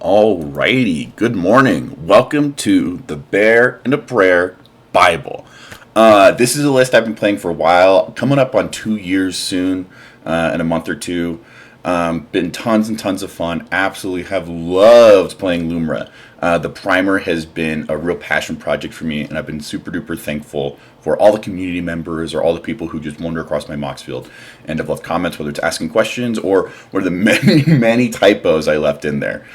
Alrighty, good morning. Welcome to the Bear and a Prayer Bible. This is a list I've been playing for a while, coming up on 2 years soon, in a month or two. Been tons and tons of fun. Absolutely have loved playing Lumra. The primer has been a real passion project for me, and I've been super duper thankful for all the community members or all the people who just wander across my Mox field and have left comments, whether it's asking questions or what are the many typos I left in there.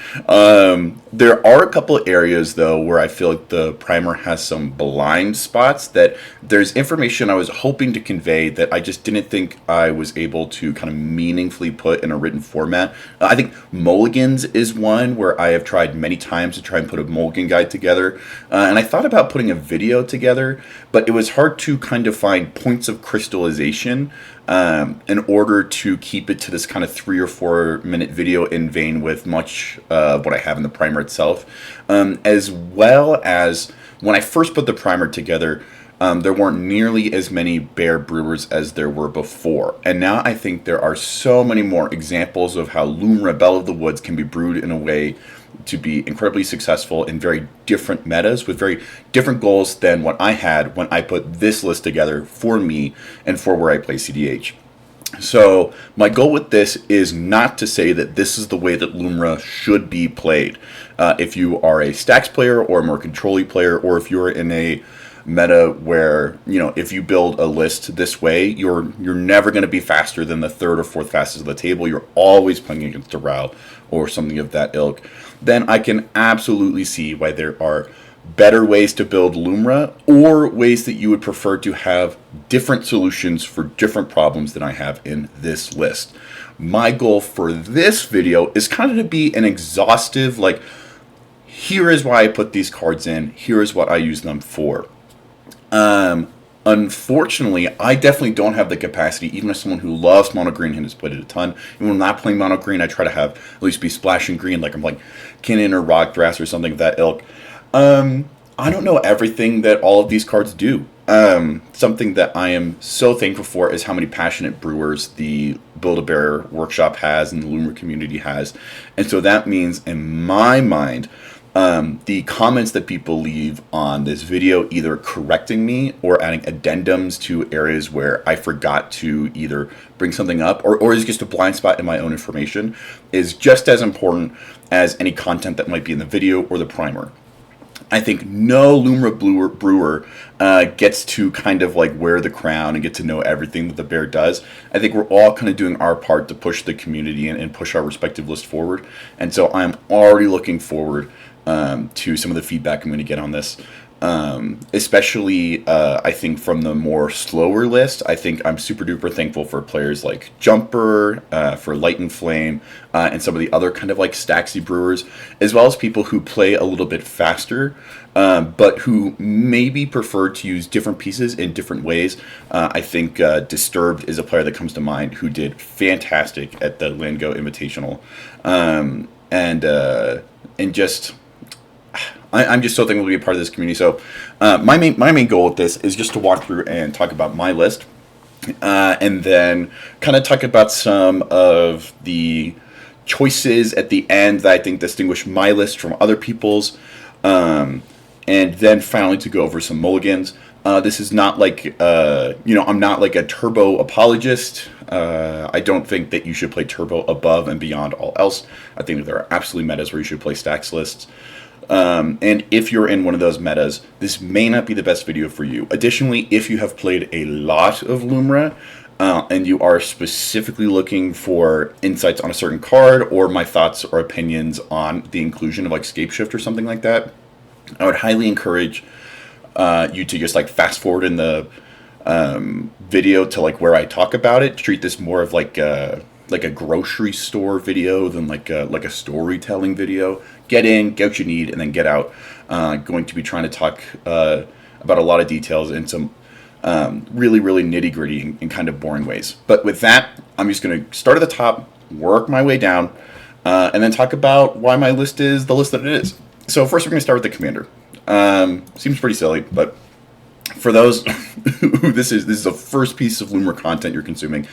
There are a couple of areas though where I feel like the primer has some blind spots, that there's information I was hoping to convey that I just didn't think I was able to kind of meaningfully put in a written format. I think mulligans is one where I have tried many times to try and put a mulligan guide together, and I thought about putting a video together, but it was hard to kind of find points of crystallization in order to keep it to this kind of 3 or 4 minute video in vein with much of what I have in the primer itself. As well as when I first put the primer together, there weren't nearly as many bear brewers as there were before. And now I think there are so many more examples of how Lumra, Belle of the Woods, can be brewed in a way to be incredibly successful in very different metas with very different goals than what I had when I put this list together for me and for where I play CDH. So my goal with this is not to say that this is the way that Lumra should be played. If you are a stacks player or a more control-y player, or if you're in a meta where, you know, if you build a list this way, you're never going to be faster than the third or fourth fastest of the table. You're always playing against a Rao or something of that ilk. Then I can absolutely see why there are better ways to build Lumra, or ways that you would prefer to have different solutions for different problems than I have in this list. My goal for this video is kind of to be an exhaustive, like, here is why I put these cards in, here is what I use them for. Unfortunately, I definitely don't have the capacity, even as someone who loves mono green and has played it a ton. And when I'm not playing mono green, I try to have at least be splashing green, like I'm like Kinnan or Rockdrass or something of that ilk. I don't know everything that all of these cards do. Something that I am so thankful for is how many passionate brewers the Build-A-Bear workshop has and the Lumra community has. And so that means, in my mind, the comments that people leave on this video, either correcting me or adding addendums to areas where I forgot to either bring something up or is just a blind spot in my own information, is just as important as any content that might be in the video or the primer. I think no Lumra brewer gets to kind of like wear the crown and get to know everything that the bear does. I think we're all kind of doing our part to push the community and push our respective list forward. And so I'm already looking forward to some of the feedback I'm going to get on this. Especially, I think from the more slower list, I think I'm super duper thankful for players like Jumper, for Light and Flame, and some of the other kind of like Staxy brewers, as well as people who play a little bit faster, but who maybe prefer to use different pieces in different ways. I think Disturbed is a player that comes to mind who did fantastic at the Landgo Invitational, and just... I'm just so thankful to be a part of this community. So my main goal with this is just to walk through and talk about my list, and then kind of talk about some of the choices at the end that I think distinguish my list from other people's, and then finally to go over some mulligans. This is not like, I'm not like a turbo apologist. I don't think that you should play turbo above and beyond all else. I think that there are absolutely metas where you should play stacks lists. And if you're in one of those metas, this may not be the best video for you. Additionally, if you have played a lot of Lumra, and you are specifically looking for insights on a certain card, or my thoughts or opinions on the inclusion of like Scapeshift or something like that, I would highly encourage you to just like fast forward in the video to like where I talk about it. Treat this more of like a grocery store video than like a storytelling video. Get in, get what you need, and then get out. Going to be trying to talk about a lot of details in some really, really nitty-gritty and kind of boring ways. But with that, I'm just going to start at the top, work my way down, and then talk about why my list is the list that it is. So first we're going to start with the commander. Seems pretty silly, but for those who this is the first piece of Lumra content you're consuming.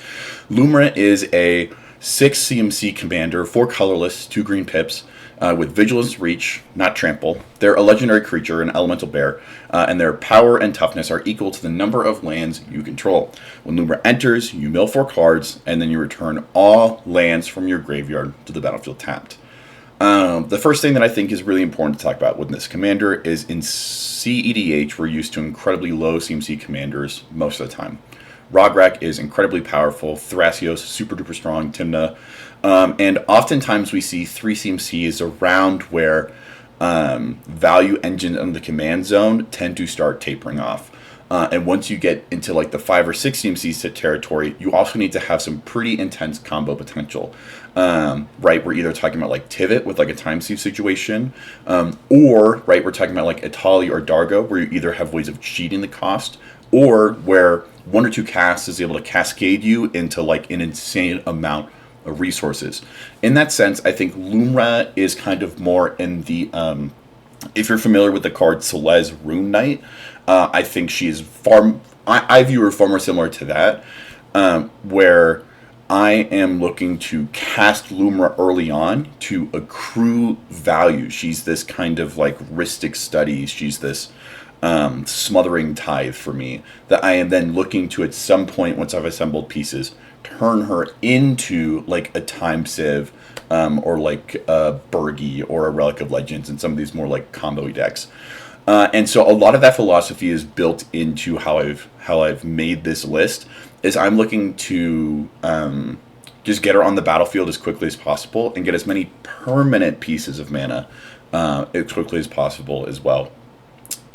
Lumra is a 6 CMC commander, 4 colorless, 2 green pips. with Vigilance Reach, not Trample. They're a legendary creature, an elemental bear, and their power and toughness are equal to the number of lands you control. When Lumra enters, you mill 4 cards, and then you return all lands from your graveyard to the battlefield tapped. The first thing that I think is really important to talk about with this commander is in CEDH, we're used to incredibly low CMC commanders most of the time. Rograk is incredibly powerful, Thrasios, super duper strong, Tymna, and oftentimes we see 3 CMCs around where value engines on the command zone tend to start tapering off. And once you get into like the 5 or 6 CMC territory, you also need to have some pretty intense combo potential. Right, we're either talking about like Tivit with like a time sieve situation, or right, we're talking about like Etali or Dargo, where you either have ways of cheating the cost, or where 1 or 2 casts is able to cascade you into like an insane amount of resources. In that sense, I think Lumra is kind of more in the, if you're familiar with the card Celeste Rune Knight, I think she is I view her far more similar to that, where I am looking to cast Lumra early on to accrue value. She's this kind of like Rhystic Studies. She's this smothering tithe for me that I am then looking to at some point, once I've assembled pieces, turn her into like a Time Civ or like a Burgi or a Relic of Legends and some of these more like combo decks. And so a lot of that philosophy is built into how I've made this list. Is I'm looking to just get her on the battlefield as quickly as possible and get as many permanent pieces of mana as quickly as possible as well.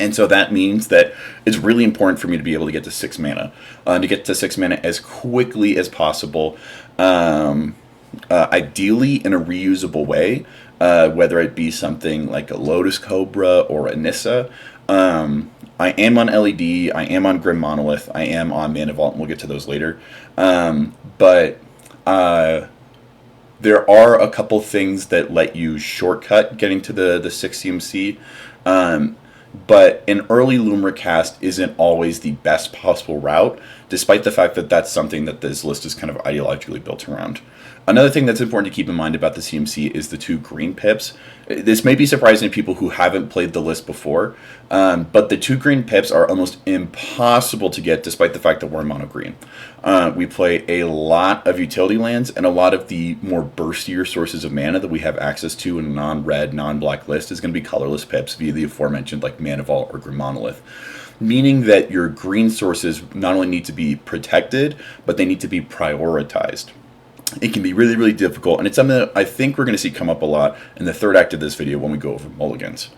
And so that means that it's really important for me to be able to get to 6 mana. To get to 6 mana as quickly as possible, ideally in a reusable way, whether it be something like a Lotus Cobra or a Nissa. I am on LED, I am on Grim Monolith, I am on Mana Vault, and we'll get to those later. But there are a couple things that let you shortcut getting to the 6 CMC. But an early Lumra cast isn't always the best possible route, despite the fact that that's something that this list is kind of ideologically built around. Another thing that's important to keep in mind about the CMC is the 2 green pips. This may be surprising to people who haven't played the list before, but the 2 green pips are almost impossible to get despite the fact that we're mono green. We play a lot of utility lands, and a lot of the more burstier sources of mana that we have access to in a non-red, non-black list is going to be colorless pips via the aforementioned like Mana Vault or Grim Monolith. Meaning that your green sources not only need to be protected, but they need to be prioritized. It can be really, really difficult, and it's something that I think we're going to see come up a lot in the third act of this video when we go over mulligans.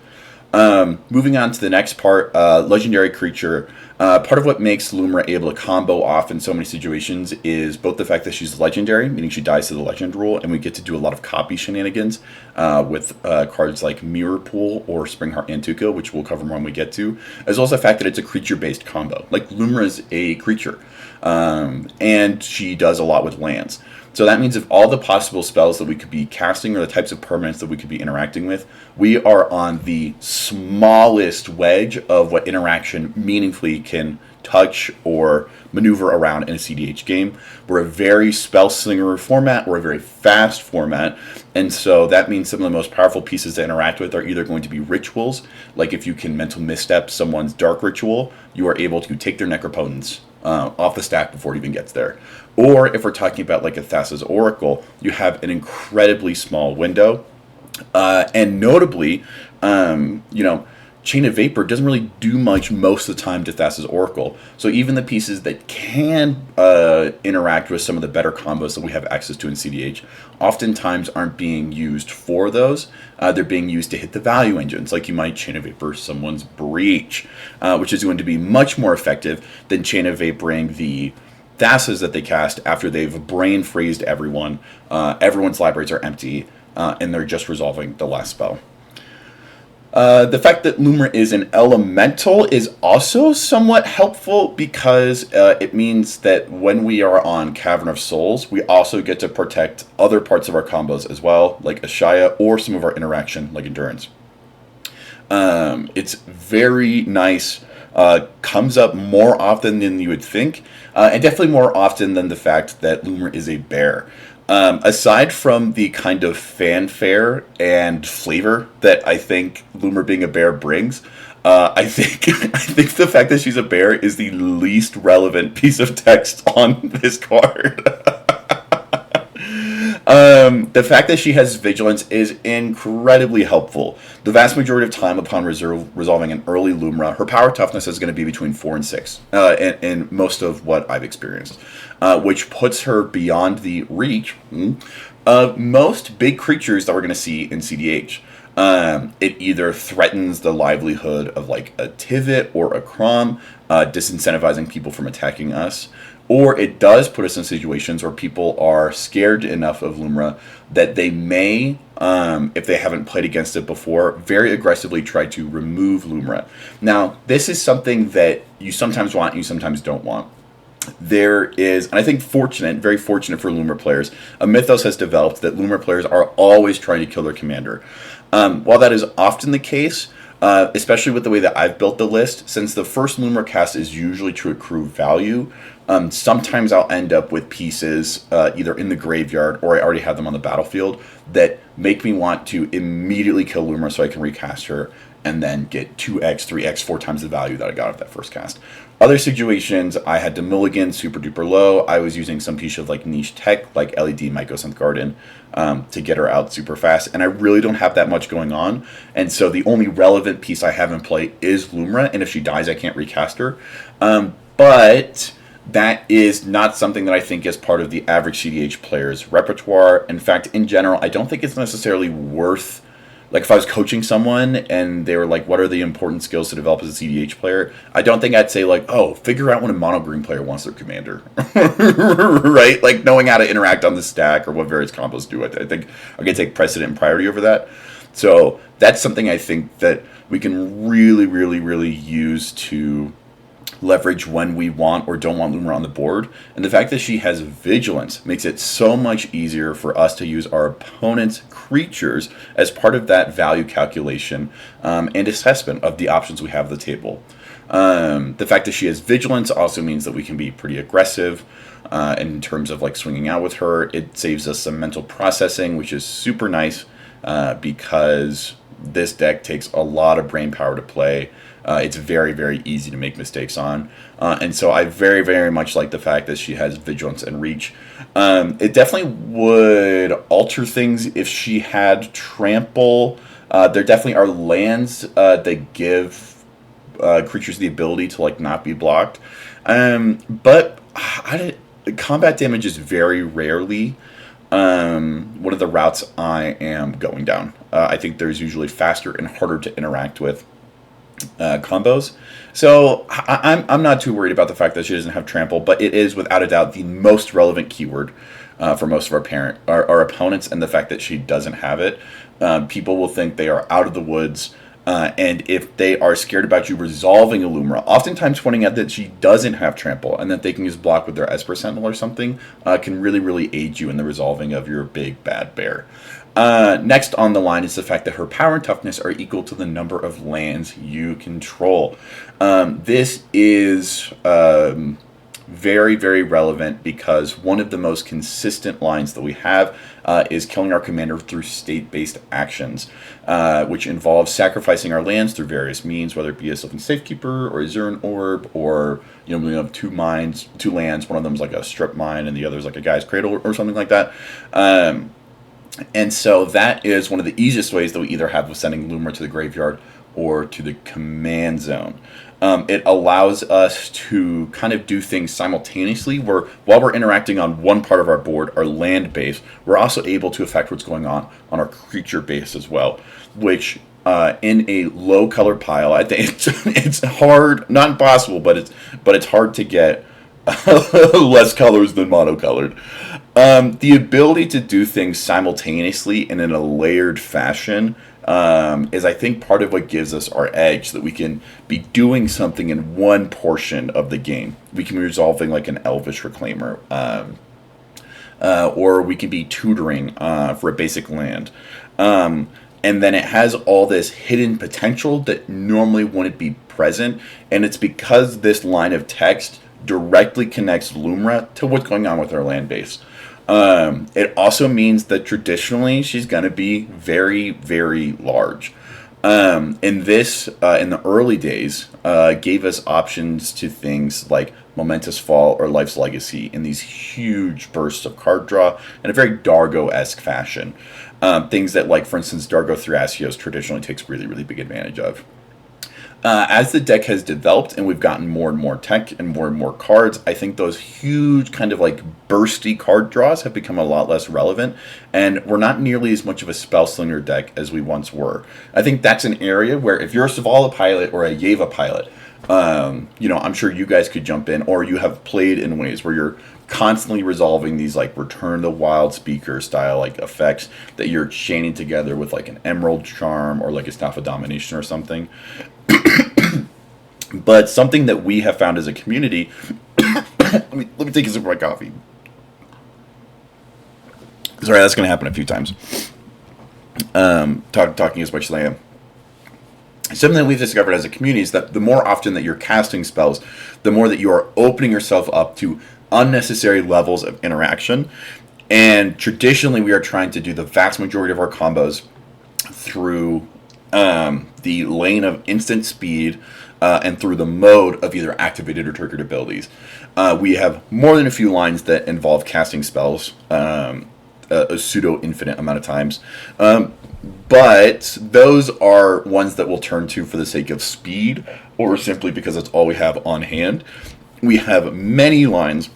Moving on to the next part, legendary creature. Part of what makes Lumra able to combo off in so many situations is both the fact that she's legendary, meaning she dies to the legend rule, and we get to do a lot of copy shenanigans with cards like Mirror Pool or Springheart Nantuko, which we'll cover more when we get to, as well as the fact that it's a creature-based combo. Like, Lumra is a creature, and she does a lot with lands. So that means if all the possible spells that we could be casting or the types of permanents that we could be interacting with, we are on the smallest wedge of what interaction meaningfully can touch or maneuver around in a CDH game. We're a very spell slinger format, we're a very fast format, and so that means some of the most powerful pieces to interact with are either going to be rituals, like if you can mental misstep someone's dark ritual, you are able to take their necropotence off the stack before it even gets there. Or if we're talking about like a Thassa's Oracle, you have an incredibly small window. And notably, Chain of Vapor doesn't really do much most of the time to Thassa's Oracle. So even the pieces that can interact with some of the better combos that we have access to in CDH oftentimes aren't being used for those. They're being used to hit the value engines, like you might Chain of Vapor someone's Breach, which is going to be much more effective than Chain of Vaporing the Thassas that they cast after they've brain freezed everyone. Everyone's libraries are empty, and they're just resolving the last spell. The fact that Lumra is an elemental is also somewhat helpful because it means that when we are on Cavern of Souls, we also get to protect other parts of our combos as well, like Ashaya or some of our interaction, like Endurance. It's very nice. Comes up more often than you would think, and definitely more often than the fact that Lumra is a bear. Aside from the kind of fanfare and flavor that I think Lumra being a bear brings, I think I think the fact that she's a bear is the least relevant piece of text on this card. The fact that she has vigilance is incredibly helpful. The vast majority of time upon resolving an early Lumra, her power toughness is going to be between 4 and 6 in most of what I've experienced, which puts her beyond the reach of most big creatures that we're going to see in CDH. It either threatens the livelihood of like a Tivit or a Crom, disincentivizing people from attacking us, or it does put us in situations where people are scared enough of Lumra that they may, if they haven't played against it before, very aggressively try to remove Lumra. Now, this is something that you sometimes want and you sometimes don't want. There is, and I think very fortunate for Lumra players, a mythos has developed that Lumra players are always trying to kill their commander. While that is often the case, especially with the way that I've built the list, since the first Lumra cast is usually to accrue value, sometimes I'll end up with pieces either in the graveyard or I already have them on the battlefield that make me want to immediately kill Lumra so I can recast her and then get 2x, 3x, 4 times the value that I got of that first cast. Other situations, I had to mulligan super duper low. I was using some piece of like niche tech, like LED Mycosynth Garden, to get her out super fast. And I really don't have that much going on. And so the only relevant piece I have in play is Lumra. And if she dies, I can't recast her. But that is not something that I think is part of the average CDH player's repertoire. In fact, in general, I don't think it's necessarily worth... Like, if I was coaching someone and they were like, what are the important skills to develop as a CDH player? I don't think I'd say, like, oh, figure out when a mono green player wants their commander. Right? Like, knowing how to interact on the stack or what various combos do. I think I'm going to take precedent and priority over that. So, that's something I think that we can really, really, really use to leverage when we want or don't want Lumra on the board. And the fact that she has vigilance makes it so much easier for us to use our opponent's creatures as part of that value calculation and assessment of the options we have at the table. The fact that she has vigilance also means that we can be pretty aggressive in terms of like swinging out with her. It saves us some mental processing, which is super nice because this deck takes a lot of brain power to play. It's very, very easy to make mistakes on. And so I very, very much like the fact that she has vigilance and reach. It definitely would alter things if she had trample. There definitely are lands that give creatures the ability to like not be blocked. But combat damage is very rarely one of the routes I am going down. I think there's usually faster and harder to interact with combos. So I'm not too worried about the fact that she doesn't have trample, but it is without a doubt the most relevant keyword for most of our opponents, and the fact that she doesn't have it. People will think they are out of the woods, and if they are scared about you resolving a Lumra, oftentimes pointing out that she doesn't have trample and that they can just block with their Esper Sentinel or something can really, really aid you in the resolving of your big bad bear. Next on the line is the fact that her power and toughness are equal to the number of lands you control. This is very, very relevant because one of the most consistent lines that we have is killing our commander through state-based actions, which involves sacrificing our lands through various means, whether it be a Sylvan Safekeeper or a Zuran Orb, or we have two lands. One of them is like a strip mine, and the other is like a Guy's Cradle or something like that. And so that is one of the easiest ways that we either have with sending Lumra to the graveyard or to the command zone. It allows us to kind of do things simultaneously, where while we're interacting on one part of our board, our land base, we're also able to affect what's going on our creature base as well, which in a low color pile, I think it's hard, not impossible, but it's hard to get less colors than monocolored. The ability to do things simultaneously and in a layered fashion is, I think, part of what gives us our edge, that we can be doing something in one portion of the game. We can be resolving like an Elvish Reclaimer, or we can be tutoring for a basic land. And then it has all this hidden potential that normally wouldn't be present, and it's because this line of text directly connects Lumra to what's going on with our land base. It also means that traditionally she's going to be very, very large. In the early days, gave us options to things like Momentous Fall or Life's Legacy in these huge bursts of card draw in a very Dargo-esque fashion. Things that, like, for instance, Dargo Thrasios traditionally takes really, really big advantage of. As the deck has developed and we've gotten more and more tech and more cards, I think those huge kind of like bursty card draws have become a lot less relevant, and we're not nearly as much of a Spellslinger deck as we once were. I think that's an area where if you're a Savala pilot or a Yeva pilot, I'm sure you guys could jump in, or you have played in ways where you're constantly resolving these like Return to the Wild Speaker style like effects that you're chaining together with like an Emerald Charm or like a Staff of Domination or something. But something that we have found as a community, let me take a sip of my coffee. Sorry, that's going to happen a few times. Talking as much as I am. Something that we've discovered as a community is that the more often that you're casting spells, the more that you are opening yourself up to unnecessary levels of interaction. And traditionally, we are trying to do the vast majority of our combos through the lane of instant speed and through the mode of either activated or triggered abilities. We have more than a few lines that involve casting spells a pseudo-infinite amount of times. But those are ones that we'll turn to for the sake of speed or simply because it's all we have on hand. We have many lines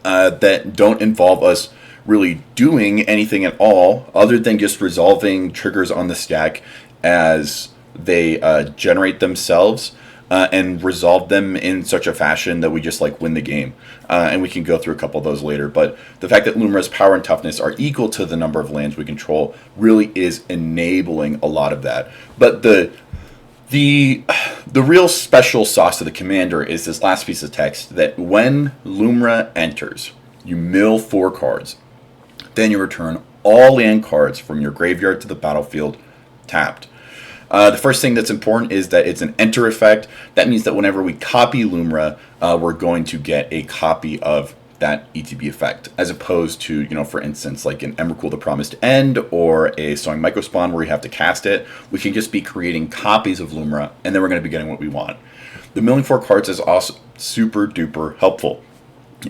that don't involve us really doing anything at all other than just resolving triggers on the stack as they generate themselves and resolve them in such a fashion that we just like win the game. And we can go through a couple of those later. But the fact that Lumra's power and toughness are equal to the number of lands we control really is enabling a lot of that. But the real special sauce of the commander is this last piece of text that when Lumra enters, you mill 4 cards. Then you return all land cards from your graveyard to the battlefield tapped. The first thing that's important is that it's an enter effect. That means that whenever we copy Lumra, we're going to get a copy of that ETB effect, as opposed to, for instance, like an Emrakul the Promised End or a Sowing Mycospawn where we have to cast it. We can just be creating copies of Lumra, and then we're going to be getting what we want. The milling 4 cards is also super duper helpful.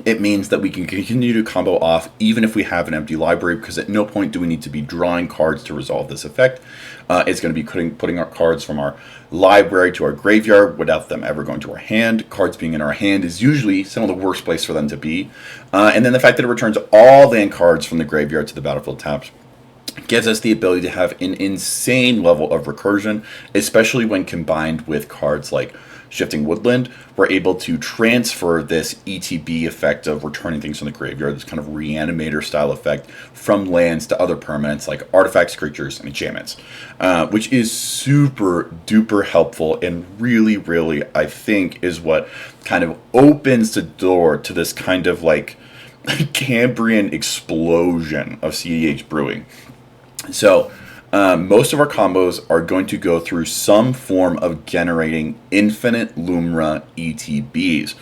It means that we can continue to combo off even if we have an empty library, because at no point do we need to be drawing cards to resolve this effect. It's going to be putting our cards from our library to our graveyard without them ever going to our hand. Cards being in our hand is usually some of the worst place for them to be. And then the fact that it returns all land cards from the graveyard to the battlefield tapped gives us the ability to have an insane level of recursion, especially when combined with cards like Shifting Woodland. We're able to transfer this ETB effect of returning things from the graveyard, this kind of reanimator style effect, from lands to other permanents like artifacts, creatures, and enchantments, which is super duper helpful and really, really, I think, is what kind of opens the door to this kind of like Cambrian explosion of CDH brewing. So most of our combos are going to go through some form of generating infinite Lumra ETBs.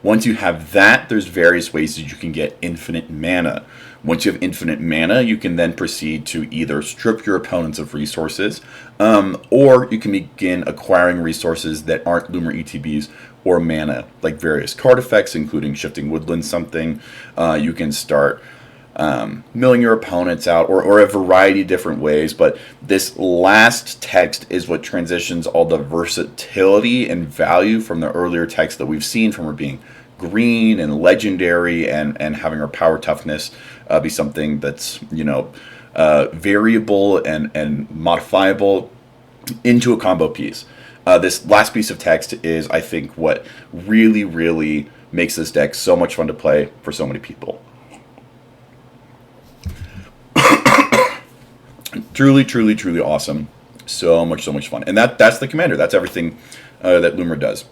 Once you have that, there's various ways that you can get infinite mana. Once you have infinite mana, you can then proceed to either strip your opponents of resources, or you can begin acquiring resources that aren't Lumra ETBs or mana, like various card effects, including Shifting Woodland something. You can start milling your opponents out, or a variety of different ways. But this last text is what transitions all the versatility and value from the earlier text that we've seen, from her being green and legendary and having her power toughness be something that's variable and modifiable, into a combo piece. This last piece of text is, I think, what really, really makes this deck so much fun to play for so many people. Truly, truly, truly awesome. So much fun. And that's the commander. That's everything that Lumra does.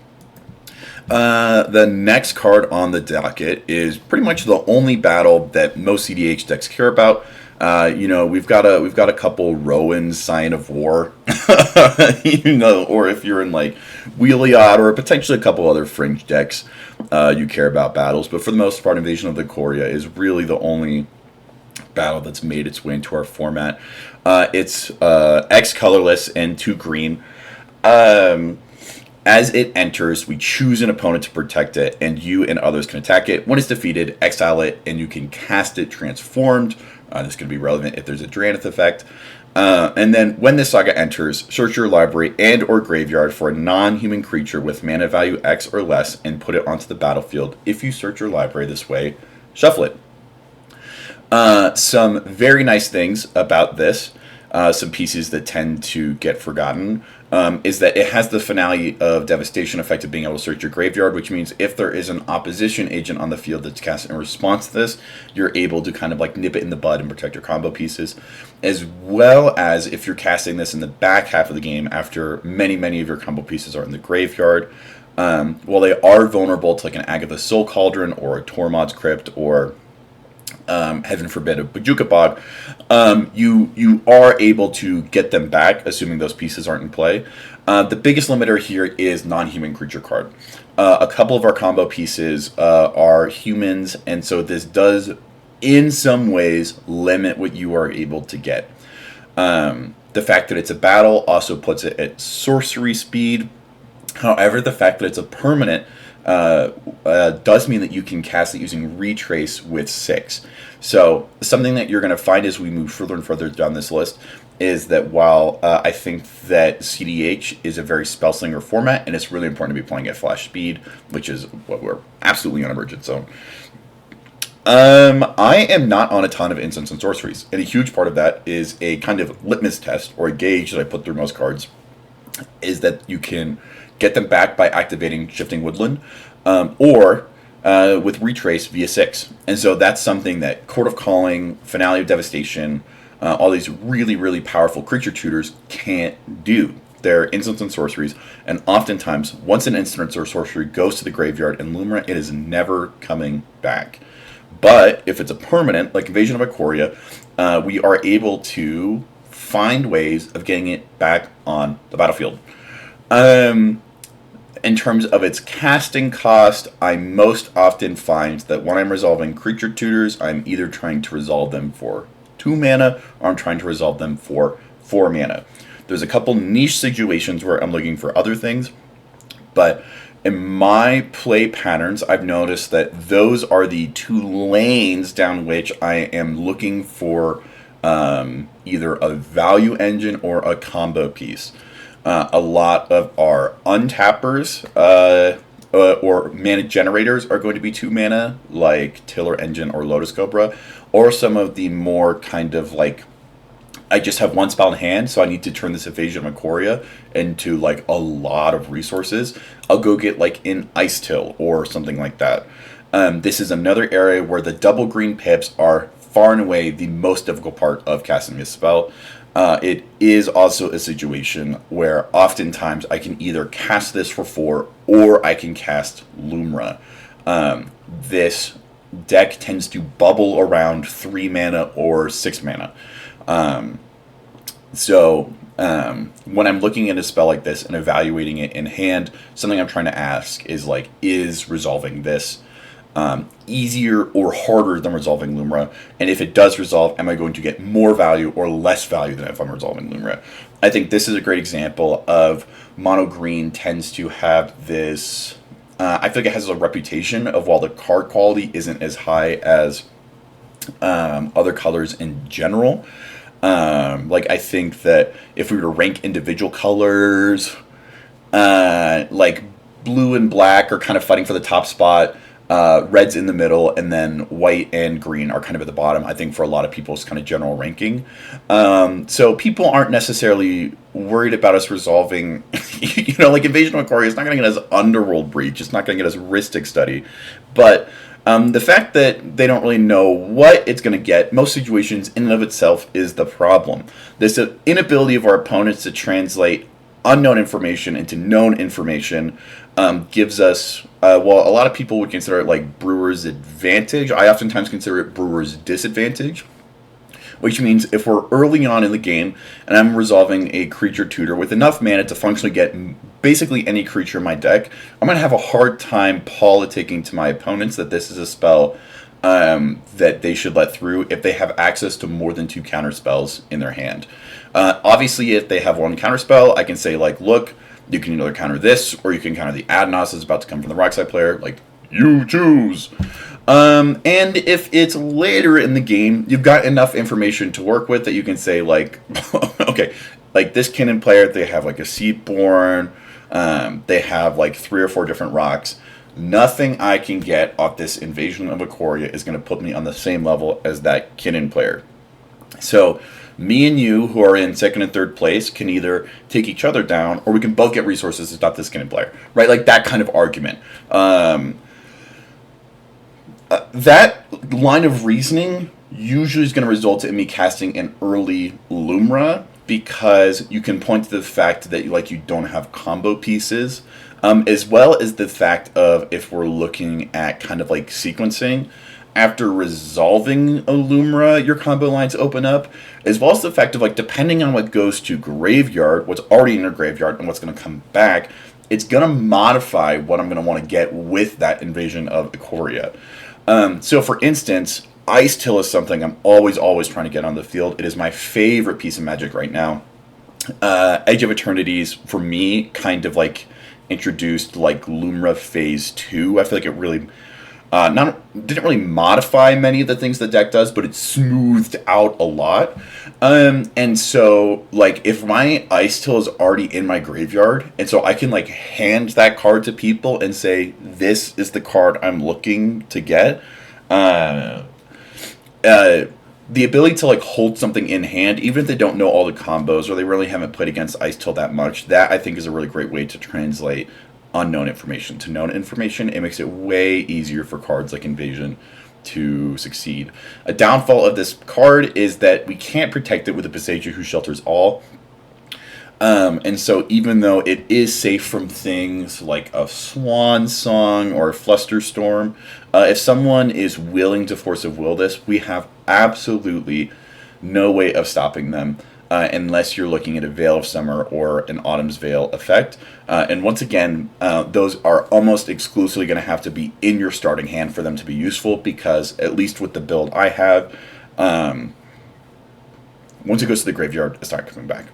The next card on the docket is pretty much the only battle that most CDH decks care about. We've got a couple Rowan Sign of War, or if you're in like Wheeliot or potentially a couple other fringe decks, you care about battles. But for the most part, Invasion of the Ikoria is really the only battle that's made its way into our format. It's X colorless and 2 green. As it enters, we choose an opponent to protect it, and you and others can attack it. When it's defeated, exile it, and you can cast it transformed. This could be relevant if there's a Dranith effect. And then when this saga enters, search your library and or graveyard for a non-human creature with mana value X or less and put it onto the battlefield. If you search your library this way, shuffle it. Some very nice things about this, some pieces that tend to get forgotten, is that it has the finale of Devastation effect of being able to search your graveyard, which means if there is an opposition agent on the field that's cast in response to this, you're able to kind of like nip it in the bud and protect your combo pieces. As well as if you're casting this in the back half of the game after many of your combo pieces are in the graveyard, while they are vulnerable to like an Agatha Soul Cauldron or a Tormod's Crypt or heaven forbid, a Bajuka Bog, you are able to get them back, assuming those pieces aren't in play. The biggest limiter here is non-human creature card. A couple of our combo pieces are humans, and so this does, in some ways, limit what you are able to get. The fact that it's a battle also puts it at sorcery speed. However, the fact that it's a permanent does mean that you can cast it using Retrace with 6. So something that you're going to find as we move further and further down this list is that while I think that CDH is a very spellslinger format, and it's really important to be playing at flash speed, which is what we're absolutely on Emergent Zone. I am not on a ton of instants and sorceries, and a huge part of that is a kind of litmus test or a gauge that I put through most cards, is that you can get them back by activating Shifting Woodland, or with Retrace via 6. And so that's something that Chord of Calling, Finale of Devastation, all these really powerful creature tutors can't do. They're instants and sorceries, and oftentimes, once an instant or sorcery goes to the graveyard in Lumra, it is never coming back. But if it's a permanent, like Invasion of Ikoria, we are able to find ways of getting it back on the battlefield. In terms of its casting cost, I most often find that when I'm resolving creature tutors, I'm either trying to resolve them for 2 mana or I'm trying to resolve them for 4 mana. There's a couple niche situations where I'm looking for other things, but in my play patterns, I've noticed that those are the 2 lanes down which I am looking for either a value engine or a combo piece. A lot of our untappers or mana generators are going to be 2 mana, like Tiller Engine or Lotus Cobra, or some of the more kind of like, I just have 1 spell in hand, so I need to turn this Invasion of Ikoria into like a lot of resources. I'll go get like an Icetill or something like that. This is another area where the double green pips are far and away the most difficult part of casting this spell. It is also a situation where oftentimes I can either cast this for 4 or I can cast Lumra. This deck tends to bubble around 3 mana or 6 mana. So when I'm looking at a spell like this and evaluating it in hand, something I'm trying to ask is like, is resolving this easier or harder than resolving Lumra? And if it does resolve, am I going to get more value or less value than if I'm resolving Lumra? I think this is a great example of mono green tends to have this, I feel like it has a reputation of, while the card quality isn't as high as other colors in general, like I think that if we were to rank individual colors, like blue and black are kind of fighting for the top spot, red's in the middle, and then white and green are kind of at the bottom, I think, for a lot of people's kind of general ranking. So people aren't necessarily worried about us resolving, like Invasion of Ikoria is not going to get us Underworld Breach, it's not going to get us Rhystic Study, but the fact that they don't really know what it's going to get, most situations in and of itself, is the problem. This inability of our opponents to translate unknown information into known information gives us, well, a lot of people would consider it like Brewer's advantage. I oftentimes consider it Brewer's disadvantage. which means if we're early on in the game and I'm resolving a creature tutor with enough mana to functionally get basically any creature in my deck, I'm going to have a hard time politicking to my opponents that this is a spell that they should let through if they have access to more than 2 counter spells in their hand. Obviously, if they have 1 counter spell, I can say, like, look, you can either counter this, or you can counter the Adnos that's about to come from the Rockside player. Like, you choose. And if it's later in the game, you've got enough information to work with that you can say, like, okay, like this Kinnan player, they have, like, a Seedborn. They have, like, 3 or 4 different rocks. Nothing I can get off this Invasion of Ikoria is going to put me on the same level as that Kinnan player. So, me and you, who are in 2nd and 3rd place, can either take each other down, or we can both get resources to stop this Kinnan player. Right? Like, that kind of argument. That line of reasoning usually is going to result in me casting an early Lumra, because you can point to the fact that like you don't have combo pieces, as well as the fact of if we're looking at kind of like sequencing, after resolving a Lumra, your combo lines open up, as well as the fact of like depending on what goes to graveyard, what's already in your graveyard and what's going to come back, it's going to modify what I'm going to want to get with that Invasion of Ikoria. So for instance, Icetill is something I'm always trying to get on the field. It is my favorite piece of Magic right now. Edge of Eternities, for me, kind of like introduced like Lumra Phase 2. I feel like it really didn't really modify many of the things the deck does, but it smoothed out a lot. And so like if my Icetill is already in my graveyard, and so I can like hand that card to people and say, this is the card I'm looking to get. The ability to like hold something in hand, even if they don't know all the combos or they really haven't played against Icetill that much, that I think is a really great way to translate unknown information to known information. It makes it way easier for cards like Invasion to succeed. A downfall of this card is that we can't protect it with a Besage who shelters all. And so even though it is safe from things like a Swan Song or a Flusterstorm, if someone is willing to Force of Will this, we have absolutely no way of stopping them unless you're looking at a Veil of Summer or an Autumn's Veil effect. And once again, those are almost exclusively going to have to be in your starting hand for them to be useful, because at least with the build I have, once it goes to the graveyard, it's not coming back.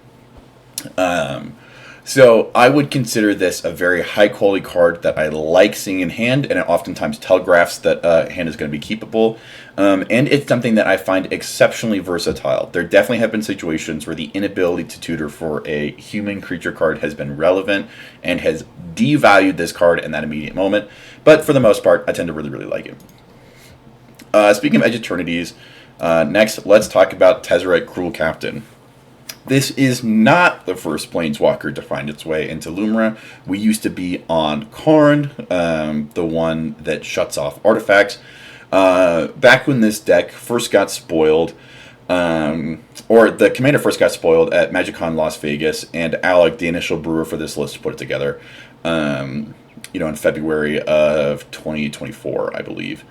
So I would consider this a very high quality card that I like seeing in hand, and it oftentimes telegraphs that hand is going to be keepable. And it's something that I find exceptionally versatile. There definitely have been situations where the inability to tutor for a human creature card has been relevant and has devalued this card in that immediate moment. But for the most part, I tend to really like it. Speaking of Edge Eternities, next let's talk about Tezzeret, Cruel Captain. This is not the first Planeswalker to find its way into Lumra. We used to be on Karn, the one that shuts off artifacts. Back when this deck first got spoiled, or the commander first got spoiled at MagicCon Las Vegas, and Alec, the initial brewer for this list, put it together, in February of 2024, I believe.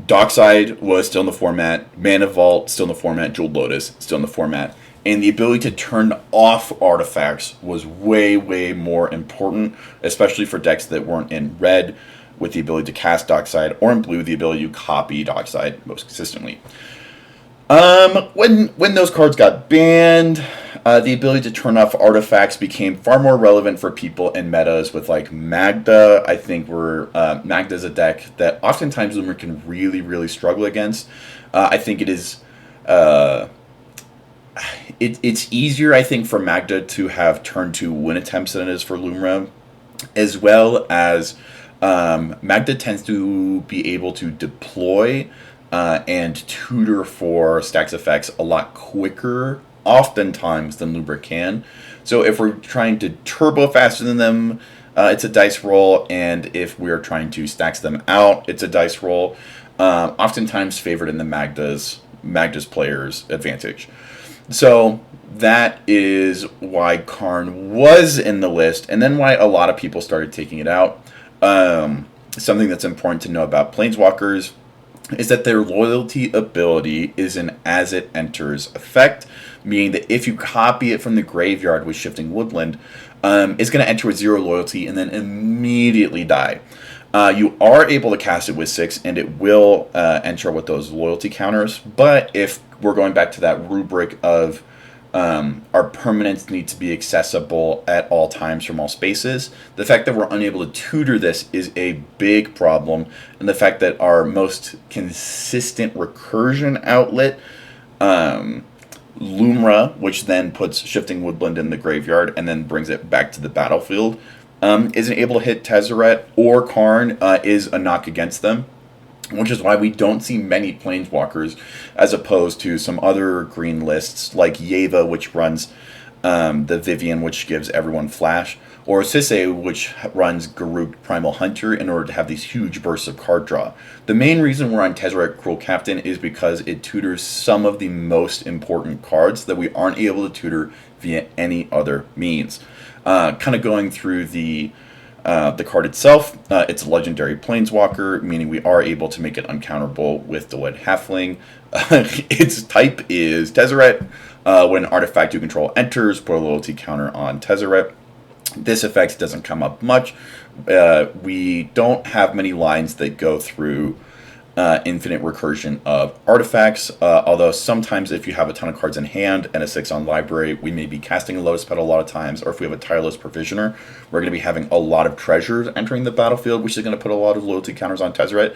Dockside was still in the format, Mana Vault still in the format, Jeweled Lotus still in the format, and the ability to turn off artifacts was way more important, especially for decks that weren't in red, with the ability to cast Dockside, or in blue, the ability to copy Dockside most consistently. When those cards got banned, the ability to turn off artifacts became far more relevant for people in metas with like Magda. I think Magda's a deck that oftentimes Lumra can really struggle against. I think it is it's easier, I think, for Magda to have turn 2 win attempts than it is for Lumra, as well as Magda tends to be able to deploy and tutor for stacks effects a lot quicker, oftentimes, than Lumra can. So if we're trying to turbo faster than them, it's a dice roll, and if we're trying to stacks them out, it's a dice roll. Oftentimes favored in the Magda's players' advantage. So that is why Karn was in the list, and then why a lot of people started taking it out. Something that's important to know about Planeswalkers is that their loyalty ability is an as it enters effect, meaning that if you copy it from the graveyard with Shifting Woodland, it's going to enter with 0 loyalty and then immediately die. You are able to cast it with 6, and it will enter with those loyalty counters. But if we're going back to that rubric of our permanents need to be accessible at all times from all spaces, the fact that we're unable to tutor this is a big problem. And the fact that our most consistent recursion outlet, Lumra, which then puts Shifting Woodland in the graveyard and then brings it back to the battlefield, isn't able to hit Tezzeret or Karn, is a knock against them, which is why we don't see many Planeswalkers as opposed to some other green lists like Yeva, which runs the Vivian, which gives everyone Flash, or Sisse, which runs Garuk Primal Hunter in order to have these huge bursts of card draw. The main reason we're on Tezzeret Cruel Captain is because it tutors some of the most important cards that we aren't able to tutor via any other means. Kind of going through the card itself, it's a legendary Planeswalker, meaning we are able to make it uncounterable with Delayed Halfling. Its type is Tezzeret. When an artifact you control enters, put a loyalty counter on Tezzeret. This effect doesn't come up much. We don't have many lines that go through infinite recursion of artifacts, although sometimes if you have a ton of cards in hand and a 6 on library, we may be casting a Lotus Petal a lot of times, or if we have a Tireless Provisioner, we're going to be having a lot of treasures entering the battlefield, which is going to put a lot of loyalty counters on Tezzeret.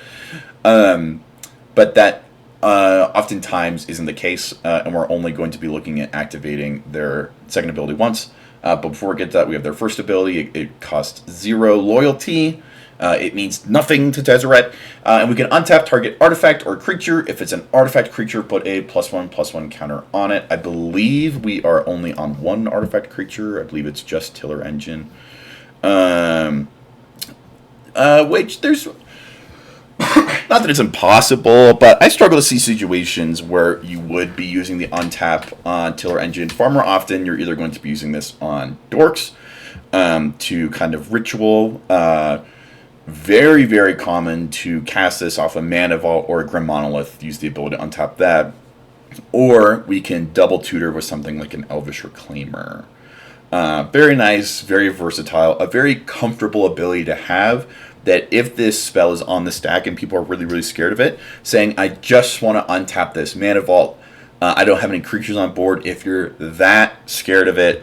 But that oftentimes isn't the case, and we're only going to be looking at activating their second ability once. But before we get to that, we have their first ability. It costs 0 loyalty. It means nothing to Tezzeret. And we can untap target artifact or creature. If it's an artifact creature, put a +1/+1 counter on it. I believe we are only on 1 artifact creature. I believe it's just Tiller Engine. Which there's... Not that it's impossible, but I struggle to see situations where you would be using the untap on Tiller Engine. Far more often, you're either going to be using this on Dorks to kind of ritual. Very, very common to cast this off a Mana Vault or a Grim Monolith. Use the ability to untap that. Or we can double tutor with something like an Elvish Reclaimer. Very nice, very versatile, a very comfortable ability to have, that if this spell is on the stack and people are really, really scared of it, saying, I just want to untap this Mana Vault, I don't have any creatures on board. If you're that scared of it,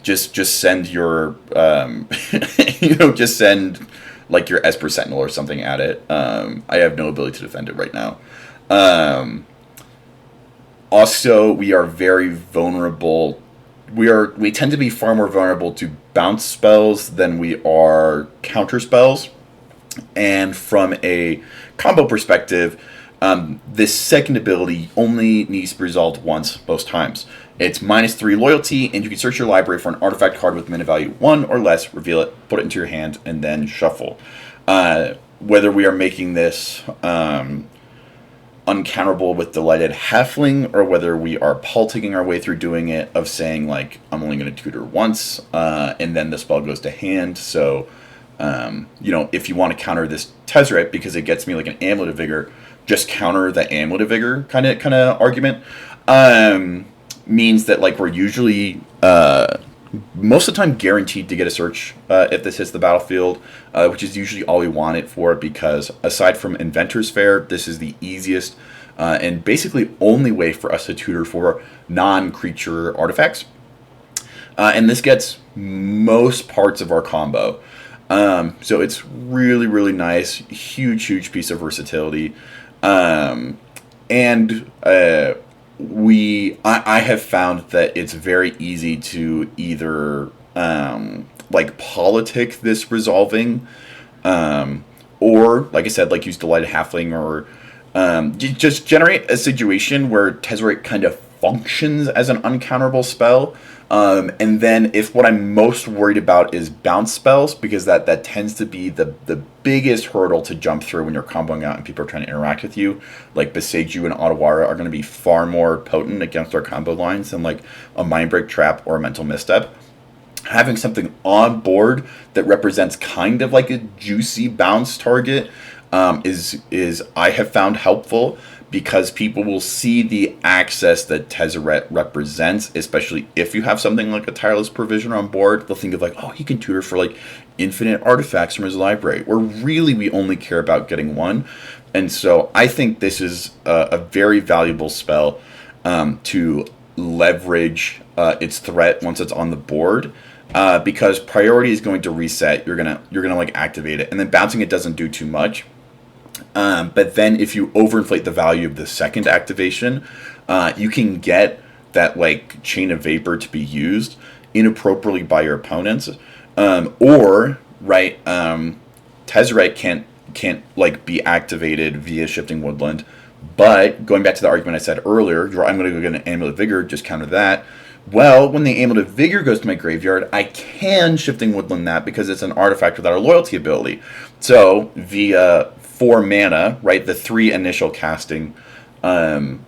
just send your, just send like your Esper Sentinel or something at it. I have no ability to defend it right now. Also, we are very vulnerable. We tend to be far more vulnerable to bounce spells than we are counter spells. And from a combo perspective, this second ability only needs to be resolved once most times. It's -3 loyalty, and you can search your library for an artifact card with mana value 1 or less, reveal it, put it into your hand, and then shuffle. Whether we are making this uncounterable with Delighted Halfling, or whether we are politicking our way through doing it, of saying, like, I'm only going to tutor once, and then the spell goes to hand. So, if you want to counter this Tezzeret because it gets me like an Amulet of Vigor, just counter the Amulet of Vigor kind of argument. Means that, like, we're usually most of the time guaranteed to get a search if this hits the battlefield, which is usually all we want it for, because aside from Inventor's Fair, this is the easiest and basically only way for us to tutor for non-creature artifacts. And this gets most parts of our combo. So it's really, really nice. Huge piece of versatility. I have found that it's very easy to either politic this resolving, or, like I said, like use Delighted Halfling, or just generate a situation where Tezzeret kind of functions as an uncounterable spell. And then if what I'm most worried about is bounce spells, because that tends to be the biggest hurdle to jump through when you're comboing out and people are trying to interact with you, like Beseiju and Otawara are going to be far more potent against our combo lines than like a Mindbreak Trap or a Mental Misstep. Having something on board that represents kind of like a juicy bounce target is I have found helpful, because people will see the access that Tezzeret represents, especially if you have something like a Tireless Provisioner on board. They'll think of like, oh, he can tutor for like infinite artifacts from his library, where really we only care about getting one. And so I think this is a very valuable spell to leverage its threat once it's on the board. Because priority is going to reset. You're gonna like activate it, and then bouncing it doesn't do too much. But then if you overinflate the value of the second activation, you can get that like Chain of Vapor to be used inappropriately by your opponents, or Tezzeret can't like be activated via Shifting Woodland. But going back to the argument I said earlier, I'm going to go get an Amulet of Vigor, just counter that. Well, when the Amulet of Vigor goes to my graveyard, I can Shifting Woodland that because it's an artifact without a loyalty ability. So via 4 mana, right, the 3 initial casting of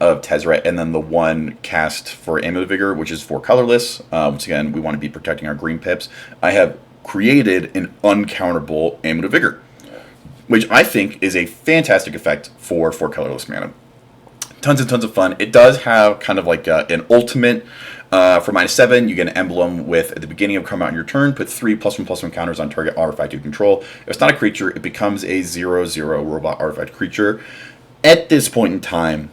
Tezzeret, and then the 1 cast for Amulet of Vigor, which is 4 colorless. Once again, we want to be protecting our green pips. I have created an uncounterable Amulet of Vigor, which I think is a fantastic effect for 4 colorless mana. Tons and tons of fun. It does have kind of like an ultimate for -7. You get an emblem with, at the beginning of come out on your turn, put 3 +1/+1 counters on target artifact you control. If it's not a creature, it becomes a 0/0 robot artifact creature. At this point in time,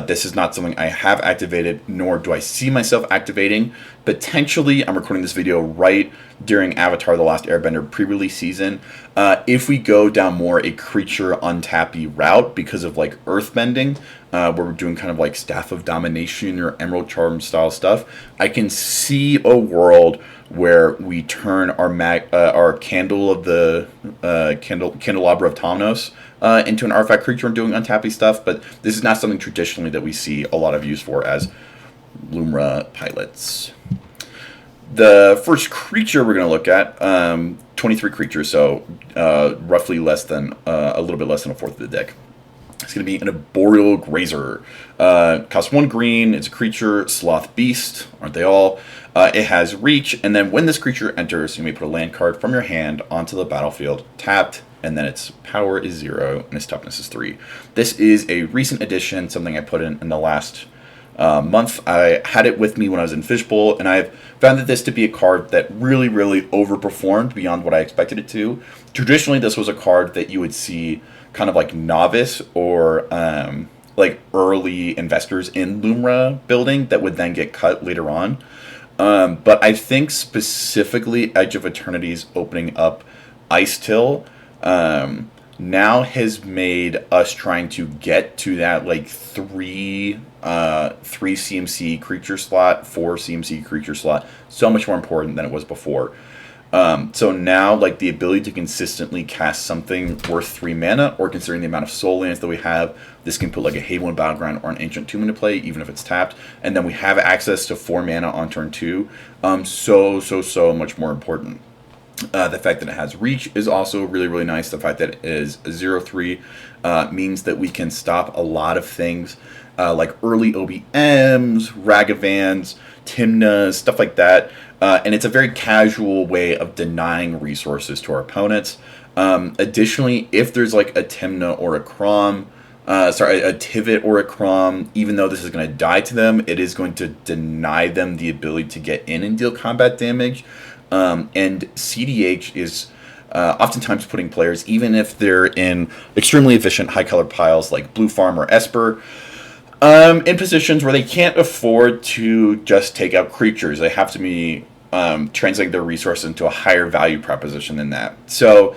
this is not something I have activated, nor do I see myself activating. Potentially, I'm recording this video right during Avatar: The Last Airbender pre-release season. If we go down more a creature untappy route because of like earthbending, where we're doing kind of like Staff of Domination or Emerald Charm style stuff, I can see a world where we turn our Candle of the Candelabra of Tawnos into an artifact creature and doing untappy stuff. But this is not something traditionally that we see a lot of use for as Lumra pilots. The first creature we're going to look at, 23 creatures, so roughly a little bit less than a fourth of the deck. It's going to be an Arboreal Grazer. Costs 1 green. It's a creature, Sloth Beast. Aren't they all? It has reach, and then when this creature enters, you may put a land card from your hand onto the battlefield, tapped, and then its power is 0, and its toughness is 3. This is a recent addition, something I put in the last month. I had it with me when I was in Fishbowl, and I've found that this to be a card that really, really overperformed beyond what I expected it to. Traditionally, this was a card that you would see kind of like novice or like early investors in Lumra building that would then get cut later on. But I think specifically Edge of Eternity's opening up Icetill now has made us trying to get to that like 3 CMC creature slot, 4 CMC creature slot so much more important than it was before. So now, like, the ability to consistently cast something worth 3 mana, or considering the amount of soul lands that we have, this can put like a Haven Battleground or an Ancient Tomb into play, even if it's tapped. And then we have access to 4 mana on turn 2. So much more important. The fact that it has reach is also really, really nice. The fact that it is 0/3 means that we can stop a lot of things like early OBMs, Ragavans, Tymnas, stuff like that. And it's a very casual way of denying resources to our opponents. Additionally, if there's like a Tymna or a Crom, a Tivit or a Crom, even though this is going to die to them, it is going to deny them the ability to get in and deal combat damage. And CDH is oftentimes putting players, even if they're in extremely efficient high color piles like Blue Farm or Esper, in positions where they can't afford to just take out creatures. They have to be translating their resources into a higher value proposition than that. So,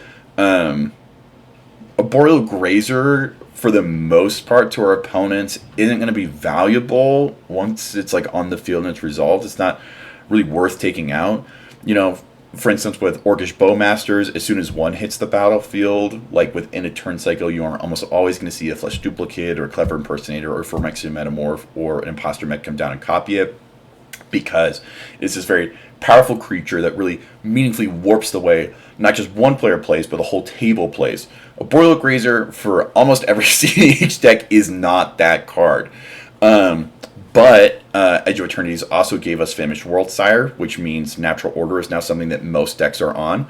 Arboreal Grazer, for the most part, to our opponents, isn't going to be valuable once it's like on the field and it's resolved. It's not really worth taking out. You know, for instance, with Orcish Bowmasters, as soon as 1 hits the battlefield, like within a turn cycle, you are almost always going to see a Flesh Duplicate or a Clever Impersonator or Phyrexian Metamorph or an Imposter Mech come down and copy it, because it's this very powerful creature that really meaningfully warps the way not just one player plays, but the whole table plays. Arboreal Grazer, for almost every CDH deck, is not that card. But Edge of Eternities also gave us Famished Worldsire, which means Natural Order is now something that most decks are on.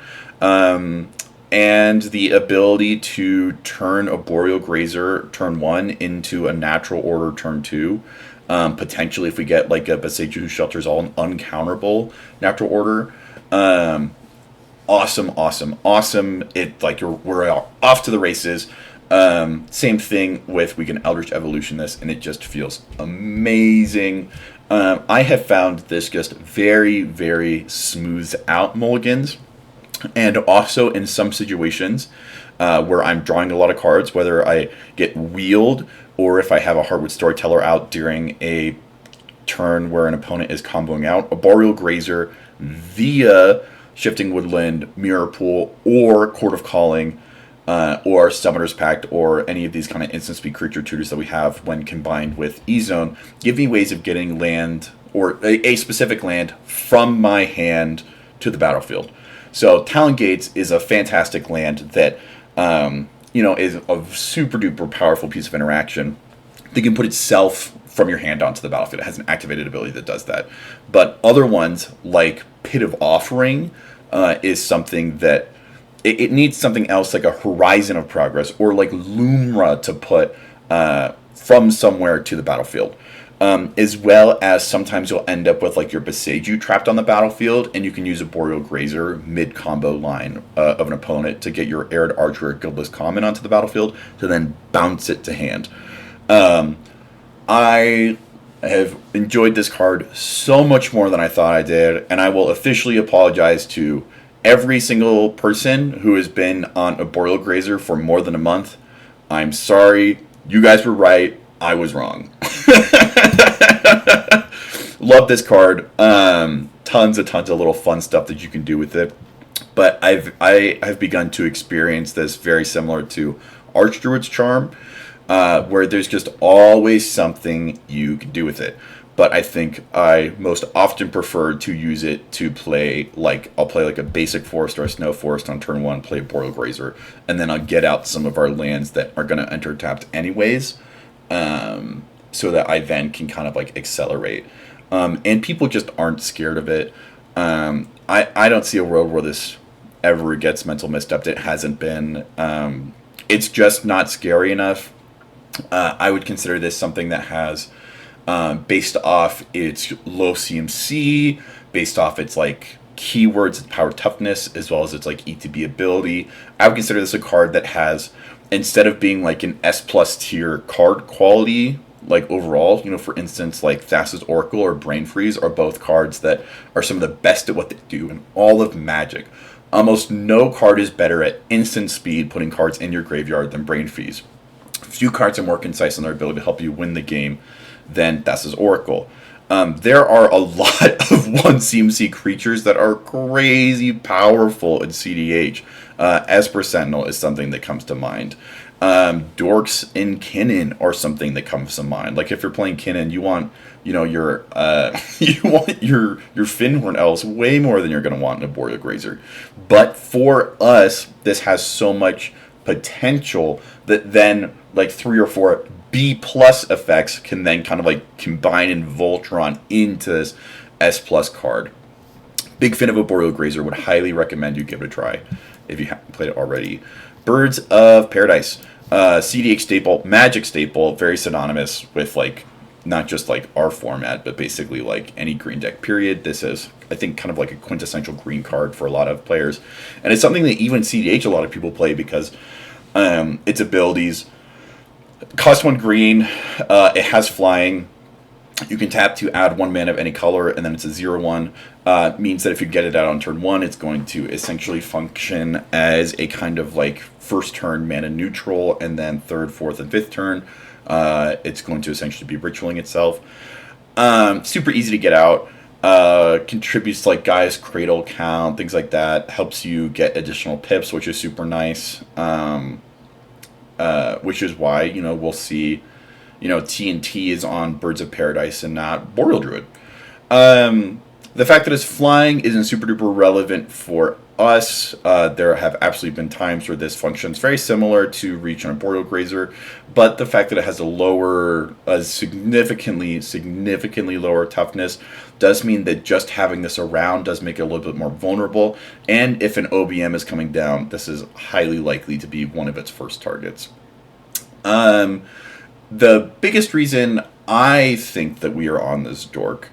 and the ability to turn Arboreal Grazer turn 1 into a natural order turn 2. Potentially, if we get like a Besage who shelters all an uncounterable natural order. Awesome. It like we're off to the races. Same thing with we can Eldritch Evolution this, and it just feels amazing. I have found this just very, very smooths out mulligans, and also in some situations where I'm drawing a lot of cards, whether I get wheeled or if I have a Heartwood Storyteller out during a turn where an opponent is comboing out, Arboreal Grazer via Shifting Woodland, Mirror Pool, or Chord of Calling, or Summoner's Pact, or any of these kind of instant speed creature tutors that we have when combined with E-Zone, give me ways of getting land, or a specific land, from my hand to the battlefield. So Talon Gates is a fantastic land that is a super duper powerful piece of interaction. They can put itself from your hand onto the battlefield. It has an activated ability that does that. But other ones, like Pit of Offering, is something that it needs something else, like a Horizon of Progress, or like Lumra to put from somewhere to the battlefield. As well as sometimes you'll end up with like your Besage trapped on the battlefield, and you can use a Arboreal Grazer mid-combo line of an opponent to get your Arid Archer or Guildless Common onto the battlefield to then bounce it to hand. I have enjoyed this card so much more than I thought I did, and I will officially apologize to every single person who has been on Arboreal Grazer for more than a month. I'm sorry. You guys were right. I was wrong. Love this card. Tons of little fun stuff that you can do with it. But I have begun to experience this very similar to Archdruid's Charm, where there's just always something you can do with it. But I think I most often prefer to use it to play, like, I'll play like a basic forest or a snow forest on turn 1, play Arboreal Grazer, and then I'll get out some of our lands that are going to enter tapped anyways, so that I then can kind of like accelerate. And people just aren't scared of it. I don't see a world where this ever gets mental misstepped. It hasn't been. It's just not scary enough. I would consider this something that has, based off its low CMC, based off its like keywords, its power toughness, as well as its like ETB ability, I would consider this a card that has, instead of being like an S plus tier card quality, like overall, for instance, like Thassa's Oracle or Brain Freeze are both cards that are some of the best at what they do in all of Magic. Almost no card is better at instant speed, putting cards in your graveyard, than Brain Freeze. Few cards are more concise in their ability to help you win the game than Thassa's Oracle. There are a lot of 1 CMC creatures that are crazy powerful in CDH. Esper Sentinel is something that comes to mind. Dorks in Kinnan are something that comes to mind. Like if you're playing Kinnan, you want your you want your Finhorn Elves way more than you're going to want in a Arboreal Grazer. But for us, this has so much potential that then like 3 or 4 B plus effects can then kind of like combine and Voltron into this S plus card. Big fan of Arboreal Grazer, would highly recommend you give it a try if you haven't played it already. Birds of Paradise, CDH staple, Magic staple, very synonymous with like not just like our format, but basically like any green deck period. This is, I think, kind of like a quintessential green card for a lot of players, and it's something that even CDH a lot of people play because its abilities cost 1 green. It has flying. You can tap to add 1 mana of any color, and then it's a 0/1. Means that if you get it out on turn 1, it's going to essentially function as a kind of like first turn mana neutral, and then 3rd, 4th, and 5th turn, it's going to essentially be ritualing itself. Super easy to get out. Contributes to like Gaia's Cradle count, things like that. Helps you get additional pips, which is super nice. Which is why we'll see. TNT is on Birds of Paradise and not Boreal Druid. The fact that it's flying isn't super duper relevant for us. There have absolutely been times where this functions very similar to Reach on Arboreal Grazer, but the fact that it has a significantly lower toughness does mean that just having this around does make it a little bit more vulnerable, and if an OBM is coming down, this is highly likely to be one of its first targets. The biggest reason I think that we are on this dork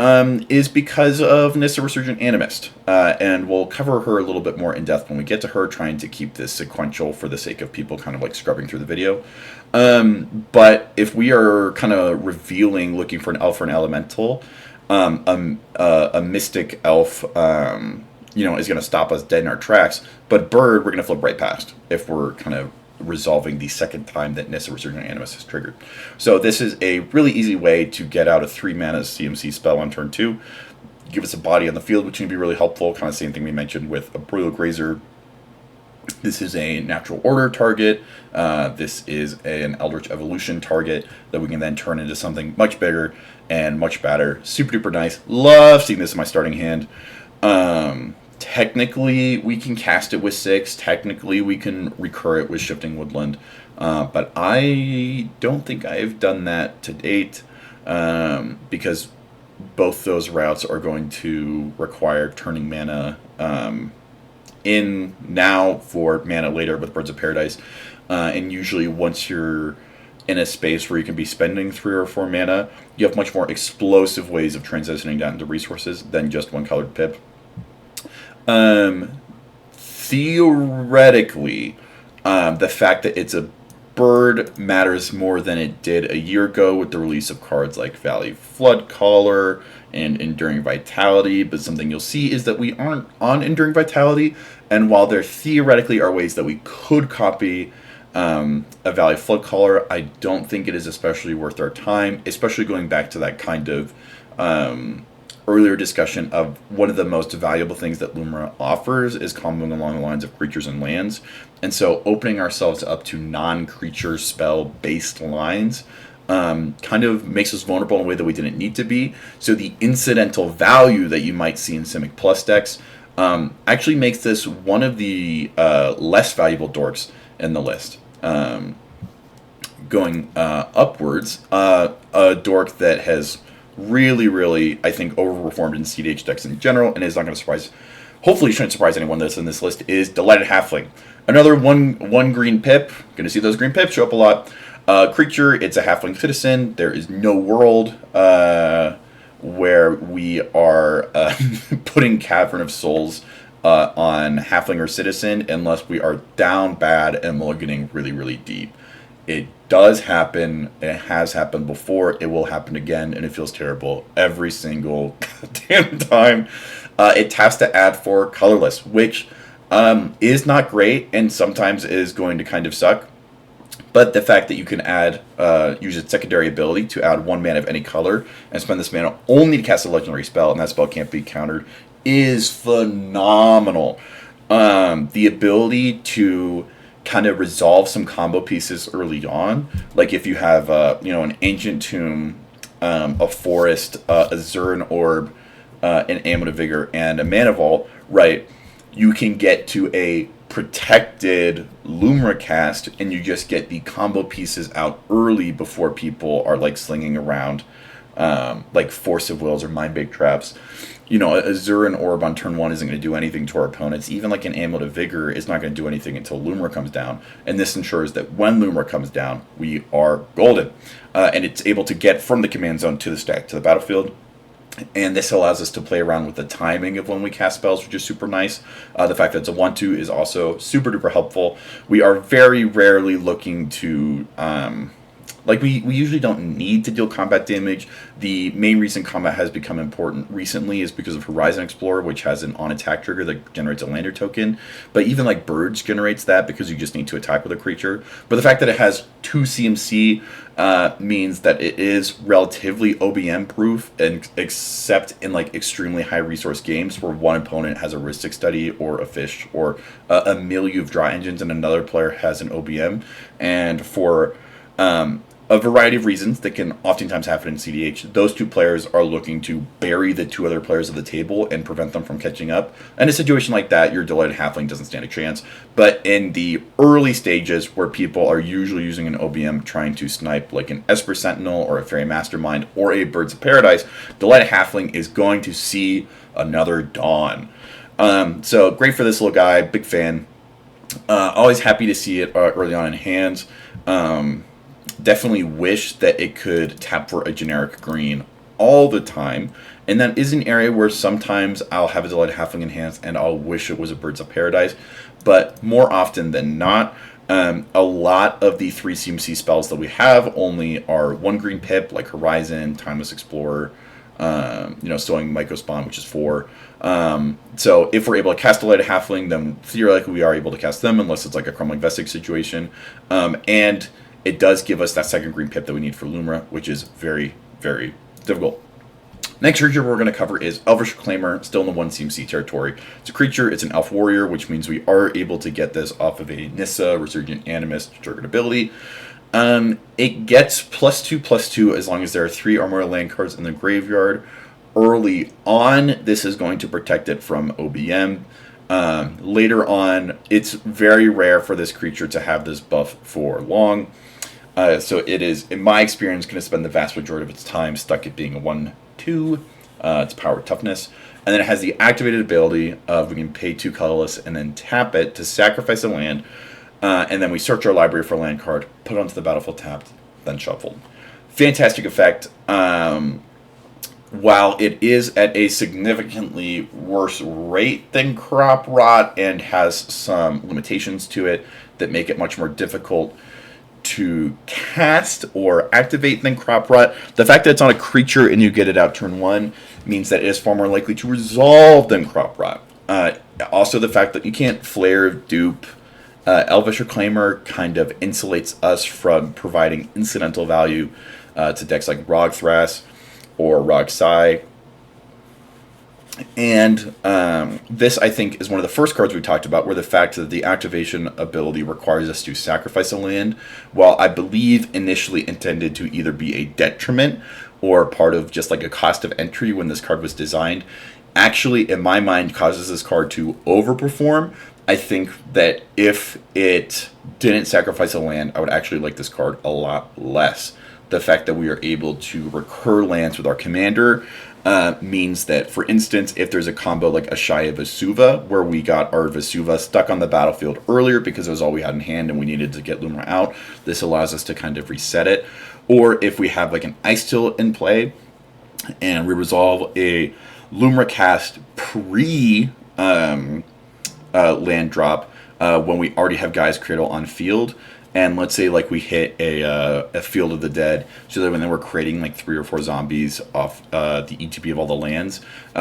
is because of Nissa Resurgent Animist, and we'll cover her a little bit more in depth when we get to her, trying to keep this sequential for the sake of people kind of like scrubbing through the video. But if we are kind of looking for an elf or an elemental, a mystic elf, is going to stop us dead in our tracks, but bird we're going to flip right past if we're kind of resolving the second time that Nissa Resurgent Animist is triggered. So this is a really easy way to get out a 3-mana CMC spell on turn 2. Give us a body on the field, which can be really helpful. Kind of same thing we mentioned with Arboreal Grazer. This is a natural order target. This is an Eldritch Evolution target that we can then turn into something much bigger and much better. Super duper nice. Love seeing this in my starting hand. Technically, we can cast it with 6. Technically, we can recur it with Shifting Woodland. But I don't think I've done that to date, because both those routes are going to require turning mana in now for mana later with Birds of Paradise. And usually once you're in a space where you can be spending 3 or 4 mana, you have much more explosive ways of transitioning down into resources than just one colored pip. Theoretically, the fact that it's a bird matters more than it did a year ago with the release of cards like Valley Floodcaller and Enduring Vitality, but something you'll see is that we aren't on Enduring Vitality, and while there theoretically are ways that we could copy a Valley Floodcaller, I don't think it is especially worth our time, especially going back to that kind of earlier discussion of one of the most valuable things that Lumra offers is comboing along the lines of creatures and lands. And so opening ourselves up to non-creature spell-based lines kind of makes us vulnerable in a way that we didn't need to be. So the incidental value that you might see in Simic Plus decks actually makes this one of the less valuable dorks in the list. Going upwards, a dork that has really, I think, overperformed in CDH decks in general, and is not going to surprise, hopefully shouldn't surprise anyone that's in this list, is Delighted Halfling. Another one green pip. Going to see those green pips show up a lot. Creature, it's a Halfling citizen. There is no world where we are putting Cavern of Souls on Halfling or citizen unless we are down bad and mulliganing really deep. It does happen. It has happened before. It will happen again, and it feels terrible every single damn time. It taps to add 4 colorless, which is not great and sometimes is going to kind of suck. But the fact that you can use its secondary ability to add 1 mana of any color and spend this mana only to cast a legendary spell, and that spell can't be countered, is phenomenal. The ability to kind of resolve some combo pieces early on, like if you have an Ancient Tomb, a Forest, a Zuran Orb, an Amulet of Vigor, and a Mana Vault, right? You can get to a protected Lumra cast, and you just get the combo pieces out early before people are like slinging around like Force of Wills or Mind-Baked Traps. A Zuran Orb on turn 1 isn't going to do anything to our opponents. Even like an Amulet of Vigor is not going to do anything until Lumra comes down. And this ensures that when Lumra comes down, we are golden. And it's able to get from the command zone to the stack to the battlefield. And this allows us to play around with the timing of when we cast spells, which is super nice. The fact that it's a 1/2 is also super duper helpful. We are very rarely looking to we usually don't need to deal combat damage. The main reason combat has become important recently is because of Horizon Explorer, which has an on-attack trigger that generates a lander token. But even like Birds generates that because you just need to attack with a creature. But the fact that it has 2 CMC means that it is relatively OBM proof, and except in like extremely high resource games where one opponent has a Rhystic Study or a Fish or a milieu of draw engines and another player has an OBM. And for a variety of reasons that can oftentimes happen in CDH. Those two players are looking to bury the two other players at the table and prevent them from catching up. In a situation like that, your Delighted Halfling doesn't stand a chance. But in the early stages, where people are usually using an OBM trying to snipe like an Esper Sentinel or a Fairy Mastermind or a Birds of Paradise, Delighted Halfling is going to see another dawn. So great for this little guy, big fan. Always happy to see it early on in hands. Definitely wish that it could tap for a generic green all the time. And that is an area where sometimes I'll have a Delighted Halfling in hands and I'll wish it was a Birds of Paradise. But more often than not, a lot of the 3 CMC spells that we have only are 1 green pip, like Horizon, Timeless Explorer, Sowing Mycospawn, which is 4. So if we're able to cast a Delighted Halfling, then theoretically we are able to cast them, unless it's like a Crumbling Vestige situation. And it does give us that 2nd green pip that we need for Lumra, which is very, very difficult. Next creature we're going to cover is Elvish Reclaimer, still in the 1 CMC territory. It's a creature, it's an elf warrior, which means we are able to get this off of a Nissa, Resurgent, Animist, triggered ability. It gets +2/+2 as long as there are 3 Armored land cards in the graveyard. Early on, this is going to protect it from OBM. Later on, it's very rare for this creature to have this buff for long. So it is, in my experience, going to spend the vast majority of its time stuck at being a 1/2. Its power toughness. And then it has the activated ability of we can pay 2 colorless and then tap it to sacrifice a land. And then we search our library for a land card, put it onto the battlefield tapped, then shuffled. Fantastic effect. While it is at a significantly worse rate than Crop Rot and has some limitations to it that make it much more difficult to cast or activate than Crop Rot, the fact that it's on a creature and you get it out turn 1 means that it is far more likely to resolve than Crop Rot. Also, the fact that you can't flare, dupe, Elvish Reclaimer kind of insulates us from providing incidental value to decks like Rog Thras or Rog Sai. And this, I think, is one of the first cards we talked about, where the fact that the activation ability requires us to sacrifice a land, while I believe initially intended to either be a detriment or part of just like a cost of entry when this card was designed, actually, in my mind, causes this card to overperform. I think that if it didn't sacrifice a land, I would actually like this card a lot less. The fact that we are able to recur lands with our commander means that, for instance, if there's a combo like Ashaya Vesuva, where we got our Vesuva stuck on the battlefield earlier because it was all we had in hand and we needed to get Lumra out, this allows us to kind of reset it. Or if we have like an Icetill in play and we resolve a Lumra cast land drop when we already have Gaia's Cradle on field, and let's say like we hit a Field of the Dead, so that when then we're creating like 3 or 4 zombies off the ETB of all the lands,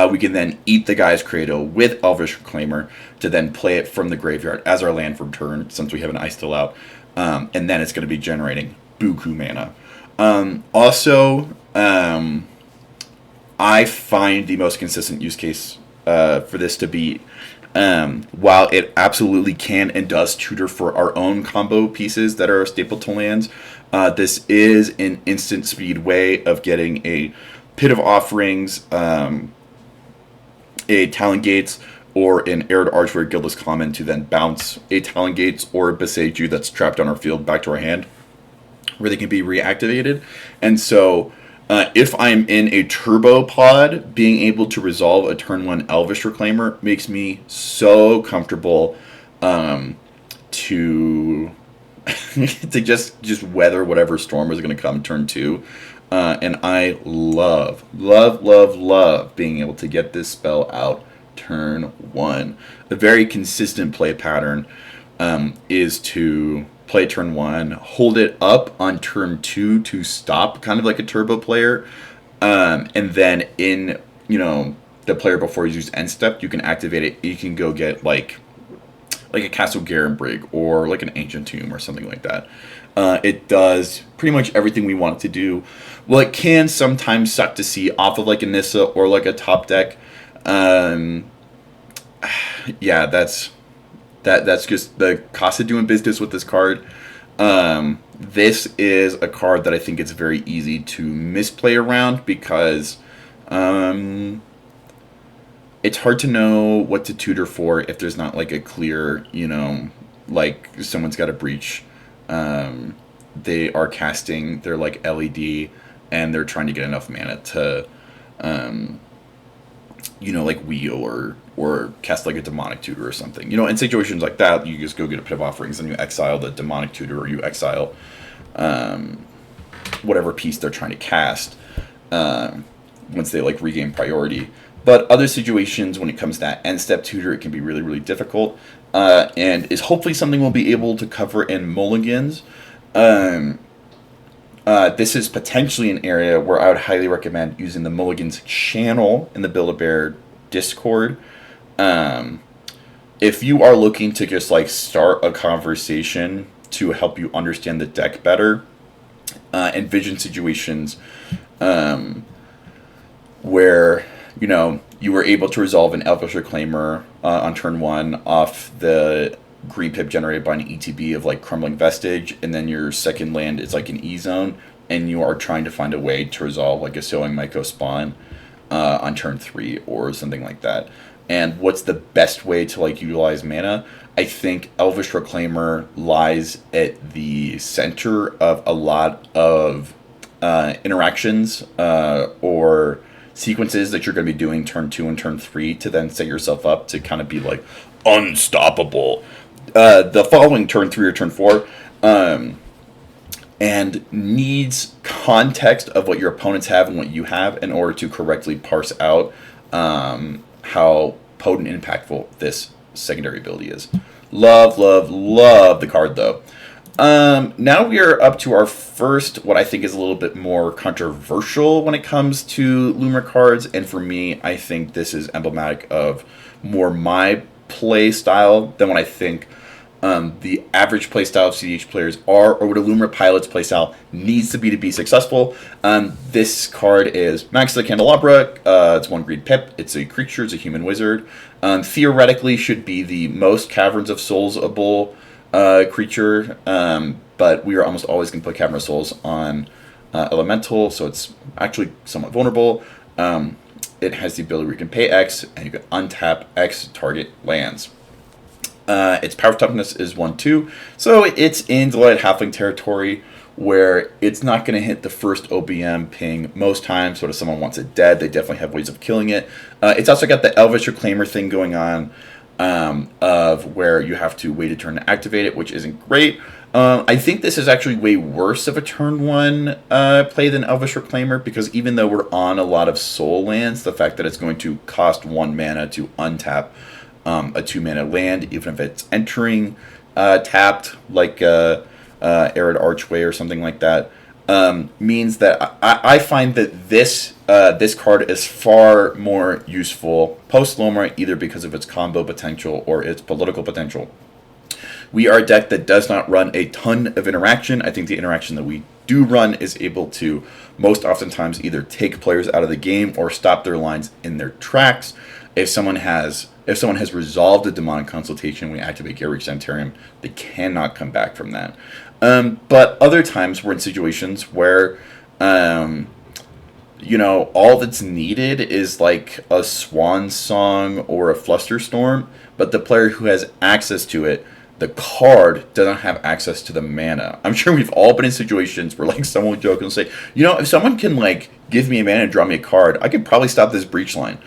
we can then eat the Gaia's Cradle with Elvish Reclaimer to then play it from the graveyard as our land from turn, since we have an ice still out, and then it's going to be generating buku mana. I find the most consistent use case for this to be, while it absolutely can and does tutor for our own combo pieces that are staple to lands, this is an instant speed way of getting a Pit of Offerings, a Talon Gates, or an Arid Archway Guildless Common to then bounce a Talon Gates or a Beseju that's trapped on our field back to our hand, where they can be reactivated. And so if I'm in a turbo pod, being able to resolve a turn 1 Elvish Reclaimer makes me so comfortable to to just weather whatever storm is going to come turn 2. And I love being able to get this spell out turn 1. A very consistent play pattern is to play turn 1, hold it up on turn 2 to stop, kind of like a turbo player, and then in the player before you use end step, you can activate it. You can go get like a Castle Garenbrig or like an Ancient Tomb or something like that. It does pretty much everything we want it to do. Well, it can sometimes suck to see off of like a Nissa or like a top deck. Yeah, that's just the cost of doing business with this card. This is a card that I think it's very easy to misplay around because it's hard to know what to tutor for if there's not like a clear, like someone's got a breach. They are casting their like LED and they're trying to get enough mana to, like wheel or cast like a demonic tutor or something. In situations like that, you just go get a pit of offerings and you exile the demonic tutor or you exile whatever piece they're trying to cast once they like regain priority. But other situations, when it comes to that end step tutor, it can be really, really difficult, and is hopefully something we'll be able to cover in Mulligans. This is potentially an area where I would highly recommend using the Mulligans channel in the Build-A-Bear Discord. If you are looking to just like start a conversation to help you understand the deck better, envision situations where you were able to resolve an Elvish Reclaimer on turn 1 off the green pip generated by an ETB of like Crumbling Vestige, and then your second land is like an E-Zone, and you are trying to find a way to resolve like a Sowing Mycospawn on turn 3 or something like that. And what's the best way to like utilize mana? I think Elvish Reclaimer lies at the center of a lot of interactions or sequences that you're going to be doing turn 2 and turn 3 to then set yourself up to kind of be like unstoppable the following turn 3 or turn 4, and needs context of what your opponents have and what you have in order to correctly parse out how potent and impactful this secondary ability is. Love the card though. Now we are up to our first, what I think is a little bit more controversial when it comes to Lumra cards, and for me, I think this is emblematic of more my play style than what I think the average play style of CDH players are, or what a Lumra pilot's play style needs to be successful. This card is Magus the Candelabra. It's 1 green pip. It's a creature. It's a human wizard. Theoretically, should be the most Caverns of Souls-able creature, but we are almost always going to put Cavern of Souls on Elemental, so it's actually somewhat vulnerable. It has the ability where you can pay X, and you can untap X target lands. Its power toughness is 1/2, so it's in Delighted Halfling territory, where it's not going to hit the first OBM ping most times. So if someone wants it dead, they definitely have ways of killing it. It's also got the Elvish Reclaimer thing going on, of where you have to wait a turn to activate it, which isn't great. I think this is actually way worse of a turn 1 play than Elvish Reclaimer, because even though we're on a lot of soul lands, the fact that it's going to cost 1 mana to untap a 2 mana land, even if it's entering tapped, like Arid Archway or something like that, means that I find that this card is far more useful post-Lumra, either because of its combo potential or its political potential. We are a deck that does not run a ton of interaction. I think the interaction that we do run is able to most oftentimes either take players out of the game or stop their lines in their tracks. If someone has resolved a demonic consultation when we activate Garrick Sanitarium, they cannot come back from that. But other times we're in situations where all that's needed is like a swan song or a flusterstorm, but the player who has access to it, the card doesn't have access to the mana. I'm sure we've all been in situations where like someone will joke and say, if someone can like give me a mana and draw me a card, I could probably stop this breach line.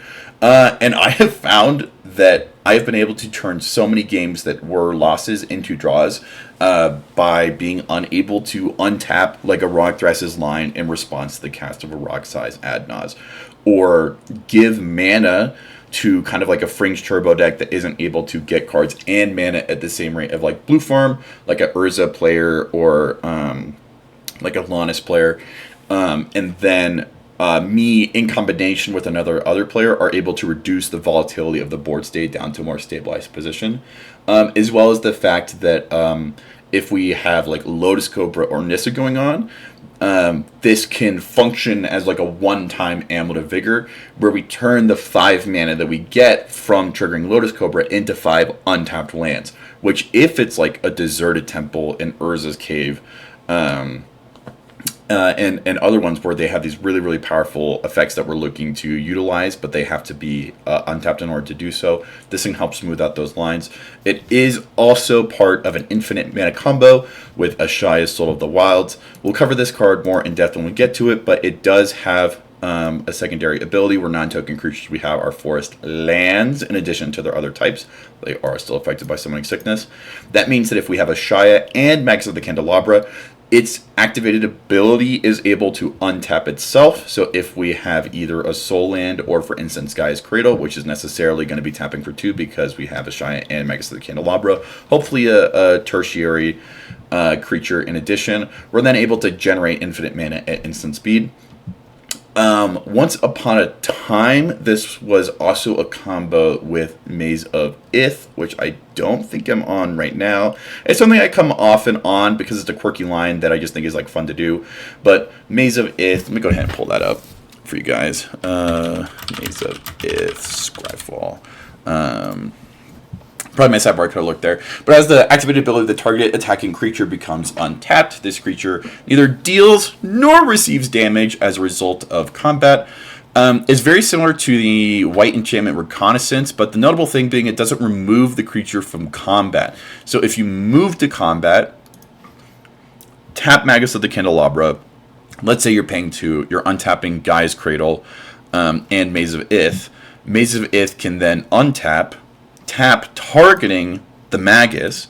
And I have found that I have been able to turn so many games that were losses into draws by being unable to untap like a Rock Thras's line in response to the cast of a Rock Size Adnaz, or give mana to kind of like a Fringe Turbo deck that isn't able to get cards and mana at the same rate of like Blue Farm, like a Urza player or like a Lannis player, and then me in combination with other player are able to reduce the volatility of the board state down to a more stabilized position, as well as the fact that if we have like Lotus Cobra or Nissa going on, this can function as like a one-time Amulet of Vigor, where we turn the 5 mana that we get from triggering Lotus Cobra into 5 untapped lands, which if it's like a deserted temple in Urza's cave, and other ones where they have these really, really powerful effects that we're looking to utilize, but they have to be untapped in order to do so. This thing helps smooth out those lines. It is also part of an infinite mana combo with Ashaya's Soul of the Wilds. We'll cover this card more in depth when we get to it, but it does have a secondary ability where non-token creatures we have are forest lands in addition to their other types. They are still affected by Summoning Sickness. That means that if we have Ashaya and Magus of the Candelabra, its activated ability is able to untap itself. So if we have either a soul land or, for instance, Gaia's Cradle, which is necessarily going to be tapping for 2 because we have Ashaya and Magus of the Candelabra, hopefully a tertiary creature in addition, we're then able to generate infinite mana at instant speed. Once upon a time, this was also a combo with Maze of Ith, which I don't think I'm on right now. It's something I come off and on because it's a quirky line that I just think is like fun to do. But Maze of Ith, let me go ahead and pull that up for you guys. Maze of Ith, Scryfall. Probably my sidebar could have looked there. But as the activated ability, the target attacking creature becomes untapped. This creature neither deals nor receives damage as a result of combat. It's very similar to the white enchantment Reconnaissance, but the notable thing being it doesn't remove the creature from combat. So if you move to combat, tap Magus of the Candelabra, let's say you're paying 2, you're untapping Gaia's Cradle and Maze of Ith. Maze of Ith can then untap, tap targeting the Magus,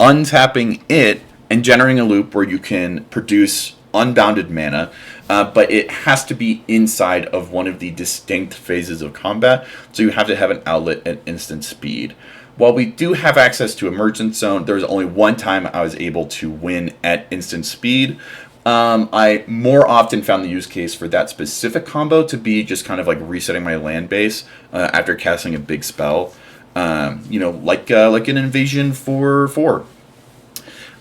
untapping it, and generating a loop where you can produce unbounded mana, but it has to be inside of one of the distinct phases of combat, so you have to have an outlet at instant speed. While we do have access to Emergent Zone, there was only one time I was able to win at instant speed. I more often found the use case for that specific combo to be just kind of like resetting my land base after casting a big spell. Like an invasion for 4.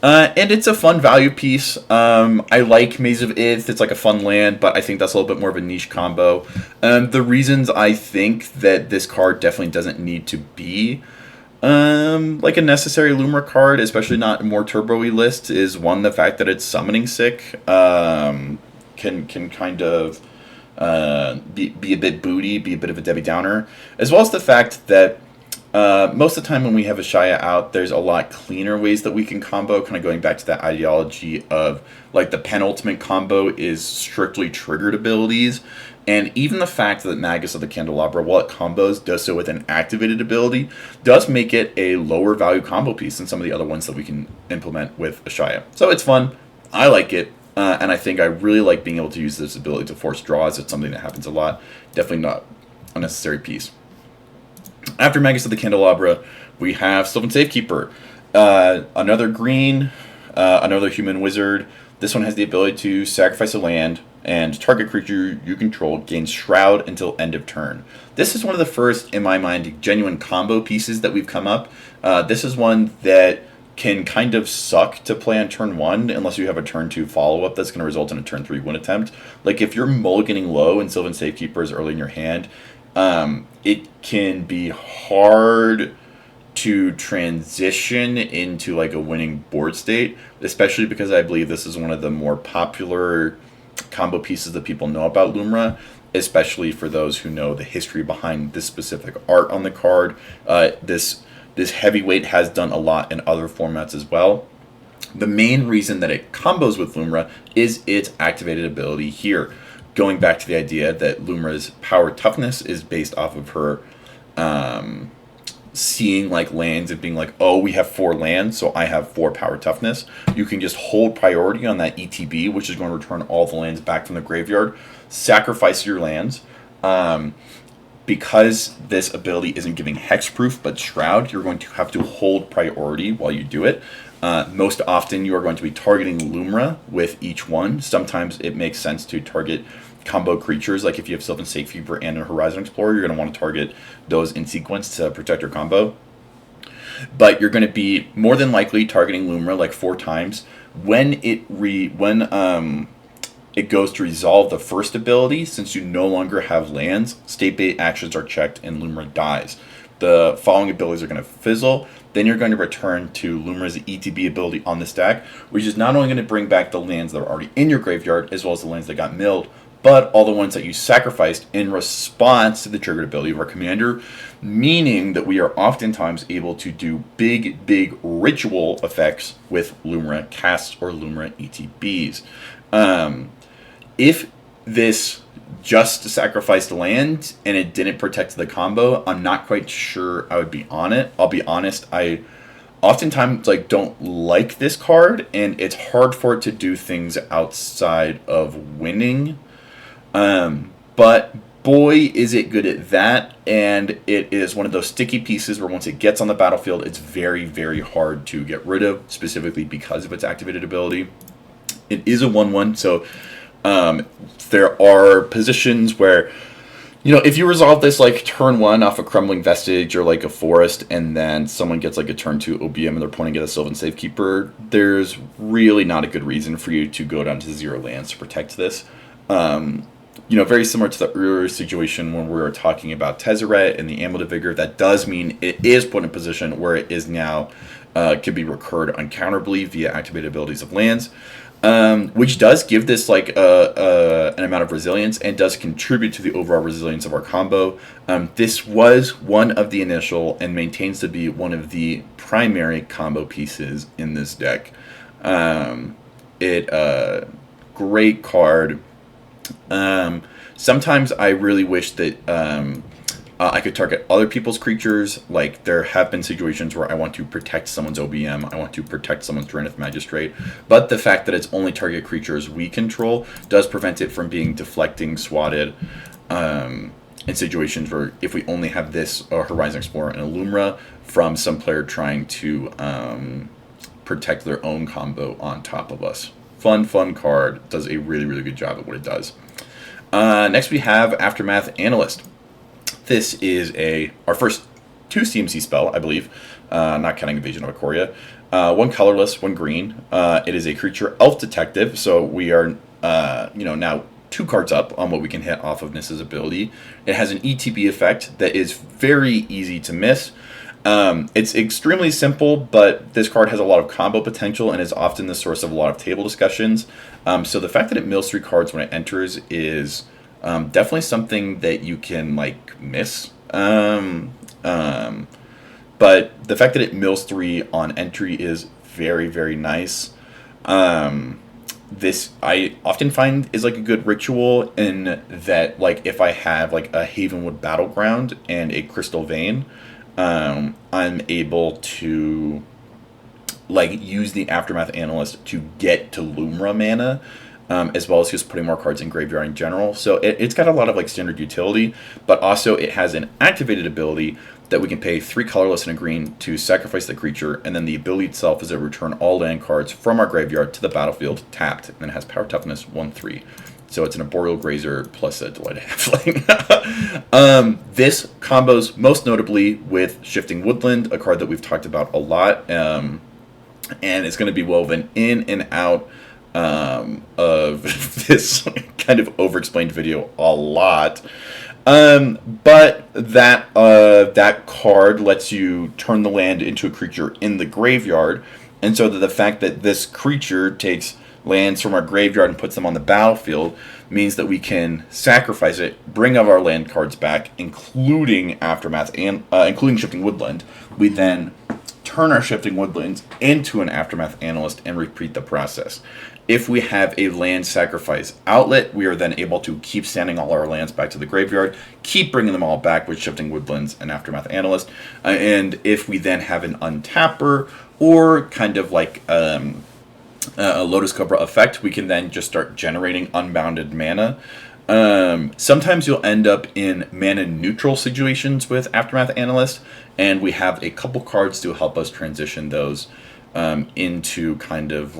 And it's a fun value piece. I like Maze of Ith. It's like a fun land, but I think that's a little bit more of a niche combo. The reasons I think that this card definitely doesn't need to be like a necessary Lumra card, especially not a more turbo-y list, is one, the fact that it's summoning sick can kind of be a bit booty, be a bit of a Debbie Downer, as well as the fact that most of the time when we have Ashaya out, there's a lot cleaner ways that we can combo, kind of going back to that ideology of like the penultimate combo is strictly triggered abilities. And even the fact that Magus of the Candelabra, while it combos, does so with an activated ability, does make it a lower value combo piece than some of the other ones that we can implement with Ashaya. So it's fun. I like it. And I think I really like being able to use this ability to force draws. It's something that happens a lot. Definitely not a necessary piece. After Magus of the Candelabra, we have Sylvan Safekeeper. Another green, another human wizard. This one has the ability to sacrifice a land, and target creature you control gains Shroud until end of turn. This is one of the first, in my mind, genuine combo pieces that we've come up. This is one that can kind of suck to play on turn 1 unless you have a turn 2 follow-up that's going to result in a turn 3 win attempt. Like if you're mulliganing low and Sylvan Safekeeper is early in your hand, it can be hard to transition into like a winning board state, especially because I believe this is one of the more popular combo pieces that people know about Lumra, especially for those who know the history behind this specific art on the card. This heavyweight has done a lot in other formats as well. The main reason that it combos with Lumra is its activated ability here. Going back to the idea that Lumra's power toughness is based off of her seeing like lands and being like, oh, we have 4 lands, so I have 4 power toughness. You can just hold priority on that ETB, which is going to return all the lands back from the graveyard, sacrifice your lands. Because this ability isn't giving hexproof but Shroud, you're going to have to hold priority while you do it. Most often you are going to be targeting Lumra with each one. Sometimes it makes sense to target combo creatures, like if you have Sylvan Safekeeper and a Horizon Explorer, you're going to want to target those in sequence to protect your combo. But you're going to be more than likely targeting Lumra like 4 times. When it goes to resolve the first ability, since you no longer have lands, state bait actions are checked and Lumra dies. the following abilities are going to fizzle. Then you're going to return to Lumra's ETB ability on this deck, which is not only going to bring back the lands that are already in your graveyard, as well as the lands that got milled, but all the ones that you sacrificed in response to the triggered ability of our commander, meaning that we are oftentimes able to do big ritual effects with Lumra casts or Lumra ETBs. If this just sacrificed land and it didn't protect the combo, I'm not quite sure I would be on it. I'll be honest, I oftentimes don't like this card, and it's hard for it to do things outside of winning. But boy, is it good at that, and it is one of those sticky pieces where once it gets on the battlefield, it's very hard to get rid of, specifically because of its activated ability. It is a 1/1, so there are positions where, if you resolve this turn 1 off a Crumbling Vestige or a Forest, and then someone gets a turn 2 OBM and they're pointing at a Sylvan Safekeeper, there's really not a good reason for you to go down to 0 lands to protect this. Very similar to the earlier situation when we were talking about Tezzeret and the Amulet of Vigor. That does mean it is put in a position where it is now can be recurred uncounterably via activated abilities of lands, which does give this an amount of resilience and does contribute to the overall resilience of our combo. This was one of the initial and maintains to be one of the primary combo pieces in this deck. Great card. Sometimes I really wish that I could target other people's creatures. There have been situations where I want to protect someone's OBM, I want to protect someone's Zenith Magistrate, but the fact that it's only target creatures we control does prevent it from being deflecting, swatted, in situations where if we only have this Horizon Explorer and a Lumra from some player trying to protect their own combo on top of us. Fun card. Does a really good job at what it does. Next we have Aftermath Analyst. This is our first 2 CMC spell, I believe, not counting Invasion of Ikoria. 1 colorless, 1 green. It is a creature elf detective, so we are now 2 cards up on what we can hit off of Nissa's ability. It has an ETB effect that is very easy to miss. It's extremely simple, but this card has a lot of combo potential and is often the source of a lot of table discussions. So the fact that it mills 3 cards when it enters is definitely something that you can miss. But the fact that it mills 3 on entry is very nice. This I often find is a good ritual in that if I have a Havenwood Battleground and a Crystal Vein, I'm able to use the Aftermath Analyst to get to Lumra mana, as well as just putting more cards in graveyard in general. So it's got a lot of standard utility, but also it has an activated ability that we can pay 3 colorless and a green to sacrifice the creature, and then the ability itself is to return all land cards from our graveyard to the battlefield tapped, and it has power toughness 1/3. So it's an Arboreal Grazer plus a Delighted Halfling. This combos most notably with Shifting Woodland, a card that we've talked about a lot, and it's going to be woven in and out of this kind of over-explained video a lot. But that card lets you turn the land into a creature in the graveyard, and so the fact that this creature takes lands from our graveyard and puts them on the battlefield means that we can sacrifice it, bring all our land cards back, including Aftermath and including Shifting Woodland. We then turn our Shifting Woodlands into an Aftermath Analyst and repeat the process. If we have a land sacrifice outlet, we are then able to keep sending all our lands back to the graveyard, keep bringing them all back with Shifting Woodlands and Aftermath Analyst. And if we then have an untapper or kind of a Lotus Cobra effect, we can then just start generating unbounded mana. Sometimes you'll end up in mana neutral situations with Aftermath Analyst, and we have a couple cards to help us transition those into kind of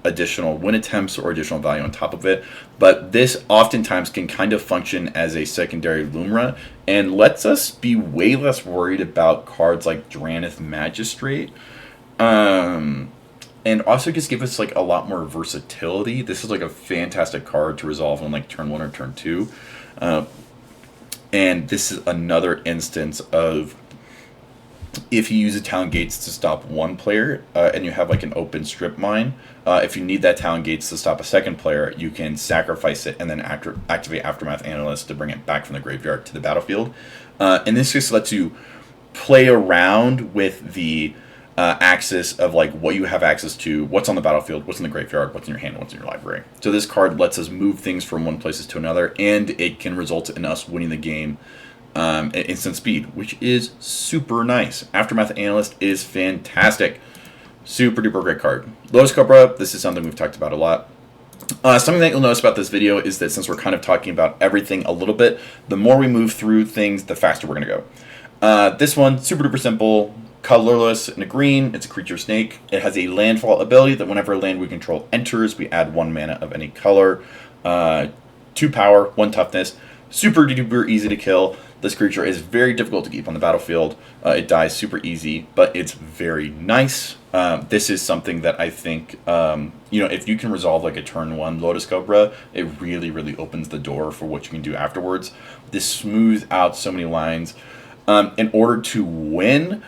additional win attempts or additional value on top of it. But this oftentimes can kind of function as a secondary Lumra and lets us be way less worried about cards like Zenith Magistrate. And also just give us a lot more versatility. This is a fantastic card to resolve on turn 1 or turn 2. And this is another instance of if you use the Talon Gates to stop one player, and you have like an open strip mine, if you need that Talon Gates to stop a second player, you can sacrifice it and then activate Aftermath Analyst to bring it back from the graveyard to the battlefield. And this just lets you play around with the axis of like what you have access to, what's on the battlefield, what's in the graveyard, what's in your hand, what's in your library. So this card lets us move things from one places to another, and it can result in us winning the game at instant speed, which is super nice. Aftermath Analyst is fantastic. Super duper great card. Lotus Cobra, this is something we've talked about a lot. Something that you'll notice about this video is that since we're kind of talking about everything a little bit, the more we move through things, the faster we're going to go. This one, super duper simple, colorless and a green. It's a creature snake. It has a landfall ability that whenever a land we control enters, we add 1 mana of any color. 2 power, 1 toughness. Super duper easy to kill. This creature is very difficult to keep on the battlefield. It dies super easy, but it's very nice. This is something that I think, if you can resolve like a turn 1 Lotus Cobra, it really, really opens the door for what you can do afterwards. This smooths out so many lines. In order to win,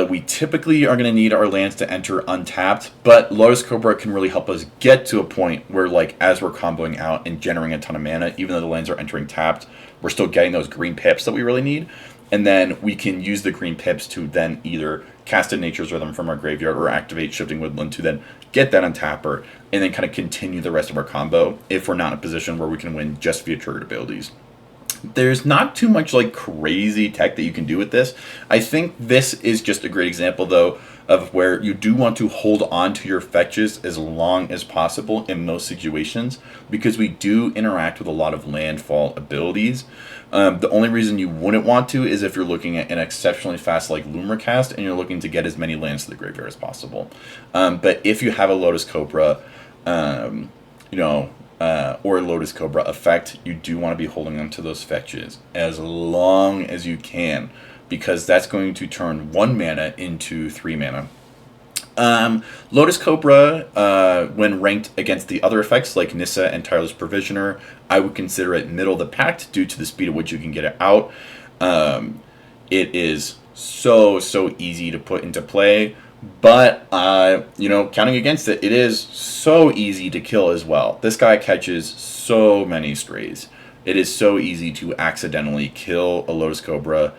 we typically are going to need our lands to enter untapped, but Lotus Cobra can really help us get to a point where, like, as we're comboing out and generating a ton of mana, even though the lands are entering tapped, we're still getting those green pips that we really need, and then we can use the green pips to then either cast a Nature's Rhythm from our graveyard or activate Shifting Woodland to then get that untapper, and then kind of continue the rest of our combo if we're not in a position where we can win just via triggered abilities. There's not too much like crazy tech that you can do with this. I think this is just a great example though of where you do want to hold on to your fetches as long as possible in most situations, because we do interact with a lot of landfall abilities. The only reason you wouldn't want to is if you're looking at an exceptionally fast like Lumra cast and you're looking to get as many lands to the graveyard as possible. But if you have a Lotus Cobra, or a Lotus Cobra effect, you do want to be holding on to those fetches as long as you can, because that's going to turn 1 mana into 3 mana. Lotus Cobra, when ranked against the other effects like Nissa and Tireless Provisioner, I would consider it middle of the pack due to the speed at which you can get it out. It is so easy to put into play. But, counting against it, it is so easy to kill as well. This guy catches so many strays. It is so easy to accidentally kill a Lotus Cobra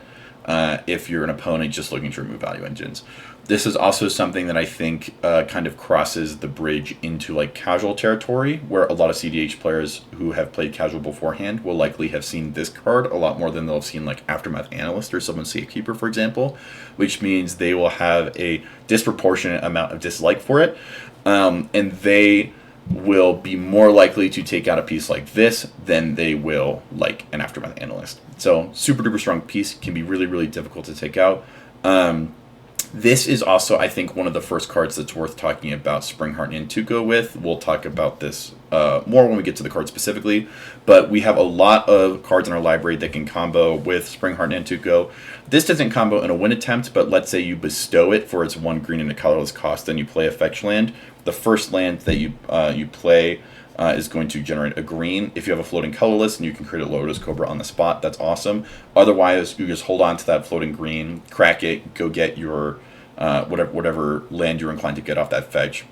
if you're an opponent just looking to remove value engines. This is also something that I think kind of crosses the bridge into like casual territory, where a lot of CDH players who have played casual beforehand will likely have seen this card a lot more than they'll have seen like Aftermath Analyst or Sylvan Safekeeper, for example, which means they will have a disproportionate amount of dislike for it, and they will be more likely to take out a piece like this than they will like an Aftermath Analyst. So super duper strong piece, can be really, really difficult to take out. This is also, I think, one of the first cards that's worth talking about Springheart Nantuko with. We'll talk about this more when we get to the card specifically, but we have a lot of cards in our library that can combo with Springheart Nantuko. This doesn't combo in a win attempt, but let's say you bestow it for its 1 green and a colorless cost, and you play a fetch land. The first land that you play is going to generate a green. If you have a floating colorless and you can create a Lotus Cobra on the spot, that's awesome. Otherwise, you just hold on to that floating green, crack it, go get your whatever land you're inclined to get off that fetch.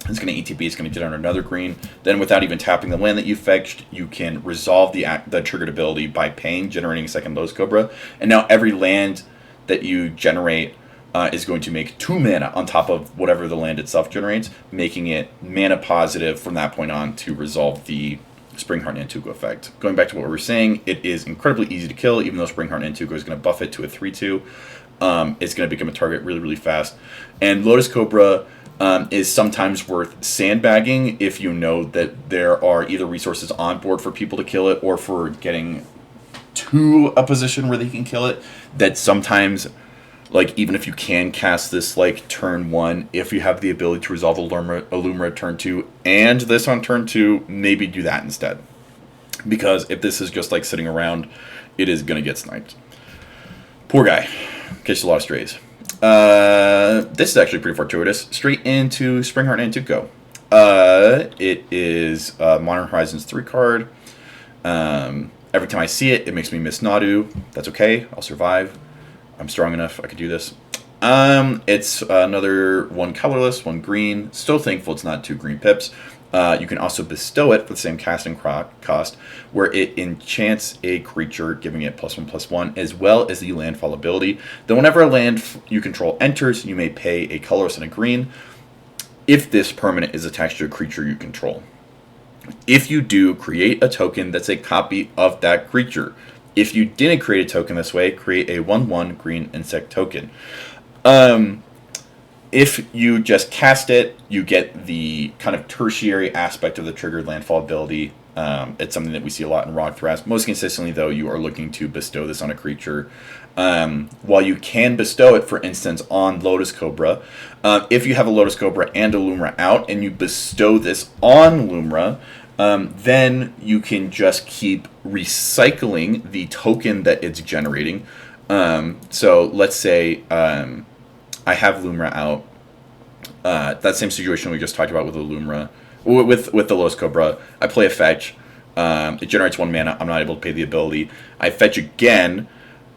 It's going to ETB, it's going to generate another green. Then without even tapping the land that you fetched, you can resolve the triggered ability by paying, generating a second Lotus Cobra. And now every land that you generate is going to make 2 mana on top of whatever the land itself generates, making it mana positive from that point on to resolve the Springheart Nantuko effect. Going back to what we were saying, it is incredibly easy to kill, even though Springheart Nantuko is going to buff it to a 3/2. It's going to become a target really, really fast. And Lotus Cobra is sometimes worth sandbagging if you know that there are either resources on board for people to kill it or for getting to a position where they can kill it. That sometimes, like, even if you can cast this like turn 1, if you have the ability to resolve a Lumra turn 2 and this on turn 2, maybe do that instead. Because if this is just like sitting around, it is going to get sniped. Poor guy. Catches a lot of strays. This is actually pretty fortuitous. Straight into Springheart Nantuko. It is a Modern Horizons 3 card. Every time I see it, it makes me miss Nadu. That's okay. I'll survive. I'm strong enough. I could do this. It's another one colorless, one green. Still thankful it's not 2 green pips. You can also bestow it for the same casting cost, where it enchants a creature, giving it +1/+1, as well as the landfall ability. Then whenever a land you control enters, you may pay a colorless and a green if this permanent is attached to a creature you control. If you do, create a token that's a copy of that creature. If you didn't create a token this way, create a 1/1 green insect token. If you just cast it, you get the kind of tertiary aspect of the triggered landfall ability. It's something that we see a lot in Rogthras. Most consistently, though, you are looking to bestow this on a creature. While you can bestow it, for instance, on Lotus Cobra, if you have a Lotus Cobra and a Lumra out, and you bestow this on Lumra, then you can just keep recycling the token that it's generating. So let's say I have Lumra out. That same situation we just talked about with the Lumra, with the Lotus Cobra. I play a fetch. It generates 1 mana. I'm not able to pay the ability. I fetch again.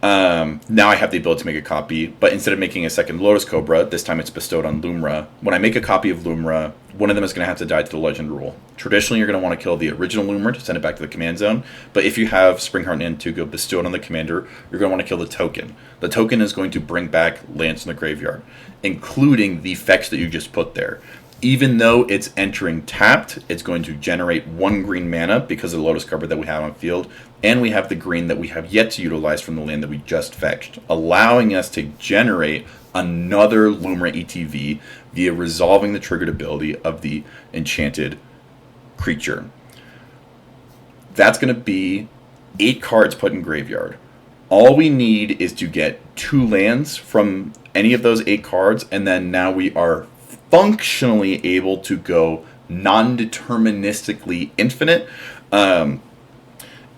Now I have the ability to make a copy, but instead of making a second Lotus Cobra, this time it's bestowed on Lumra. When I make a copy of Lumra, one of them is going to have to die to the legend rule. Traditionally, you're going to want to kill the original Lumra to send it back to the command zone, but if you have Springheart Nantuko bestowed on the commander, you're going to want to kill the token. The token is going to bring back lands in the graveyard, including the effects that you just put there. Even though it's entering tapped, it's going to generate 1 green mana because of the Lotus Cobra that we have on field, and we have the green that we have yet to utilize from the land that we just fetched, allowing us to generate another Lumra ETV via resolving the triggered ability of the enchanted creature. That's going to be 8 cards put in graveyard. All we need is to get 2 lands from any of those 8 cards, and then now we are functionally able to go non-deterministically infinite,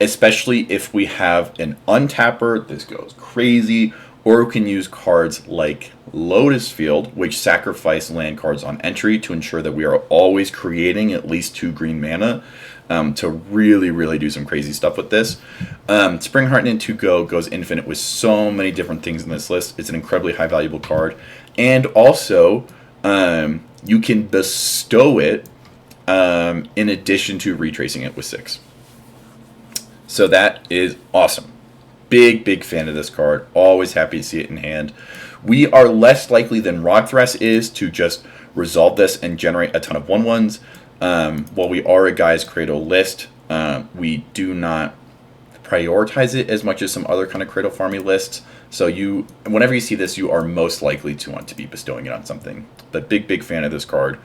especially if we have an untapper. This goes crazy. Or we can use cards like Lotus Field, which sacrifice land cards on entry to ensure that we are always creating at least 2 green mana, to really, really do some crazy stuff with this. Springheart Nantuko goes infinite with so many different things in this list. It's an incredibly high valuable card. And also, you can bestow it in addition to retracing it with 6. So that is awesome. Big fan of this card. Always happy to see it in hand. We are less likely than Rogthras is to just resolve this and generate a ton of 1/1s. While we are a Gaia's Cradle list, we do not prioritize it as much as some other kind of Cradle farming lists. So whenever you see this, you are most likely to want to be bestowing it on something. But big fan of this card.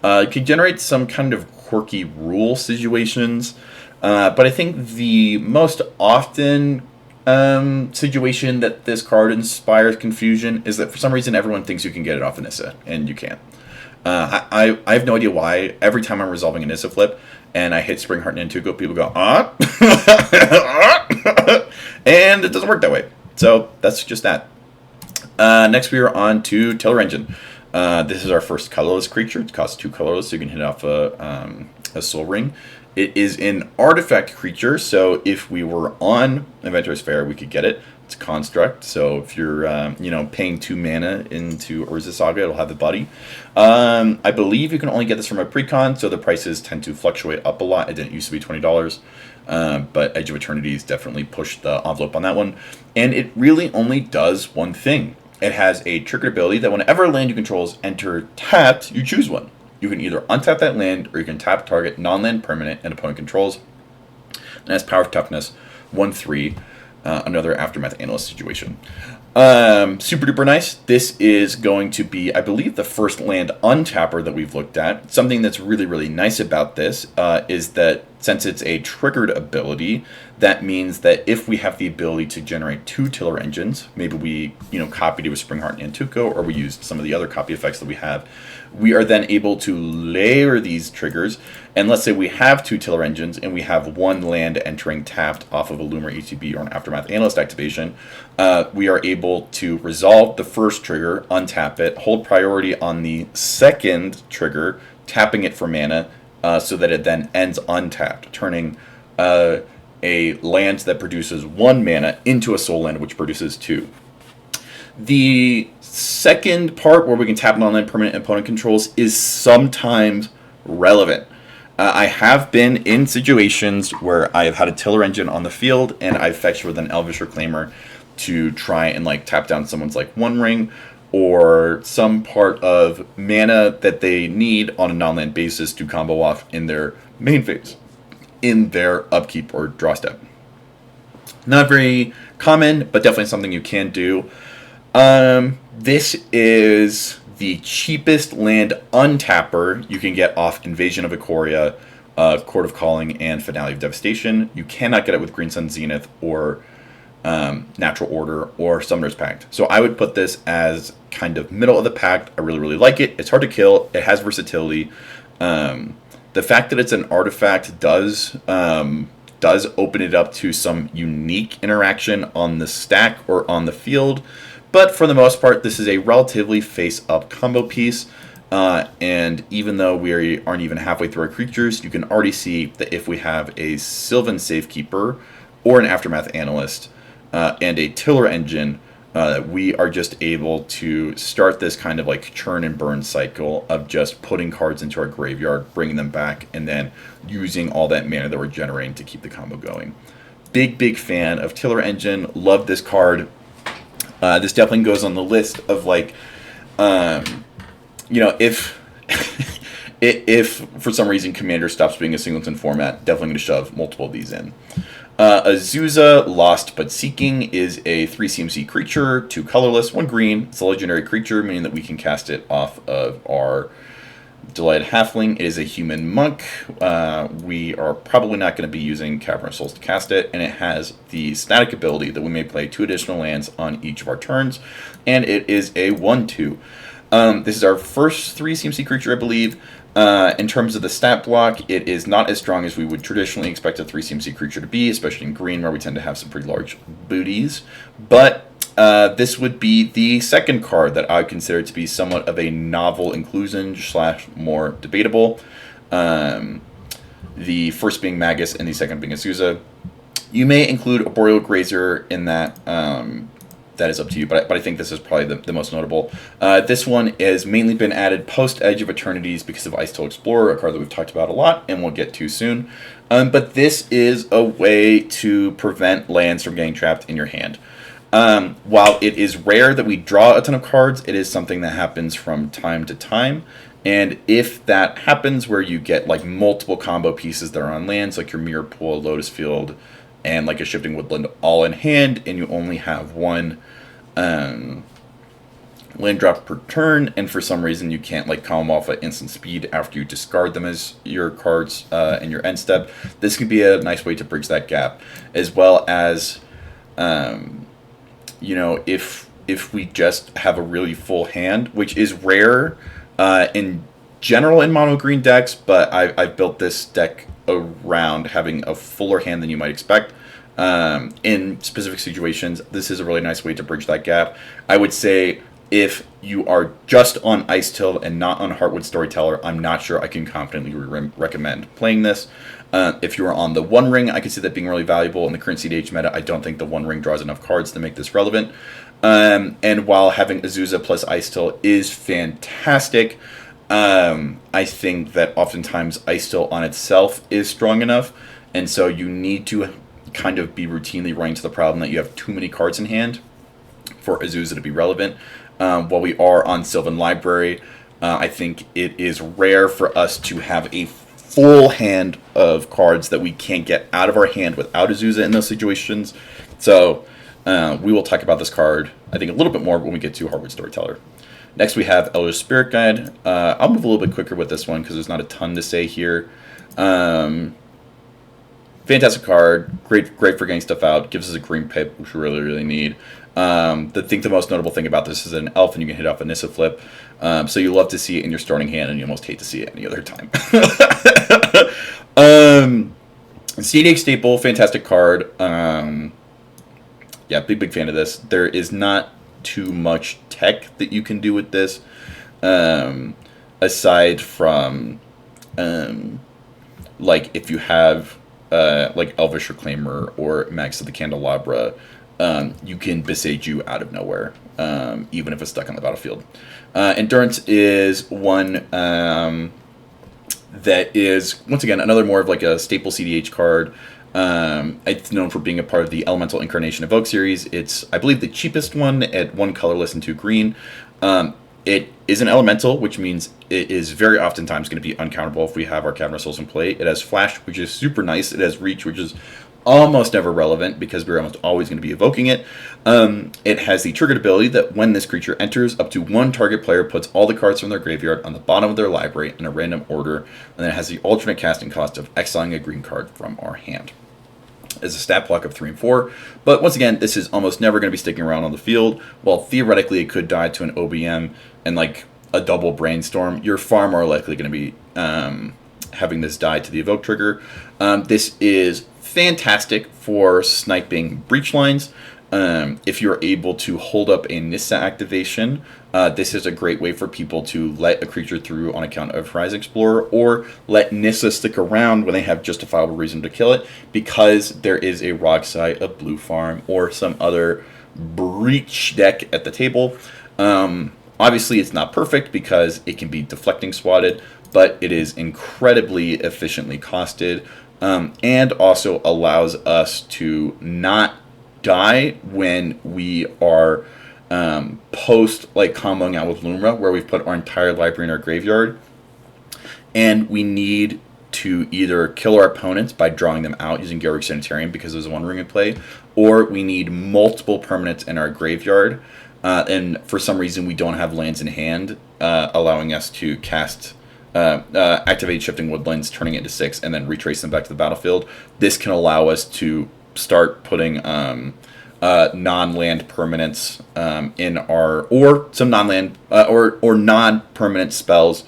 It can generate some kind of quirky rule situations. But I think the most often situation that this card inspires confusion is that for some reason everyone thinks you can get it off of Nissa, and you can't. I have no idea why. Every time I'm resolving a Nissa flip and I hit Springheart Nantuko, people go, and it doesn't work that way. So that's just that. Next we are on to Tiller Engine. This is our first colorless creature. It costs 2 colorless, so you can hit off a Soul Ring. It is an artifact creature, so if we were on Inventor's Fair, we could get it. It's a construct, so if you're paying 2 mana into Urza Saga, it'll have the body. I believe you can only get this from a precon, so the prices tend to fluctuate up a lot. It didn't used to be $20, but Edge of Eternity's definitely pushed the envelope on that one. And it really only does one thing. It has a triggered ability that whenever a land you control is entered tapped, you choose one. You can either untap that land, or you can tap target non-land permanent and opponent controls. And has power toughness 1/3, another Aftermath Analyst situation. Super duper nice. This is going to be, I believe, the first land untapper that we've looked at. Something that's really, really nice about this is that since it's a triggered ability, that means that if we have the ability to generate 2 Tiller Engines, maybe we copied it with Springheart Nantuko, or we used some of the other copy effects that we have, we are then able to layer these triggers. And let's say we have 2 Tiller Engines and we have 1 land entering tapped off of a Lumra ETB or an Aftermath Analyst activation, we are able to resolve the first trigger, untap it, hold priority on the second trigger, tapping it for mana, so that it then ends untapped, turning a land that produces 1 mana into a soul land which produces 2. The second part where we can tap non-land permanent opponent controls is sometimes relevant. I have been in situations where I have had a tiller engine on the field and I've fetched with an Elvish Reclaimer to try and like tap down someone's like One Ring or some part of mana that they need on a non-land basis to combo off in their main phase, in their upkeep or draw step. Not very common, but definitely something you can do. This is the cheapest land untapper you can get off Invasion of Ikoria, Chord of Calling, and Finale of Devastation. You cannot get it with Green Sun Zenith or Natural Order or Summoner's Pact. So I would put this as kind of middle of the pack. I really, really like it. It's hard to kill. It has versatility. The fact that it's an artifact does open it up to some unique interaction on the stack or on the field. But for the most part, this is a relatively face-up combo piece. And even though we aren't even halfway through our creatures, you can already see that if we have a Sylvan Safekeeper or an Aftermath Analyst and a Tiller Engine, we are just able to start this kind of like churn and burn cycle of just putting cards into our graveyard, bringing them back, and then using all that mana that we're generating to keep the combo going. Big fan of Tiller Engine. Love this card. This definitely goes on the list of like, if if for some reason Commander stops being a singleton format, definitely going to shove multiple of these in. Azusa, Lost But Seeking, is a 3 CMC creature, 2 colorless, 1 green. It's a legendary creature, meaning that we can cast it off of our Delighted Halfling. It is a human monk. We are probably not going to be using Cavern of Souls to cast it, and it has the static ability that we may play 2 additional lands on each of our turns, and it is a 1/2. This is our first 3 CMC creature, I believe. In terms of the stat block, it is not as strong as we would traditionally expect a 3 CMC creature to be, especially in green, where we tend to have some pretty large booties. But this would be the second card that I would consider to be somewhat of a novel inclusion / more debatable. The first being Magus and the second being Azusa. You may include Arboreal Grazer in that. That is up to you, but I think this is probably the most notable. This one has mainly been added post Edge of Eternities because of Icetill Explorer, a card that we've talked about a lot and we'll get to soon. But this is a way to prevent lands from getting trapped in your hand. While it is rare that we draw a ton of cards, it is something that happens from time to time. And if that happens where you get like multiple combo pieces that are on lands, like your Mirror Pool, Lotus Field, and like a Shifting Woodland all in hand, and you only have one land drop per turn, and for some reason you can't like calm them off at instant speed after you discard them as your cards in your end step, this could be a nice way to bridge that gap. As well as if we just have a really full hand, which is rare in general in mono green decks, but I've built this deck around having a fuller hand than you might expect. In specific situations, this is a really nice way to bridge that gap. I would say if you are just on Icetill and not on Heartwood Storyteller, I'm not sure I can confidently recommend playing this. If you are on the One Ring, I could see that being really valuable. In the current CDH meta, I don't think the One Ring draws enough cards to make this relevant. And while having Azusa plus Icetill is fantastic, I think that oftentimes Icetill on itself is strong enough, and so you need to kind of be routinely running to the problem that you have too many cards in hand for Azusa to be relevant. While we are on Sylvan Library, I think it is rare for us to have a full hand of cards that we can't get out of our hand without Azusa in those situations. So we will talk about this card, I think, a little bit more when we get to Heartwood Storyteller. Next we have Elder's Spirit Guide. I'll move a little bit quicker with this one because there's not a ton to say here. Fantastic card, great for getting stuff out, gives us a green pip, which we really need. The most notable thing about this is an elf and you can hit off a Nissa flip. So you love to see it in your starting hand and you almost hate to see it any other time. CDH staple, fantastic card. Yeah, big fan of this. There is not too much tech that you can do with this, aside from like if you have like Elvish Reclaimer or Magus of the Candelabra, you can Besage you out of nowhere, even if it's stuck on the battlefield. Endurance is one that is, once again, another more of like a staple CDH card. It's known for being a part of the Elemental Incarnation Evoke series. It's, I believe, the cheapest one at 1 colorless and 2 green. It is an elemental, which means it is very oftentimes going to be uncountable if we have our Cavern of Souls in play. It has Flash, which is super nice. It has Reach, which is almost never relevant because we're almost always going to be evoking it. It has the triggered ability that when this creature enters, up to one target player puts all the cards from their graveyard on the bottom of their library in a random order, and then it has the alternate casting cost of exiling a green card from our hand. As a stat block of 3 and 4, but once again, this is almost never going to be sticking around on the field. While theoretically it could die to an OBM and like a double brainstorm, you're far more likely going to be having this die to the evoke trigger. This is fantastic for sniping breach lines. If you're able to hold up a Nissa activation, this is a great way for people to let a creature through on account of Horizon Explorer, or let Nissa stick around when they have justifiable reason to kill it, because there is a Rogside, a Blue Farm, or some other breach deck at the table. Obviously, it's not perfect because it can be deflecting swatted, but it is incredibly efficiently costed, and also allows us to not die when we are post like comboing out with Lumra, where we've put our entire library in our graveyard, and we need to either kill our opponents by drawing them out using Garruk Sanitarium because there's one ring in play, or we need multiple permanents in our graveyard, and for some reason we don't have lands in hand, allowing us to cast activate Shifting Woodlands, turning it into 6, and then retrace them back to the battlefield. This can allow us to start putting non-land permanents in our, or some non-land or non-permanent spells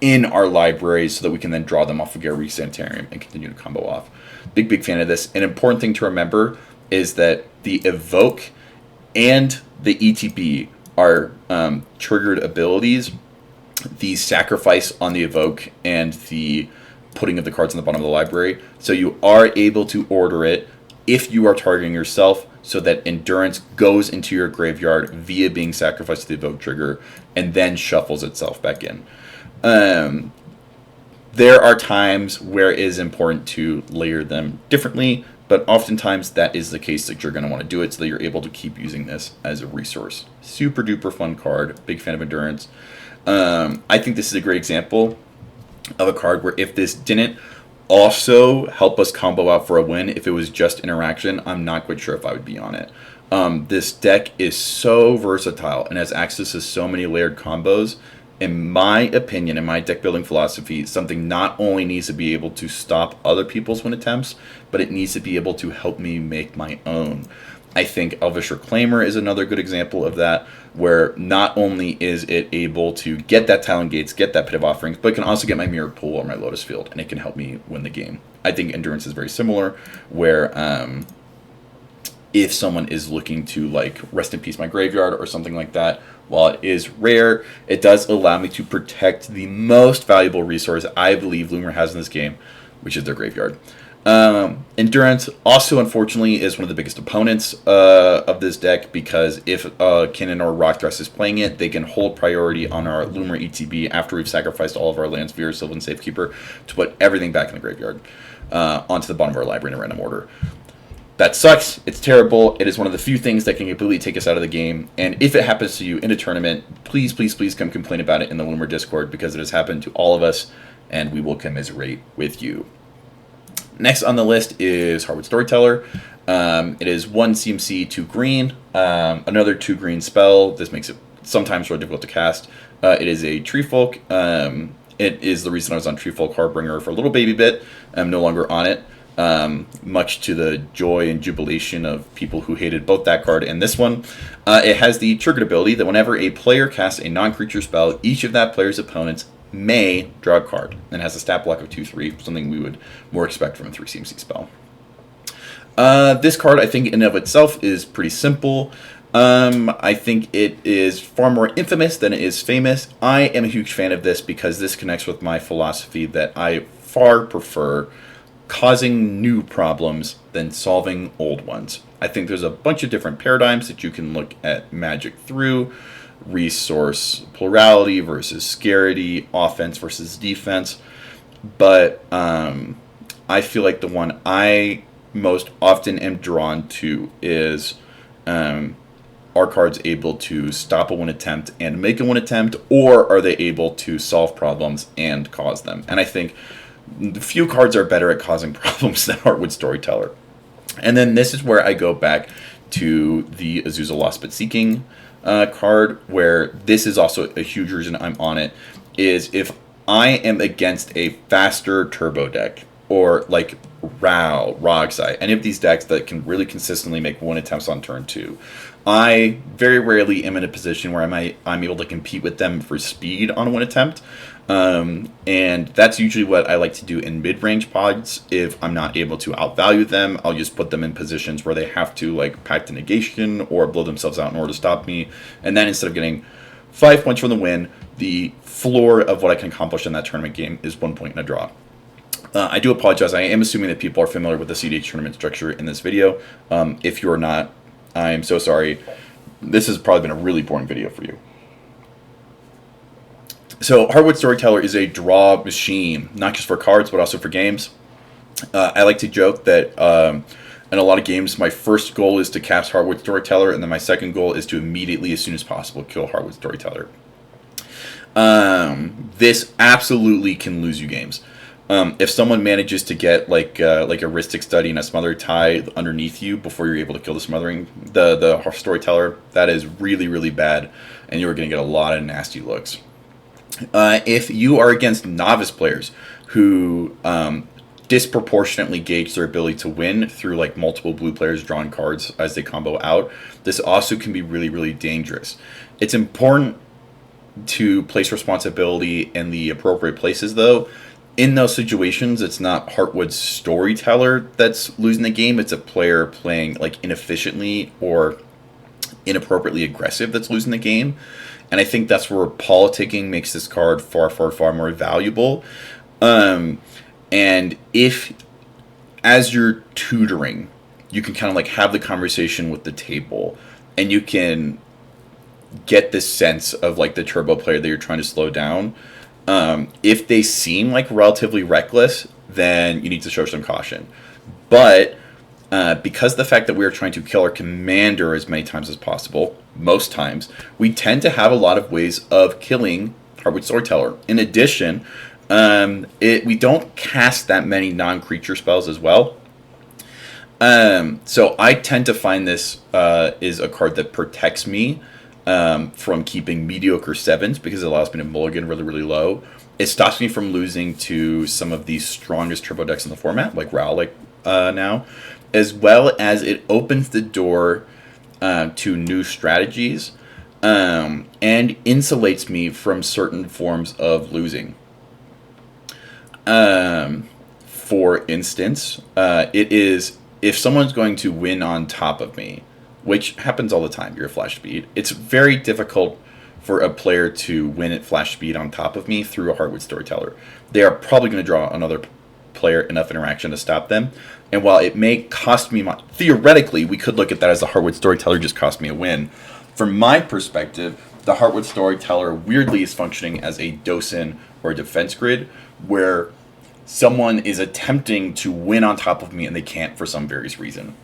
in our libraries, so that we can then draw them off of Garruk Sanitarium and continue to combo off. Big fan of this. An important thing to remember is that the evoke and the ETB are triggered abilities. The sacrifice on the evoke and the putting of the cards on the bottom of the library. So you are able to order it if you are targeting yourself, so that endurance goes into your graveyard via being sacrificed to the evoke trigger and then shuffles itself back in. There are times where it is important to layer them differently, but oftentimes that is the case that you're going to want to do it so that you're able to keep using this as a resource. Super duper fun card. Big fan of endurance. I think this is a great example of a card where if this didn't also help us combo out for a win, if it was just interaction, I'm not quite sure if I would be on it. This deck is so versatile and has access to so many layered combos. In my opinion, in my deck building philosophy, something not only needs to be able to stop other people's win attempts, but it needs to be able to help me make my own. I think Elvish Reclaimer is another good example of that, where not only is it able to get that Talon Gates, get that Pit of Offerings, but it can also get my Mirror Pool or my Lotus Field, and it can help me win the game. I think Endurance is very similar, where if someone is looking to like rest in peace my graveyard or something like that, while it is rare, it does allow me to protect the most valuable resource I believe Lumra has in this game, which is their graveyard. Endurance also, unfortunately, is one of the biggest opponents of this deck, because if Cannon or Rockdress is playing it, they can hold priority on our Lumra ETB after we've sacrificed all of our lands via Sylvan Safekeeper to put everything back in the graveyard onto the bottom of our library in a random order. That sucks. It's terrible. It is one of the few things that can completely take us out of the game. And if it happens to you in a tournament, please come complain about it in the Lumra Discord, because it has happened to all of us, and we will commiserate with you. Next on the list is Heartwood Storyteller. It is 1 CMC, 2 green, another 2 green spell. This makes it sometimes really difficult to cast. It is a Tree Folk. It is the reason I was on Tree Folk Harbinger for a little baby bit. I'm no longer on it, much to the joy and jubilation of people who hated both that card and this one. It has the triggered ability that whenever a player casts a non-creature spell, each of that player's opponents may draw a card, and has a stat block of 2/3, something we would more expect from a 3 CMC spell. This card, I think, in and of itself is pretty simple. I think it is far more infamous than it is famous. I am a huge fan of this because this connects with my philosophy that I far prefer causing new problems than solving old ones. I think there's a bunch of different paradigms that you can look at Magic through: resource plurality versus scarcity, offense versus defense. But I feel like the one I most often am drawn to is, are cards able to stop a one attempt and make a one attempt, or are they able to solve problems and cause them? And I think few cards are better at causing problems than Heartwood Storyteller. And then this is where I go back to the Azusa Lost But Seeking card, where this is also a huge reason I'm on it, is if I am against a faster turbo deck, or like Rogsai, any of these decks that can really consistently make one attempts on turn 2, I very rarely am in a position where I'm able to compete with them for speed on one attempt. And that's usually what I like to do in mid-range pods. If I'm not able to outvalue them, I'll just put them in positions where they have to like Pact a Negation or blow themselves out in order to stop me. And then instead of getting 5 points from the win, the floor of what I can accomplish in that tournament game is 1 point in a draw. I do apologize. I am assuming that people are familiar with the CDH tournament structure in this video. If you're not, I am so sorry. This has probably been a really boring video for you. So Heartwood Storyteller is a draw machine, not just for cards, but also for games. I like to joke that in a lot of games, my first goal is to cast Heartwood Storyteller, and then my second goal is to immediately, as soon as possible, kill Heartwood Storyteller. This absolutely can lose you games. If someone manages to get like a Rhystic Study and a Smother Tie underneath you before you're able to kill the Storyteller, that is really, really bad, and you're going to get a lot of nasty looks. If you are against novice players who disproportionately gauge their ability to win through like multiple blue players drawing cards as they combo out, this also can be really, really dangerous. It's important to place responsibility in the appropriate places, though. In those situations, it's not Heartwood's Storyteller that's losing the game. It's a player playing like inefficiently or inappropriately aggressive that's losing the game. And I think that's where politicking makes this card far, far, far more valuable. And if, as you're tutoring, you can kind of like have the conversation with the table, and you can get this sense of like the turbo player that you're trying to slow down. If they seem like relatively reckless, then you need to show some caution. But because the fact that we are trying to kill our commander as many times as possible, most times, we tend to have a lot of ways of killing Heartwood Storyteller. In addition, we don't cast that many non-creature spells as well. So I tend to find this is a card that protects me from keeping mediocre 7s, because it allows me to mulligan really, really low. It stops me from losing to some of the strongest turbo decks in the format, like Rowlick now, as well as it opens the door to new strategies and insulates me from certain forms of losing. For instance, it is if someone's going to win on top of me, which happens all the time, you're flash speed, it's very difficult for a player to win at flash speed on top of me through a Heartwood Storyteller. They are probably going to draw another player enough interaction to stop them. And while it may cost me, theoretically, we could look at that as the Heartwood Storyteller just cost me a win. From my perspective, the Heartwood Storyteller weirdly is functioning as a Dosin or a defense grid, where someone is attempting to win on top of me and they can't for some various reason.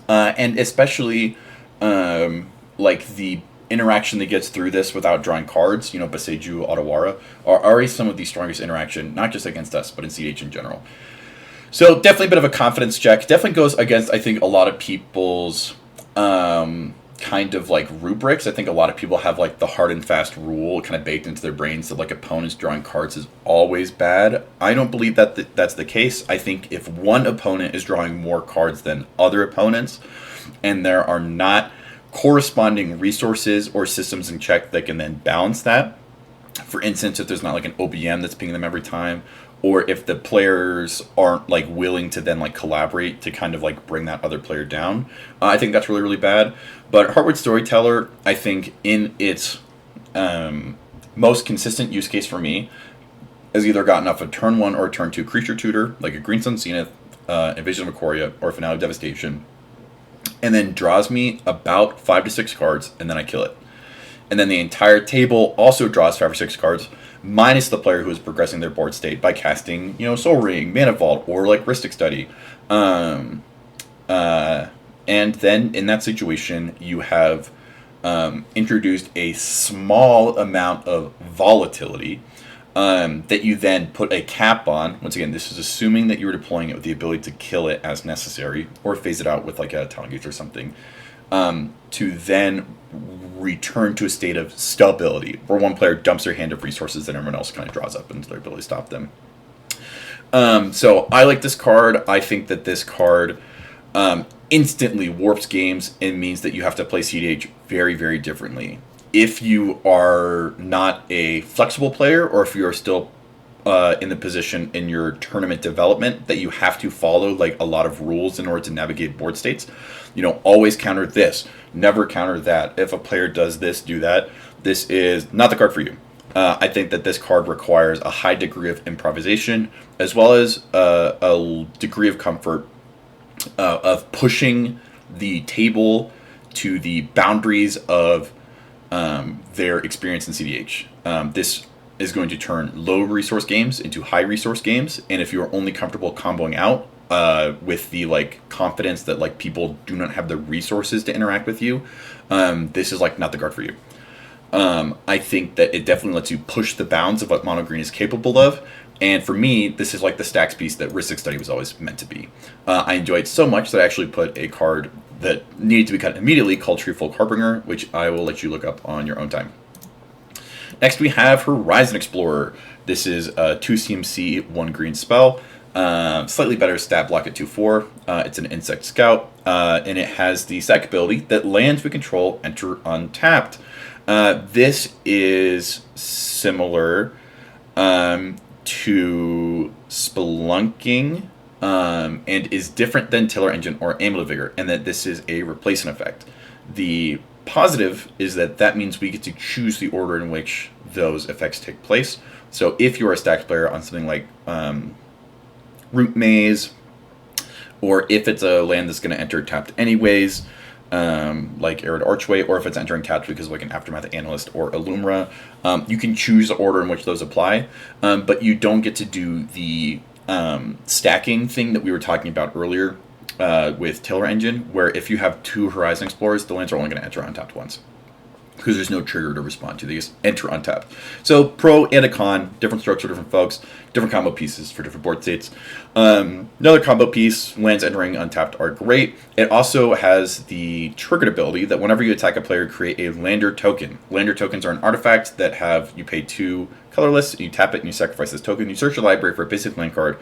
And especially like the interaction that gets through this without drawing cards, Boseiju, Otawara, are already some of the strongest interaction, not just against us, but in CH in general. So definitely a bit of a confidence check. Definitely goes against, I think, a lot of people's kind of like rubrics. I think a lot of people have like the hard and fast rule kind of baked into their brains that like opponents drawing cards is always bad. I don't believe that that's the case. I think if one opponent is drawing more cards than other opponents, and there are not corresponding resources or systems in check that can then balance that. For instance, if there's not like an OBM that's pinging them every time, or if the players aren't like willing to then like collaborate to kind of like bring that other player down, I think that's really, really bad. But Heartwood Storyteller, I think in its most consistent use case for me, has either gotten off a turn 1 or a turn 2 creature tutor, like a Green Sun Zenith, Invasion of Ikoria, or Finale of Devastation, and then draws me about 5 to 6 cards, and then I kill it. And then the entire table also draws 5 or 6 cards, minus the player who is progressing their board state by casting, Soul Ring, Mana Vault, or like Rhystic Study. And then in that situation, you have introduced a small amount of volatility that you then put a cap on. Once again, this is assuming that you were deploying it with the ability to kill it as necessary, or phase it out with like a Talon Gauge or something, to then return to a state of stability, where one player dumps their hand of resources and everyone else kind of draws up into their ability to stop them. So I like this card. I think that this card instantly warps games and means that you have to play CDH very, very differently. If you are not a flexible player, or if you are still in the position in your tournament development that you have to follow like a lot of rules in order to navigate board states, always counter this, never counter that. If a player does this, do that. This is not the card for you. I think that this card requires a high degree of improvisation, as well as a degree of comfort of pushing the table to the boundaries of their experience in CDH. This is going to turn low resource games into high resource games, and if you're only comfortable comboing out with the confidence that people do not have the resources to interact with you, this is not the card for you. I think that it definitely lets you push the bounds of what mono green is capable of. And for me, this is the stacks piece that Rhystic Study was always meant to be. I enjoy it so much that I actually put a card that needed to be cut immediately called Treefolk Harbinger, which I will let you look up on your own time. Next we have Horizon Explorer. This is a 2 CMC, 1 green spell. Slightly better stat block at 2/4. It's an Insect Scout, and it has the sack ability that lands we control enter untapped. This is similar to Spelunking, and is different than Tiller Engine or Amulet of Vigor, and that this is a replacement effect. The positive is that means we get to choose the order in which those effects take place. So if you're a stacked player on something like Root Maze, or if it's a land that's going to enter tapped anyways, like Arid Archway, or if it's entering tapped because of an Aftermath Analyst or a Lumra, you can choose the order in which those apply, but you don't get to do the stacking thing that we were talking about earlier with Tiller Engine, where if you have 2 Horizon Explorers, the lands are only going to enter untapped once, because there's no trigger to respond to. They just enter untapped. So pro and a con, different strokes for different folks, different combo pieces for different board states. Another combo piece, lands entering untapped are great. It also has the triggered ability that whenever you attack a player, create a Lander token. Lander tokens are an artifact that you pay 2 colorless, you tap it and you sacrifice this token. You search your library for a basic land card,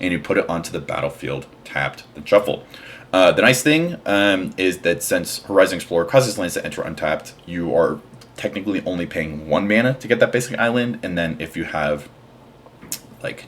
and you put it onto the battlefield tapped, then shuffle. The nice thing is that since Horizon Explorer causes lands to enter untapped, you are technically only paying 1 mana to get that basic island, and then if you have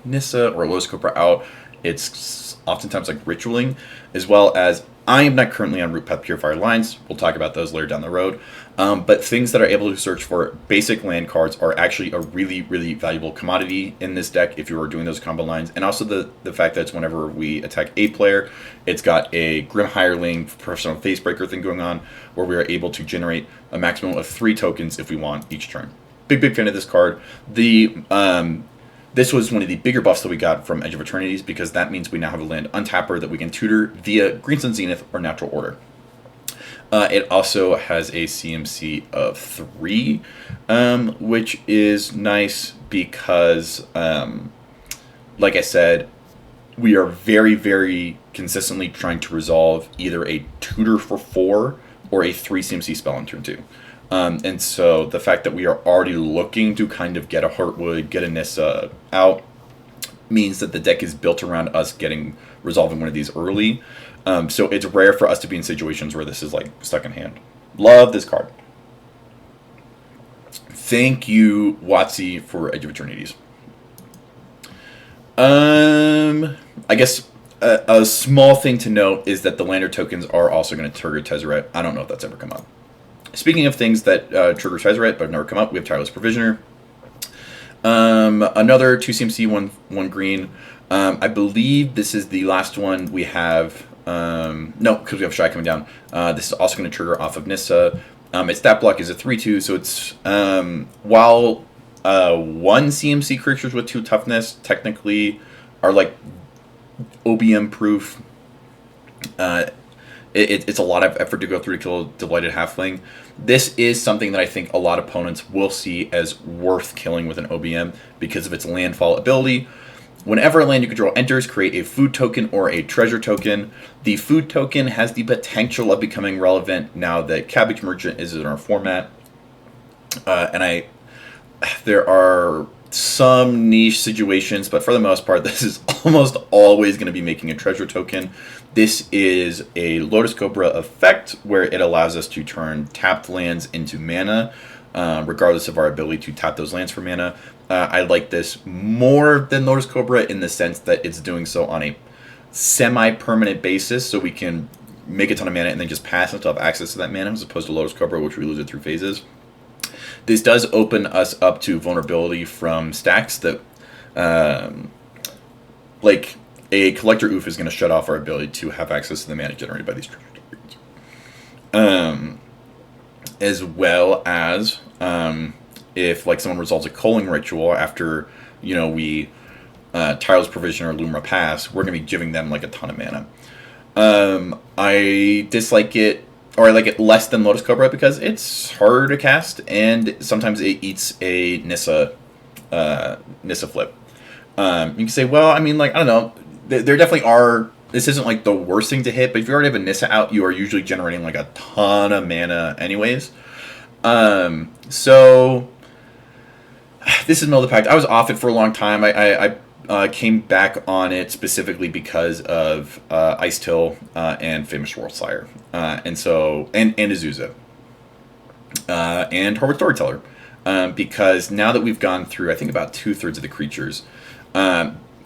Nissa or Lotus Cobra out, it's oftentimes ritualing, as well as I am not currently on Root Path Purifier lines. We'll talk about those later down the road. But things that are able to search for basic land cards are actually a really, really valuable commodity in this deck if you are doing those combo lines. And also the fact that it's whenever we attack a player, it's got a Grim Hireling Professional Facebreaker thing going on, where we are able to generate a maximum of 3 tokens if we want each turn. Big fan of this card. This was one of the bigger buffs that we got from Edge of Eternities, because that means we now have a land untapper that we can tutor via Green Sun Zenith or Natural Order. It also has a CMC of 3, which is nice because, like I said, we are very, very consistently trying to resolve either a tutor for 4 or a 3 CMC spell on turn 2. And so the fact that we are already looking to kind of get a Heartwood, get a Nissa out, means that the deck is built around us resolving one of these early. So it's rare for us to be in situations where this is stuck in hand. Love this card. Thank you, WotC, for Edge of Eternities. I guess a small thing to note is that the Lander tokens are also going to trigger Tezzeret. I don't know if that's ever come up. Speaking of things that trigger Tezzeret but have never come up, we have Tireless Provisioner. Another 2 CMC, one green. I believe this is the last one we have. No, because we have Shy coming down. This is also going to trigger off of Nissa. Its stat block is a 3/2, so it's while 1 CMC creatures with 2 toughness technically are like OBM proof. It's a lot of effort to go through to kill a Delighted Halfling. This is something that I think a lot of opponents will see as worth killing with an OBM because of its landfall ability. Whenever a land you control enters, create a food token or a treasure token. The food token has the potential of becoming relevant now that Cabbage Merchant is in our format. There are some niche situations, but for the most part, this is almost always going to be making a treasure token. This is a Lotus Cobra effect where it allows us to turn tapped lands into mana, regardless of our ability to tap those lands for mana. I like this more than Lotus Cobra in the sense that it's doing so on a semi-permanent basis, so we can make a ton of mana and then just pass and still have access to that mana, as opposed to Lotus Cobra, which we lose it through phases. This does open us up to vulnerability from stacks that, like a Collector Oof is going to shut off our ability to have access to the mana generated by these treasure tokens. As well as if like someone resolves a culling ritual after we Tireless Provisioner or Lumra pass, we're going to be giving them like a ton of mana. I dislike it, or I like it less than Lotus Cobra because it's harder to cast and sometimes it eats a Nissa flip. You can say, well, I mean, like, I don't know. There definitely are. This isn't like the worst thing to hit, but if you already have a Nissa out, you are usually generating like a ton of mana anyways. So this is middle of the Pact. I was off it for a long time. I came back on it specifically because of Icetill and Famished Worldsire, and Azusa and Heartwood Storyteller, because now that we've gone through, I think about 2/3 of the creatures,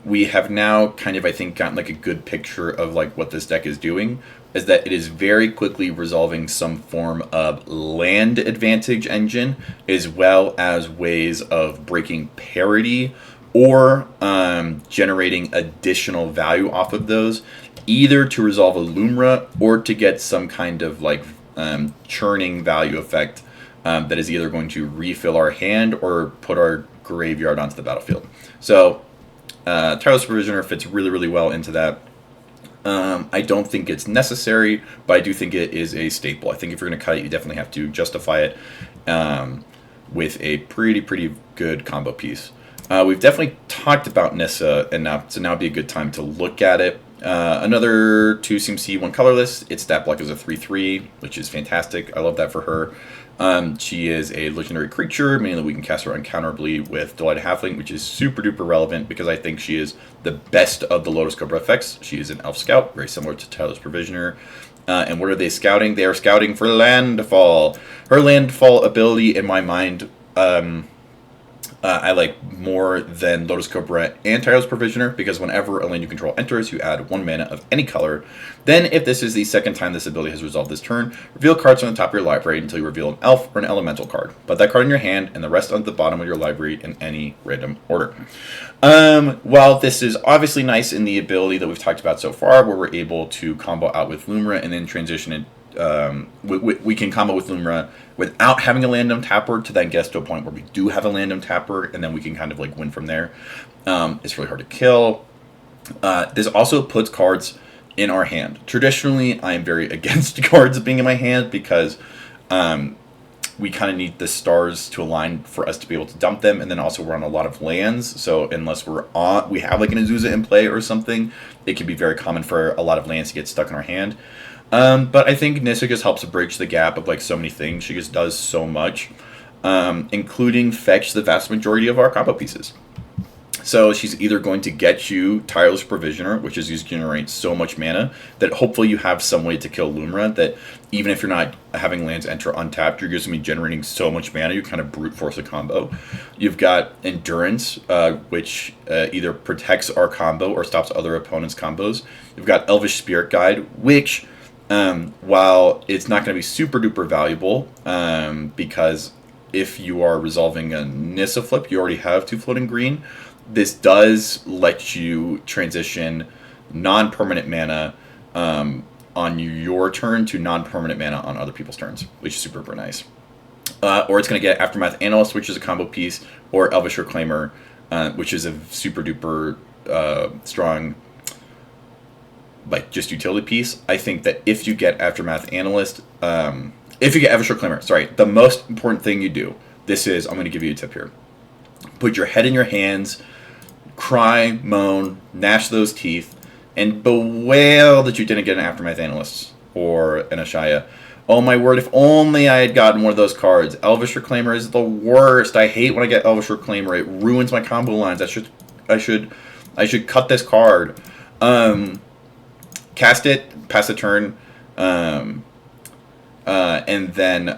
we have now kind of, I think, gotten like a good picture of like what this deck is doing. Is that it is very quickly resolving some form of land advantage engine, as well as ways of breaking parity or generating additional value off of those, either to resolve a Lumra or to get some kind of like churning value effect that is either going to refill our hand or put our graveyard onto the battlefield. So Tireless Provisioner fits really, really well into that. I don't think it's necessary, but I do think it is a staple. I think if you're going to cut it, you definitely have to justify it with a pretty good combo piece. We've definitely talked about Nissa enough, so now would be a good time to look at it. Another 2 CMC, 1 colorless. Its stat block is a 3/3, which is fantastic. I love that for her. She is a legendary creature, meaning that we can cast her uncounterably with Delighted Halfling, which is super duper relevant because I think she is the best of the Lotus Cobra effects. She is an Elf Scout, very similar to Tireless Provisioner. And what are they scouting? They are scouting for landfall. Her landfall ability, in my mind, I like more than Lotus Cobra and Tireless Provisioner, because whenever a land you control enters, you add 1 mana of any color. Then, if this is the second time this ability has resolved this turn, reveal cards on the top of your library until you reveal an elf or an elemental card. Put that card in your hand and the rest on the bottom of your library in any random order. While this is obviously nice in the ability that we've talked about so far, where we're able to combo out with Lumra and then transition it, we can combo with Lumra without having a random tapper to then get us to a point where we do have a random tapper, and then we can kind of like win from there. It's really hard to kill. This also puts cards in our hand. Traditionally, I am very against cards being in my hand because we kind of need the stars to align for us to be able to dump them, and then also we're on a lot of lands, so unless we have like an Azusa in play or something, it can be very common for a lot of lands to get stuck in our hand. But I think Nissa just helps bridge the gap of like so many things. She just does so much, including fetch the vast majority of our combo pieces. So she's either going to get you Tireless Provisioner, which is used to generate so much mana that hopefully you have some way to kill Lumra, that even if you're not having lands enter untapped, you're just going to be generating so much mana, you kind of brute force a combo. You've got Endurance, which either protects our combo or stops other opponents' combos. You've got Elvish Spirit Guide, which, while it's not going to be super duper valuable, because if you are resolving a Nissa flip, you already have 2 floating green. This does let you transition non-permanent mana on your turn to non-permanent mana on other people's turns, which is super nice. Or it's going to get Aftermath Analyst, which is a combo piece, or Elvish Reclaimer, which is a super duper strong, like, just utility piece. I think that if you get Aftermath Analyst, if you get Elvish Reclaimer, sorry, the most important thing you do, this is, I'm going to give you a tip here. Put your head in your hands, cry, moan, gnash those teeth, and bewail that you didn't get an Aftermath Analyst or an Ashaya. Oh my word, if only I had gotten one of those cards. Elvish Reclaimer is the worst. I hate when I get Elvish Reclaimer. It ruins my combo lines. I should cut this card. Cast it, pass the turn, and then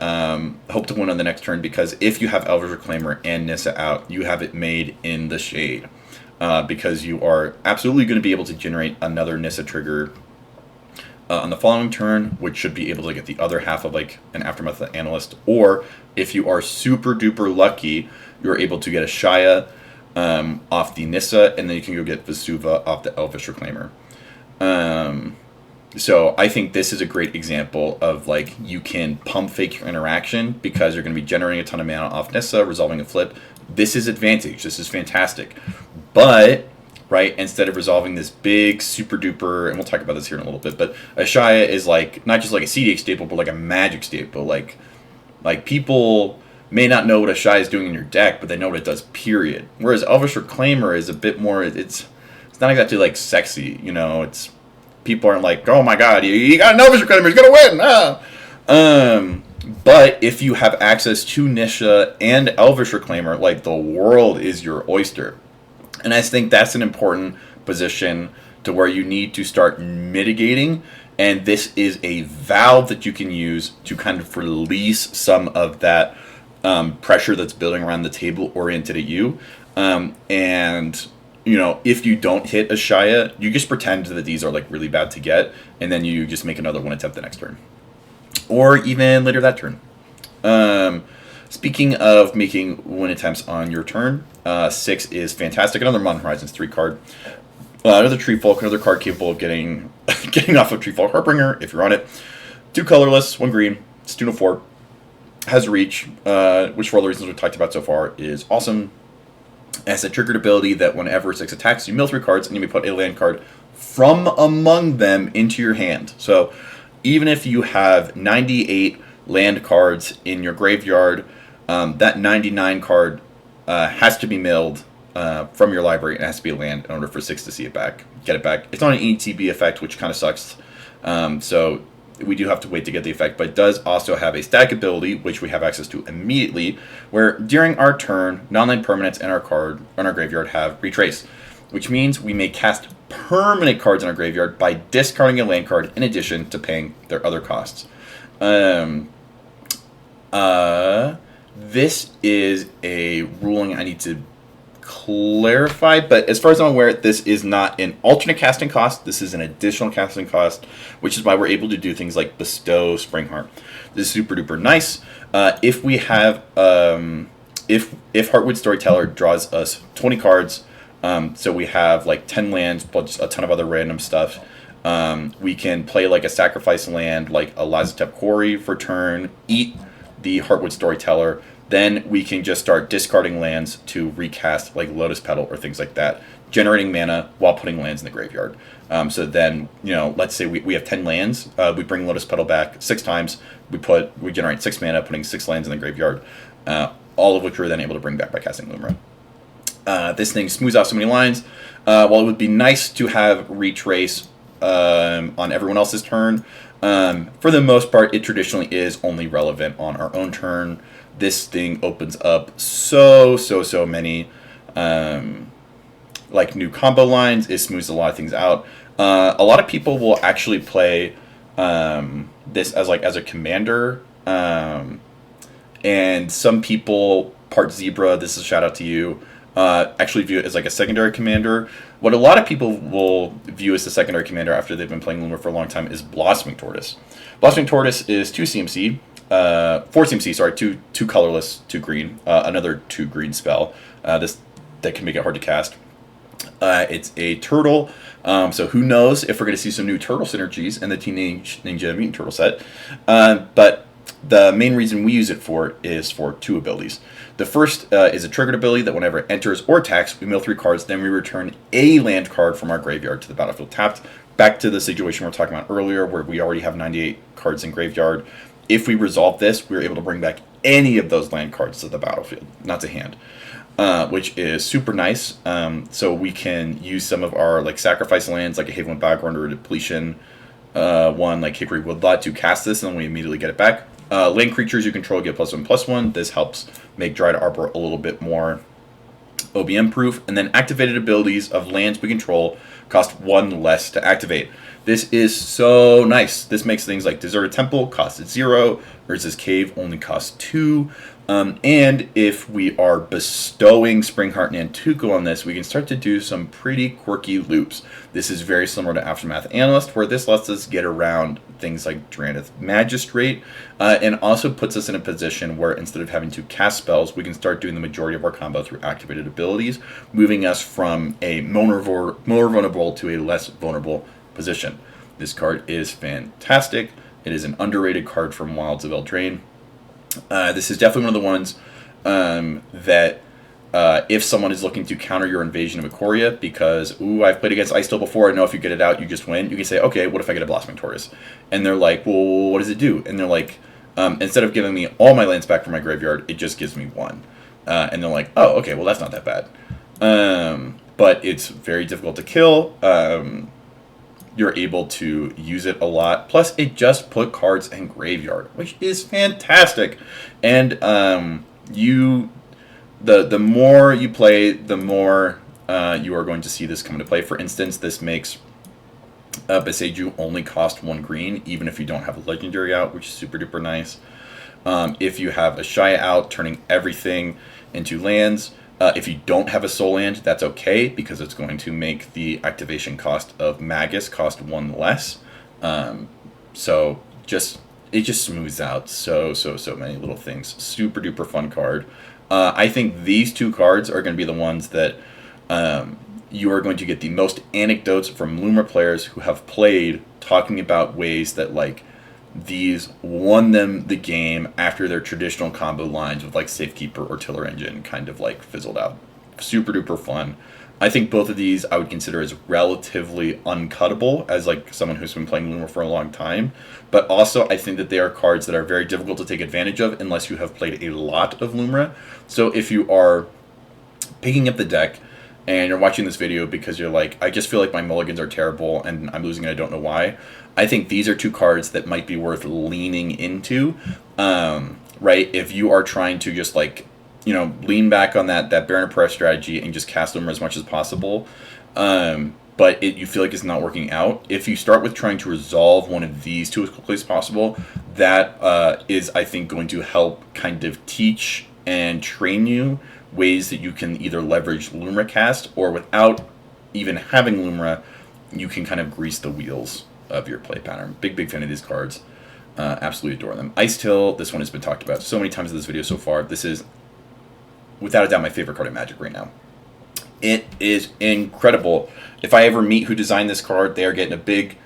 hope to win on the next turn, because if you have Elvish Reclaimer and Nissa out, you have it made in the shade. Because you are absolutely going to be able to generate another Nissa trigger on the following turn, which should be able to get the other half of like an Aftermath Analyst. Or if you are super duper lucky, you're able to get a Shaya off the Nissa, and then you can go get Vesuva off the Elvish Reclaimer. So I think this is a great example of, like, you can pump fake your interaction because you're going to be generating a ton of mana off Nissa, resolving a flip. This is advantage. This is fantastic. But, right, instead of resolving this big, super duper, and we'll talk about this here in a little bit, but Ashaya is like, not just like a CDH staple, but like a Magic staple. Like people may not know what Ashaya is doing in your deck, but they know what it does, period. Whereas Elvish Reclaimer is a bit more, it's not exactly like sexy, you know, it's, people aren't like, oh my god, you got an Elvish Reclaimer, he's gonna win! Ah! But if you have access to Nissa and Elvish Reclaimer, like, the world is your oyster. And I think that's an important position to where you need to start mitigating, and this is a valve that you can use to kind of release some of that pressure that's building around the table oriented at you. And, you know, if you don't hit Ashaya, you just pretend that these are, like, really bad to get, and then you just make another one attempt the next turn. Or even later that turn. Speaking of making win attempts on your turn, 6 is fantastic. Another Modern Horizons 3 card. Another Tree Folk, another card capable of getting off of Tree Folk Heartbringer if you're on it. 2 colorless, 1 green, it's 2/4. Has reach, which for all the reasons we've talked about so far is awesome. It has a triggered ability that whenever 6 attacks, you mill 3 cards and you may put a land card from among them into your hand. So even if you have 98 land cards in your graveyard, that 99 card has to be milled from your library. It has to be a land in order for 6 to see it back, get it back. It's not an ETB effect, which kind of sucks. So we do have to wait to get the effect, but it does also have a static ability, which we have access to immediately, where during our turn, non-land permanents in our graveyard have retrace, which means we may cast permanent cards in our graveyard by discarding a land card in addition to paying their other costs. This is a ruling I need to clarify, but as far as I'm aware, this is not an alternate casting cost. This is an additional casting cost, which is why we're able to do things like bestow Springheart. This is super duper nice. If we have, if Heartwood Storyteller draws us 20 cards, so we have like 10 lands plus a ton of other random stuff. We can play like a sacrifice land, like a Lazotep Quarry for turn, eat the Heartwood Storyteller. Then we can just start discarding lands to recast like Lotus Petal or things like that, generating mana while putting lands in the graveyard. So then, you know, let's say we have 10 lands. We bring Lotus Petal back 6 times. We generate 6 mana, putting 6 lands in the graveyard, all of which we're then able to bring back by casting Lumra. This thing smooths out so many lines. While it would be nice to have retrace on everyone else's turn, for the most part, it traditionally is only relevant on our own turn. This thing opens up so many like new combo lines. It smooths a lot of things out. A lot of people will actually play this as a commander, and some people, part Zebra, this is a shout out to you, actually view it as like a secondary commander. What a lot of people will view as the secondary commander after they've been playing Lumra for a long time is Blossoming Tortoise. Blossoming Tortoise is 2 CMC. 4 CMC, sorry, two colorless, 2 green, another 2 green spell. This that can make it hard to cast. It's a turtle, so who knows if we're going to see some new turtle synergies in the Teenage Ninja Mutant Turtle set. But the main reason we use it for is for 2 abilities. The first is a triggered ability that whenever it enters or attacks, we mill 3 cards, then we return a land card from our graveyard to the battlefield tapped. Back to the situation we were talking about earlier, where we already have 98 cards in graveyard. If we resolve this, we're able to bring back any of those land cards to the battlefield, not to hand. Which is super nice. So we can use some of our like sacrifice lands, like a Haven Background or a Depletion one, like Hickory Woodlot, to cast this, and then we immediately get it back. Land creatures you control get +1/+1. This helps make Dried Arbor a little bit more OBM proof. And then activated abilities of lands we control cost 1 less to activate. This is so nice. This makes things like Deserted Temple cost 0, versus Cave only cost 2. And if we are bestowing Springheart Nantuko on this, we can start to do some pretty quirky loops. This is very similar to Aftermath Analyst, where this lets us get around things like Drannith Magistrate, and also puts us in a position where instead of having to cast spells, we can start doing the majority of our combo through activated abilities, moving us from a more vulnerable to a less vulnerable position. This card is fantastic. It is an underrated card from Wilds of Eldraine. This is definitely one of the ones that if someone is looking to counter your invasion of Ikoria, because, I've played against Icetill before, I know if you get it out, you just win, you can say, okay, what if I get a Blossoming Tortoise? And they're like, well, what does it do? And they're like, instead of giving me all my lands back from my graveyard, it just gives me 1. And they're like, oh, okay, well, that's not that bad. But it's very difficult to kill. You're able to use it a lot. Plus, it just put cards in graveyard, which is fantastic. And the more you play, the more you are going to see this come into play. For instance, this makes Beseju only cost 1 green, even if you don't have a legendary out, which is super duper nice. If you have Ashaya out, turning everything into lands. If you don't have a soul land, that's okay, because it's going to make the activation cost of Magus cost 1 less. So it just smooths out so many little things. Super duper fun card. I think these 2 cards are going to be the ones that you are going to get the most anecdotes from Lumra players who have played, talking about ways that like these won them the game after their traditional combo lines with like Safekeeper or Tiller Engine kind of like fizzled out. Super duper fun. I think both of these I would consider as relatively uncuttable as like someone who's been playing Lumra for a long time. But also I think that they are cards that are very difficult to take advantage of unless you have played a lot of Lumra. So if you are picking up the deck and you're watching this video because you're like, I just feel like my mulligans are terrible and I'm losing and I don't know why, I think these are 2 cards that might be worth leaning into, right? If you are trying to just like, lean back on that Baron of Prayer strategy and just cast them as much as possible, but you feel like it's not working out. If you start with trying to resolve one of these 2 as quickly as possible, that is, I think, going to help kind of teach and train you ways that you can either leverage Lumra cast, or without even having Lumra, you can kind of grease the wheels of your play pattern. Big fan of these cards. Absolutely adore them. Icetill, this one has been talked about so many times in this video so far. This is, without a doubt, my favorite card in Magic right now. It is incredible. If I ever meet who designed this card, they are getting a big,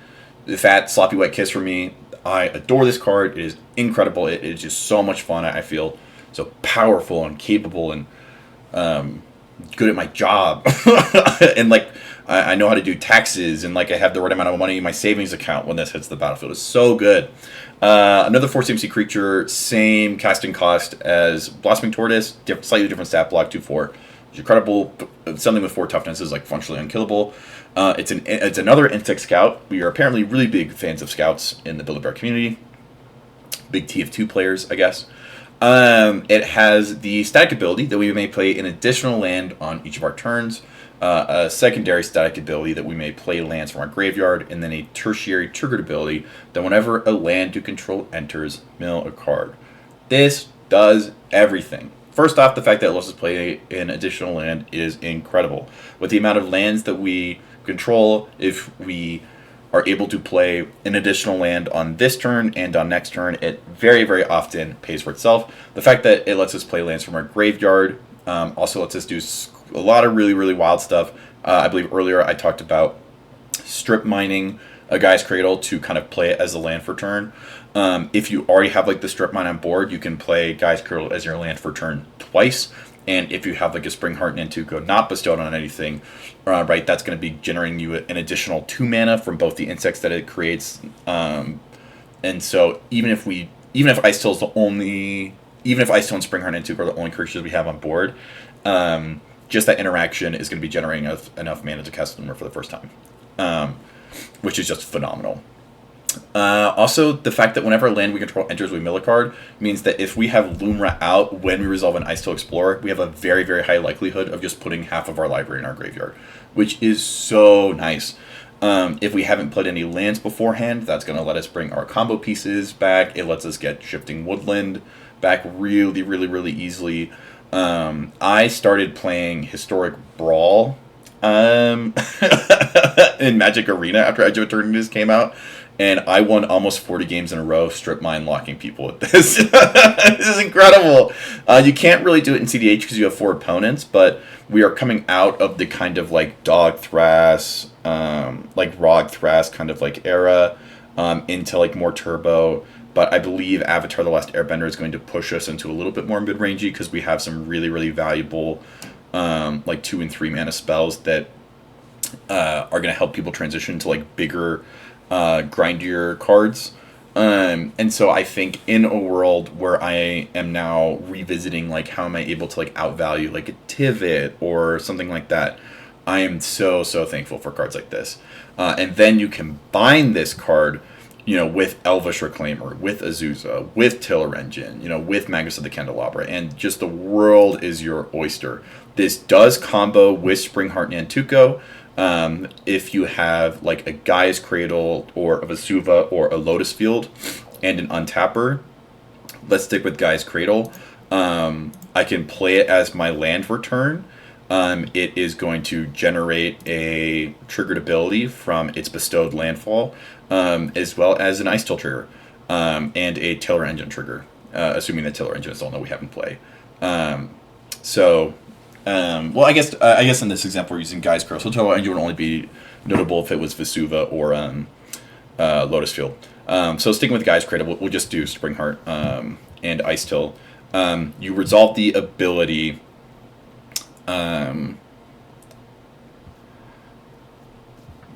fat, sloppy wet kiss from me. I adore this card. It is incredible. It is just so much fun. I feel so powerful and capable and good at my job. And like, I know how to do taxes, and like I have the right amount of money in my savings account when this hits the battlefield. It's so good. Another 4 CMC creature, same casting cost as Blossoming Tortoise, slightly different stat block, 2/4. It's incredible. Something with 4 toughness is like functionally unkillable. It's another insect scout. We are apparently really big fans of scouts in the Build-A-Bear community. Big TF2 players, I guess. It has the static ability that we may play an additional land on each of our turns. A secondary static ability that we may play lands from our graveyard, and then a tertiary triggered ability that whenever a land you control enters, mill a card. This does everything. First off, the fact that it lets us play an additional land is incredible. With the amount of lands that we control, if we are able to play an additional land on this turn and on next turn, it very, very often pays for itself. The fact that it lets us play lands from our graveyard also lets us do a lot of really, really wild stuff. I believe earlier I talked about strip mining a Guy's Cradle to kind of play it as a land for turn. If you already have like the strip mine on board, you can play Guy's Cradle as your land for turn twice. And if you have like a Springheart Nantuko not bestowed on anything, right, that's going to be generating you an additional 2 mana from both the insects that it creates. And so even if Icetill is the only, even if Icetill and Springheart Nantuko are the only creatures we have on board, just that interaction is going to be generating enough mana to cast Lumra for the first time, which is just phenomenal. Also, the fact that whenever a land we control enters, we mill a card means that if we have Lumra out when we resolve an Icetill Explorer, we have a very, very high likelihood of just putting half of our library in our graveyard, which is so nice. If we haven't played any lands beforehand, that's going to let us bring our combo pieces back. It lets us get Shifting Woodland back really, really, really easily. I started playing Historic Brawl in Magic Arena after Edge of Eternities came out. And I won almost 40 games in a row, strip mine locking people with this. This is incredible. You can't really do it in CDH because you have 4 opponents, but we are coming out of the kind of like Dog Thras, like Rog Thras kind of like era into like more turbo. But I believe Avatar The Last Airbender is going to push us into a little bit more mid-rangey because we have some really, really valuable like 2 and 3 mana spells that are going to help people transition to like bigger grindier cards. And so I think in a world where I am now revisiting like how am I able to like outvalue like a Tivit or something like that, I am so thankful for cards like this. And then you combine this card, you know, with Elvish Reclaimer, with Azusa, with Tiller Engine, you know, with Magus of the Candelabra, and just the world is your oyster. This does combo with Springheart Nantuko. If you have like a Guy's Cradle or a Vesuva or a Lotus Field and an untapper, let's stick with Guy's Cradle. I can play it as my land for turn. It is going to generate a triggered ability from its bestowed landfall, as well as an Icetill trigger, and a Tiller Engine trigger, assuming that Tiller Engine is the one that we have in play. Well, I guess in this example we're using Guy's Cradle, so Tiller Engine would only be notable if it was Vesuva or Lotus Field. So sticking with Guy's Cradle, we'll just do Springheart and Icetill. You resolve the ability.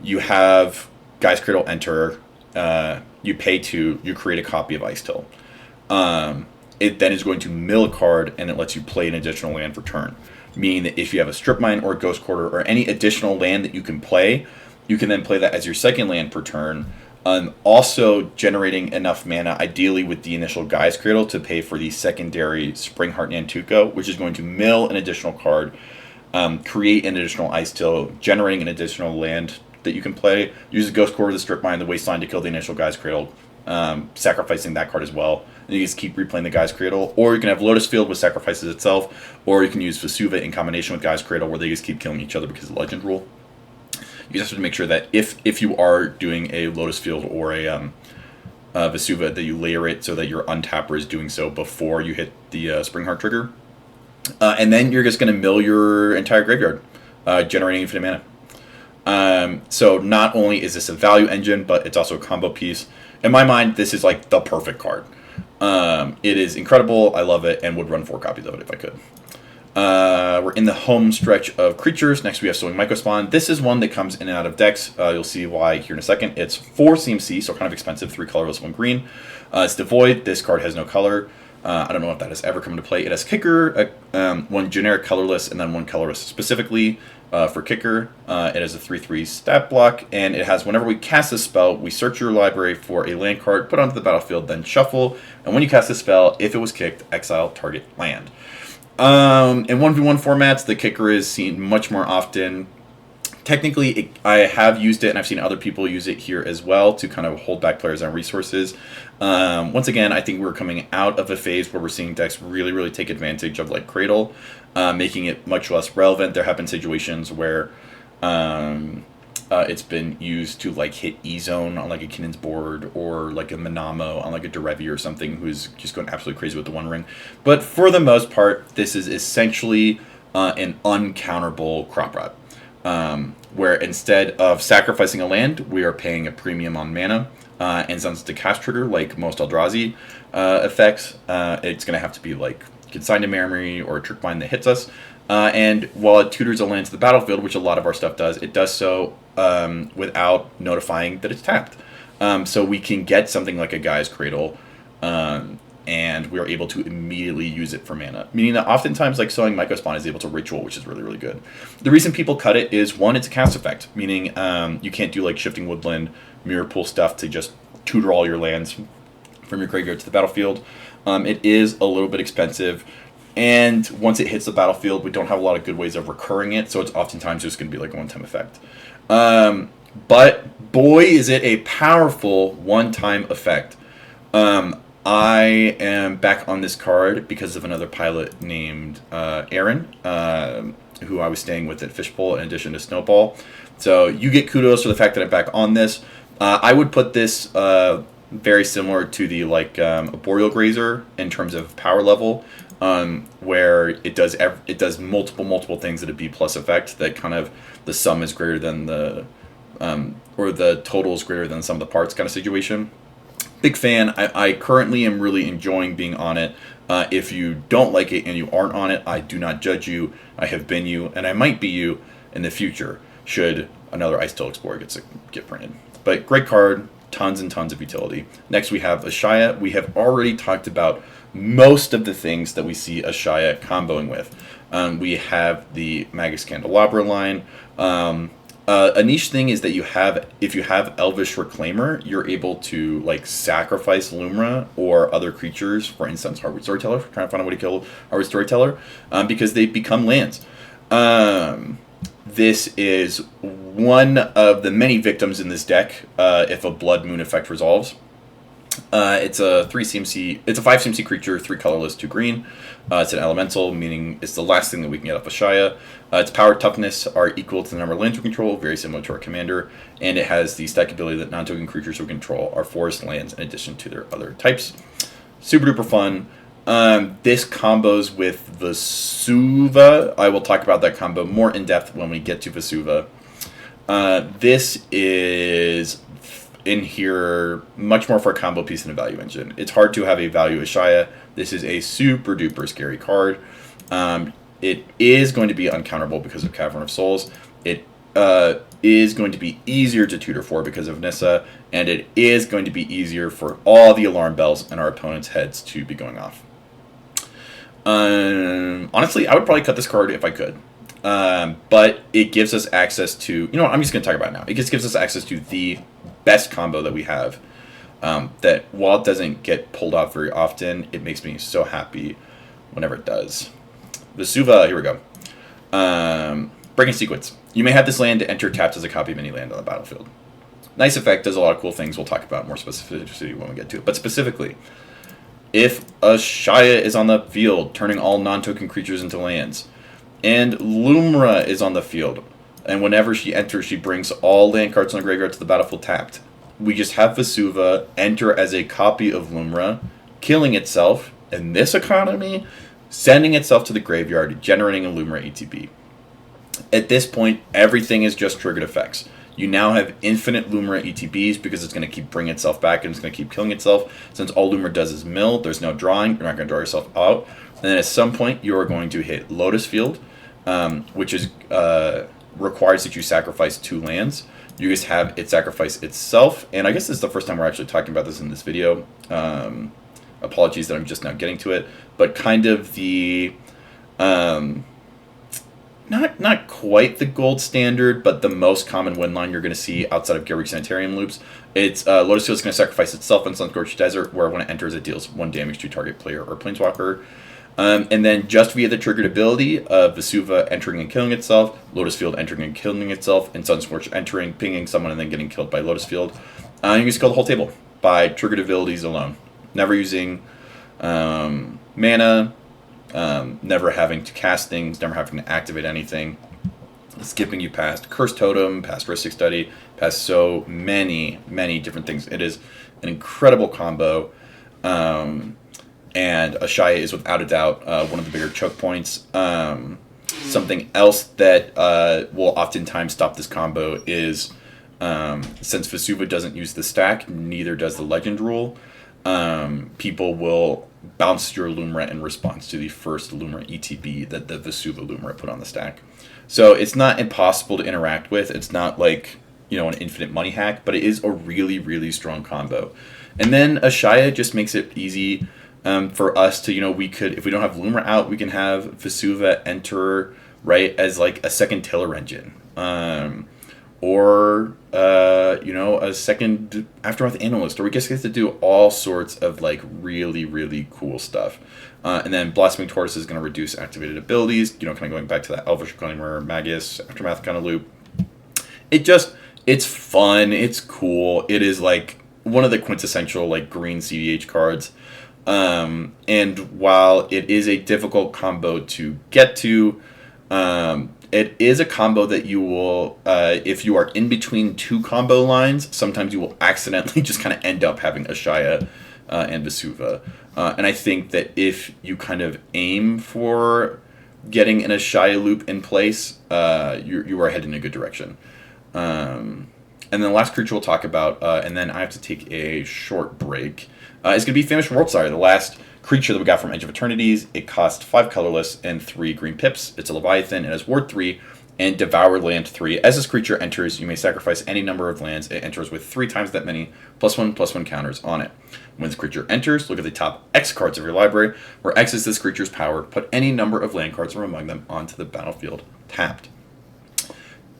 You have Guy's Cradle enter. You pay 2. You create a copy of Icetill. It then is going to mill a card, and it lets you play an additional land for turn. Meaning that if you have a Strip Mine or a Ghost Quarter or any additional land that you can play, you can then play that as your second land per turn. Also generating enough mana, ideally with the initial Guy's Cradle, to pay for the secondary Springheart Nantuko, which is going to mill an additional card, create an additional Icetill, generating an additional land that you can play. Use the Ghost Quarter, the Strip Mine, the Wasteland to kill the initial Guy's Cradle, sacrificing that card as well. And you just keep replaying the Guy's Cradle. Or you can have Lotus Field, which sacrifices itself, or you can use Vesuva in combination with Guy's Cradle, where they just keep killing each other because of the Legend rule. You just have to make sure that if you are doing a Lotus Field or a Vesuva, that you layer it so that your untapper is doing so before you hit the Springheart trigger. And then you're just going to mill your entire graveyard, generating infinite mana. So not only is this a value engine, but it's also a combo piece. In my mind, this is like the perfect card. It is incredible, I love it, and would run 4 copies of it if I could. We're in the home stretch of creatures. Next we have Sowing Mycospawn. This is one that comes in and out of decks. You'll see why here in a second. It's 4 CMC, so kind of expensive, 3 colorless, 1 green. It's devoid. This card has no color. I don't know if that has ever come into play. It has Kicker, 1 generic colorless, and then 1 colorless specifically for Kicker. It has a 3/3 stat block, and it has whenever we cast a spell, we search your library for a land card, put it onto the battlefield, then shuffle, and when you cast a spell, if it was kicked, exile target land. In 1v1 formats, the Kicker is seen much more often. Technically, I have used it, and I've seen other people use it here as well to kind of hold back players on resources. Once again, I think we're coming out of a phase where we're seeing decks really take advantage of like Cradle, making it much less relevant. There have been situations where It's been used to like hit E-Zone on like a Kinnon's board, or like a Manamo on like a Derevi or something who's just going absolutely crazy with the One Ring. But for the most part, this is essentially an uncounterable crop rot, where instead of sacrificing a land, we are paying a premium on mana. And since it's a cast trigger, like most Eldrazi effects, it's going to have to be like Consigned to Memory or a Trick Bind that hits us. And while it tutors a land to the battlefield, which a lot of our stuff does, it does so without notifying that it's tapped. So we can get something like a Gaia's Cradle, and we are able to immediately use it for mana. Meaning that oftentimes, like, Sowing Mycospawn is able to ritual, which is really, really good. The reason people cut it is, one, it's a cast effect, meaning you can't do like Shifting Woodland, Mirror Pool stuff to just tutor all your lands from your graveyard to the battlefield. It is a little bit expensive. And once it hits the battlefield, we don't have a lot of good ways of recurring it, so it's oftentimes just going to be like a one-time effect. But boy, is it a powerful one-time effect. I am back on this card because of another pilot named Aaron, who I was staying with at Fishbowl in addition to Snowball. So you get kudos for the fact that I'm back on this. I would put this very similar to the Arboreal Grazer in terms of power level. Where it does multiple things at a B+ effect that kind of the sum is greater than the or the total is greater than some of the parts kind of situation. Big fan. I currently am really enjoying being on it. If you don't like it and you aren't on it, I do not judge you. I have been you, and I might be you in the future should another Icetill Explorer get printed. But great card, tons and tons of utility. Next we have Ashaya. We have already talked about most of the things that we see Ashaya comboing with. We have the Magus Candelabra line. A niche thing is that if you have Elvish Reclaimer, you're able to like sacrifice Lumra or other creatures, for instance, Heartwood Storyteller, trying to find a way to kill Heartwood Storyteller, because they become lands. This is one of the many victims in this deck if a Blood Moon effect resolves. It's a 5 CMC creature, 3 colorless, 2 green. It's an elemental, meaning it's the last thing that we can get off Ashaya. Its power toughness are equal to the number of lands we control, very similar to our commander, and it has the stack ability that non-token creatures we control are forest lands in addition to their other types. Super duper fun. This combos with Vesuva. I will talk about that combo more in depth when we get to Vesuva. This is in here much more for a combo piece than a value engine. It's hard to have a value Ashaya. This is a super duper scary card. It is going to be uncounterable because of Cavern of Souls. It is going to be easier to tutor for because of Nissa, and it is going to be easier for all the alarm bells in our opponent's heads to be going off. Honestly, I would probably cut this card if I could. But it gives us access to, I'm just going to talk about it now. It just gives us access to the best combo that we have. That while it doesn't get pulled off very often, it makes me so happy whenever it does. Vesuva, here we go. Breaking Sequence. You may have this land enter tapped as a copy of any land on the battlefield. Nice effect, does a lot of cool things. We'll talk about more specificity when we get to it. But specifically, if Ashaya is on the field, turning all non-token creatures into lands, and Lumra is on the field, and whenever she enters, she brings all land cards on the graveyard to the battlefield tapped, we just have Vesuva enter as a copy of Lumra, killing itself, in this economy, sending itself to the graveyard, generating a Lumra ETB. At this point, everything is just triggered effects. You now have infinite Lumra ETBs because it's going to keep bringing itself back and it's going to keep killing itself. Since all Lumra does is mill, there's no drawing, you're not going to draw yourself out. And then at some point, you are going to hit Lotus Field, which is requires that you sacrifice 2 lands. You just have it sacrifice itself, and I guess this is the first time we're actually talking about this in this video. Apologies that I'm just now getting to it, but kind of the not quite the gold standard, but the most common win line you're going to see outside of Gilrick Sanitarium loops. It's Lotus Field is going to sacrifice itself in Sunscorched Desert, where when it enters, it deals 1 damage to target player or planeswalker. And then just via the triggered ability of Vesuva entering and killing itself, Lotus Field entering and killing itself, and Sunscorch entering, pinging someone, and then getting killed by Lotus Field. You can just kill the whole table by triggered abilities alone. Never using mana, never having to cast things, never having to activate anything. skipping you past Curse Totem, past Ristic Study, past so many different things. It is an incredible combo, and Ashaya is without a doubt one of the bigger choke points. Something else that will oftentimes stop this combo is, since Vesuva doesn't use the stack, neither does the Legend rule, people will bounce your Lumra in response to the first Lumra ETB that the Vesuva Lumra put on the stack. So it's not impossible to interact with. It's not like, you know, an infinite money hack, but it is a really strong combo. And then Ashaya just makes it easy for us to, you know, we could, if we don't have Lumra out, we can have Vesuva enter, right, as like a second tiller engine. Or, you know, a second Aftermath Analyst, or we just get to do all sorts of like really cool stuff. And then Blossoming Tortoise is going to reduce activated abilities, you know, kind of going back to that Elvish Reclaimer, Magus, Aftermath kind of loop. It's fun, it's cool, it is like one of the quintessential like green CDH cards. And while it is a difficult combo to get to, it is a combo that you will, if you are in between two combo lines, sometimes you will accidentally just kind of end up having Ashaya and Vesuva. And I think that if you kind of aim for getting an Ashaya loop in place, you are heading in a good direction. And then the last creature we'll talk about, and then I have to take a short break, is going to be Famished Worldsire, the last creature that we got from Edge of Eternities. It costs 5 colorless and 3 green pips. It's a Leviathan. It has Ward 3 and Devour Land 3. As this creature enters, you may sacrifice any number of lands. It enters with 3 times that many +1/+1 counters on it. When this creature enters, look at the top X cards of your library, where X is this creature's power. Put any number of land cards from among them onto the battlefield tapped.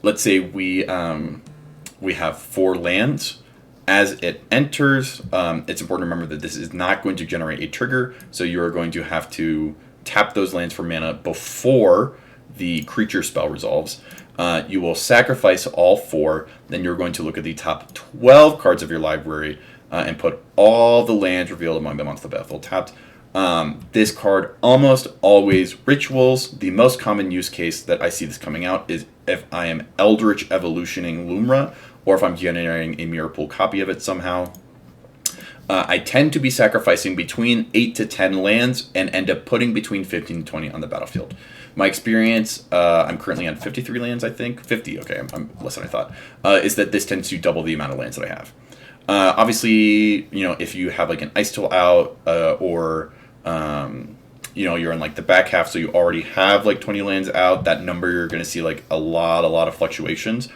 Let's say we have 4 lands. As it enters, it's important to remember that this is not going to generate a trigger, so you are going to have to tap those lands for mana before the creature spell resolves. You will sacrifice all 4, then you're going to look at the top 12 cards of your library and put all the lands revealed among them onto the battlefield tapped. This card almost always rituals. The most common use case that I see this coming out is if I am Eldritch Evolutioning Lumra, or if I'm generating a Mirror Pool copy of it somehow. I tend to be sacrificing between 8 to 10 lands and end up putting between 15 and 20 on the battlefield. My experience, I'm currently on 53 lands, I think. 50, okay, I'm less than I thought. Is that this tends to double the amount of lands that I have. Obviously, you know, if you have like an Icetill out, or you know, you're in like the back half, so you already have like 20 lands out, that number you're going to see like a lot of fluctuations.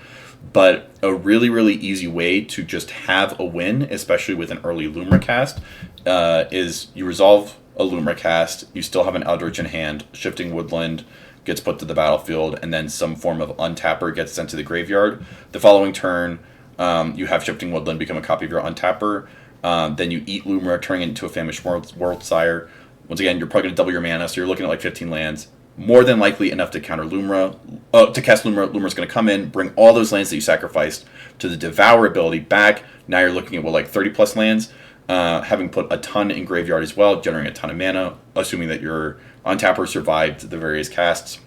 But a really easy way to just have a win, especially with an early Lumra cast, is you resolve a Lumra cast, you still have an Eldritch in hand, Shifting Woodland gets put to the battlefield, and then some form of untapper gets sent to the graveyard. The following turn, you have Shifting Woodland become a copy of your untapper, then you eat Lumra, turning it into a Famished Worldsire. Once again, you're probably going to double your mana, so you're looking at like 15 lands. More than likely enough to counter Lumra. To cast Lumra, Lumra's going to come in, bring all those lands that you sacrificed to the Devour ability back. Now you're looking at, what, like 30 plus lands, having put a ton in graveyard as well, generating a ton of mana, assuming that your untapper survived the various casts.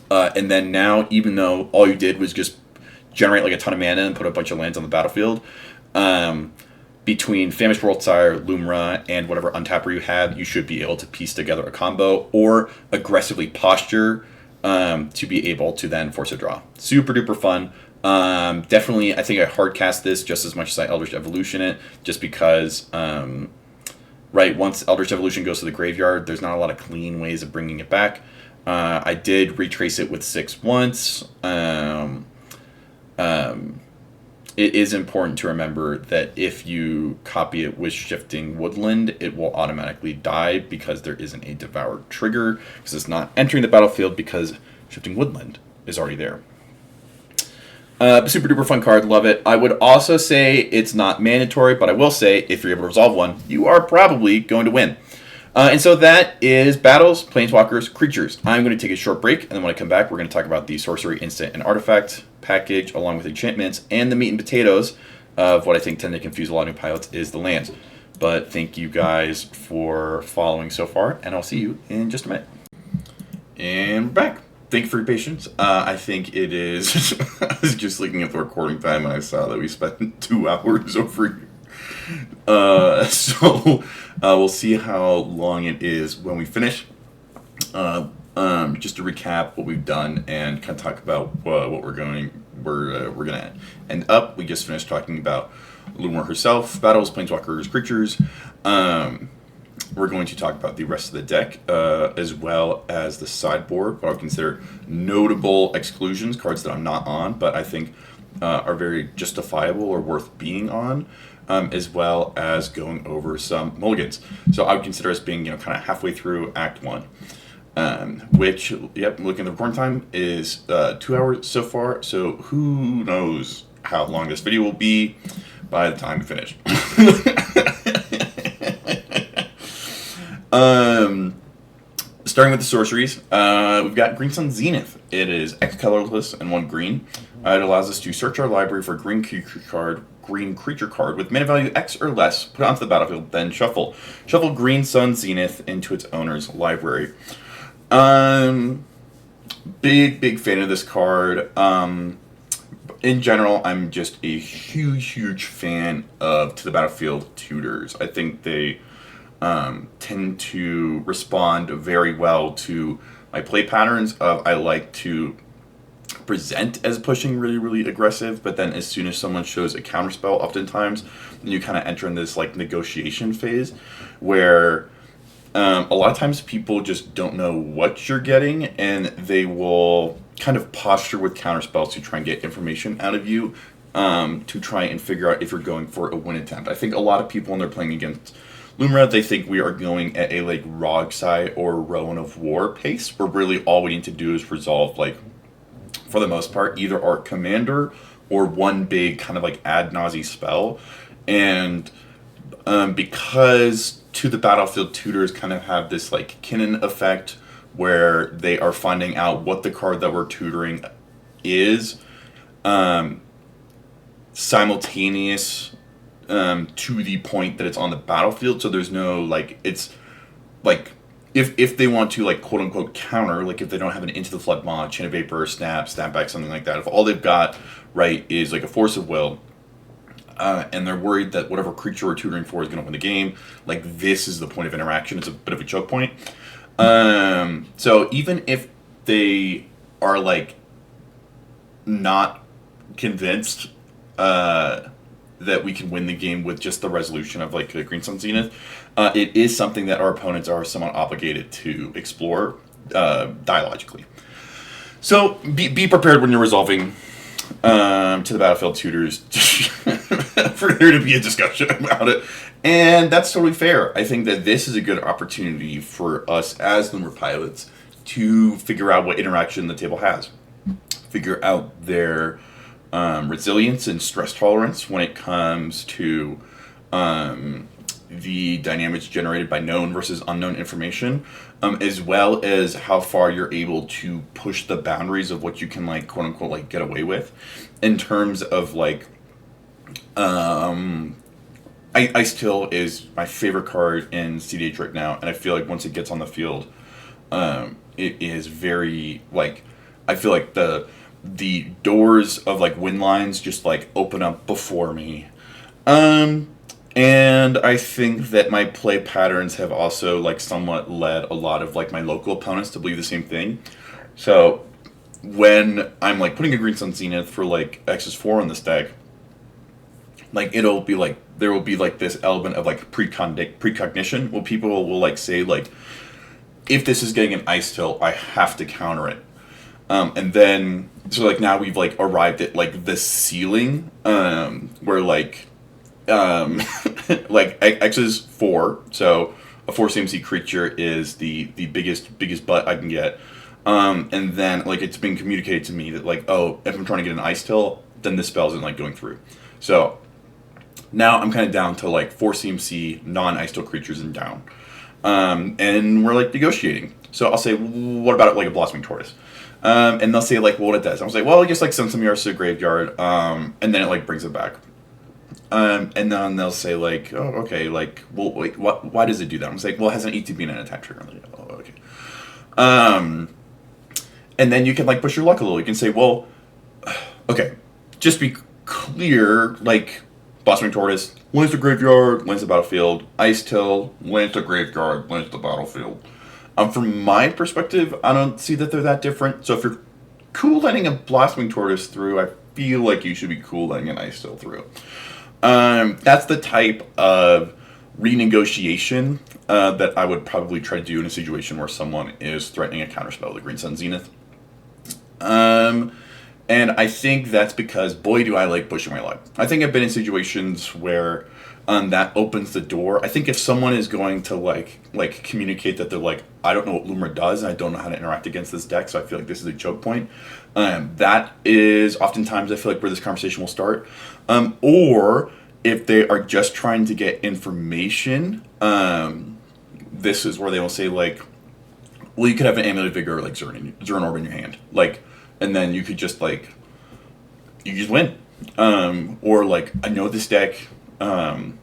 And then now, even though all you did was just generate like a ton of mana and put a bunch of lands on the battlefield, between Famished Worldsire, Lumra, and whatever untapper you have, you should be able to piece together a combo or aggressively posture to be able to then force a draw. Super duper fun. Definitely, I think I hardcast this just as much as I Eldritch Evolution it, just because, right, once Eldritch Evolution goes to the graveyard, there's not a lot of clean ways of bringing it back. I did retrace it with 6 once. It is important to remember that if you copy it with Shifting Woodland, it will automatically die because there isn't a Devour trigger, because it's not entering the battlefield because Shifting Woodland is already there. Super duper fun card, love it. I would also say it's not mandatory, but I will say if you're able to resolve one, you are probably going to win. And so that is Battles, Planeswalkers, Creatures. I'm going to take a short break, and then when I come back, we're going to talk about the Sorcery, Instant, and Artifact package, along with enchantments, and the meat and potatoes of what I think tend to confuse a lot of new pilots is the lands. But thank you guys for following so far, and I'll see you in just a minute. And we're back. thank you for your patience. I think it is. I was just looking at the recording time and I saw that we spent 2 hours over here. We'll see how long it is when we finish. Just to recap what we've done and kind of talk about what we're gonna end up. We just finished talking about Lumra herself, battles, planeswalkers, creatures. We're going to talk about the rest of the deck, as well as the sideboard, what I would consider notable exclusions, cards that I'm not on, but I think are very justifiable or worth being on, as well as going over some mulligans. So I would consider us being, kind of halfway through Act 1. Which, looking at the recording time, is 2 hours so far, so who knows how long this video will be by the time we finish. Starting with the sorceries, we've got Green Sun Zenith. It is X colorless and 1 green. It allows us to search our library for a green creature card with mana value X or less, put it onto the battlefield, then shuffle. Shuffle Green Sun Zenith into its owner's library. Big fan of this card. In general, I'm just a huge fan of To the Battlefield tutors. I think they tend to respond very well to my play patterns of I like to present as pushing really aggressive, but then as soon as someone shows a counterspell, oftentimes you kind of enter in this like negotiation phase where a lot of times people just don't know what you're getting, and they will kind of posture with counterspells to try and get information out of you, to try and figure out if you're going for a win attempt. I think a lot of people when they're playing against Lumra, they think we are going at a like Rogsai or Rowan of War pace, where really all we need to do is resolve, like, for the most part, either our commander or one big kind of like ad nauseam spell. And because To the Battlefield tutors kind of have this like Kinnan effect where they are finding out what the card that we're tutoring is, simultaneous to the point that it's on the battlefield. So there's no like, it's like if they want to like quote unquote counter, like if they don't have an Into the Flood mod, Chain of Vapor, snap back, something like that, if all they've got right is like a Force of Will, and they're worried that whatever creature we're tutoring for is going to win the game, like this is the point of interaction. It's a bit of a choke point. So even if they are like not convinced that we can win the game with just the resolution of like Green Sun Zenith, it is something that our opponents are somewhat obligated to explore dialogically. So be prepared when you're resolving To the Battlefield tutors for there to be a discussion about it, and that's totally fair. I think that this is a good opportunity for us as Lumra pilots to figure out what interaction the table has, figure out their resilience and stress tolerance when it comes to the dynamics generated by known versus unknown information, as well as how far you're able to push the boundaries of what you can like quote unquote like get away with in terms of like Icetill is my favorite card in CDH right now, and I feel like once it gets on the field, it is very like, I feel like the doors of like win lines just like open up before me. And I think that my play patterns have also like somewhat led a lot of like my local opponents to believe the same thing. So when I'm like putting a Green Sun Zenith for like X4 on this deck, like it'll be like there will be like this element of like precognition where people will like say like, if this is getting an Icetill, I have to counter it. And then so like now we've like arrived at like the ceiling where like like X is 4, so a 4 CMC creature is the biggest butt I can get. And then like it's been communicated to me that like, oh, if I'm trying to get an Icetill, then this spell isn't like going through. So now I'm kind of down to like 4 CMC non-Icetill creatures and down. And we're like negotiating. So I'll say, what about like a Blossoming Tortoise? And they'll say like, well, what it does. I was like, well, it just like sends some yards to the graveyard, and then it like brings it back. And then they'll say like, oh, okay, like, well, wait, why does it do that? I'm like, well, it has an ETB and an attack trigger. I'm like, oh, okay. And then you can like push your luck a little. You can say, well, okay, just be clear, like Blossoming Tortoise, lands the graveyard, lands the battlefield. Icetill, lands the graveyard, lands the battlefield. From my perspective, I don't see that they're that different. So if you're cool letting a Blossoming Tortoise through, I feel like you should be cool letting an Icetill through. That's the type of renegotiation that I would probably try to do in a situation where someone is threatening a counterspell with a Green Sun Zenith. And I think that's because, boy, do I like pushing my luck. I think I've been in situations where that opens the door. I think if someone is going to like communicate that they're like, I don't know what Lumra does, and I don't know how to interact against this deck, so I feel like this is a choke point. That is oftentimes I feel like where this conversation will start. Or if they are just trying to get information, this is where they will say like, well, you could have an Amulet of Vigor or like Zuran Orb in your hand, like. And then you could just like, you just win. Or like, I know this deck, wins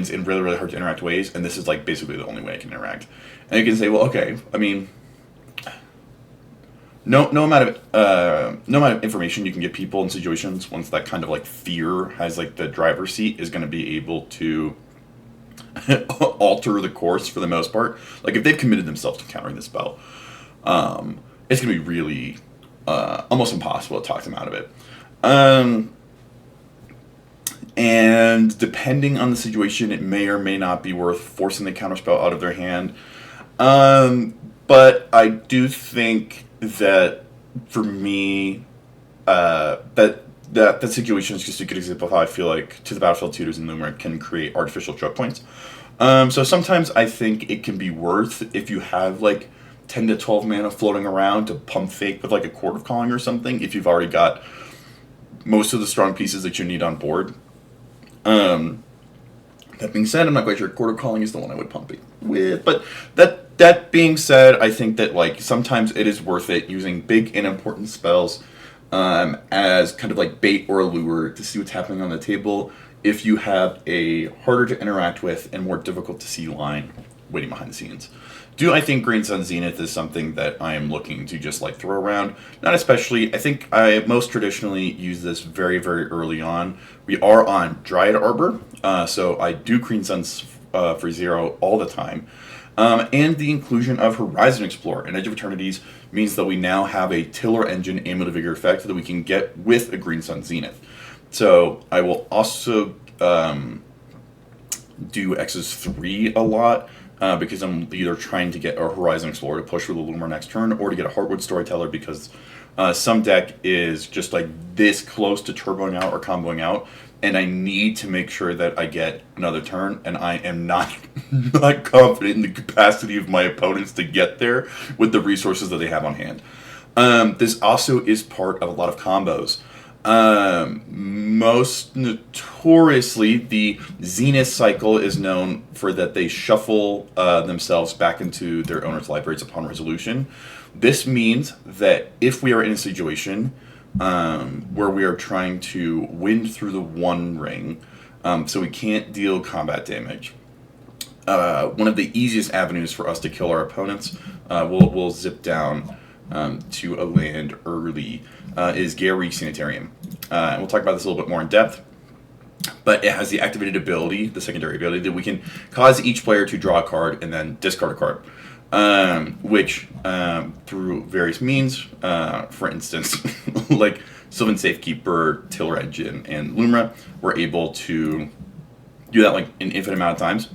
in really, really hard to interact ways, and this is like basically the only way I can interact. And you can say, well, okay, I mean, no amount of information you can get people in situations once that kind of like fear has like the driver's seat is going to be able to alter the course for the most part. Like if they've committed themselves to countering the spell, it's going to be really almost impossible to talk them out of it. And depending on the situation, it may or may not be worth forcing the counterspell out of their hand. But I do think that, for me, that situation is just a good example of how I feel like To the Battlefield tutors and Lumra can create artificial choke points. So sometimes I think it can be worth, if you have like 10 to 12 mana floating around, to pump fake with like a Chord of Calling or something if you've already got most of the strong pieces that you need on board. That being said, I'm not quite sure Chord of Calling is the one I would pump it with, but that being said, I think that like sometimes it is worth it using big and important spells as kind of like bait or a lure to see what's happening on the table if you have a harder to interact with and more difficult to see line waiting behind the scenes. Do I think Green Sun Zenith is something that I am looking to just like throw around? Not especially. I think I most traditionally use this very, very early on. We are on Dryad Arbor, so I do Green Suns for 0 all the time. And the inclusion of Horizon Explorer and Edge of Eternities means that we now have a Tiller Engine Amulet of Vigor effect that we can get with a Green Sun Zenith. So I will also do X's 3 a lot. Because I'm either trying to get a Horizon Explorer to push with a Lumra next turn, or to get a Heartwood Storyteller because some deck is just like this close to turboing out or comboing out, and I need to make sure that I get another turn, and I am not confident in the capacity of my opponents to get there with the resources that they have on hand. This also is part of a lot of combos. Most notoriously, the Zenith cycle is known for that they shuffle themselves back into their owner's libraries upon resolution. This means that if we are in a situation where we are trying to win through the One Ring, so we can't deal combat damage, one of the easiest avenues for us to kill our opponents, we'll zip down to a land early, is Gary Sanitarium. And we'll talk about this a little bit more in depth. But it has the activated ability, the secondary ability, that we can cause each player to draw a card and then discard a card. Which, through various means, for instance, like Sylvan Safekeeper, Tiller Engine, and Lumra, we're able to do that like an infinite amount of times.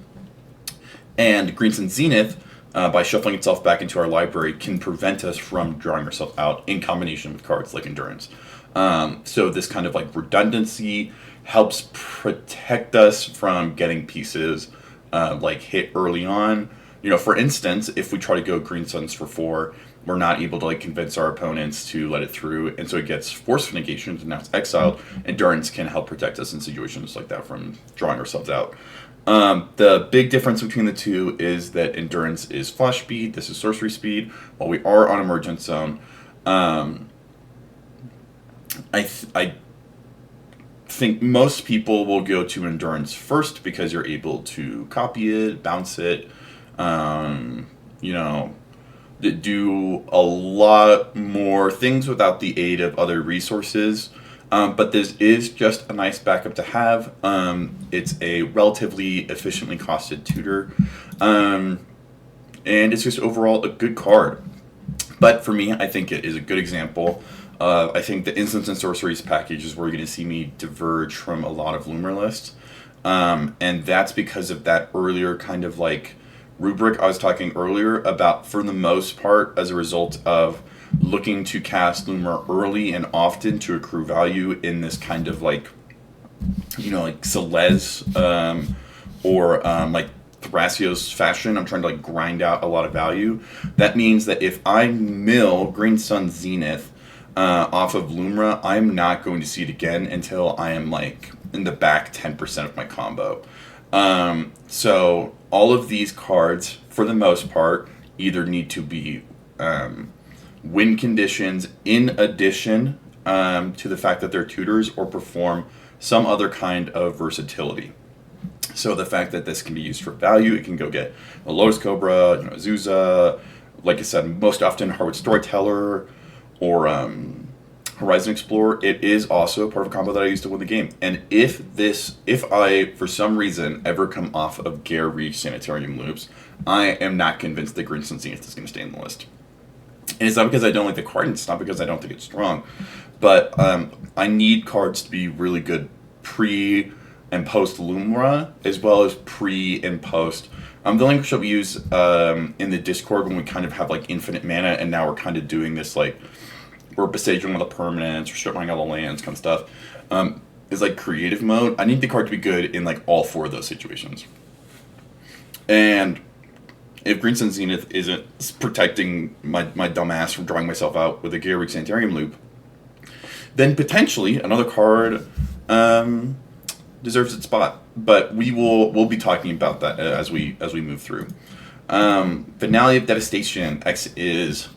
And Green Sun Zenith, by shuffling itself back into our library, can prevent us from drawing ourselves out in combination with cards like Endurance. So this kind of like redundancy helps protect us from getting pieces like hit early on. You know, for instance, if we try to go Green Suns for 4, we're not able to like convince our opponents to let it through, and so it gets force negations and now it's exiled. Endurance can help protect us in situations like that from drawing ourselves out. The big difference between the two is that Endurance is flash speed, this is sorcery speed, while we are on Emergent Zone. I think most people will go to Endurance first because you're able to copy it, bounce it, that do a lot more things without the aid of other resources. But this is just a nice backup to have. It's a relatively efficiently costed tutor. And it's just overall a good card. But for me, I think it is a good example. I think the Instants and Sorceries package is where you're going to see me diverge from a lot of Lumra lists. And that's because of that earlier kind of like rubric I was talking earlier about, for the most part, as a result of looking to cast Lumra early and often to accrue value in this kind of like, like Celeste or like Thrasios fashion. I'm trying to like grind out a lot of value. That means that if I mill Green Sun Zenith off of Lumra, I'm not going to see it again until I am like in the back 10% of my combo. So all of these cards, for the most part, either need to be win conditions in addition to the fact that they're tutors, or perform some other kind of versatility. So the fact that this can be used for value, it can go get a Lotus Cobra, Azusa, like I said, most often Heartwood Storyteller, or Horizon Explorer. It is also part of a combo that I used to win the game. And if I, for some reason, ever come off of Gare Reach Sanitarium loops, I am not convinced that Green Sun Zenith is going to stay in the list. And it's not because I don't like the card, and it's not because I don't think it's strong, but I need cards to be really good pre and post Lumra, as well as pre and post. The language that we use in the Discord when we kind of have like infinite mana, and now we're kind of doing this like, we're besaging all the permanents, we're stripping all the lands, kind of stuff, is like creative mode. I need the card to be good in like all four of those situations. And if Green Sun Zenith isn't protecting my dumb ass from drawing myself out with a Gyrick Sanitarium loop, then potentially another card deserves its spot. But we'll be talking about that as we move through. Finale of Devastation. X is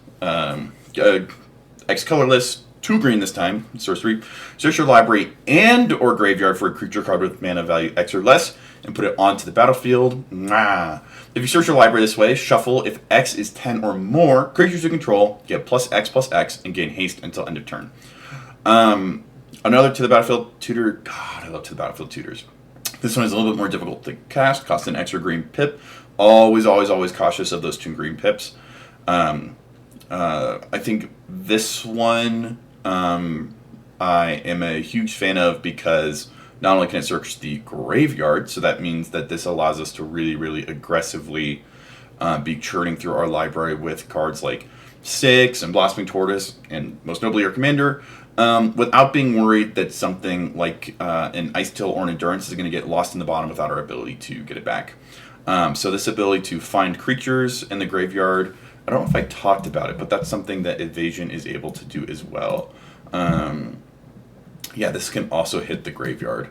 X colorless, 2 green this time, sorcery. Search your library and or graveyard for a creature card with mana value X or less, and put it onto the battlefield. If you search your library this way, shuffle. If X is 10 or more, creatures you control get +X/+X and gain haste until end of turn. Another to the battlefield tutor. God, I love to the battlefield tutors. This one is a little bit more difficult to cast. Costs an extra green pip. Always cautious of those 2 green pips. I think this one I am a huge fan of because not only can it search the graveyard, so that means that this allows us to really aggressively be churning through our library with cards like Six and Blossoming Tortoise, and most notably our commander, without being worried that something like an Icetill or an Endurance is going to get lost in the bottom without our ability to get it back. So this ability to find creatures in the graveyard, I don't know if I talked about it, but that's something that Evasion is able to do as well. Yeah, this can also hit the graveyard.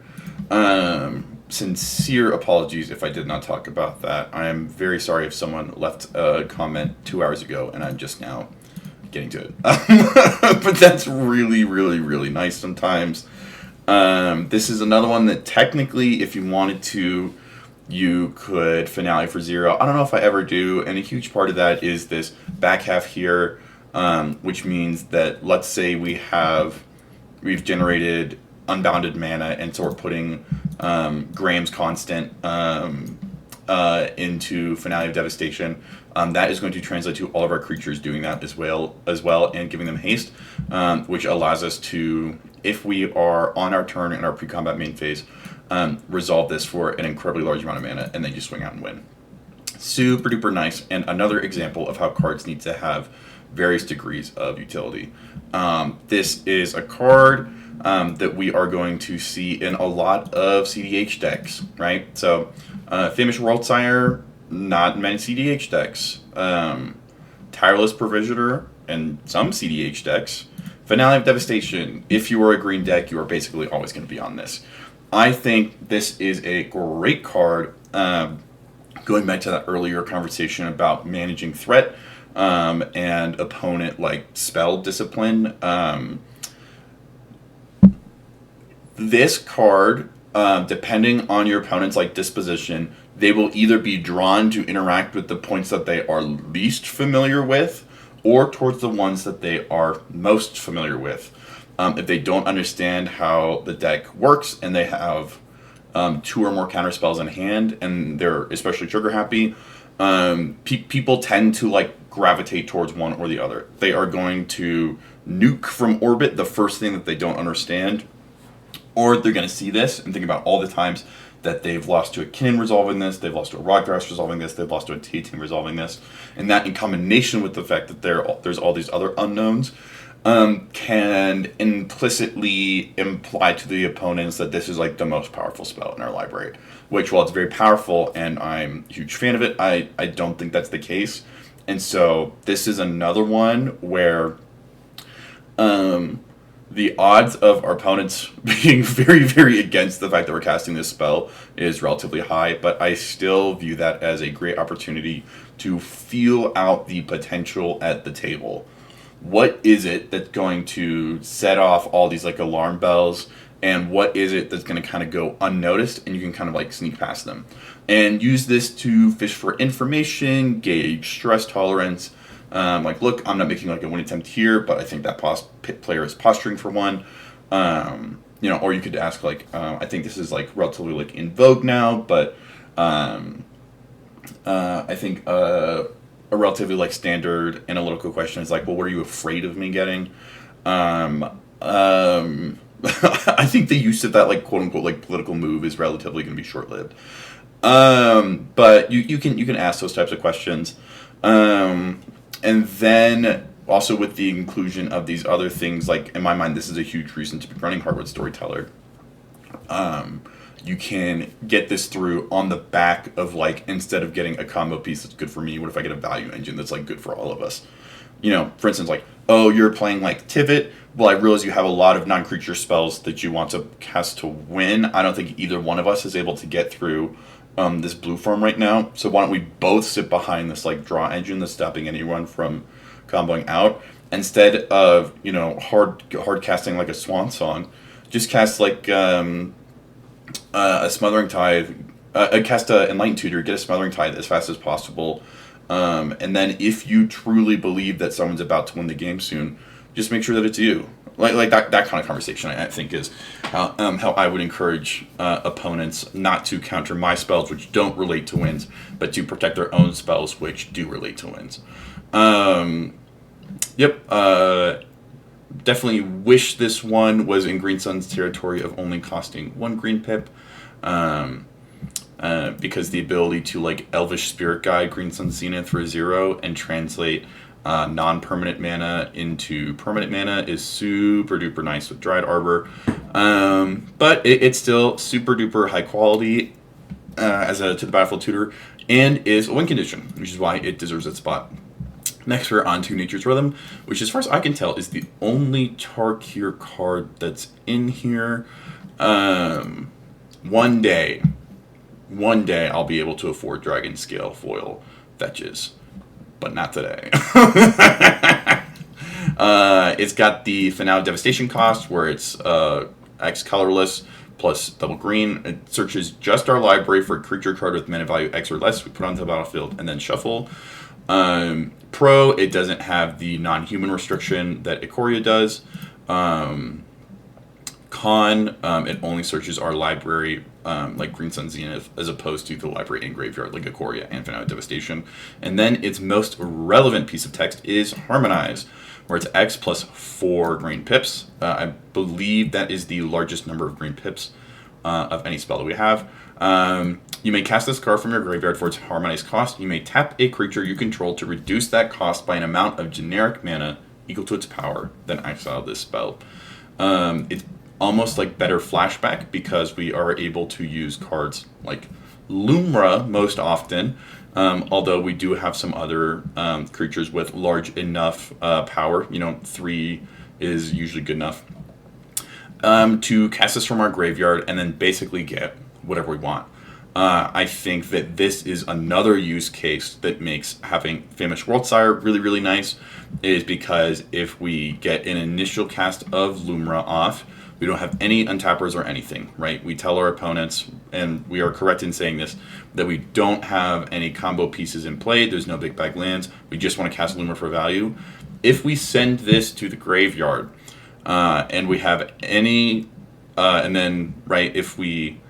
Sincere apologies if I did not talk about that. I am very sorry if someone left a comment 2 hours ago and I'm just now getting to it. But that's really nice sometimes. This is another one that technically, if you wanted to, you could finale for 0. I don't know if I ever do, and a huge part of that is this back half here, which means that, let's say we've generated unbounded mana, and so we're putting Graham's Constant into Finale of Devastation. That is going to translate to all of our creatures doing that as well, and giving them haste, which allows us to, if we are on our turn in our pre-combat main phase, resolve this for an incredibly large amount of mana, and then you swing out and win. Super duper nice, and another example of how cards need to have various degrees of utility. This is a card that we are going to see in a lot of CDH decks, right? So, Famished Worldsire, not many CDH decks. Tireless Provisioner, and some CDH decks. Finale of Devastation, if you are a green deck, you are basically always going to be on this. I think this is a great card, going back to that earlier conversation about managing threat and opponent like spell discipline. This card, depending on your opponent's like disposition, they will either be drawn to interact with the points that they are least familiar with, or towards the ones that they are most familiar with. If they don't understand how the deck works and they have 2 or more counter spells in hand, and they're especially trigger happy, people tend to like gravitate towards one or the other. They are going to nuke from orbit the first thing that they don't understand, or they're going to see this and think about all the times that they've lost to a Kinnan resolving this, they've lost to a Rodgrass resolving this, they've lost to a T-Team resolving this, and that in combination with the fact that there's all these other unknowns, can implicitly imply to the opponents that this is like the most powerful spell in our library. Which, while it's very powerful and I'm a huge fan of it, I don't think that's the case. And so this is another one where the odds of our opponents being very, very against the fact that we're casting this spell is relatively high, but I still view that as a great opportunity to feel out the potential at the table. What is it that's going to set off all these like alarm bells, and what is it that's going to kind of go unnoticed and you can kind of like sneak past them, and use this to fish for information, gauge stress tolerance. Like, look, I'm not making like a win attempt here, but I think that player is posturing for one. Or you could ask like, I think this is like relatively like in vogue now, but I think a relatively like standard analytical question is like, well, what are you afraid of me getting? I think the use of that like quote unquote like political move is relatively going to be short lived. But you can ask those types of questions, and then also with the inclusion of these other things, like in my mind, this is a huge reason to be running Heartwood Storyteller. You can get this through on the back of like, instead of getting a combo piece that's good for me, what if I get a value engine that's like good for all of us? For instance, like, oh, you're playing like Tivit. Well, I realize you have a lot of non-creature spells that you want to cast to win. I don't think either one of us is able to get through this blue form right now. So why don't we both sit behind this like draw engine that's stopping anyone from comboing out, instead of hard casting like a Swan Song. Just cast like a Smothering Tithe, cast a Enlightened Tutor, get a Smothering Tithe as fast as possible, and then if you truly believe that someone's about to win the game soon, just make sure that it's you. Like that kind of conversation, I think, is how I would encourage opponents not to counter my spells, which don't relate to wins, but to protect their own spells, which do relate to wins. Definitely wish this one was in Green Sun's territory of only costing 1 green pip, because the ability to like Elvish Spirit Guide Green Sun Zenith for 0 and translate non-permanent mana into permanent mana is super duper nice with Dryad Arbor, but it's still super duper high quality as a to the battlefield tutor, and is a win condition, which is why it deserves its spot. Next, we're on to Nature's Rhythm, which, as far as I can tell, is the only Tarkir card that's in here. One day, I'll be able to afford Dragon Scale foil fetches, but not today. It's got the Finale Devastation cost, where it's X colorless plus double green. It searches just our library for a creature card with mana value X or less. We put it onto the battlefield and then shuffle. Pro, it doesn't have the non-human restriction that Ikoria does. Con, it only searches our library, like Green Sun Zenith, as opposed to the library and graveyard like Ikoria and Finale Devastation. And then its most relevant piece of text is Harmonize, where it's X plus 4 green pips. I believe that is the largest number of green pips of any spell that we have. You may cast this card from your graveyard for its Harmonized cost. You may tap a creature you control to reduce that cost by an amount of generic mana equal to its power, then exile this spell. It's almost like better flashback, because we are able to use cards like Lumra most often, although we do have some other creatures with large enough power. 3 is usually good enough to cast this from our graveyard and then basically get whatever we want. I think that this is another use case that makes having Famished Worldsire really, really nice, is because if we get an initial cast of Lumra off, we don't have any untappers or anything, right? We tell our opponents, and we are correct in saying this, that we don't have any combo pieces in play. There's no big bag lands. We just want to cast Lumra for value. If we send this to the graveyard, and we have any, and then, right, if we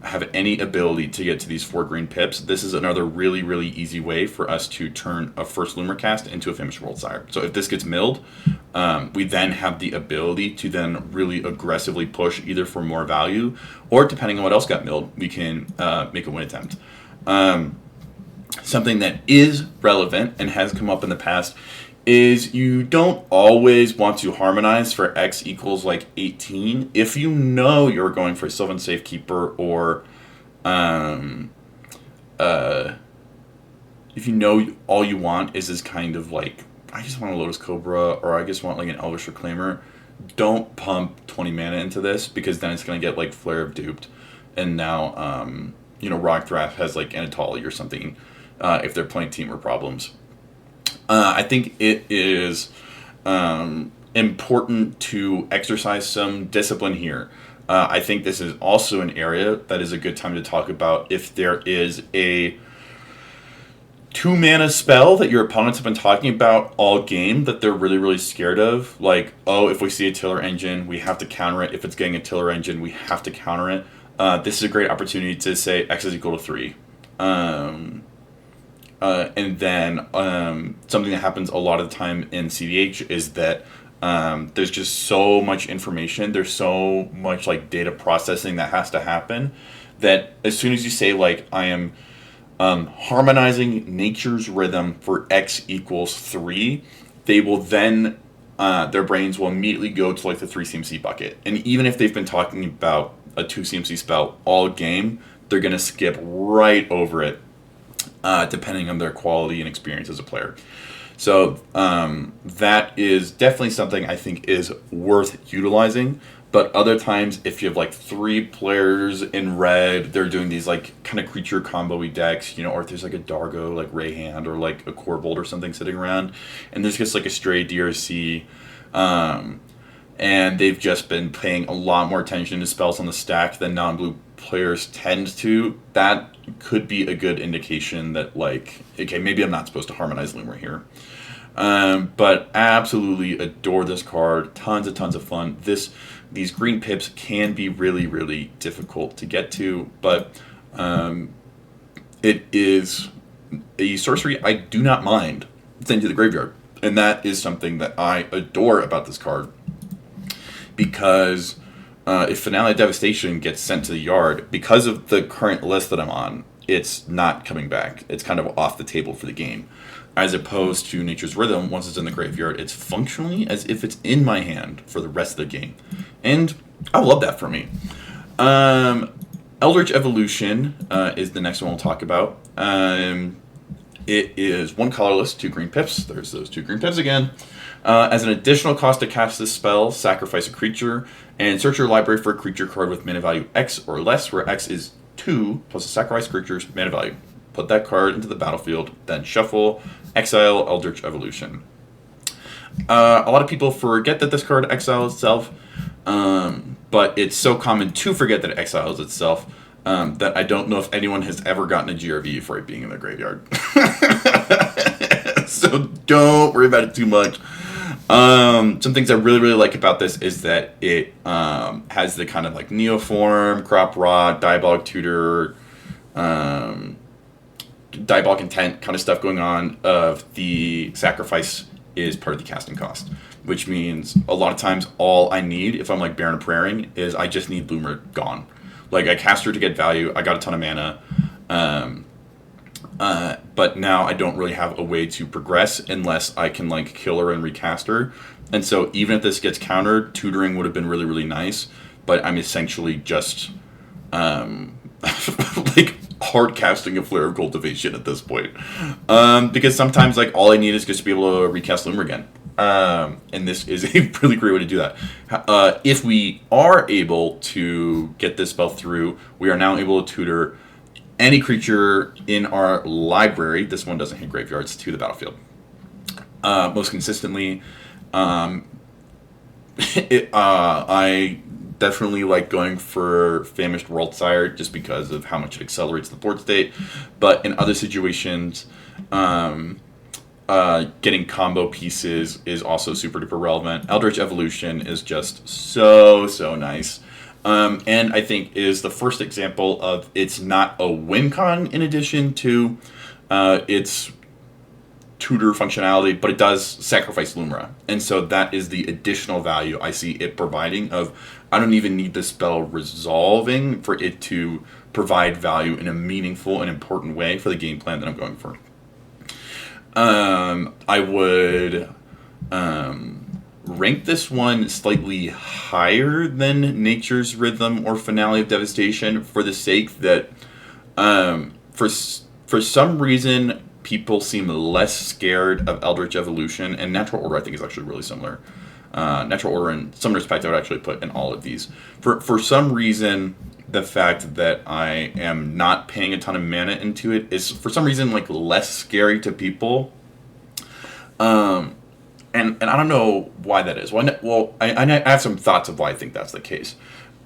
have any ability to get to these 4 green pips, this is another really, really easy way for us to turn a first Lumra cast into a Famished Worldsire. So if this gets milled, we then have the ability to then really aggressively push either for more value, or depending on what else got milled, we can make a win attempt. Something that is relevant and has come up in the past is you don't always want to harmonize for X equals like 18. If you know you're going for Sylvan Safekeeper, or if you know all you want is this kind of like, I just want a Lotus Cobra, or I just want like an Elvish Reclaimer, don't pump 20 mana into this, because then it's going to get like Flare of Duped, and now Rock Draft has like Anatoly or something if they're playing Teamer Problems. I think it is important to exercise some discipline here. I think this is also an area that is a good time to talk about if there is a 2-mana spell that your opponents have been talking about all game that they're really, really scared of. Like, if we see a Tiller Engine, we have to counter it. If it's getting a Tiller Engine, we have to counter it. This is a great opportunity to say X is equal to 3. And then something that happens a lot of the time in CDH is that there's just so much information, there's so much like data processing that has to happen, that as soon as you say like, I am harmonizing nature's rhythm for X equals 3, they will then their brains will immediately go to like the 3 CMC bucket. And even if they've been talking about a 2 CMC spell all game, they're going to skip right over it, depending on their quality and experience as a player. So that is definitely something I think is worth utilizing. But other times, if you have like 3 players in red, they're doing these like kind of creature combo-y decks, or if there's like a Dargo, like Rayhand, or like a Corbold or something sitting around, and there's just like a stray DRC, and they've just been paying a lot more attention to spells on the stack than non-blue players tend to, that could be a good indication that like, okay, maybe I'm not supposed to harmonize Lumra here. But absolutely adore this card. Tons of fun. These green pips can be really, really difficult to get to, but it is a sorcery I do not mind sending to the graveyard. And that is something that I adore about this card, because if Finale Devastation gets sent to the yard, because of the current list that I'm on, it's not coming back. It's kind of off the table for the game. As opposed to Nature's Rhythm, once it's in the graveyard, it's functionally as if it's in my hand for the rest of the game. And I love that for me. Eldritch Evolution is the next one we'll talk about. It is 1 colorless, 2 green pips. There's those 2 green pips again. As an additional cost to cast this spell, sacrifice a creature, and search your library for a creature card with mana value X or less, where X is 2 plus a sacrifice creature's mana value. Put that card into the battlefield, then shuffle, exile Eldritch Evolution. A lot of people forget that this card exiles itself, but it's so common to forget that it exiles itself that I don't know if anyone has ever gotten a GRV for it being in their graveyard. So don't worry about it too much. Some things I really, really like about this is that it has the kind of like Neoform, Crop Rot, Diabolic Tutor, Diabolic Intent kind of stuff going on. Of the sacrifice is part of the casting cost, which means a lot of times all I need, if I'm like Baron of Prairing, is I just need Lumra gone. Like, I cast her to get value, I got a ton of mana, but now I don't really have a way to progress unless I can like kill her and recast her. And so even if this gets countered, tutoring would have been really, really nice, but I'm essentially just like hard casting a Flare of Cultivation at this point, because sometimes like all I need is just to be able to recast Lumra again, and this is a really great way to do that. If we are able to get this spell through, we are now able to tutor any creature in our library, this one doesn't hit graveyards, to the battlefield. Most consistently, I definitely like going for Famished Worldsire just because of how much it accelerates the board state. But in other situations, getting combo pieces is also super duper relevant. Eldritch Evolution is just so nice. And I think is the first example of it's not a win con in addition to its tutor functionality, but it does sacrifice Lumra. And so that is the additional value I see it providing of I don't even need the spell resolving for it to provide value in a meaningful and important way for the game plan that I'm going for. I would rank this one slightly higher than Nature's Rhythm or Finale of Devastation for the sake that for some reason people seem less scared of Eldritch Evolution, and Natural Order I think is actually really similar. Natural Order and Summoner's Pact I would actually put in all of these. For some reason, the fact that I am not paying a ton of mana into it is for some reason like less scary to people. And I don't know why that is. Well, I have some thoughts of why I think that's the case.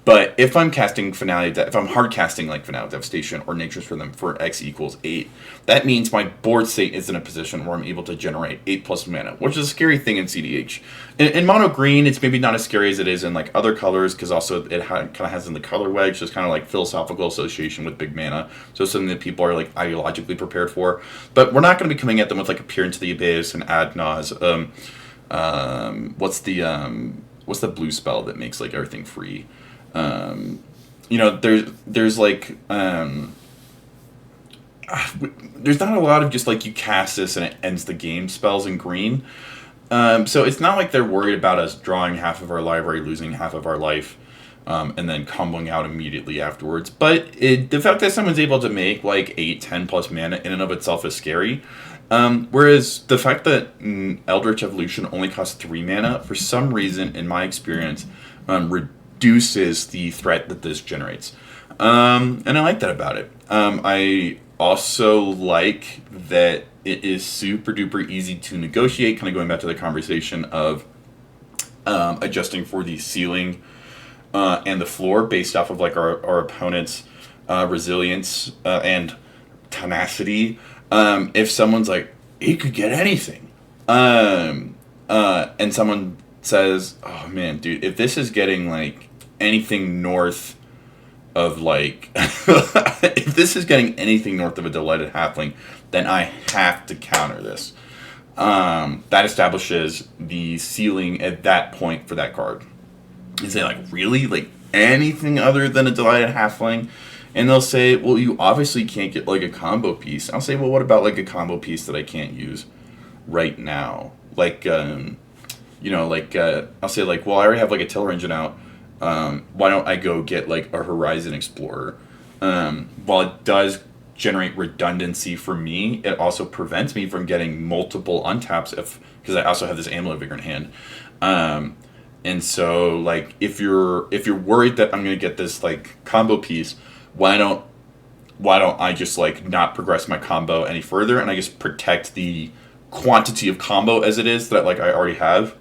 But if I'm casting if I'm hard casting like Finale of Devastation or Nature's Rhythm for X equals 8, that means my board state is in a position where I'm able to generate 8+ mana, which is a scary thing in CDH. In mono green, it's maybe not as scary as it is in like other colors, because also it kind of has in the color wedge, so it's kind of like philosophical association with big mana, so something that people are like ideologically prepared for. But we're not going to be coming at them with like Appearance to the Abyss and Ad Naz. What's the blue spell that makes like everything free? There's like there's not a lot of just like you cast this and it ends the game spells in green. So it's not like they're worried about us drawing half of our library, losing half of our life, and then comboing out immediately afterwards. But the fact that someone's able to make like 8-10+ mana in and of itself is scary. Whereas the fact that Eldritch Evolution only costs 3 mana, for some reason, in my experience, reduces the threat that this generates. And I like that about it. I also like that it is super duper easy to negotiate, kind of going back to the conversation of adjusting for the ceiling and the floor based off of like our opponent's resilience and tenacity. If someone's like, he could get anything, and someone says, oh man, dude, if this is getting like anything north of like if this is getting anything north of a Delighted Halfling, then I have to counter this. That establishes the ceiling at that point for that card. And say like, really? Like anything other than a Delighted Halfling? And they'll say, well, you obviously can't get like a combo piece. I'll say, well, what about like a combo piece that I can't use right now? Like I'll say like, well, I already have like a Tiller Engine out. Why don't I go get like a Horizon Explorer? While it does generate redundancy for me, it also prevents me from getting multiple untaps because I also have this Amulet of Vigor in hand. And so like if you're worried that I'm gonna get this like combo piece, why don't I just like not progress my combo any further and I just protect the quantity of combo as it is that like I already have.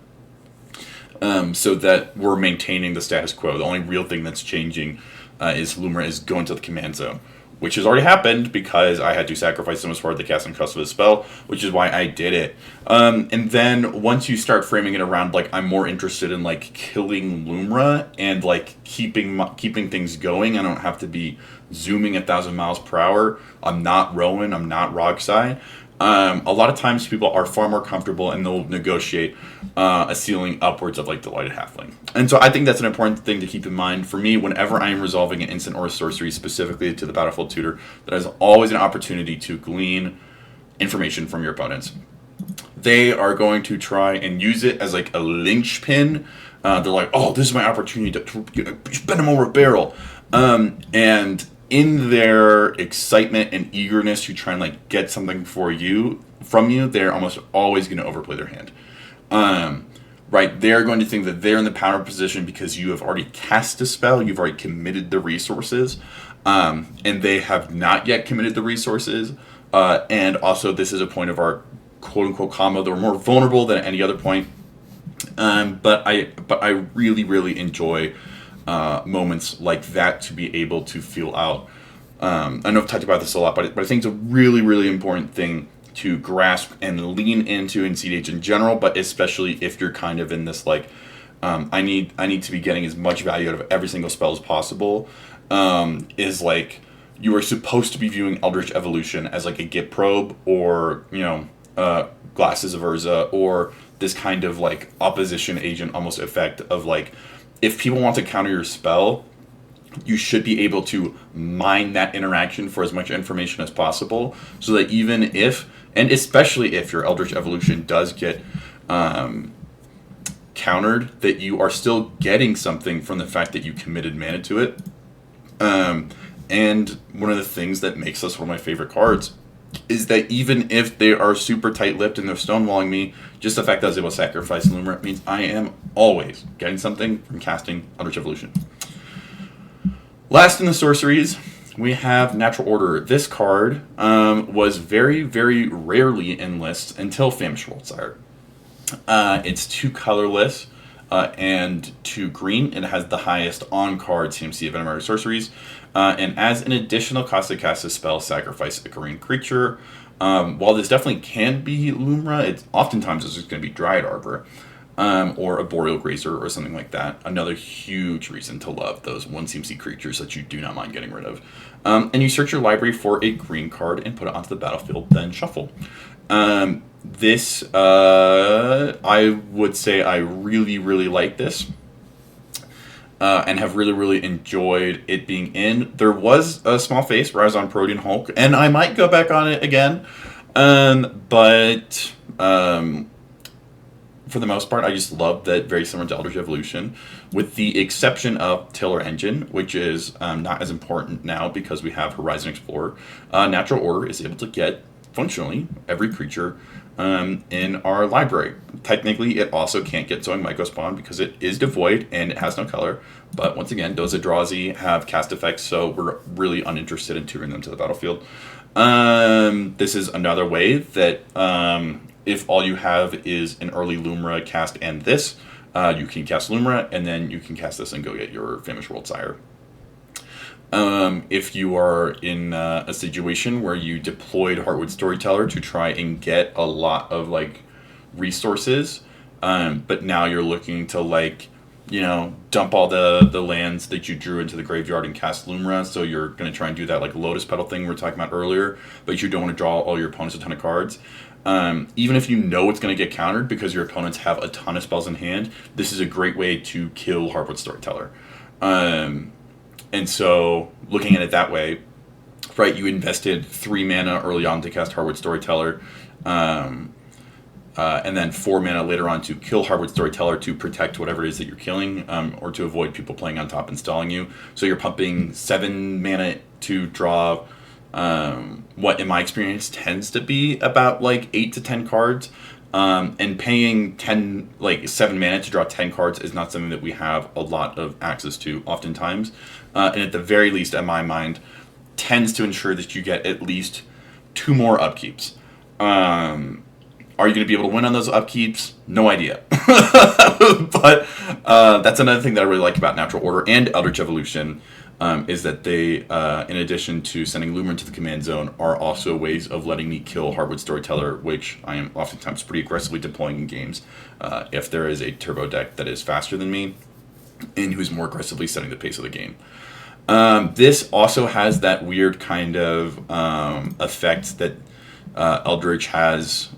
So that we're maintaining the status quo. The only real thing that's changing is Lumra is going to the command zone, which has already happened because I had to sacrifice them as part of the cast and cusp of the spell, which is why I did it. And then once you start framing it around, like I'm more interested in like killing Lumra and like keeping things going. I don't have to be zooming 1,000 miles per hour. I'm not Rowan. I'm not Rogsai. A lot of times people are far more comfortable and they'll negotiate a ceiling upwards of like Delighted Halfling. And so I think that's an important thing to keep in mind for me whenever I am resolving an instant or a sorcery specifically to the Battlefield Tutor. That is always an opportunity to glean information from your opponents. They are going to try and use it as like a linchpin. They're like, oh, this is my opportunity to bend them over a barrel. And in their excitement and eagerness to try and like get something from you, they're almost always going to overplay their hand. right? They're going to think that they're in the power position because you have already cast a spell, you've already committed the resources, and they have not yet committed the resources. And also, this is a point of our quote-unquote combo that we're more vulnerable than at any other point. But I really, really enjoy moments like that to be able to feel out. I know I've talked about this a lot, but I think it's a really, really important thing to grasp and lean into in CDH in general, but especially if you're kind of in this like, I need to be getting as much value out of every single spell as possible. Is like you are supposed to be viewing Eldritch Evolution as like a Git probe, or Glasses of Urza, or this kind of like opposition agent almost effect of like, if people want to counter your spell, you should be able to mine that interaction for as much information as possible, so that even if, and especially if your Eldritch Evolution does get countered, that you are still getting something from the fact that you committed mana to it. And one of the things that makes this one of my favorite cards is that even if they are super tight-lipped and they're stonewalling me, just the fact that I was able to sacrifice Lumra means I am always getting something from casting Eldritch Evolution. Last in the sorceries, we have Natural Order. This card was very, very rarely in lists until Famished Worldsire. It's 2 colorless and 2 green. It has the highest on-card CMC of Venomary Sorceries. And as an additional cost to cast a spell, sacrifice a green creature. While this definitely can be Lumra, it's oftentimes it's just going to be Dryad Arbor. Or Arboreal Grazer or something like that. Another huge reason to love those 1 CMC creatures that you do not mind getting rid of. And you search your library for a green card and put it onto the battlefield, then shuffle. This, I would say I really, really like this. And have really, really enjoyed it being in. There was a small phase where I was on Protean Hulk, and I might go back on it again. But for the most part, I just love that very similar to Eldritch Evolution, with the exception of Tiller Engine, which is not as important now because we have Horizon Explorer. Natural Order is able to get, functionally, every creature in our library. Technically, it also can't get Sowing Mycospawn because it is devoid and it has no color. But once again, those Eldrazi have cast effects, so we're really uninterested in tutoring them to the battlefield. This is another way that if all you have is an early Lumra cast and this, you can cast Lumra and then you can cast this and go get your Famished Worldsire. If you are in a situation where you deployed Heartwood Storyteller to try and get a lot of like resources, but now you're looking to like, dump all the lands that you drew into the graveyard and cast Lumra, so you're going to try and do that like Lotus Petal thing we were talking about earlier, but you don't want to draw all your opponents a ton of cards. Even if you know it's going to get countered because your opponents have a ton of spells in hand, this is a great way to kill Heartwood Storyteller. And so, looking at it that way, right, you invested 3 mana early on to cast Heartwood Storyteller, and then 4 mana later on to kill Heartwood Storyteller to protect whatever it is that you're killing, or to avoid people playing on top and stalling you. So you're pumping 7 mana to draw what, in my experience, tends to be about like 8 to 10 cards. And paying 7 mana to draw 10 cards is not something that we have a lot of access to oftentimes. And at the very least, in my mind, tends to ensure that you get at least 2 more upkeeps. Are you going to be able to win on those upkeeps? No idea. But that's another thing that I really like about Natural Order and Eldritch Evolution, is that they, in addition to sending Lumra into the command zone, are also ways of letting me kill Heartwood Storyteller, which I am oftentimes pretty aggressively deploying in games if there is a turbo deck that is faster than me and who's more aggressively setting the pace of the game. This also has that weird kind of effect that Eldritch has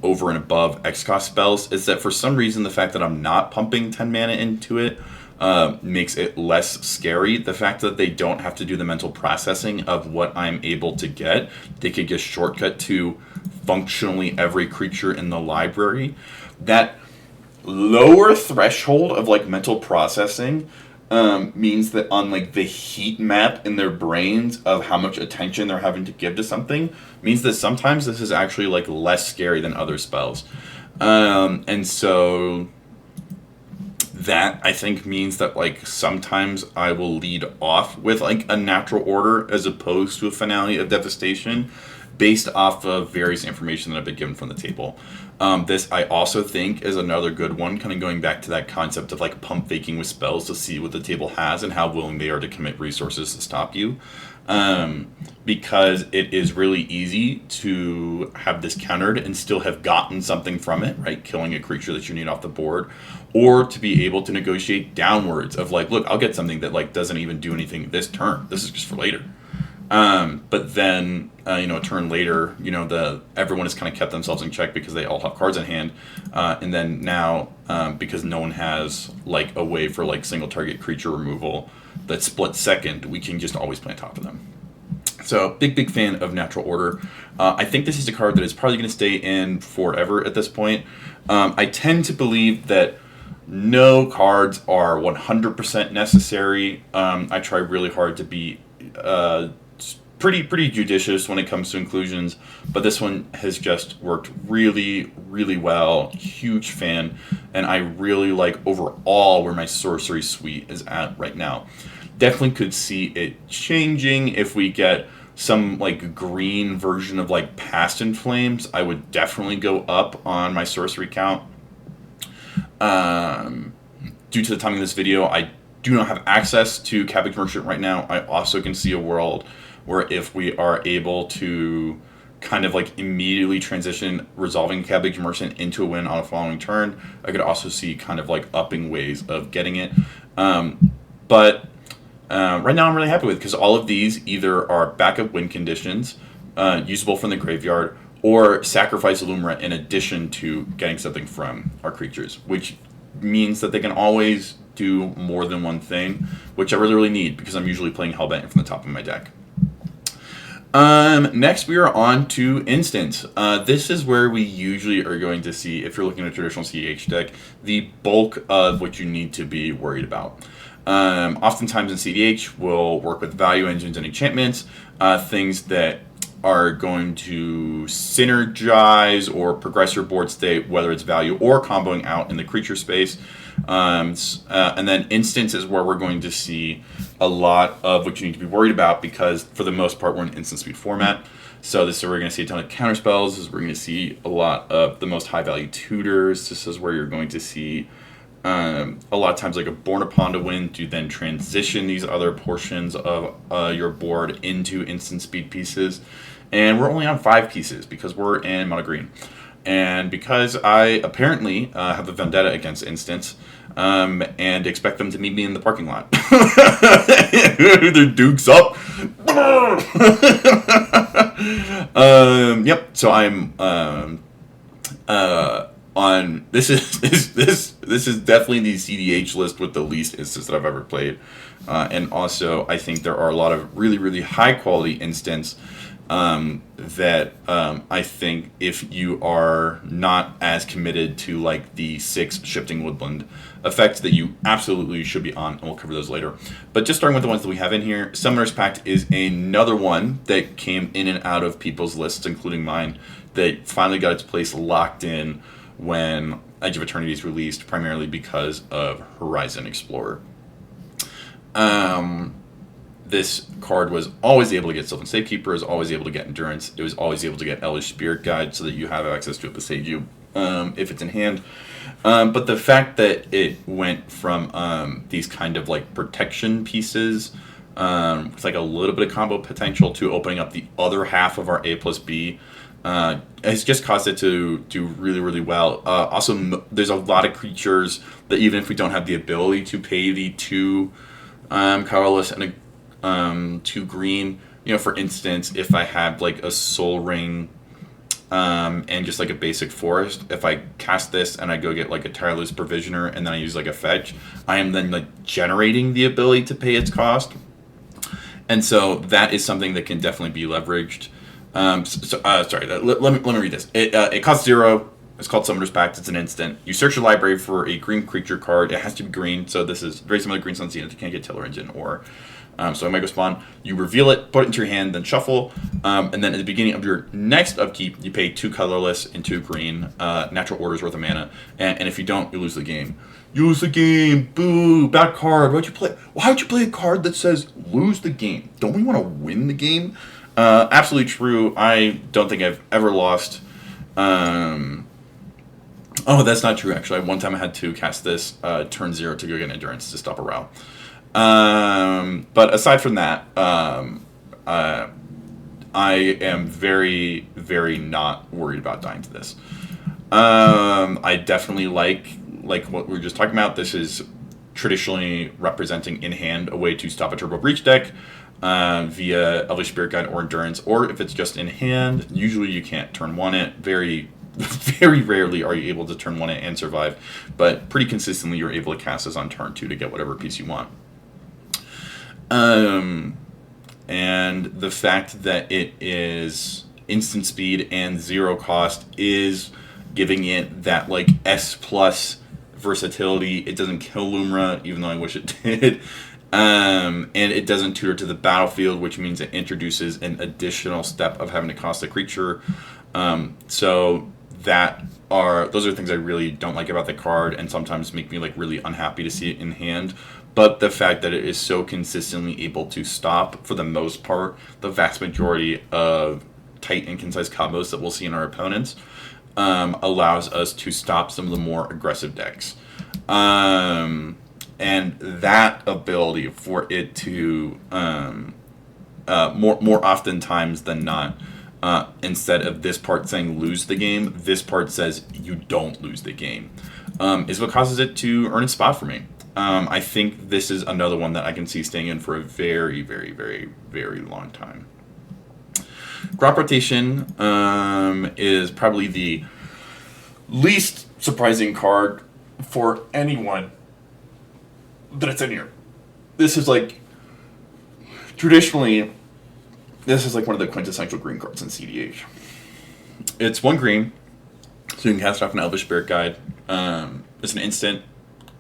over and above X-Cost spells, is that for some reason the fact that I'm not pumping 10 mana into it makes it less scary. The fact that they don't have to do the mental processing of what I'm able to get, they could just shortcut to functionally every creature in the library. That lower threshold of like mental processing means that on like the heat map in their brains of how much attention they're having to give to something, means that sometimes this is actually like less scary than other spells. And so That, I think, means that, like, sometimes I will lead off with, like, a natural order as opposed to a finale of devastation based off of various information that I've been given from the table. This, I also think, is another good one, kind of going back to that concept of, like, pump faking with spells to see what the table has and how willing they are to commit resources to stop you. Because it is really easy to have this countered and still have gotten something from it, right? Killing a creature that you need off the board, or to be able to negotiate downwards of like, look, I'll get something that like doesn't even do anything this turn. This is just for later. But then, a turn later, everyone has kind of kept themselves in check because they all have cards in hand. And then now, because no one has like a way for like single target creature removal that split second, we can just always play on top of them. So, big fan of Natural Order. I think this is a card that is probably going to stay in forever at this point. I tend to believe that no cards are 100% necessary. I try really hard to be pretty judicious when it comes to inclusions, but this one has just worked really, really well. Huge fan, and I really like overall where my sorcery suite is at right now. Definitely could see it changing if we get some like green version of like Past in Flames. I would definitely go up on my sorcery count. Due to the timing of this video, I do not have access to Cabbage Merchant right now. I also can see a world where if we are able to kind of like immediately transition resolving Cabbage Merchant into a win on a following turn, I could also see kind of like upping ways of getting it. But right now I'm really happy with, because all of these either are backup win conditions, usable from the graveyard, or sacrifice Lumra in addition to getting something from our creatures, which means that they can always do more than one thing, which I really need because I'm usually playing Hellbent from the top of my deck. Next we are on to Instants. This is where we usually are going to see, if you're looking at a traditional CEH deck, the bulk of what you need to be worried about. Oftentimes in CDH, we'll work with value engines and enchantments, things that are going to synergize or progress your board state, whether it's value or comboing out in the creature space. And then Instants is where we're going to see a lot of what you need to be worried about, because for the most part, we're in instant speed format. So this is where we're going to see a ton of counter spells. This is where we're going to see a lot of the most high value tutors. This is where you're going to see a lot of times like a Born Upon to win to then transition these other portions of your board into instant speed pieces. And we're only on 5 pieces because we're in mono green. And because I apparently have a vendetta against Instants, and expect them to meet me in the parking lot. Their dukes up. Yep. So I'm on this is definitely the CDH list with the least instants that I've ever played, and also I think there are a lot of really high quality instants that I think if you are not as committed to like the 6 shifting woodland effects, that you absolutely should be on, and we'll cover those later. But just starting with the ones that we have in here, Summoner's Pact is another one that came in and out of people's lists, including mine, that finally got its place locked in when Edge of Eternity is released, primarily because of Horizon Explorer. This card was always able to get Sylvan Safekeeper, is always able to get Endurance, it was always able to get Elvish Spirit Guide so that you have access to it beside you if it's in hand. But the fact that it went from these kind of like protection pieces with like a little bit of combo potential to opening up the other half of our A plus B has just caused it to do really well. Also, there's a lot of creatures that even if we don't have the ability to pay the 2 colorless and a 2 green, for instance, if I had like a Soul Ring and just like a basic forest, if I cast this and I go get like a Tireless Provisioner and then I use like a fetch, I am then like generating the ability to pay its cost. And so that is something that can definitely be leveraged. Sorry, let me read this. It costs 0. It's called Summoner's Pact. It's an instant. You search your library for a green creature card. It has to be green, so this is very similar to Green Sun Zenith. You can't get Tiller Engine or Sowing Mycospawn, you reveal it, put it into your hand, then shuffle, and then at the beginning of your next upkeep, you pay 2 colorless and 2 green, natural orders worth of mana, and if you don't, you lose the game. You lose the game, boo, bad card. Why would you play a card that says lose the game? Don't we want to win the game? Absolutely true. I don't think I've ever lost. Oh, that's not true, actually. One time I had to cast this turn 0 to go get Endurance to stop a Row. But aside from that, I am very, very not worried about dying to this. I definitely like what we were just talking about. This is traditionally representing in hand a way to stop a Turbo Breach deck via Elvish Spirit Guide or Endurance, or if it's just in hand, usually you can't turn 1 it. Very, very rarely are you able to turn 1 it and survive, but pretty consistently you're able to cast this on turn 2 to get whatever piece you want. And the fact that it is instant speed and 0 cost is giving it that like S plus versatility. It doesn't kill Lumra, even though I wish it did. And it doesn't tutor to the battlefield, which means it introduces an additional step of having to cost a creature. So those are things I really don't like about the card, and sometimes make me like really unhappy to see it in hand. But the fact that it is so consistently able to stop, for the most part, the vast majority of tight and concise combos that we'll see in our opponents, allows us to stop some of the more aggressive decks. And that ability for it to, more oftentimes than not, instead of this part saying lose the game, this part says you don't lose the game, is what causes it to earn its spot for me. I think this is another one that I can see staying in for a very, very, very, very long time. Crop Rotation is probably the least surprising card for anyone that it's in here. This is like, traditionally, this is like one of the quintessential green cards in CDH. It's 1 green, so you can cast it off an Elvish Spirit Guide. It's an instant.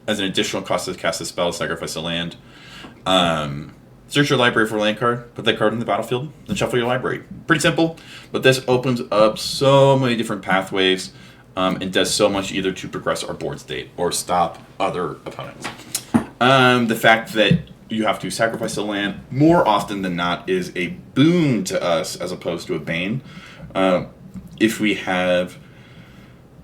As an additional cost to cast a spell, sacrifice a land. Search your library for a land card, put that card in the battlefield, then shuffle your library. Pretty simple, but this opens up so many different pathways, and does so much either to progress our board state or stop other opponents. The fact that you have to sacrifice a land more often than not is a boon to us as opposed to a bane. If we have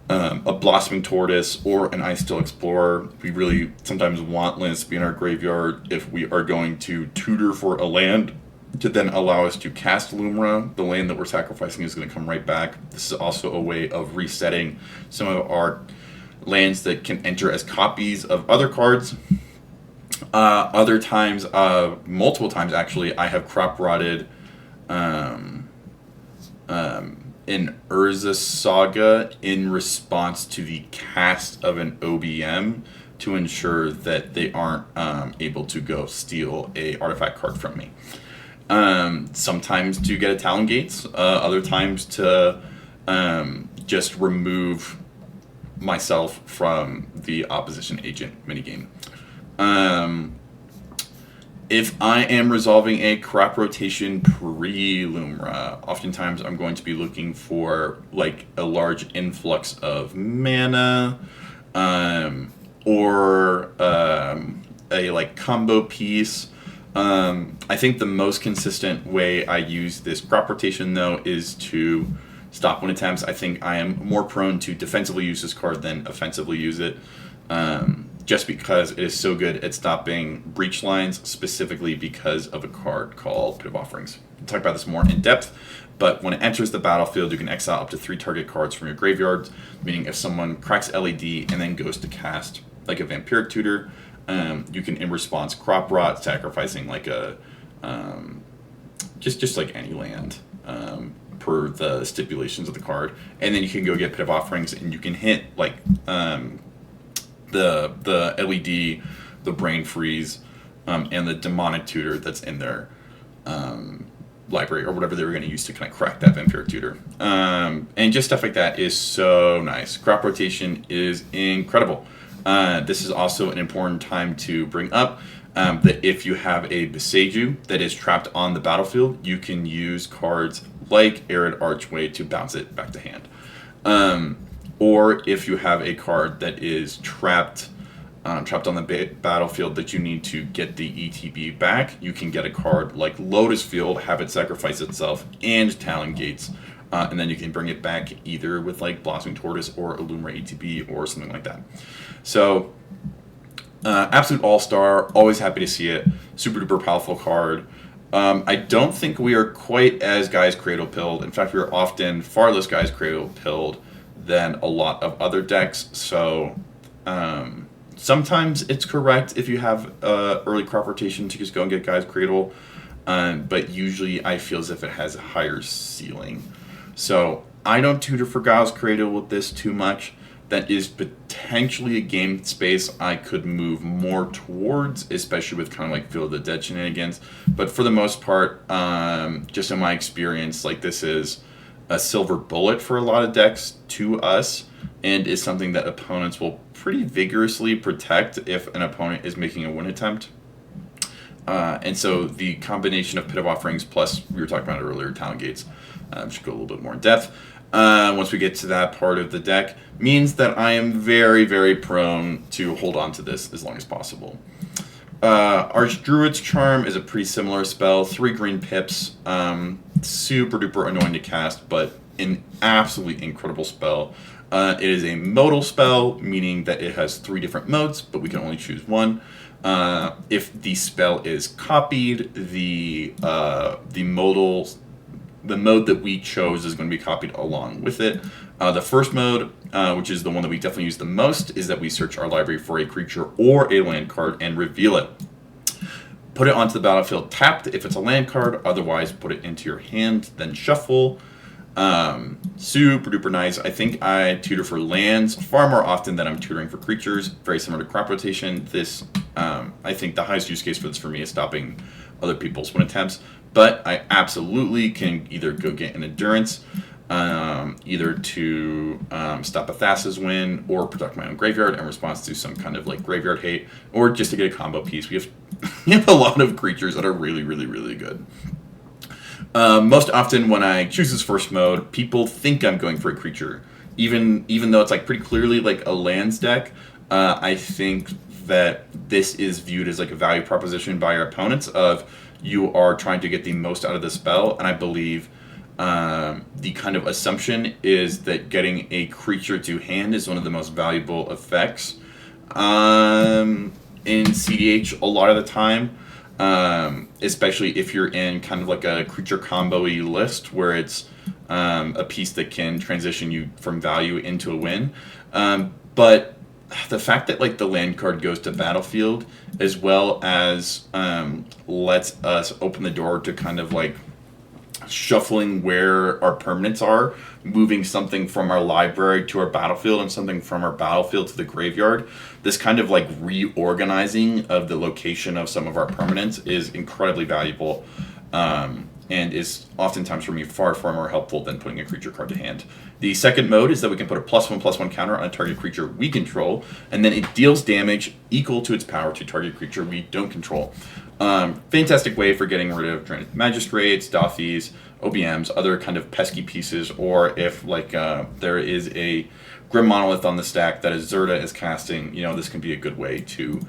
a Blossoming Tortoise or an Icetill Explorer, we really sometimes want lands to be in our graveyard if we are going to tutor for a land to then allow us to cast Lumra. The land that we're sacrificing is going to come right back. This is also a way of resetting some of our lands that can enter as copies of other cards. Other times, multiple times actually, I have crop rotted in Urza Saga in response to the cast of an OBM to ensure that they aren't able to go steal a artifact card from me. Sometimes to get a Talon Gates, other times to just remove myself from the opposition agent minigame. If I am resolving a crop rotation pre-Lumra, oftentimes I'm going to be looking for like a large influx of mana, or a like combo piece. I think the most consistent way I use this crop rotation though is to stop win attempts. I think I am more prone to defensively use this card than offensively use it. Just because it is so good at stopping breach lines, specifically because of a card called Pit of Offerings. We'll talk about this more in depth, but when it enters the battlefield, you can exile up to 3 target cards from your graveyard, meaning if someone cracks LED and then goes to cast like a Vampiric Tutor, you can in response crop rot, sacrificing like a just like any land per the stipulations of the card, and then you can go get Pit of Offerings and you can hit like the LED, the Brain Freeze, and the Demonic Tutor that's in their library, or whatever they were going to use to kind of crack that Vampiric Tutor. And just stuff like that is so nice. Crop rotation is incredible. This is also an important time to bring up. that if you have a Boseiju that is trapped on the battlefield, you can use cards like Arid Archway to bounce it back to hand. Or if you have a card that is trapped on the battlefield that you need to get the ETB back, you can get a card like Lotus Field, have it sacrifice itself, and Talon Gates, and then you can bring it back either with like Blossoming Tortoise or a Lumra ETB or something like that. So, absolute all-star, always happy to see it. Super duper powerful card. I don't think we are quite as Guys Cradle pilled. In fact, we are often far less Guys Cradle pilled than a lot of other decks. So, sometimes it's correct if you have early crop rotation to just go and get Guys Cradle, but usually I feel as if it has a higher ceiling. So I don't tutor for Guys Cradle with this too much. That is potentially a game space I could move more towards, especially with kind of like Field of the Dead shenanigans. But for the most part, just in my experience, like this is a silver bullet for a lot of decks to us, and is something that opponents will pretty vigorously protect if an opponent is making a win attempt. And so the combination of Pit of Offerings plus, we were talking about it earlier, Talon Gates, should go a little bit more in depth. Once we get to that part of the deck, means that I am very, very prone to hold on to this as long as possible. Archdruid's Charm is a pretty similar spell, 3 green pips, super duper annoying to cast, but an absolutely incredible spell. It is a modal spell, meaning that it has 3 different modes, but we can only choose one. If the spell is copied, the mode that we chose is going to be copied along with it. The first mode, which is the one that we definitely use the most, is that we search our library for a creature or a land card and reveal it. Put it onto the battlefield tapped if it's a land card, otherwise put it into your hand, then shuffle. Super duper nice. I think I tutor for lands far more often than I'm tutoring for creatures. Very similar to crop rotation. This, I think the highest use case for this for me is stopping other people's win attempts. But I absolutely can either go get an Endurance, either to stop a Thassa's win, or protect my own graveyard in response to some kind of like graveyard hate, or just to get a combo piece. We have a lot of creatures that are really, really, really good. Most often when I choose this first mode, people think I'm going for a creature. Even though it's like pretty clearly like a lands deck, I think that this is viewed as like a value proposition by your opponents of you are trying to get the most out of the spell, and I believe the kind of assumption is that getting a creature to hand is one of the most valuable effects in CDH a lot of the time, especially if you're in kind of like a creature combo-y list where it's a piece that can transition you from value into a win. But the fact that like the land card goes to battlefield, as well as lets us open the door to kind of like shuffling where our permanents are, moving something from our library to our battlefield and something from our battlefield to the graveyard, this kind of like reorganizing of the location of some of our permanents is incredibly valuable, and is oftentimes for me far more helpful than putting a creature card to hand. The second mode is that we can put a +1/+1 counter on a target creature we control, and then it deals damage equal to its power to target creature we don't control. Fantastic way for getting rid of Drained Magistrates, Dothies, OBMs, other kind of pesky pieces, or if like there is a Grim Monolith on the stack that Zerta is casting, this can be a good way to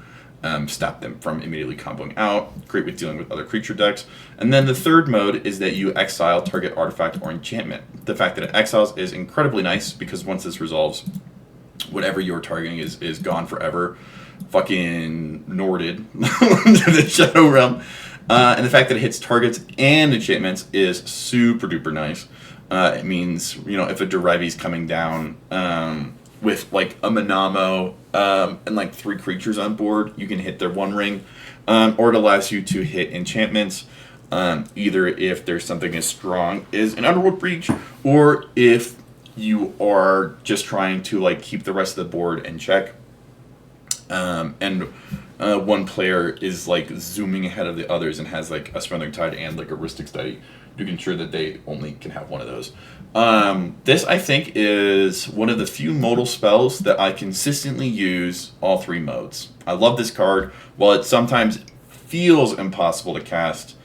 stop them from immediately comboing out. Great with dealing with other creature decks. And then the third mode is that you exile target artifact or enchantment. The fact that it exiles is incredibly nice because once this resolves, whatever you're targeting is gone forever. Fucking Norded to the Shadow Realm. And the fact that it hits targets and enchantments is super duper nice. It means, if a Derivi's coming down with like a Manamo and like 3 creatures on board, you can hit their 1 ring, or it allows you to hit enchantments, either if there's something as strong as an Underworld Breach, or if you are just trying to like keep the rest of the board in check, and one player is like zooming ahead of the others and has like a Smothering Tide and like a Rhystic Study, you can ensure that they only can have one of those. This, I think, is one of the few modal spells that I consistently use all 3 modes. I love this card. While it sometimes feels impossible to cast,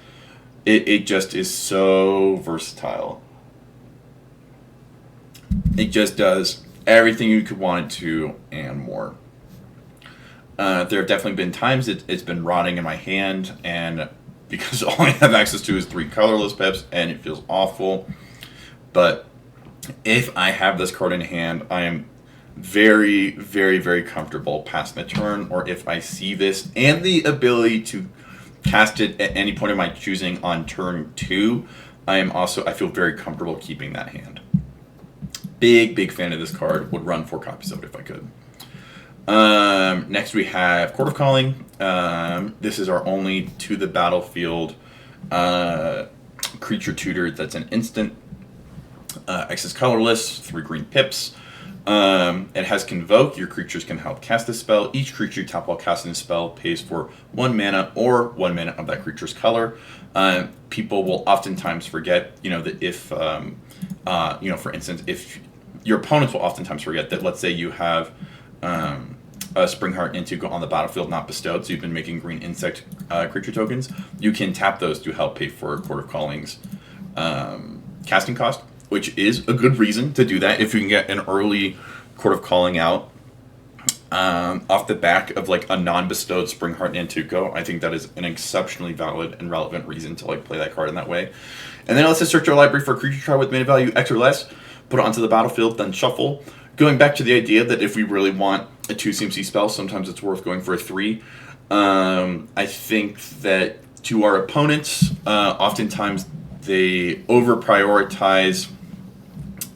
it just is so versatile. It just does everything you could want it to and more. There have definitely been times it's been rotting in my hand, and because all I have access to is 3 colorless pips, and it feels awful. But if I have this card in hand, I am very, very, very comfortable passing the turn, or if I see this and the ability to cast it at any point of my choosing on turn 2, I feel very comfortable keeping that hand. Big fan of this card. Would run 4 copies of it if I could. Next we have Chord of Calling. This is our only to the battlefield creature tutor that's an instant. X is colorless, 3 green pips. It has Convoke. Your creatures can help cast this spell. Each creature you tap while casting the spell pays for 1 mana or 1 mana of that creature's color. People will oftentimes forget, that if, for instance, if your opponents will oftentimes forget that, let's say you have a Springheart Nantuko on the battlefield not bestowed, so you've been making green insect creature tokens, you can tap those to help pay for Chord of Calling's casting cost, which is a good reason to do that. If you can get an early Chord of Calling out off the back of like a non-bestowed Springheart Nantuko, I think that is an exceptionally valid and relevant reason to like play that card in that way. And then let's just search our library for a creature card with mana value X or less, put it onto the battlefield, then shuffle. Going back to the idea that if we really want a 2 CMC spell, sometimes it's worth going for a 3. I think that to our opponents, oftentimes they over-prioritize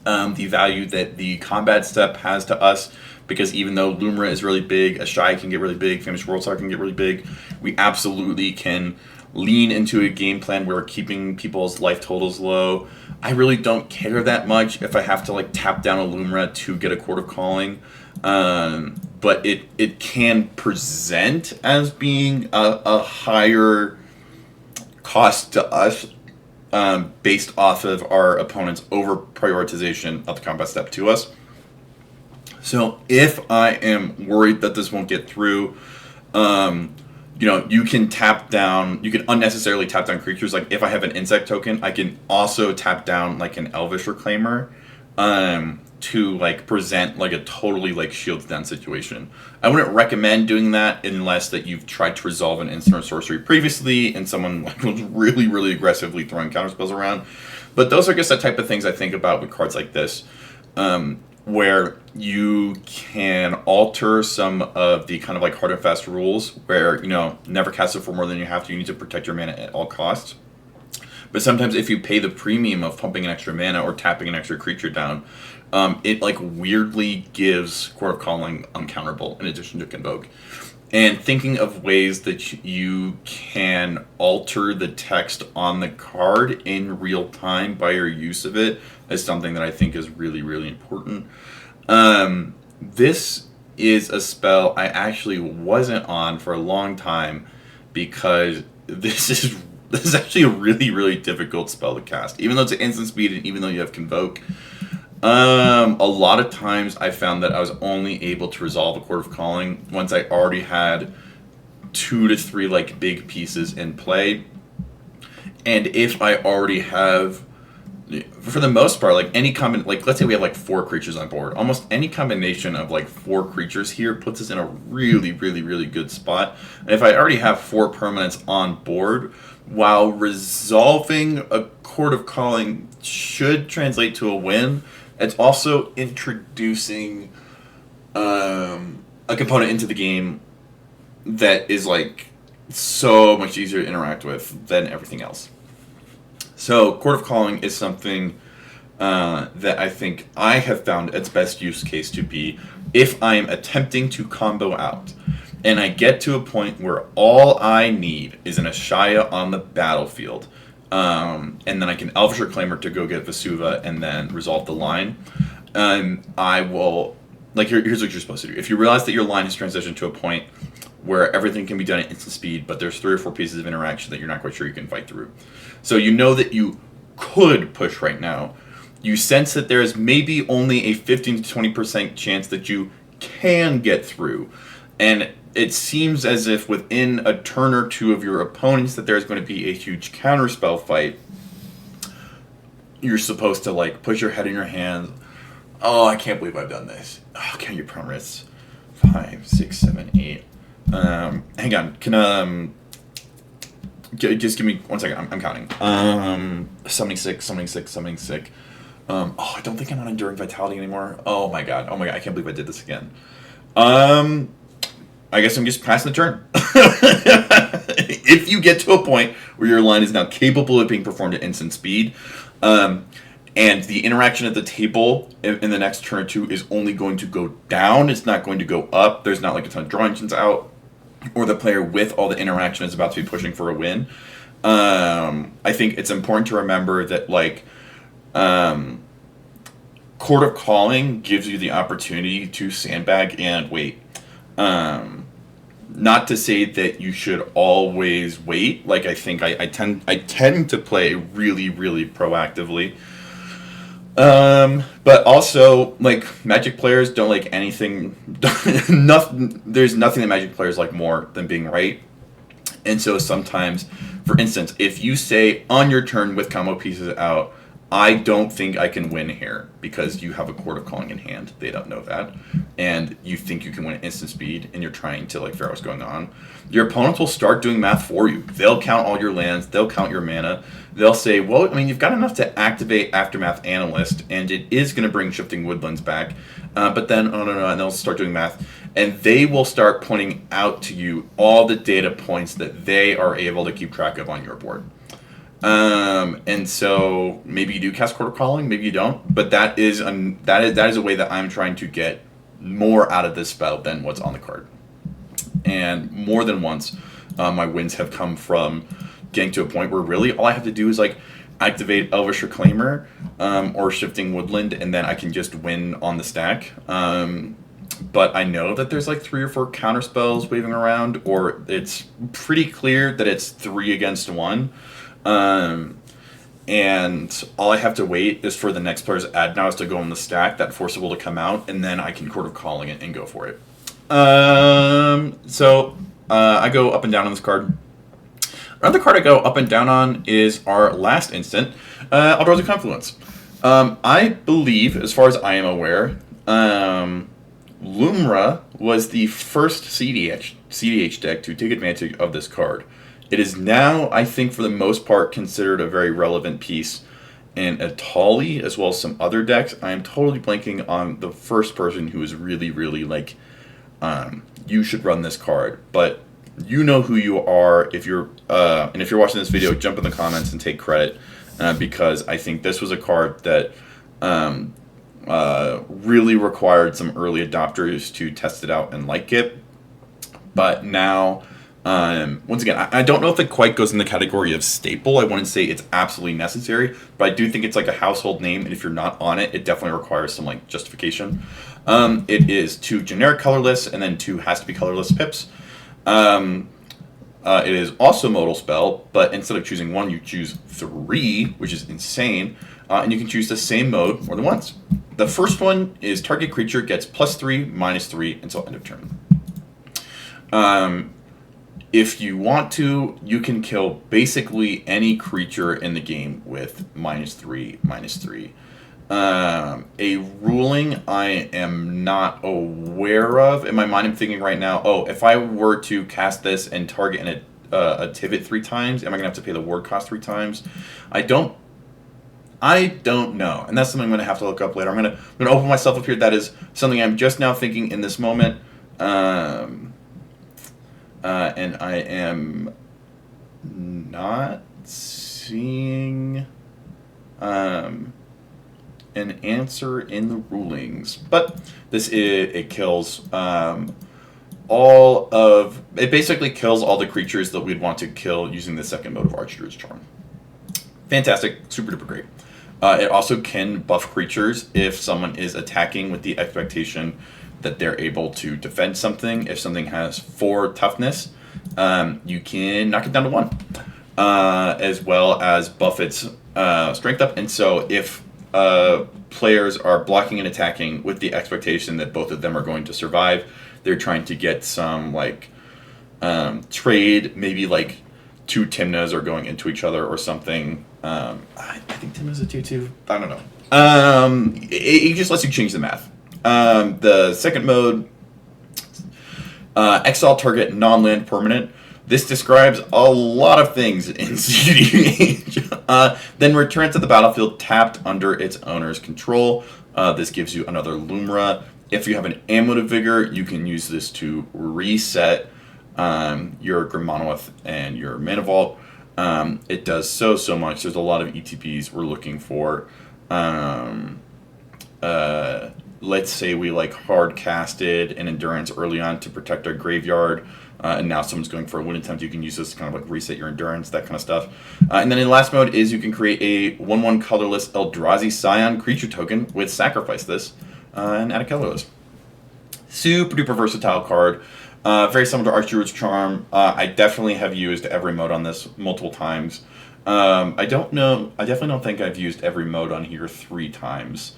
the value that the combat step has to us, because even though Lumra is really big, Ashaya can get really big, Famished Worldsire can get really big, we absolutely can lean into a game plan where we're keeping people's life totals low. I really don't care that much if I have to like tap down a Lumra to get a Chord of Calling, but it can present as being a higher cost to us based off of our opponent's over prioritization of the combat step to us. So if I am worried that this won't get through, you can tap down, you can unnecessarily tap down creatures. Like if I have an insect token, I can also tap down like an Elvish Reclaimer to like present like a totally like shields down situation. I wouldn't recommend doing that unless that you've tried to resolve an instant or sorcery previously and someone like was really, really aggressively throwing counterspells around. But those are just the type of things I think about with cards like this, where you can alter some of the kind of like hard and fast rules where, never cast it for more than you have to. You need to protect your mana at all costs. But sometimes if you pay the premium of pumping an extra mana or tapping an extra creature down, it like weirdly gives Chord of Calling uncounterable in addition to Convoke. And thinking of ways that you can alter the text on the card in real time by your use of it is something that I think is really, really important. This is a spell I actually wasn't on for a long time because this is actually a really, really difficult spell to cast. Even though it's an instant speed and even though you have Convoke, a lot of times I found that I was only able to resolve a Chord of Calling once I already had 2 to 3 like big pieces in play. And if I already have, for the most part, like any like let's say we have like 4 creatures on board, almost any combination of like 4 creatures here puts us in a really, really, really good spot. And if I already have 4 permanents on board, while resolving a Chord of Calling should translate to a win, it's also introducing a component into the game that is like so much easier to interact with than everything else. So Chord of Calling is something that I think I have found its best use case to be if I am attempting to combo out and I get to a point where all I need is an Ashaya on the battlefield, and then I can Elvish Reclaimer to go get Vesuva and then resolve the line. I will, like, here's what you're supposed to do. If you realize that your line has transitioned to a point where everything can be done at instant speed, but there's 3 or 4 pieces of interaction that you're not quite sure you can fight through. So you know that you could push right now. You sense that there is maybe only a 15 to 20% chance that you can get through. And it seems as if within a turn or two of your opponents that there's going to be a huge counterspell fight. You're supposed to like put your head in your hands. Oh, I can't believe I've done this. Oh, count your prone wrists. 5, 6, 7, 8. Hang on. Can just give me 1 second. I'm counting. Summoning sick. Oh, I don't think I'm on Enduring Vitality anymore. Oh my god. I can't believe I did this again. I guess I'm just passing the turn. If you get to a point where your line is now capable of being performed at instant speed, and the interaction at the table in the next turn or two is only going to go down, it's not going to go up, there's not like a ton of draw engines out, or the player with all the interaction is about to be pushing for a win, I think it's important to remember that like Chord of Calling gives you the opportunity to sandbag and wait. Not to say that you should always wait. Like I think I tend to play really, really proactively. But also like Magic players don't like anything. There's nothing that Magic players like more than being right. And so sometimes, for instance, if you say on your turn with combo pieces out, I don't think I can win here because you have a Chord of Calling in hand. They don't know that. And you think you can win at instant speed and you're trying to like figure out what's going on. Your opponents will start doing math for you. They'll count all your lands. They'll count your mana. They'll say, well, I mean, you've got enough to activate Aftermath Analyst and it is going to bring Shifting Woodlands back. But then, oh no, and they'll start doing math. And they will start pointing out to you all the data points that they are able to keep track of on your board. And so maybe you do cast Chord of Calling, maybe you don't, but that is a way that I'm trying to get more out of this spell than what's on the card. And more than once, my wins have come from getting to a point where really all I have to do is like activate Elvish Reclaimer, or Shifting Woodland, and then I can just win on the stack. But I know that there's like 3 or 4 counter spells waving around, or it's pretty clear that it's 3 against 1. And all I have to wait is for the next player's Adnows to go on the stack, that Forcible to come out, and then I can Chord of Calling it and go for it. So I go up and down on this card. Another card I go up and down on is our last instant, Eldrazi Confluence. I believe, as far as I am aware, Lumra was the first CDH deck to take advantage of this card. It is now, I think, for the most part, considered a very relevant piece in Atali, as well as some other decks. I am totally blanking on the first person who is really, really like, you should run this card. But you know who you are. If you're, and if you're watching this video, jump in the comments and take credit, because I think this was a card that really required some early adopters to test it out and like it. But now, once again, I don't know if it quite goes in the category of staple. I wouldn't say it's absolutely necessary, but I do think it's like a household name, and if you're not on it, it definitely requires some like justification. It is 2 generic colorless, and then 2 has to be colorless pips. It is also modal spell, but instead of choosing 1, you choose 3, which is insane, and you can choose the same mode more than once. The first one is target creature gets +3, -3 until end of turn. If you want to, you can kill basically any creature in the game with -3, -3. A ruling I am not aware of. In my mind, I'm thinking right now, if I were to cast this and target a Tivit 3 times, am I going to have to pay the ward cost 3 times? I don't know. And that's something I'm going to have to look up later. I'm going to open myself up here. That is something I'm just now thinking in this moment. And I am not seeing an answer in the rulings. But it kills it basically kills all the creatures that we'd want to kill using the second mode of Archdruid's Charm. Fantastic, super duper great. It also can buff creatures if someone is attacking with the expectation that they're able to defend something. If something has 4 toughness, you can knock it down to 1, as well as buff its strength up. And so if players are blocking and attacking with the expectation that both of them are going to survive. They're trying to get some like trade, maybe like 2 Timnas are going into each other or something. I think Timna's a 2/2. I don't know. It just lets you change the math. The second mode, exile target non-land permanent. This describes a lot of things in CDH. Then return to the battlefield tapped under its owner's control. This gives you another Lumra. If you have an Amulet of Vigor, you can use this to reset your Grim Monolith and your Mana Vault. It does so much. There's a lot of ETPs we're looking for. Let's say we like hard casted an Endurance early on to protect our graveyard, and now someone's going for a win attempt. You can use this to kind of like reset your Endurance, that kind of stuff. And then in the last mode is you can create a 1/1 colorless Eldrazi Scion creature token with sacrifice this and add a colorless. Super duper versatile card. Very similar to Archdruid's Charm. I definitely have used every mode on this multiple times. I definitely don't think I've used every mode on here 3 times.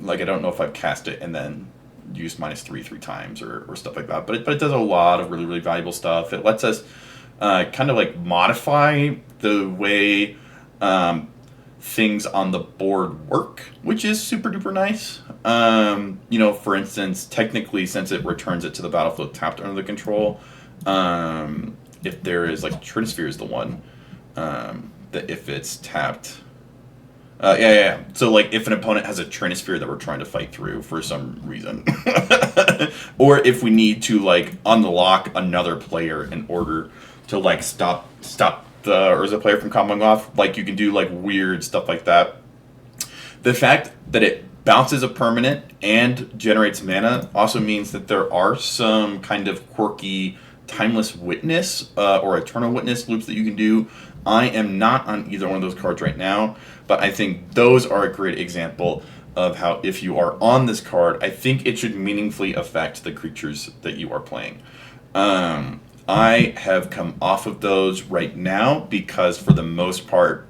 Like, I don't know if I've cast it and then used -3 times or stuff like that. But it does a lot of really, really valuable stuff. It lets us kind of like modify the way things on the board work, which is super duper nice. For instance, technically, since it returns it to the battlefield tapped under the control, if there is like Trinisphere is the one that if it's tapped. So, like, if an opponent has a Trinisphere that we're trying to fight through for some reason, or if we need to like unlock another player in order to like stop the Urza player from comboing off, like you can do like weird stuff like that. The fact that it bounces a permanent and generates mana also means that there are some kind of quirky Timeless Witness or Eternal Witness loops that you can do. I am not on either one of those cards right now, but I think those are a great example of how if you are on this card, I think it should meaningfully affect the creatures that you are playing. I have come off of those right now because for the most part,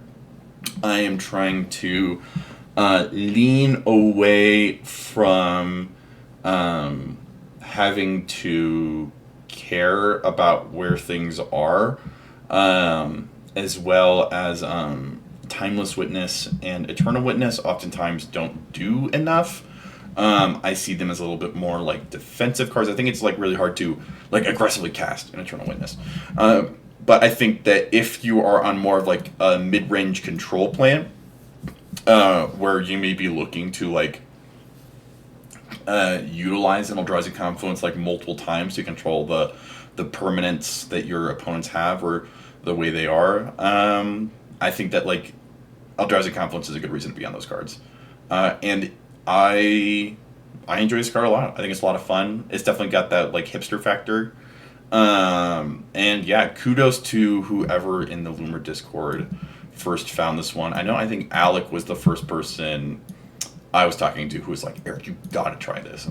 I am trying to lean away from having to care about where things are, as well as Timeless Witness and Eternal Witness oftentimes don't do enough. I see them as a little bit more like defensive cards. I think it's like really hard to like aggressively cast an Eternal Witness. But I think that if you are on more of like a mid-range control plan, where you may be looking to like utilize an Eldrazi Confluence like multiple times to control the permanents that your opponents have or the way they are, I think that like Eldrazi Confluence is a good reason to be on those cards. And I enjoy this card a lot. I think it's a lot of fun. It's definitely got that like hipster factor. And yeah, kudos to whoever in the Lumra Discord first found this one. I think Alec was the first person I was talking to who was like, Eric, you gotta try this.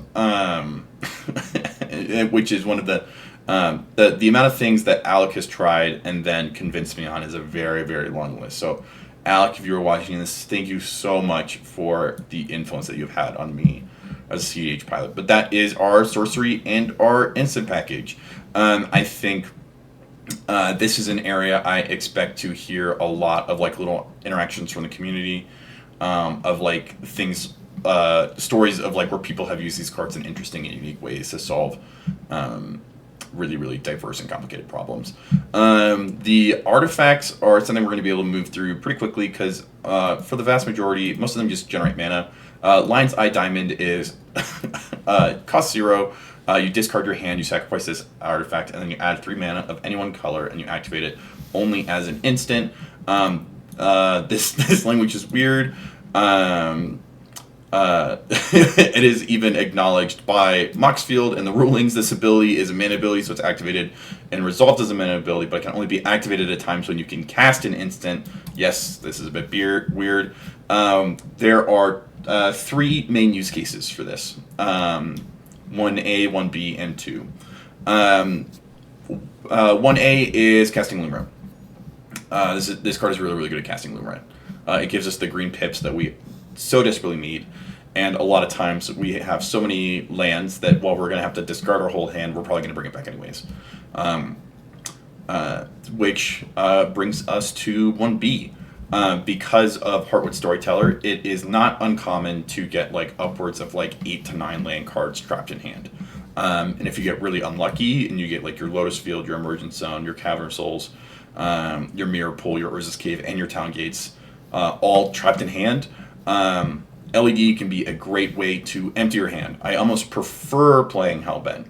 Which is one of the amount of things that Alec has tried and then convinced me on is a very, very long list. So Alec, if you were watching this, thank you so much for the influence that you've had on me as a CDH pilot. But that is our sorcery and our instant package. I think this is an area I expect to hear a lot of like little interactions from the community, of like things, stories of like where people have used these cards in interesting and unique ways to solve really, really diverse and complicated problems. The artifacts are something we're going to be able to move through pretty quickly because for the vast majority, most of them just generate mana. Lion's Eye Diamond is cost 0. You discard your hand, you sacrifice this artifact, and then you add 3 mana of any one color, and you activate it only as an instant. This language is weird. It is even acknowledged by Moxfield and the rulings. This ability is a mana ability, so it's activated and resolved as a mana ability, but it can only be activated at times when you can cast an instant. Yes, this is a bit weird. There are 3 main use cases for this. 1A, 1B, and 2. 1A is casting Lumra. This card is really, really good at casting Lumra. It gives us the green pips that we so desperately need. And a lot of times we have so many lands that while we're going to have to discard our whole hand, we're probably going to bring it back anyways. Which brings us to 1B. Because of Heartwood Storyteller, it is not uncommon to get like upwards of like 8 to 9 land cards trapped in hand. And if you get really unlucky and you get like your Lotus Field, your Emergent Zone, your Cavern of Souls, your Mirror Pool, your Urza's Cave, and your Town Gates, all trapped in hand, LED can be a great way to empty your hand. I almost prefer playing Hellbent.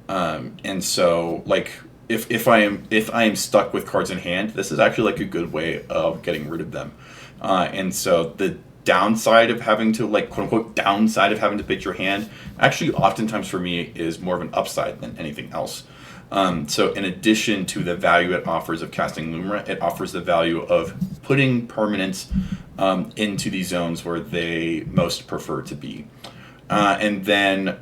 And so like if I am stuck with cards in hand, this is actually like a good way of getting rid of them. And so the downside of having to like quote unquote downside of having to pick your hand actually oftentimes for me is more of an upside than anything else. So in addition to the value it offers of casting Lumra, it offers the value of putting permanents into these zones where they most prefer to be. And then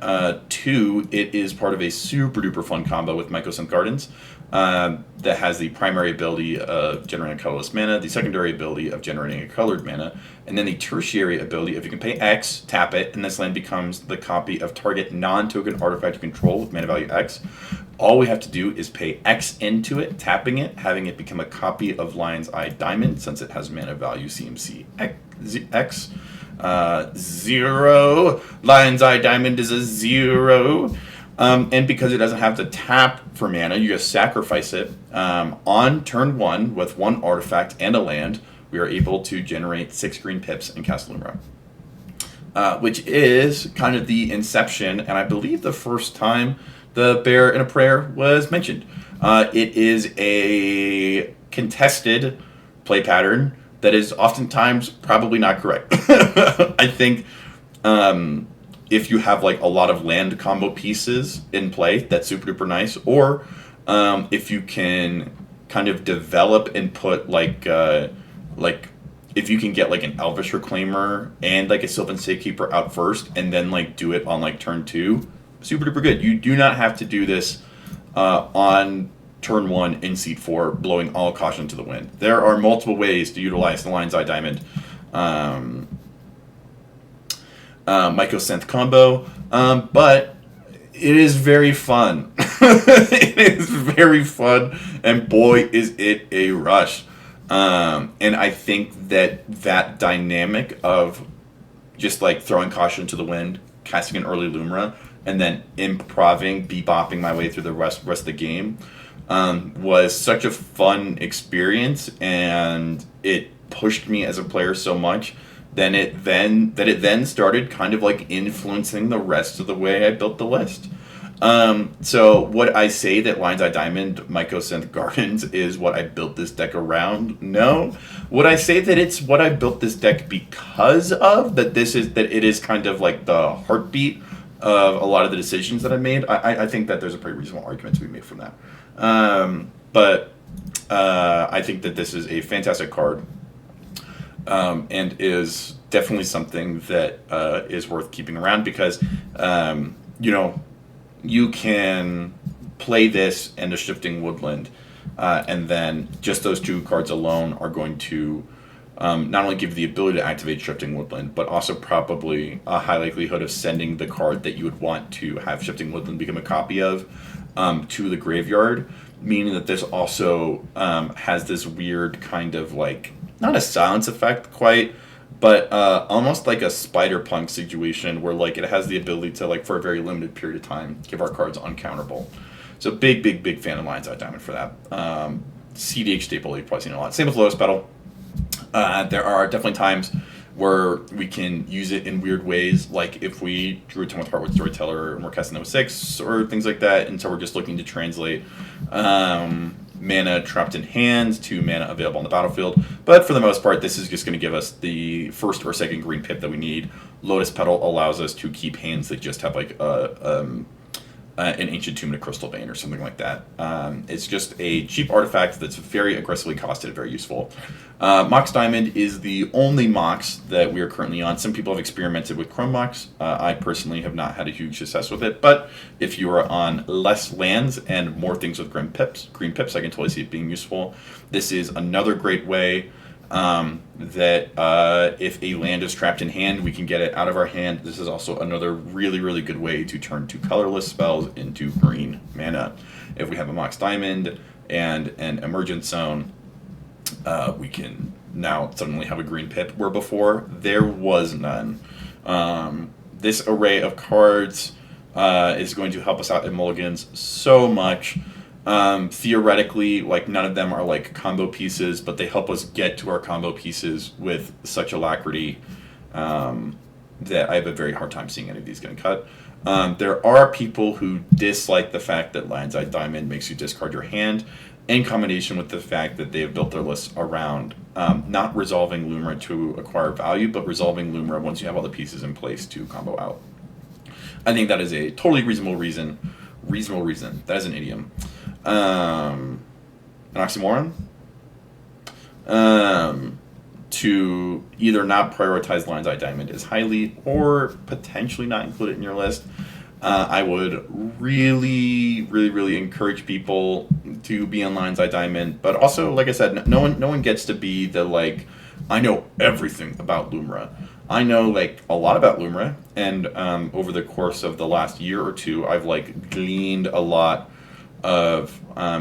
2, it is part of a super duper fun combo with Mycosynth Gardens that has the primary ability of generating colorless mana, the secondary ability of generating a colored mana, and then the tertiary ability of you can pay X, tap it, and this land becomes the copy of target non-token artifact you control with mana value X. All we have to do is pay X into it, tapping it, having it become a copy of Lion's Eye Diamond since it has mana value CMC X. 0. Lion's Eye Diamond is a 0. And because it doesn't have to tap for mana, you just sacrifice it. On turn 1, with 1 artifact and a land, we are able to generate 6 green pips and cast Lumra. Which is kind of the inception, and I believe the first time the Bear in a Prayer was mentioned. It is a contested play pattern that is oftentimes probably not correct. I think if you have like a lot of land combo pieces in play, that's super duper nice. Or if you can kind of develop and put like if you can get like an Elvish Reclaimer and like a Sylvan Safekeeper out first and then like do it on like turn 2, super duper good. You do not have to do this on turn 1 in seat 4, blowing all caution to the wind. There are multiple ways to utilize the Lion's Eye Diamond Mycosynth combo, but it is very fun. It is very fun, and boy, is it a rush. And I think that dynamic of just like throwing caution to the wind, casting an early Lumra, and then improving, bebopping my way through the rest of the game was such a fun experience, and it pushed me as a player so much that it then started kind of like influencing the rest of the way I built the list. So would I say that Lion's Eye Diamond Mycosynth Gardens is what I built this deck around? No. Would I say that it's what I built this deck because of? That it is kind of like the heartbeat of a lot of the decisions that I made? I think that there's a pretty reasonable argument to be made from that. But I think that this is a fantastic card. And is definitely something that is worth keeping around because, you can play this and a Shifting Woodland, and then just those 2 cards alone are going to not only give you the ability to activate Shifting Woodland, but also probably a high likelihood of sending the card that you would want to have Shifting Woodland become a copy of to the graveyard, meaning that this also has this weird kind of like, not a silence effect quite, but almost like a Spider-Punk situation where like it has the ability to like for a very limited period of time give our cards uncounterable. So big fan of Lion's Eye Diamond for that. CDH staple you've probably seen a lot. Same with Lotus Petal. There are definitely times where we can use it in weird ways, like if we drew a ton with Heartwood Storyteller and we're casting those 6 or things like that, and so we're just looking to translate mana trapped in hand to mana available on the battlefield. But for the most part, this is just going to give us the first or second green pip that we need. Lotus Petal allows us to keep hands that just have like an Ancient Tomb and a Crystal Vein or something like that. It's just a cheap artifact that's very aggressively costed, very useful. Mox Diamond is the only Mox that we are currently on. Some people have experimented with Chrome Mox. I personally have not had a huge success with it, but if you are on less lands and more things with green pips, I can totally see it being useful. This is another great way that if a land is trapped in hand, we can get it out of our hand. This is also another really, really good way to turn 2 colorless spells into green mana. If we have a Mox Diamond and an Emergent Zone, we can now suddenly have a green pip, where before there was none. This array of cards is going to help us out in mulligans so much. Theoretically, like, none of them are like combo pieces, but they help us get to our combo pieces with such alacrity that I have a very hard time seeing any of these getting cut. There are people who dislike the fact that Lion's Eye Diamond makes you discard your hand, in combination with the fact that they have built their lists around not resolving Lumra to acquire value, but resolving Lumra once you have all the pieces in place to combo out. I think that is a totally reasonable reason. That is an idiom. An oxymoron? To either not prioritize Lion's Eye Diamond as highly, or potentially not include it in your list. I would really, really, really encourage people to be on Lion's Eye Diamond, but also, like I said, no one gets to be the, like, I know everything about Lumra. I know, like, a lot about Lumra, and over the course of the last year or two, I've, like, gleaned a lot of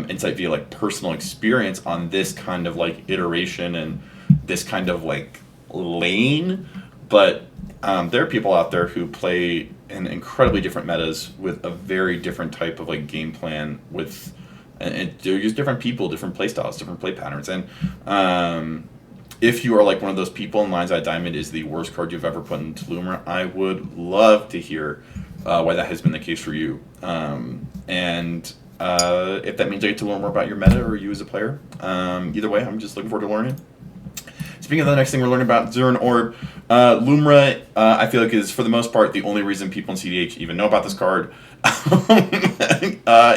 insight via, like, personal experience on this kind of, like, iteration and this kind of, like, lane. But there are people out there who play in incredibly different metas with a very different type of, like, game plan, with and they're just different people, different play styles, different play patterns. And if you are like one of those people and Lion's Eye Diamond is the worst card you've ever put into Lumra, I would love to hear why that has been the case for you. And if that means I get to learn more about your meta or you as a player. Either way, I'm just looking forward to learning. Speaking of the next thing we're learning about, Zuran Orb. Lumra, I feel like, is for the most part the only reason people in CDH even know about this card.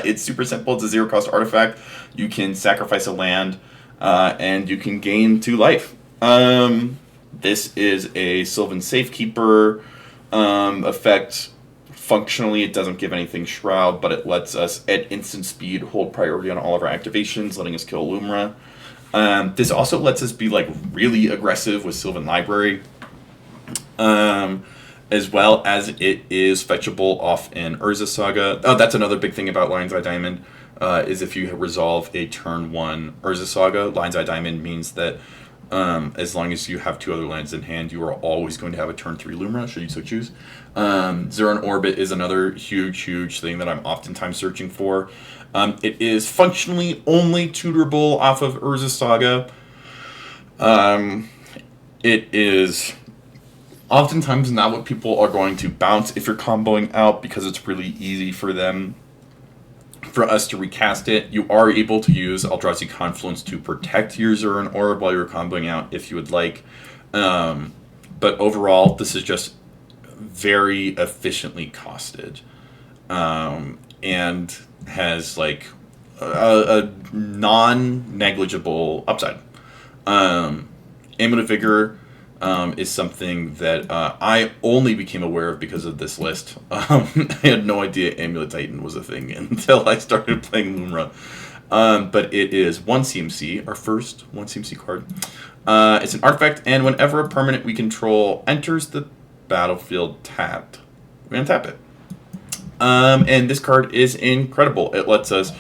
It's super simple. It's a 0-cost artifact. You can sacrifice a land, and you can gain 2 life. This is a Sylvan Safekeeper effect. Functionally, it doesn't give anything Shroud, but it lets us, at instant speed, hold priority on all of our activations, letting us kill Lumra. This also lets us be, like, really aggressive with Sylvan Library, as well as it is fetchable off in Urza Saga. Oh, that's another big thing about Lion's Eye Diamond, is if you resolve a turn 1 Urza Saga, Lion's Eye Diamond means that as long as you have 2 other lands in hand, you are always going to have a turn 3 Lumra, should you so choose. Zuran Orbit is another huge thing that I'm oftentimes searching for. It is functionally only tutorable off of Urza Saga. It is oftentimes not what people are going to bounce if you're comboing out, because it's really easy for us to recast it. You are able to use Eldrazi Confluence to protect your Zuran Orb while you're comboing out if you would like. But overall, this is just very efficiently costed. And has, like, a non-negligible upside. Amulet of Vigor is something that I only became aware of because of this list. I had no idea Amulet Titan was a thing until I started playing Lumra. But it is 1 CMC, our first 1 CMC card. It's an artifact, and whenever a permanent we control enters the battlefield tapped, we're going to tap it. And this card is incredible. It lets us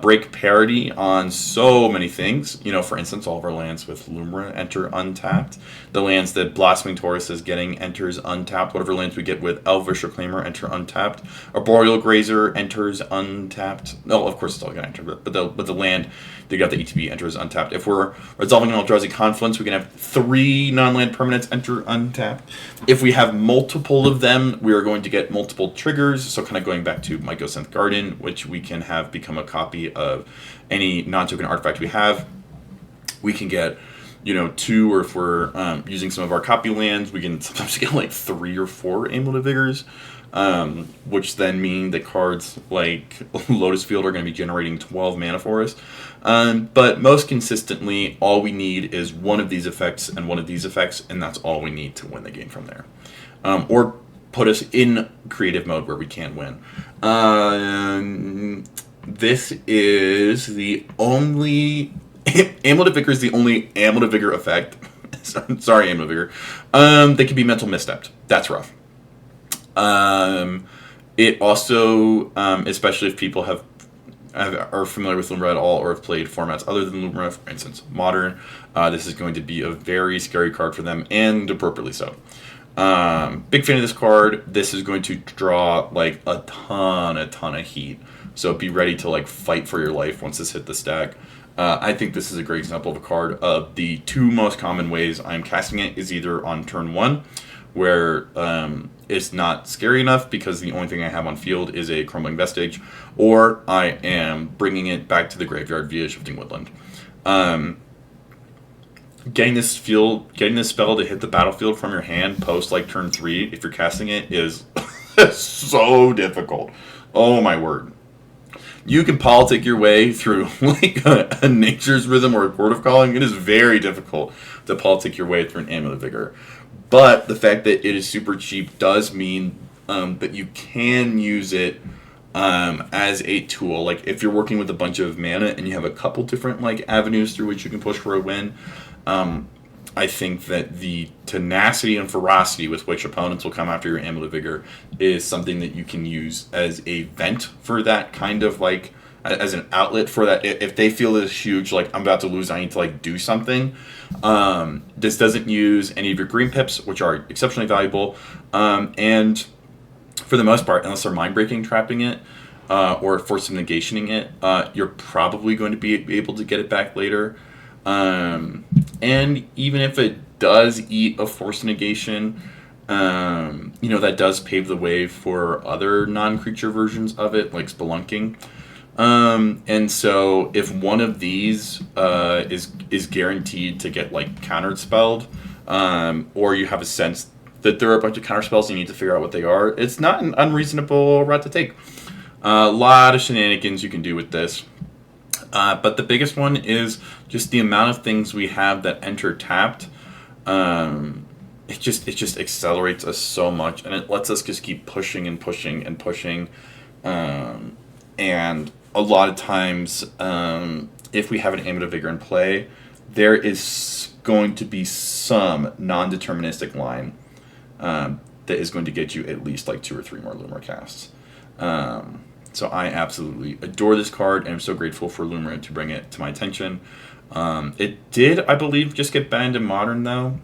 break parity on so many things. You know, for instance, all of our lands with Lumra enter untapped. The lands that Blossoming Tortoise is getting enters untapped. Whatever lands we get with Elvish Reclaimer enter untapped. Arboreal Grazer enters untapped. No, of course it's all going to enter, but the land that got the ETB enters untapped. If we're resolving an Eldrazi Confluence, we can have 3 non-land permanents enter untapped. If we have multiple of them, we are going to get multiple triggers. So kind of going back to Mycosynth Garden, which we can have become a copy of any non-token artifact we have. We can get, 2, or if we're using some of our copy lands, we can sometimes get like 3 or 4 Amulet of Vigors, which then mean that cards like Lotus Field are going to be generating 12 mana for us. But most consistently, all we need is one of these effects and one of these effects, and that's all we need to win the game from there. Or put us in creative mode where we can win. This is the only Amulet of Vigor is the only Amulet of Vigor effect. Sorry, Amulet of Vigor. They can be mental misstepped. That's rough. It also, especially if people are familiar with Lumra at all or have played formats other than Lumra, for instance, Modern, this is going to be a very scary card for them, and appropriately so. Big fan of this card. This is going to draw like a ton of heat. So be ready to like fight for your life once this hit the stack. I think this is a great example of a card. The two most common ways I'm casting it is either on turn 1, where it's not scary enough because the only thing I have on field is a Crumbling Vestige, or I am bringing it back to the graveyard via Shifting Woodland. Getting this spell to hit the battlefield from your hand post like turn 3, if you're casting it, is so difficult. Oh my word. You can politic your way through like a Nature's Rhythm or a Chord of Calling. It is very difficult to politic your way through an Amulet of Vigor. But the fact that it is super cheap does mean that you can use it as a tool. Like if you're working with a bunch of mana and you have a couple different like avenues through which you can push for a win, I think that the tenacity and ferocity with which opponents will come after your Amulet of Vigor is something that you can use as a vent for that kind of like, as an outlet for that. If they feel this huge, like I'm about to lose, I need to like do something. This doesn't use any of your green pips, which are exceptionally valuable. And for the most part, unless they're mind breaking, trapping it, or force of negationing it, you're probably going to be able to get it back later. And even if it does eat a force negation, that does pave the way for other non-creature versions of it, like Spelunking. And so if one of these is guaranteed to get like counterspelled, or you have a sense that there are a bunch of counterspells and you need to figure out what they are, it's not an unreasonable route to take. A lot of shenanigans you can do with this. But the biggest one is just the amount of things we have that enter tapped. It just accelerates us so much, and it lets us just keep pushing and pushing and pushing. And a lot of times, if we have an Amulet of Vigor in play, there is going to be some non-deterministic line that is going to get you at least like 2 or 3 more Lumra casts. So I absolutely adore this card, and I'm so grateful for Lumra to bring it to my attention. It did, I believe, just get banned in Modern, though.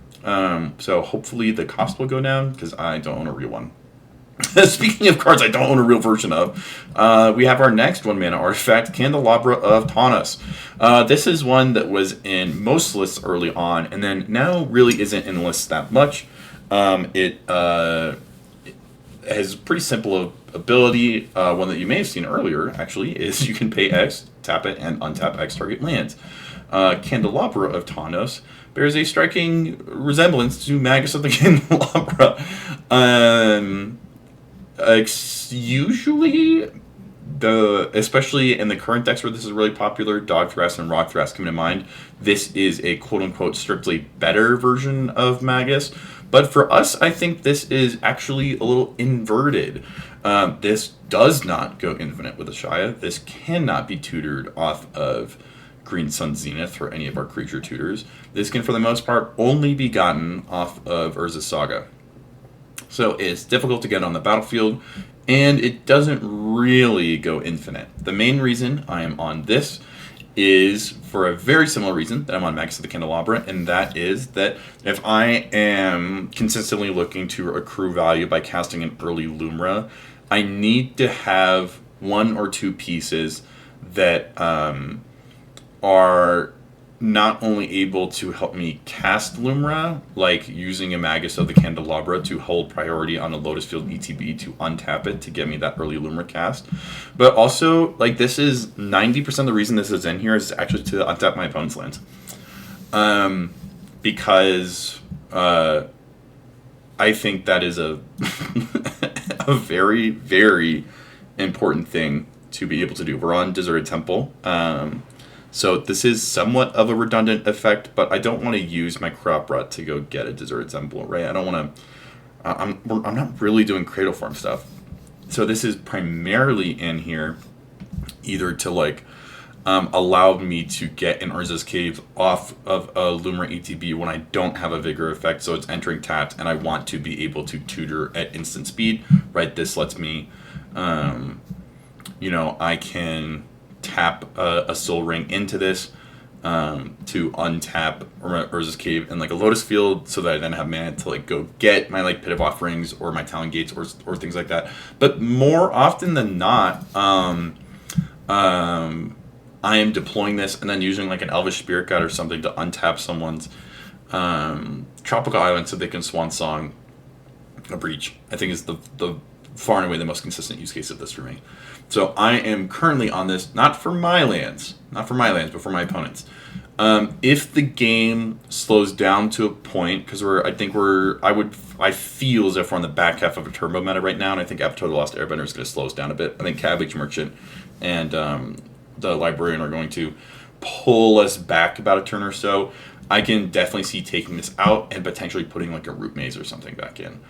So hopefully the cost will go down, because I don't own a real one. Speaking of cards I don't own a real version of, we have our next 1-mana artifact, Candelabra of Tawnos. This is one that was in most lists early on, and then now really isn't in lists that much. It has pretty simple ability. One that you may have seen earlier, actually, is you can pay X, tap it, and untap X target lands. Candelabra of Tawnos bears a striking resemblance to Magus of the Candelabra. Usually, especially in the current decks where this is really popular, Dog Thrash and Rock Thrash come to mind. This is a quote-unquote strictly better version of Magus. But for us, I think this is actually a little inverted. This does not go infinite with Ashaya. This cannot be tutored off of Green Sun Zenith or any of our creature tutors. This can, for the most part, only be gotten off of Urza's Saga. So it's difficult to get on the battlefield, and it doesn't really go infinite. The main reason I am on this is for a very similar reason that I'm on Magus of the Candelabra, and that is that if I am consistently looking to accrue value by casting an early Lumra, I need to have 1 or 2 pieces that are not only able to help me cast Lumra, like using a Magus of the Candelabra to hold priority on a Lotus Field ETB to untap it to get me that early Lumra cast, but also, like, this is 90% of the reason this is in here is actually to untap my opponent's lands. Because I think that is a a very, very important thing to be able to do. We're on Deserted Temple. So this is somewhat of a redundant effect, but I don't want to use my Crop Rot to go get a Deserted Temple, right? I don't want to... I'm not really doing Cradle Form stuff. So this is primarily in here either to, like, allowed me to get an Urza's Cave off of a Lumra ETB when I don't have a Vigor effect, so it's entering tapped, and I want to be able to tutor at instant speed, right? This lets me, I can tap a Soul Ring into this to untap Urza's Cave and like a Lotus Field, so that I then have mana to like go get my like Pit of Offerings or my Talon Gates or things like that. But more often than not, I am deploying this and then using like an Elvish Spirit Guide or something to untap someone's Tropical Island so they can Swan Song a Breach. I think is the far and away the most consistent use case of this for me. So I am currently on this, not for my lands, but for my opponents. If the game slows down to a point, because I feel as if we're on the back half of a turbo meta right now, and I think Avatar: The Lost Airbender is going to slow us down a bit. I think Cabbage Merchant and the Librarian are going to pull us back about a turn or so. I can definitely see taking this out and potentially putting like a Root Maze or something back in.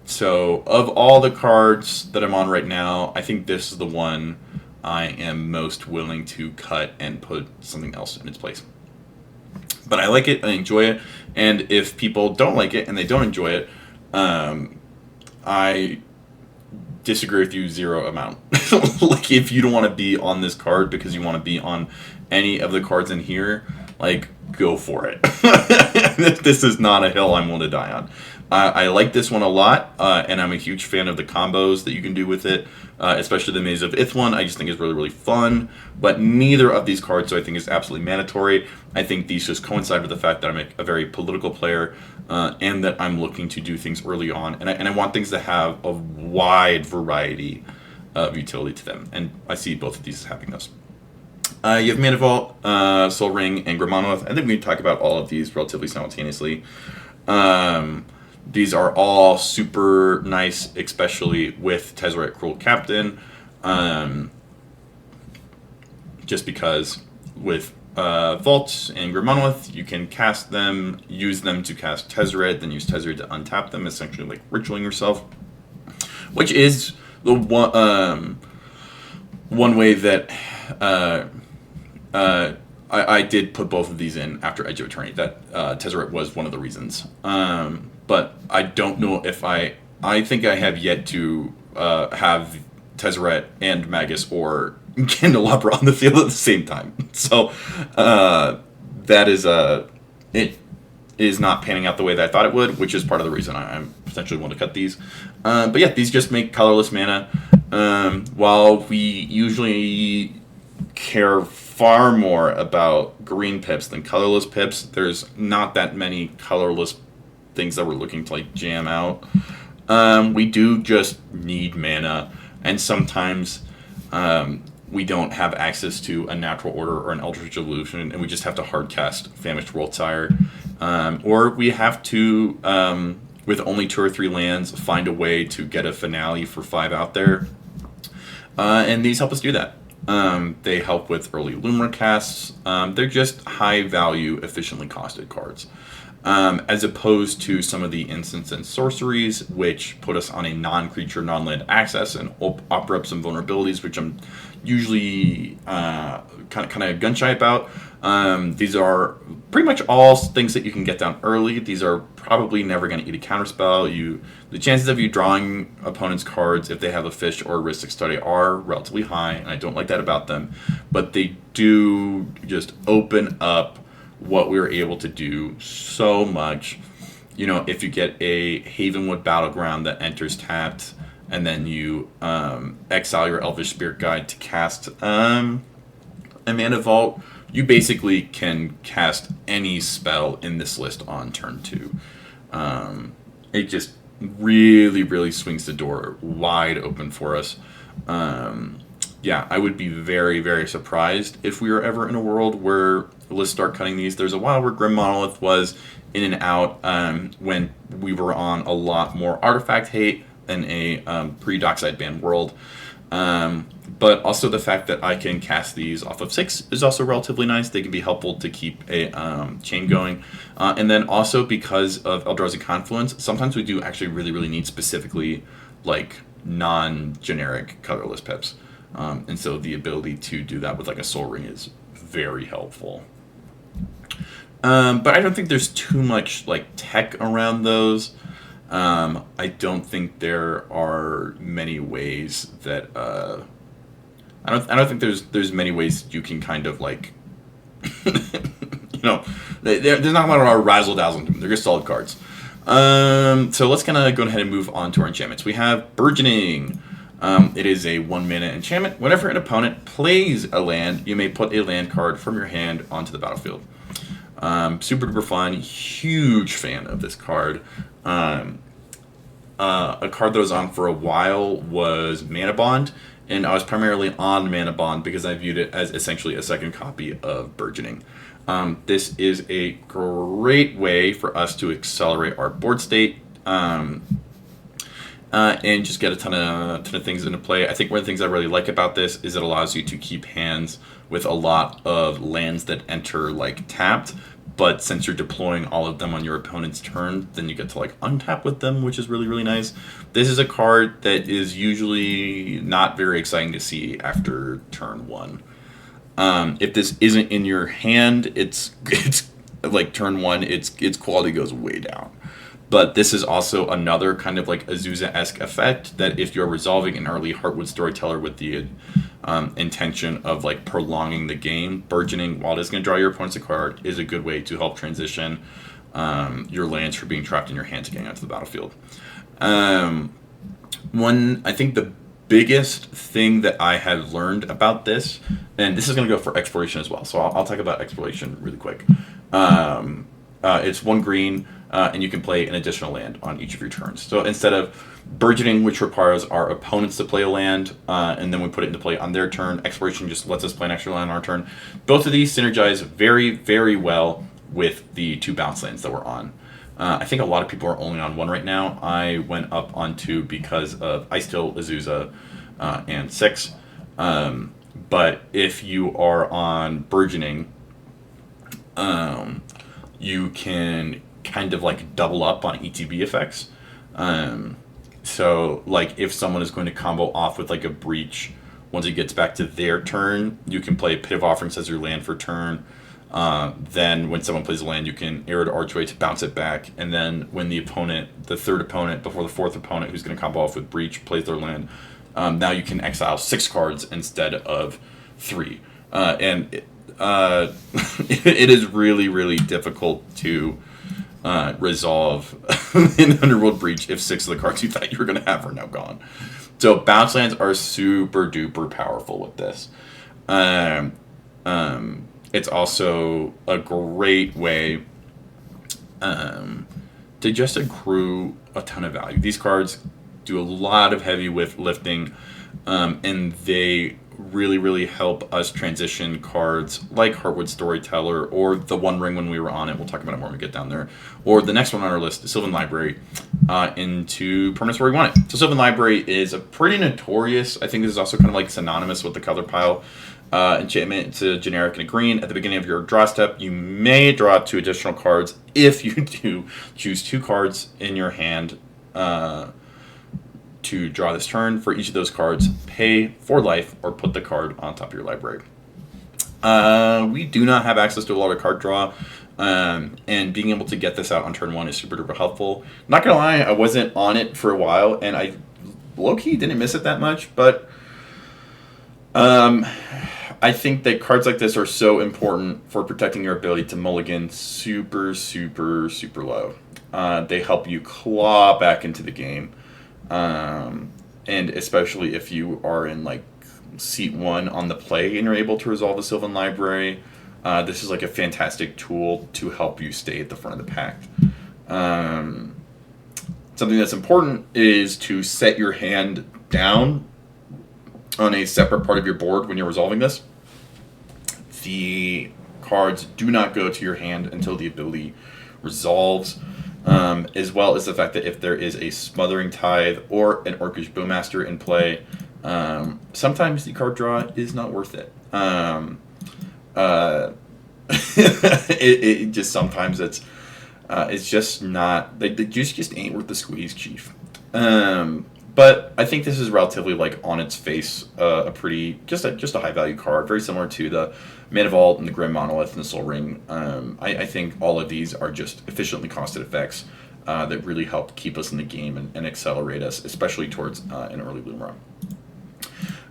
So of all the cards that I'm on right now, I think this is the one I am most willing to cut and put something else in its place. But I like it, I enjoy it, and if people don't like it and they don't enjoy it, I disagree with you zero amount. Like, if you don't want to be on this card because you want to be on any of the cards in here, like, go for it. This is not a hill I'm willing to die on. I like this one a lot, and I'm a huge fan of the combos that you can do with it, especially the Maze of Ith one. I just think is really, really fun, but neither of these cards, so I think, is absolutely mandatory. I think these just coincide with the fact that I'm a very political player, and that I'm looking to do things early on, and I want things to have a wide variety of utility to them, and I see both of these as having those. You have Mana Vault, Soul Ring, and Grim Monolith. I think we can talk about all of these relatively simultaneously. These are all super nice, especially with Tezzeret Cruel Captain. Just because with Vault and Grim Monolith, you can cast them, use them to cast Tezzeret, then use Tezzeret to untap them, essentially like ritualing yourself. Which is the one way that I did put both of these in after Edge of Eternity. That Tezzeret was one of the reasons. But I don't know if I think I have yet to have Tezzeret and Magus or Candelabra on the field at the same time. So that is it is not panning out the way that I thought it would, which is part of the reason I'm potentially want to cut these. But yeah, these just make colorless mana. While we usually care far more about green pips than colorless pips, there's not that many colorless things that we're looking to like jam out. We do just need mana, and sometimes we don't have access to a natural order or an Eldritch Evolution, and we just have to hardcast Famished Worldsire, or we have to, with only 2 or 3 lands, find a way to get a finale for 5 out there, and these help us do that. They help with early Lumra casts. They're just high value, efficiently costed cards. As opposed to some of the instants and sorceries, which put us on a non-creature, non-land access and offer up some vulnerabilities, which I'm usually kind of gun-shy about. These are pretty much all things that you can get down early. These are probably never going to eat a counterspell. The chances of you drawing opponents' cards if they have a fish or a Rhystic Study are relatively high, and I don't like that about them. But they do just open up what we were able to do so much. You know, if you get a Havenwood Battleground that enters tapped, and then you exile your Elvish Spirit Guide to cast a Mana Vault, you basically can cast any spell in this list on turn 2. It just really, really swings the door wide open for us. Yeah, I would be very, very surprised if we were ever in a world where lists start cutting these. There's a while where Grim Monolith was in and out when we were on a lot more artifact hate than a pre-Dockside ban world. But also the fact that I can cast these off of 6 is also relatively nice. They can be helpful to keep a chain going. And then also because of Eldrazi Confluence, sometimes we do actually really, really need specifically like non-generic colorless pips. And so the ability to do that with like a Soul Ring is very helpful. But I don't think there's too much like tech around those. I don't think there are many ways that I don't think there's many ways you can kind of like there's not a lot of razzle dazzle to them. They're just solid cards. So let's kind of go ahead and move on to our enchantments. We have Burgeoning. It is a 1-mana enchantment. Whenever an opponent plays a land, you may put a land card from your hand onto the battlefield. Super duper fun. Huge fan of this card. A card that was on for a while was Mana Bond, and I was primarily on Mana Bond because I viewed it as essentially a second copy of Burgeoning. This is a great way for us to accelerate our board state and just get a ton of things into play. I think one of the things I really like about this is it allows you to keep hands with a lot of lands that enter like tapped, but since you're deploying all of them on your opponent's turn, then you get to like untap with them, which is really, really nice. This is a card that is usually not very exciting to see after turn 1. If this isn't in your hand, it's like turn 1, its quality goes way down. But this is also another kind of like Azusa-esque effect that if you're resolving an early Heartwood Storyteller with the intention of like prolonging the game, Burgeoning, while it is going to draw your opponent's a card, is a good way to help transition your lands from being trapped in your hand to getting onto the battlefield. I think the biggest thing that I have learned about this, and this is going to go for exploration as well, so I'll talk about exploration really quick. It's 1 green, and you can play an additional land on each of your turns. So instead of Burgeoning, which requires our opponents to play a land, and then we put it into play on their turn, Exploration just lets us play an extra land on our turn. Both of these synergize very, very well with the 2 bounce lands that we're on. I think a lot of people are only on 1 right now. I went up on 2 because of Icetill, Azusa, and 6. But if you are on Burgeoning, you can kind of like double up on ETB effects. So like if someone is going to combo off with like a Breach, once it gets back to their turn, you can play Pit of Offerings as your land for turn. Then when someone plays a land, you can Arrow to Archway to bounce it back. And then when the third opponent before the 4th opponent who's going to combo off with Breach plays their land, now you can exile 6 cards instead of 3. It is really, really difficult to resolve in Underworld Breach if 6 of the cards you thought you were going to have are now gone. So bounce lands are super duper powerful with this. It's also a great way to just accrue a ton of value. These cards do a lot of heavy lifting, and they really, really help us transition cards like Heartwood Storyteller or the One Ring when we were on it. We'll talk about it more when we get down there. Or the next one on our list, Sylvan Library, into permanents where we want it. So Sylvan Library is a pretty notorious, I think this is also kind of like synonymous with the Color Pile enchantment. It's a generic and a green. At the beginning of your draw step, you may draw 2 additional cards if you do choose 2 cards in your hand to draw this turn. For each of those cards, pay 4 life or put the card on top of your library. We do not have access to a lot of card draw, and being able to get this out on turn 1 is super duper helpful. Not gonna lie, I wasn't on it for a while, and I low-key didn't miss it that much, but I think that cards like this are so important for protecting your ability to mulligan super, super, super low. They help you claw back into the game. And especially if you are in like seat 1 on the play and you're able to resolve a Sylvan Library, this is like a fantastic tool to help you stay at the front of the Pact. Something that's important is to set your hand down on a separate part of your board when you're resolving this. The cards do not go to your hand until the ability resolves. As well as the fact that if there is a Smothering Tithe or an Orcish Bowmaster in play, sometimes the card draw is not worth it. It just sometimes it's just not, the juice just ain't worth the squeeze, Chief. But I think this is relatively like on its face a pretty just a high value card, very similar to the Mana Vault and the Grim Monolith and the Soul Ring. I think all of these are just efficiently costed effects that really help keep us in the game and accelerate us, especially towards an early Lumra.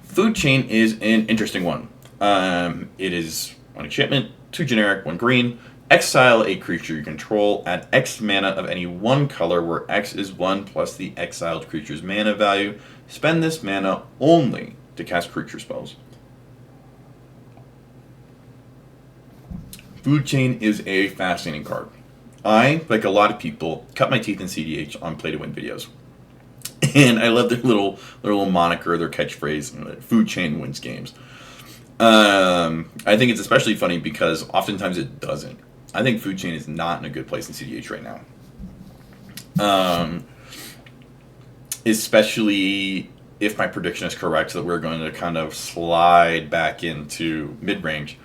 Food Chain is an interesting one. It is 1 enchantment, 2 generic, 1 green. Exile a creature you control, add X mana of any one color where X is 1 plus the exiled creature's mana value. Spend this mana only to cast creature spells. Food Chain is a fascinating card. I, like a lot of people, cut my teeth in CDH on Play to Win videos. And I love their little moniker, their catchphrase, Food Chain wins games. I think it's especially funny because oftentimes it doesn't. I think Food Chain is not in a good place in CDH right now. Especially if my prediction is correct that we're going to kind of slide back into mid-range.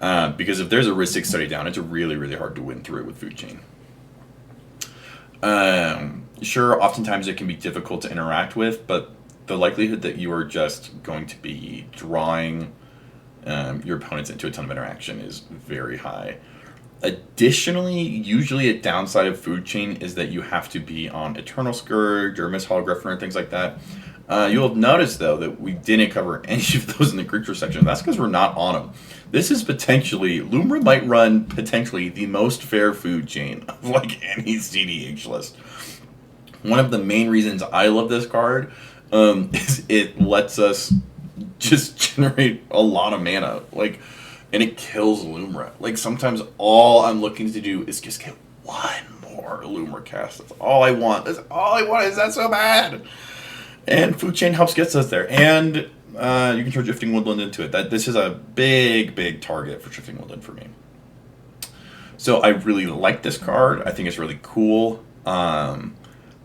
Because if there's a risk 6 study down, it's really, really hard to win through it with Food Chain. Sure, oftentimes it can be difficult to interact with, but the likelihood that you are just going to be drawing your opponents into a ton of interaction is very high. Additionally, usually a downside of Food Chain is that you have to be on Eternal Scourge or Miss Holographer and things like that. You'll have noticed, though, that we didn't cover any of those in the creature section. That's because we're not on them. This is potentially, Lumra might run potentially the most fair Food Chain of like any CDH list. One of the main reasons I love this card is it lets us just generate a lot of mana. Like, and it kills Lumra. Like, sometimes all I'm looking to do is just get one more Lumra cast. That's all I want. That's all I want. Is that so bad? And Food Chain helps get us there. And you can throw Drifting Woodland into it. This is a big, big target for Drifting Woodland for me. So I really like this card. I think it's really cool.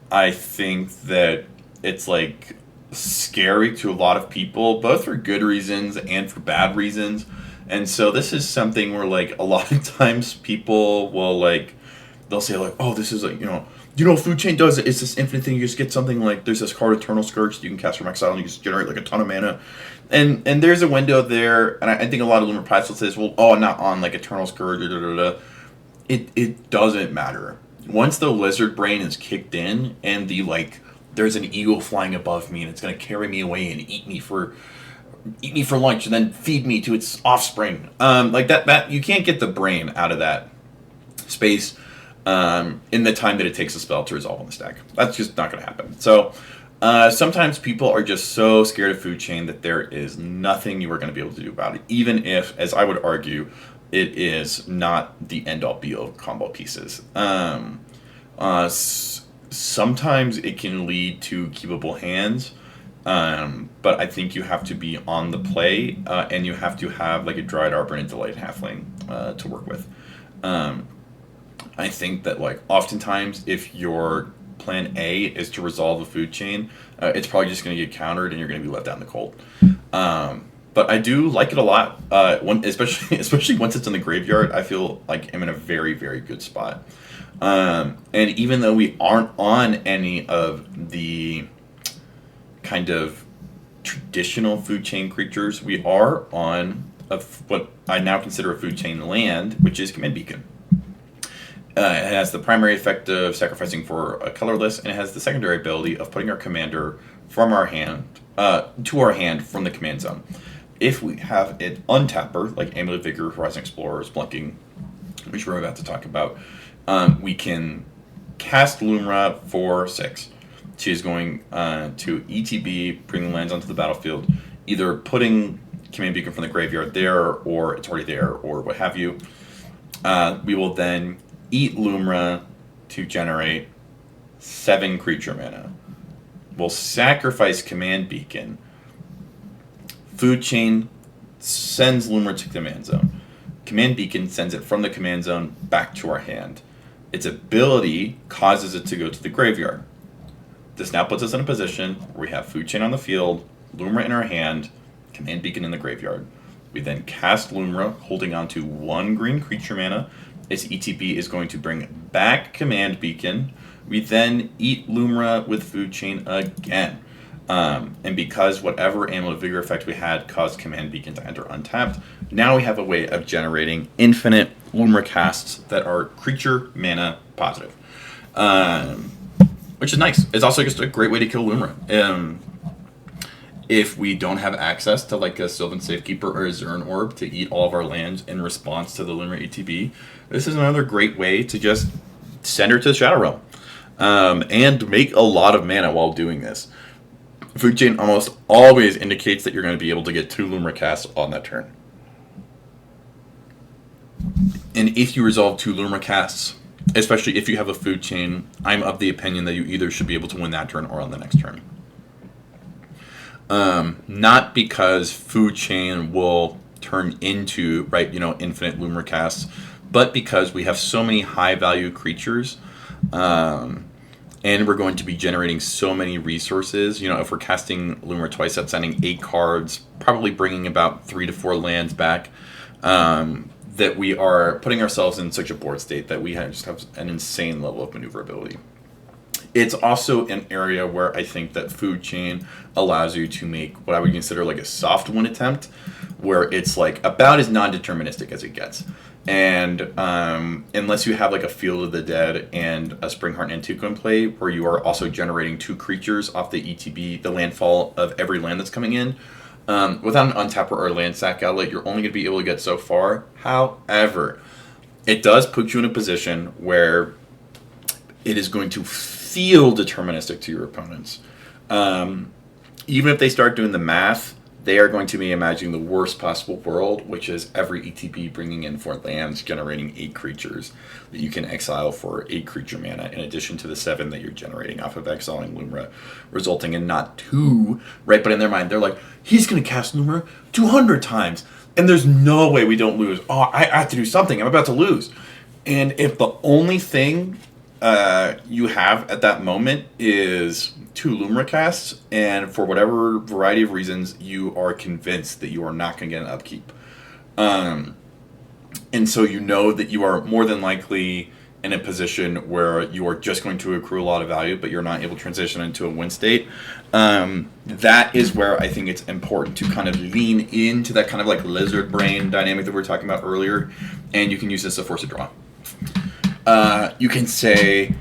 I think that it's like scary to a lot of people, both for good reasons and for bad reasons. And so this is something where like a lot of times people will like, they'll say like, oh, this is like, Food Chain does it. It's this infinite thing. You just get something like, there's this card, Eternal Scourge, that you can cast from exile and you just generate like a ton of mana. And there's a window there, and I think a lot of Lumra Pies will say, well, oh, I'm not on like Eternal Scourge, It doesn't matter. Once the Lizard Brain is kicked in and the like, there's an eagle flying above me and it's going to carry me away and eat me for lunch and then feed me to its offspring. Like that you can't get the brain out of that space in the time that it takes a spell to resolve on the stack. That's just not going to happen. So sometimes people are just so scared of Food Chain that there is nothing you are going to be able to do about it, even if, as I would argue, it is not the end-all be-all combo pieces. Sometimes it can lead to keepable hands, but I think you have to be on the play, and you have to have like a Dryad Arbor and a Delayed Halfling to work with. I think that like oftentimes if your plan A is to resolve the Food Chain, it's probably just going to get countered and you're going to be let down in the cold. But I do like it a lot, especially once it's in the graveyard. I feel like I'm in a very, very good spot. And even though we aren't on any of the kind of traditional Food Chain creatures, we are on what I now consider a Food Chain land, which is Command Beacon. It has the primary effect of sacrificing for a colorless, and it has the secondary ability of putting our commander from our hand to our hand from the command zone. If we have an untapper, like Amulet of Vigor, Horizon Explorer, Splunking, which we're about to talk about, we can cast Lumra for 6. She is going to ETB, bringing lands onto the battlefield, either putting Command Beacon from the graveyard there, or it's already there, or what have you. We will then eat Lumra to generate 7 creature mana. We'll sacrifice Command Beacon. Food Chain sends Lumra to command zone. Command Beacon sends it from the command zone back to our hand. Its ability causes it to go to the graveyard. This now puts us in a position where we have Food Chain on the field, Lumra in our hand, Command Beacon in the graveyard. We then cast Lumra, holding on to 1 green creature mana. Its ETB is going to bring back Command Beacon. We then eat Lumra with Food Chain again. And because whatever Amulet of Vigor effect we had caused Command Beacon to enter untapped, now we have a way of generating infinite Lumra casts that are creature mana positive. Which is nice. It's also just a great way to kill Lumra. If we don't have access to like a Sylvan Safekeeper or a Zuran Orb to eat all of our lands in response to the Lumra ETB, this is another great way to just send her to the Shadow Realm. And make a lot of mana while doing this. Food Chain almost always indicates that you're going to be able to get 2 Lumra casts on that turn. And if you resolve 2 Lumra casts, especially if you have a Food Chain, I'm of the opinion that you either should be able to win that turn or on the next turn. Not because Food Chain will turn into, infinite Lumra casts, but because we have so many high value creatures, and we're going to be generating so many resources. If we're casting Lumra twice, that's sending 8 cards, probably bringing about 3 to 4 lands back, that we are putting ourselves in such a board state that we just have an insane level of maneuverability. It's also an area where I think that Food Chain allows you to make what I would consider like a soft win attempt, where it's like about as non-deterministic as it gets. And unless you have like a Field of the Dead and a Springheart Nantuko in play, where you are also generating 2 creatures off the ETB, the landfall of every land that's coming in, without an untapper or a land sack outlet, you're only going to be able to get so far. However, it does put you in a position where it is going to feel deterministic to your opponents. Even if they start doing the math, they are going to be imagining the worst possible world, which is every ETB bringing in 4 lands, generating 8 creatures that you can exile for 8 creature mana, in addition to the 7 that you're generating off of exiling Lumra, resulting in not 2, right? But in their mind, they're like, he's going to cast Lumra 200 times, and there's no way we don't lose. Oh, I have to do something. I'm about to lose. And if the only thing you have at that moment is 2 Lumra casts, and for whatever variety of reasons, you are convinced that you are not going to get an upkeep. And so you know that you are more than likely in a position where you are just going to accrue a lot of value, but you're not able to transition into a win state. That is where I think it's important to kind of lean into that kind of like lizard brain dynamic that we were talking about earlier, and you can use this to force a draw. You can say,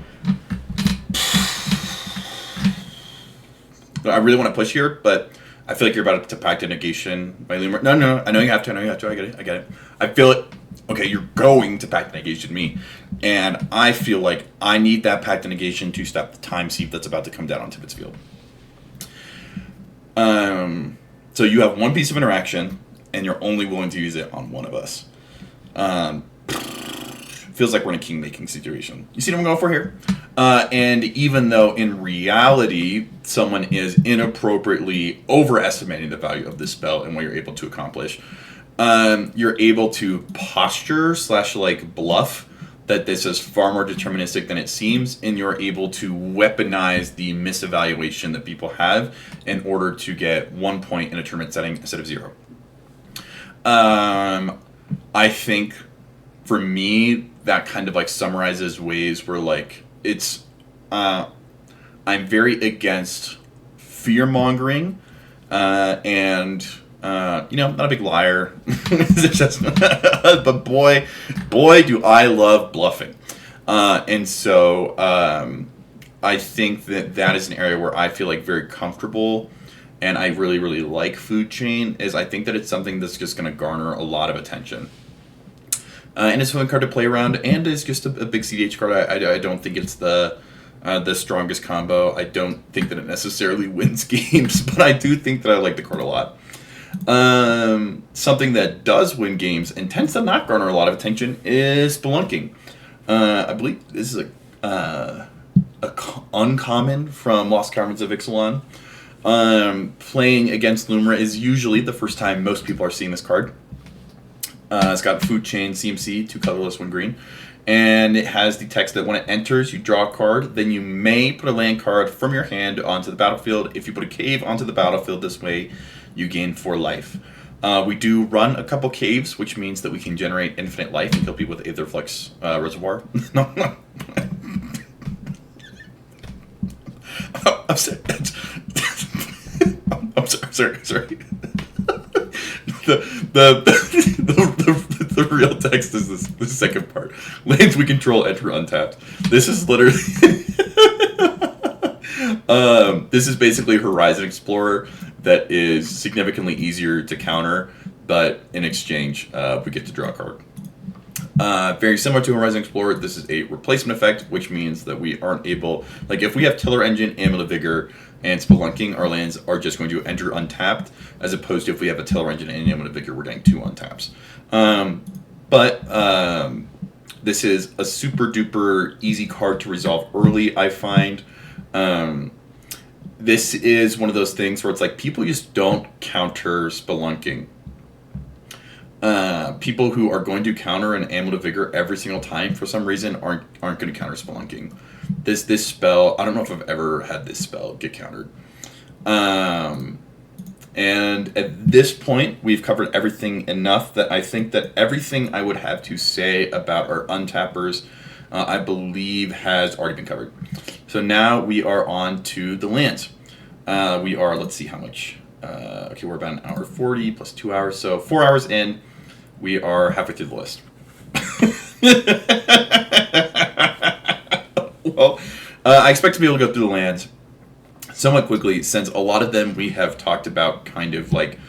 I really want to push here, but I feel like you're about to Pact of Negation by Lumra. No, I know you have to. I get it. I feel it. Okay, you're going to Pact of Negation me. And I feel like I need that Pact of Negation to stop the time sieve that's about to come down on Tippett's field. So you have 1 piece of interaction, and you're only willing to use it on one of us. Feels like we're in a king-making situation. You see what I'm going for here? And even though in reality, someone is inappropriately overestimating the value of this spell and what you're able to accomplish, you're able to posture / like bluff that this is far more deterministic than it seems, and you're able to weaponize the misevaluation that people have in order to get 1 point in a tournament setting instead of 0. I think for me, that kind of like summarizes ways where like it's I'm very against fear mongering and not a big liar. But boy do I love bluffing. And so I think that is an area where I feel like very comfortable, and I really, really like Food Chain, is I think that it's something that's just going to garner a lot of attention. And it's a fun card to play around, and it's just a big CDH card. I don't think it's the strongest combo. I don't think that it necessarily wins games, but I do think that I like the card a lot. Something that does win games and tends to not garner a lot of attention is Spelunking. I believe this is a uncommon from Lost Caverns of Ixalan. Playing against Lumra is usually the first time most people are seeing this card. It's got Food Chain, CMC, 2 colorless, 1 green. And it has the text that when it enters, you draw a card. Then you may put a land card from your hand onto the battlefield. If you put a cave onto the battlefield this way, you gain 4 life. We do run a couple caves, which means that we can generate infinite life and kill people with Aetherflux Reservoir. No. I'm sorry. sorry. The real text is the second part. Lands we control enter untapped. This is literally this is basically Horizon Explorer that is significantly easier to counter, but in exchange we get to draw a card. Very similar to Horizon Explorer, this is a replacement effect, which means that we aren't able, like if we have Tiller Engine, Amulet of Vigor, and Spelunking, our lands are just going to enter untapped, as opposed to if we have a Tiller Engine and Amulet of Vigor, we're getting 2 untaps. This is a super duper easy card to resolve early, I find. This is one of those things where it's like people just don't counter Spelunking. People who are going to counter an Amulet of Vigor every single time for some reason aren't going to counter Spelunking. This spell, I don't know if I've ever had this spell get countered. And at this point, we've covered everything enough that I think that everything I would have to say about our untappers, I believe, has already been covered. So now we are on to the lands. We are, let's see how much. Okay, we're about an hour 40 plus 2 hours, so 4 hours in, we are halfway through the list. Well, I expect to be able to go through the lands somewhat quickly, since a lot of them we have talked about kind of like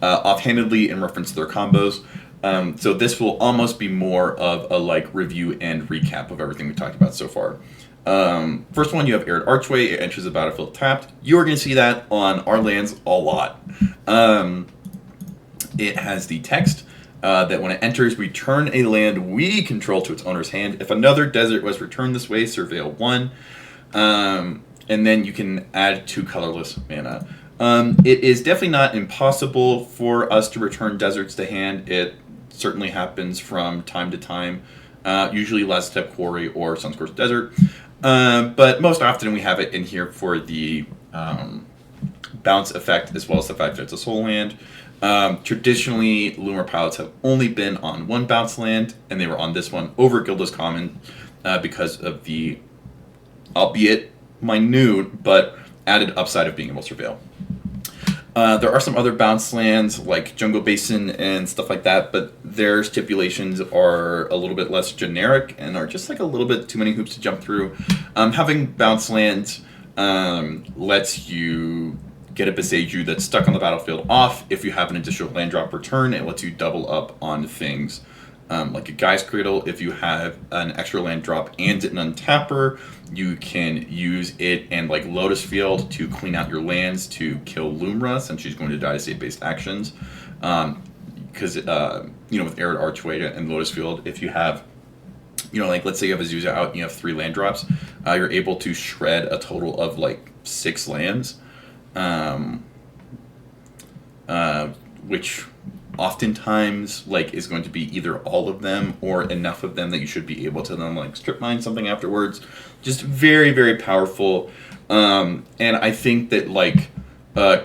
offhandedly in reference to their combos. So this will almost be more of a like review and recap of everything we talked about so far. First one, you have Arid Archway. It enters the battlefield tapped. You're going to see that on our lands a lot. It has the text that when it enters, return a land we control to its owner's hand. If another desert was returned this way, surveil 1. And then you can add 2 colorless mana. It is definitely not impossible for us to return deserts to hand. It certainly happens from time to time. Usually Last Step Quarry or Sunscorched Desert. But most often we have it in here for the bounce effect, as well as the fact that it's a soul land. Traditionally, Lumra pilots have only been on 1 bounce land, and they were on this one over Gilda's Common because of the, albeit minute, but added upside of being able to surveil. There are some other bounce lands like Jungle Basin and stuff like that, but their stipulations are a little bit less generic and are just like a little bit too many hoops to jump through. Having bounce lands lets you get a Beseiju that's stuck on the battlefield off. If you have an additional land drop return, it lets you double up on things like a Guy's Cradle. If you have an extra land drop and an untapper, you can use it and like Lotus Field to clean out your lands to kill Lumra, since she's going to die to save-based actions. Because with Arid Archway and Lotus Field, if you have, like let's say you have Azusa out and you have 3 land drops, you're able to shred a total of like 6 lands, which oftentimes like is going to be either all of them or enough of them that you should be able to then like strip mine something afterwards. Just very, very powerful. And I think that like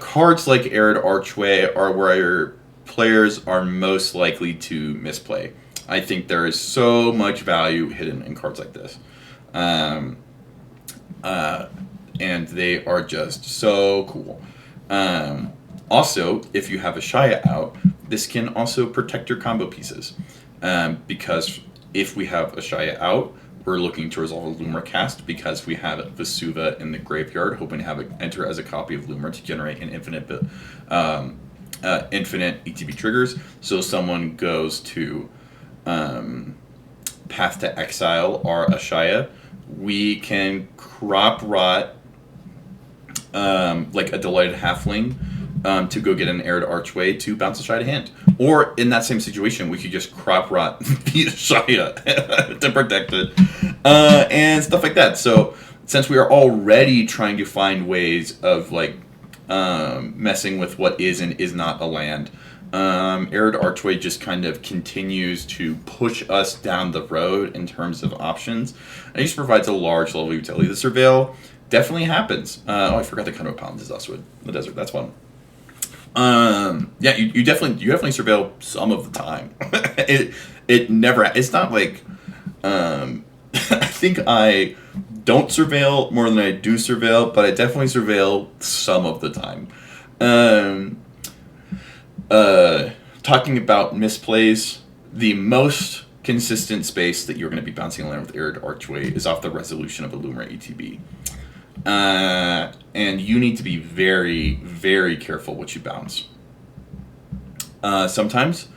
cards like Arid Archway are where players are most likely to misplay. I think there is so much value hidden in cards like this. And they are just so cool. Also, if you have Ashaya out, this can also protect your combo pieces. Because if we have Ashaya out, we're looking to resolve a Lumra cast because we have Vesuva in the graveyard, hoping to have it enter as a copy of Lumra to generate an infinite ETB triggers. So someone goes to Path to Exile or Ashaya, we can crop rot like a Delighted Halfling to go get an Arid Archway to bounce Ashaya to hand. Or in that same situation, we could just crop rot the Ashaya to protect it, and stuff like that. So since we are already trying to find ways of like messing with what is and is not a land, Arid Archway just kind of continues to push us down the road in terms of options. It just provides a large level of utility. The Surveil definitely happens. I forgot the Cone of Paladins is also in the desert. That's one. You definitely surveil some of the time. It's not like I think I don't surveil more than I do surveil, but I definitely surveil some of the time. Um, Talking about misplays, the most consistent space that you're going to be bouncing land with Arid Archway is off the resolution of a Lumra ETB. And you need to be very, very careful what you bounce. Sometimes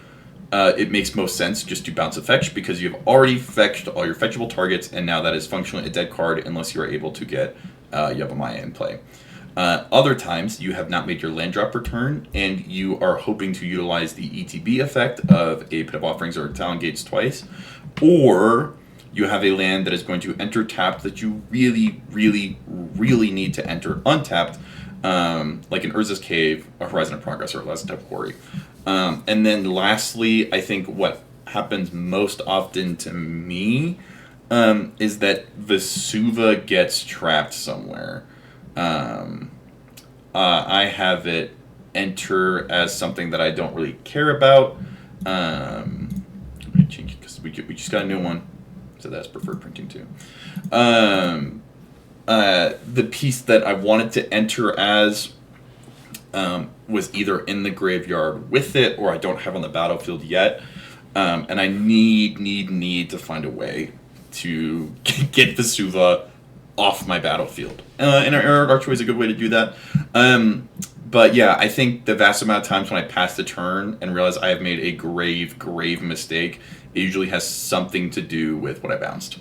it makes most sense just to bounce a fetch because you've already fetched all your fetchable targets, and now that is functionally a dead card unless you are able to get Yavimaya in play. Other times, you have not made your land drop return, and you are hoping to utilize the ETB effect of a Pit of Offerings or Talon Gates twice, or you have a land that is going to enter tapped that you really, really, really need to enter untapped, like an Urza's Cave, a Horizon of Progress, or a Lazatep Quarry. And then lastly, I think what happens most often to me is that Vesuva gets trapped somewhere. I have it enter as something that I don't really care about. I'm going to change it because we just got a new one. So that's preferred printing too. The piece that I wanted to enter as was either in the graveyard with it, or I don't have on the battlefield yet. And I need to find a way to get Vesuva off my battlefield. And Arid Archway is a good way to do that. But yeah, I think the vast amount of times when I pass the turn and realize I have made a grave mistake, it usually has something to do with what I bounced.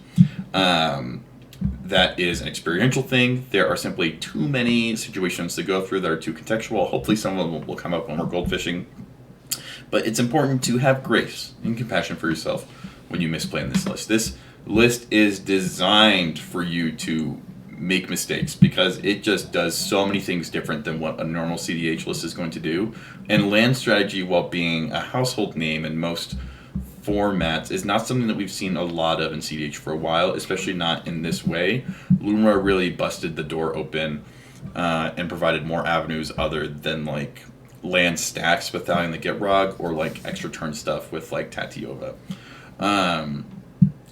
That is an experiential thing. There are simply too many situations to go through that are too contextual. Hopefully some of them will come up when we're goldfishing. But it's important to have grace and compassion for yourself when you misplay in this list. This list is designed for you to make mistakes because it just does so many things different than what a normal CDH list is going to do. And land strategy, while being a household name in most formats, is not something that we've seen a lot of in CDH for a while, especially not in this way. Lumra really busted the door open and provided more avenues other than like land stacks with Thalion the Gitrog or like extra turn stuff with like Tatiova.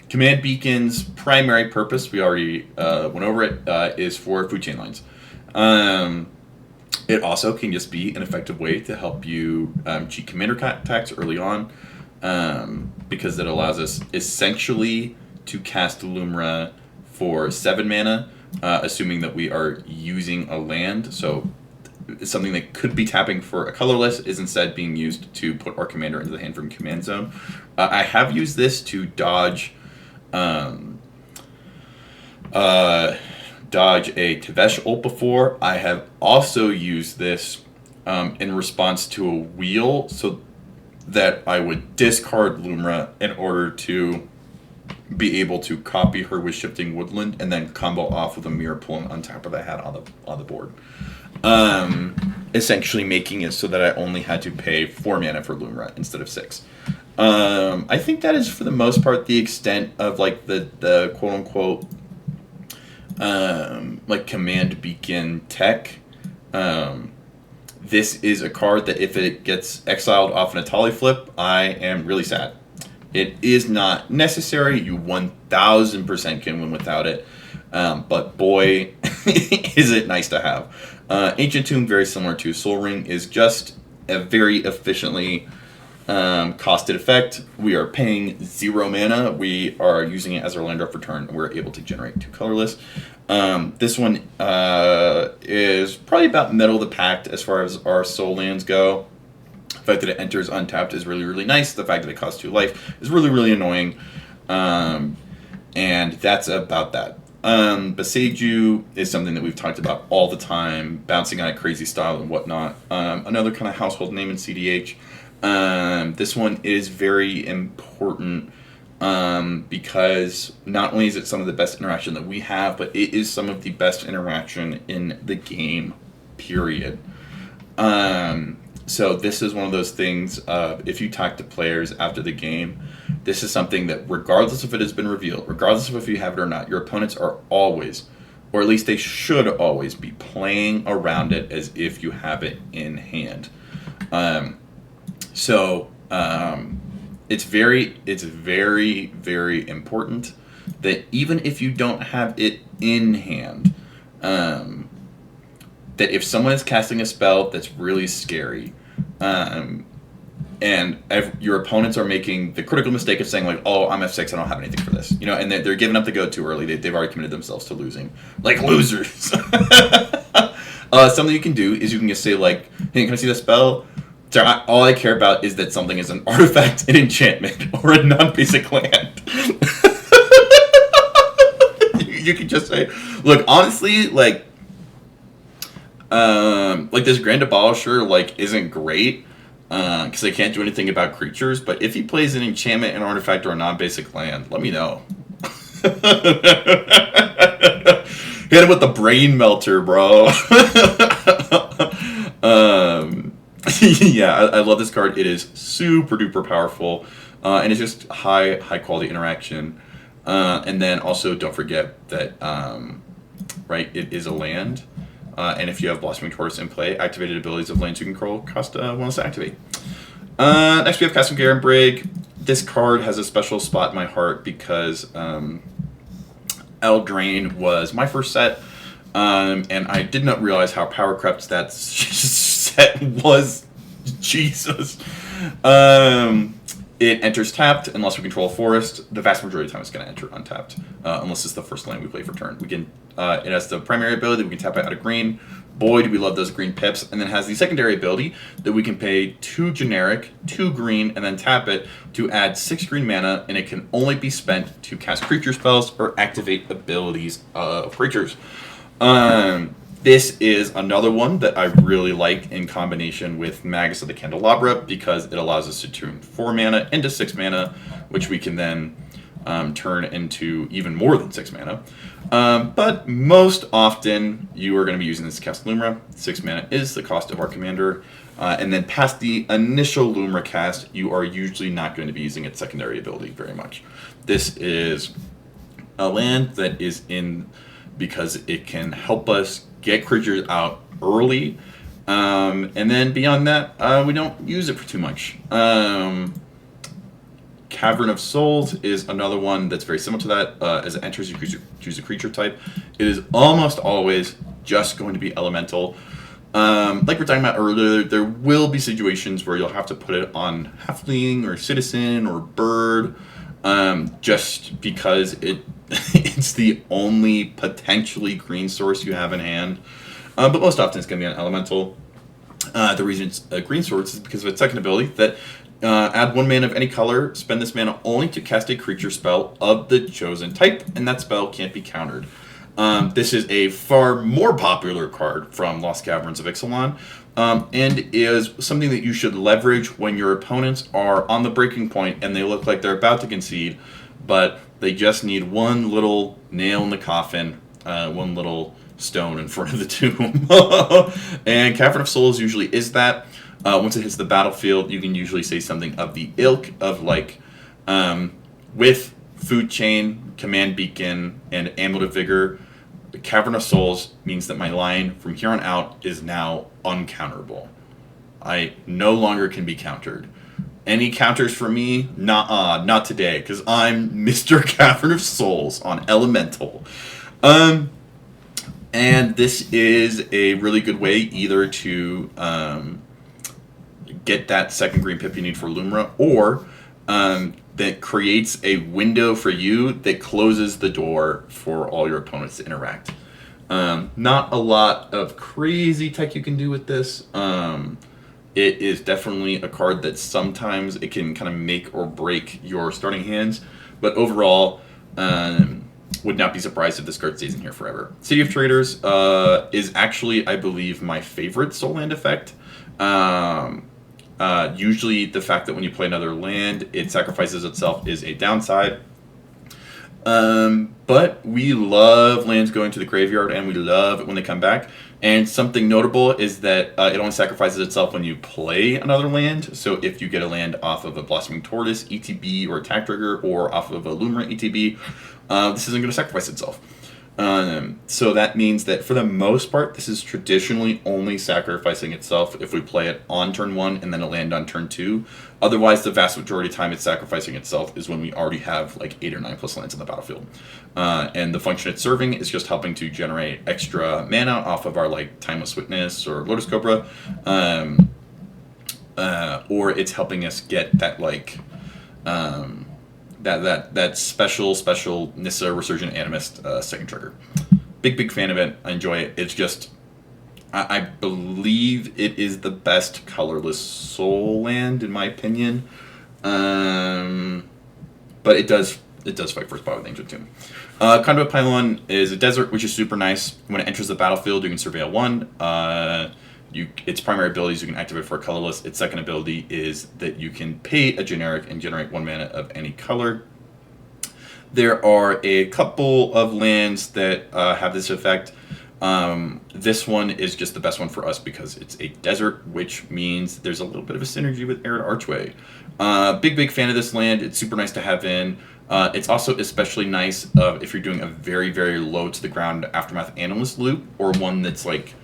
Command Beacon's primary purpose, we already went over it, is for food chain lines. It also can just be an effective way to help you cheat commander attacks early on, because it allows us essentially to cast Lumra for 7 mana, assuming that we are using a land. So something that could be tapping for a colorless is instead being used to put our commander into the hand from command zone. I have used this to dodge a Tevesh ult before. I have also used this in response to a wheel, so that I would discard Lumra in order to be able to copy her with Shifting Woodland and then combo off with a Mirror Pull and untapper that I had on the board. Essentially making it so that I only had to pay 4 mana for Lumra instead of 6. I think that is for the most part the extent of like the quote unquote like command beacon tech. This is a card that if it gets exiled off an Atali flip, I am really sad. It is not necessary. You 1000% can win without it. But boy, is it nice to have. Ancient Tomb, very similar to Soul Ring, is just a very efficiently costed effect. We are paying 0 mana. We are using it as our land drop return. We're able to generate 2 colorless. This one is probably about middle of the pact as far as our soul lands go. The fact that it enters untapped is really, really nice. The fact that it costs 2 life is really, really annoying. And that's about that. Beseiju is something that we've talked about all the time, bouncing on a crazy style and whatnot. Another kind of household name in CDH. This one is very important because not only is it some of the best interaction that we have, but it is some of the best interaction in the game, period. So this is one of those things, if you talk to players after the game, this is something that regardless if it has been revealed, regardless of if you have it or not, your opponents are always, or at least they should always be playing around it as if you have it in hand. It's very, very important that even if you don't have it in hand, that if someone is casting a spell that's really scary, and your opponents are making the critical mistake of saying like, "Oh, I'm F6, I don't have anything for this," and they're giving up the go too early. They've already committed themselves to losing, like losers. Something you can do is you can just say like, "Hey, can I see the spell?" So all I care about is that something is an artifact, an enchantment, or a non-basic land. You can just say, "Look, honestly, like this Grand Abolisher like isn't great." Because I can't do anything about creatures, but if he plays an enchantment, an artifact, or a non-basic land, let me know. Hit him with the Brain Melter, bro. Yeah, I love this card. It is super duper powerful, and it's just high quality interaction. And then also don't forget that right, it is a land. And if you have Blossoming Tortoise in play, activated abilities of lands you control cost 1 less to activate. Next we have Castle Garen Brig. This card has a special spot in my heart because Eldraine was my first set, and I did not realize how power crept that set was. Jesus. It enters tapped unless we control a forest. The vast majority of the time it's going to enter untapped, unless it's the first land we play for turn. We can. It has the primary ability that we can tap out of green. Boy, do we love those green pips. And then it has the secondary ability that we can pay 2 generic, 2 green, and then tap it to add 6 green mana, and it can only be spent to cast creature spells or activate abilities of creatures. This is another one that I really like in combination with Magus of the Candelabra because it allows us to turn 4 mana into 6 mana, which we can then turn into even more than 6 mana. But most often, you are going to be using this to cast Lumra. 6 mana is the cost of our commander. And then past the initial Lumra cast, you are usually not going to be using its secondary ability very much. This is a land that is in because it can help us get creatures out early. And then beyond that, we don't use it for too much. Cavern of Souls is another one that's very similar to that. As it enters, you choose a creature type. It is almost always just going to be elemental. Like we're talking about earlier, there will be situations where you'll have to put it on Halfling or Citizen or Bird, just because it's the only potentially green source you have in hand. But most often it's going to be an elemental. The reason it's a green source is because of its second ability that add 1 mana of any color, spend this mana only to cast a creature spell of the chosen type, and that spell can't be countered. This is a far more popular card from Lost Caverns of Ixalan, and is something that you should leverage when your opponents are on the breaking point and they look like they're about to concede, but they just need one little nail in the coffin, one little stone in front of the tomb. And Cavern of Souls usually is that. Once it hits the battlefield, you can usually say something of the ilk of like, with Food Chain, Command Beacon, and Amulet of Vigor, Cavern of Souls means that my line from here on out is now uncounterable. I no longer can be countered. Any counters for me? Not today, because I'm Mr. Cavern of Souls on Elemental. And this is a really good way either to get that second green pip you need for Lumra, or that creates a window for you that closes the door for all your opponents to interact. Not a lot of crazy tech you can do with this. It is definitely a card that sometimes it can kind of make or break your starting hands, but overall, would not be surprised if this card stays in here forever. City of Traders is actually, I believe, my favorite Soul Land effect. Usually the fact that when you play another land, it sacrifices itself is a downside. But we love lands going to the graveyard, and we love it when they come back. And something notable is that it only sacrifices itself when you play another land. So if you get a land off of a Blossoming Tortoise ETB or Attack Trigger, or off of a Lumra ETB, this isn't going to sacrifice itself. So that means that for the most part, this is traditionally only sacrificing itself if we play it on turn 1 and then a land on turn 2. Otherwise, the vast majority of time it's sacrificing itself is when we already have like 8 or 9 plus lands in the battlefield. And the function it's serving is just helping to generate extra mana off of our like Timeless Witness or Lotus Cobra. Or it's helping us get that like that special Nissa Resurgent Animist second trigger. Big fan of it. I enjoy it. It's just I believe it is the best colorless soul land in my opinion. But it does fight for spot with Ancient Tomb. Conduit Pylon is a desert, which is super nice. When it enters the battlefield, you can surveil 1. Its primary ability is you can activate for a colorless. Its second ability is that you can pay a generic and generate 1 mana of any color. There are a couple of lands that have this effect. This one is just the best one for us because it's a desert, which means there's a little bit of a synergy with Arid Archway. Big fan of this land. It's super nice to have in. It's also especially nice if you're doing a very low to the ground Aftermath Analyst loop, or one that's like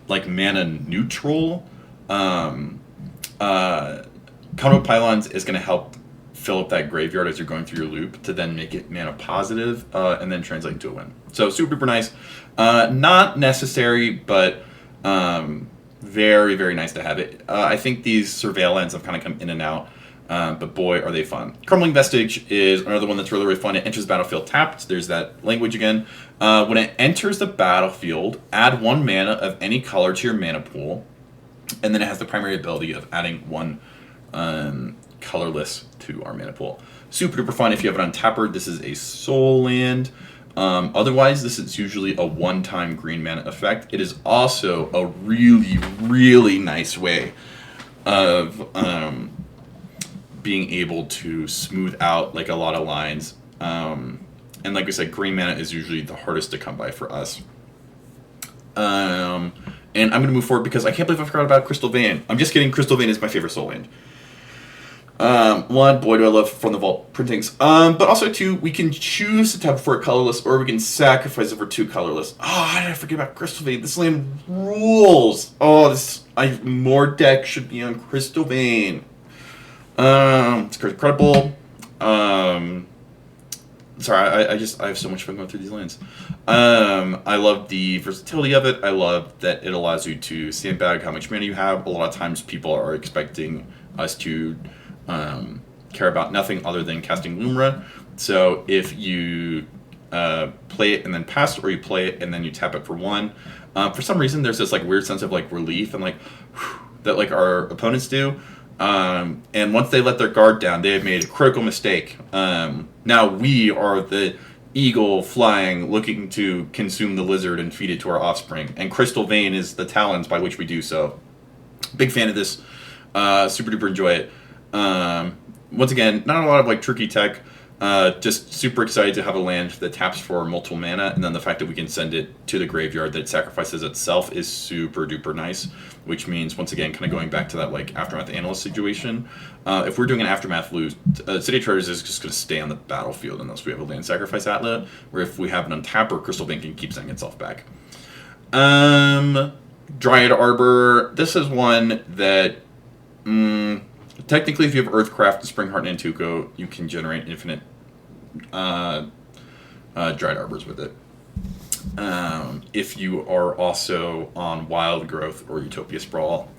mana neutral. Conduit Pylons is going to help fill up that graveyard as you're going through your loop to then make it mana positive and then translate into a win. So super nice. Not necessary, but very nice to have it. I think these surveil lands have kind of come in and out, but boy, are they fun. Crumbling Vestige is another one that's really fun. It enters the battlefield tapped. There's that language again. When it enters the battlefield, add 1 mana of any color to your mana pool, and then it has the primary ability of adding 1 colorless to our mana pool. Super duper fun if you have it untappered. This is a soul land. Otherwise, this is usually a one-time green mana effect. It is also a really nice way of being able to smooth out like a lot of lines. And like we said, green mana is usually the hardest to come by for us. And I'm going to move forward because I can't believe I forgot about Crystal Vein. I'm just kidding. Crystal Vein is my favorite soul land. One, boy, do I love From the Vault printings. But also, two, we can choose to tap for a colorless, or we can sacrifice it for 2 colorless. Oh, how did I forget about Crystal Vein? This land rules. Oh, more deck should be on Crystal Vein. It's incredible. Sorry, I have so much fun going through these lands. I love the versatility of it. I love that it allows you to sandbag how much mana you have. A lot of times people are expecting us to care about nothing other than casting Lumra. So if you play it and then pass, or you play it and then you tap it for 1, for some reason there's this like weird sense of like relief and like that like our opponents do. And once they let their guard down, they have made a critical mistake. Now we are the eagle flying, looking to consume the lizard and feed it to our offspring. And Crystal Vein is the talons by which we do so. Big fan of this. Super duper enjoy it. Once again, not a lot of like tricky tech. Just super excited to have a land that taps for multiple mana, and then the fact that we can send it to the graveyard that it sacrifices itself is super duper nice, which means, once again, kind of going back to that like Aftermath Analyst situation, if we're doing an Aftermath loot, City of Treasures is just going to stay on the battlefield unless we have a land sacrifice outlet, where if we have an untapper, Crystal Vein can keep sending itself back. Dryad Arbor, this is one that, technically if you have Earthcraft and Springheart Nantuko, you can generate infinite Dryad Arbors with it. If you are also on Wild Growth or Utopia Sprawl.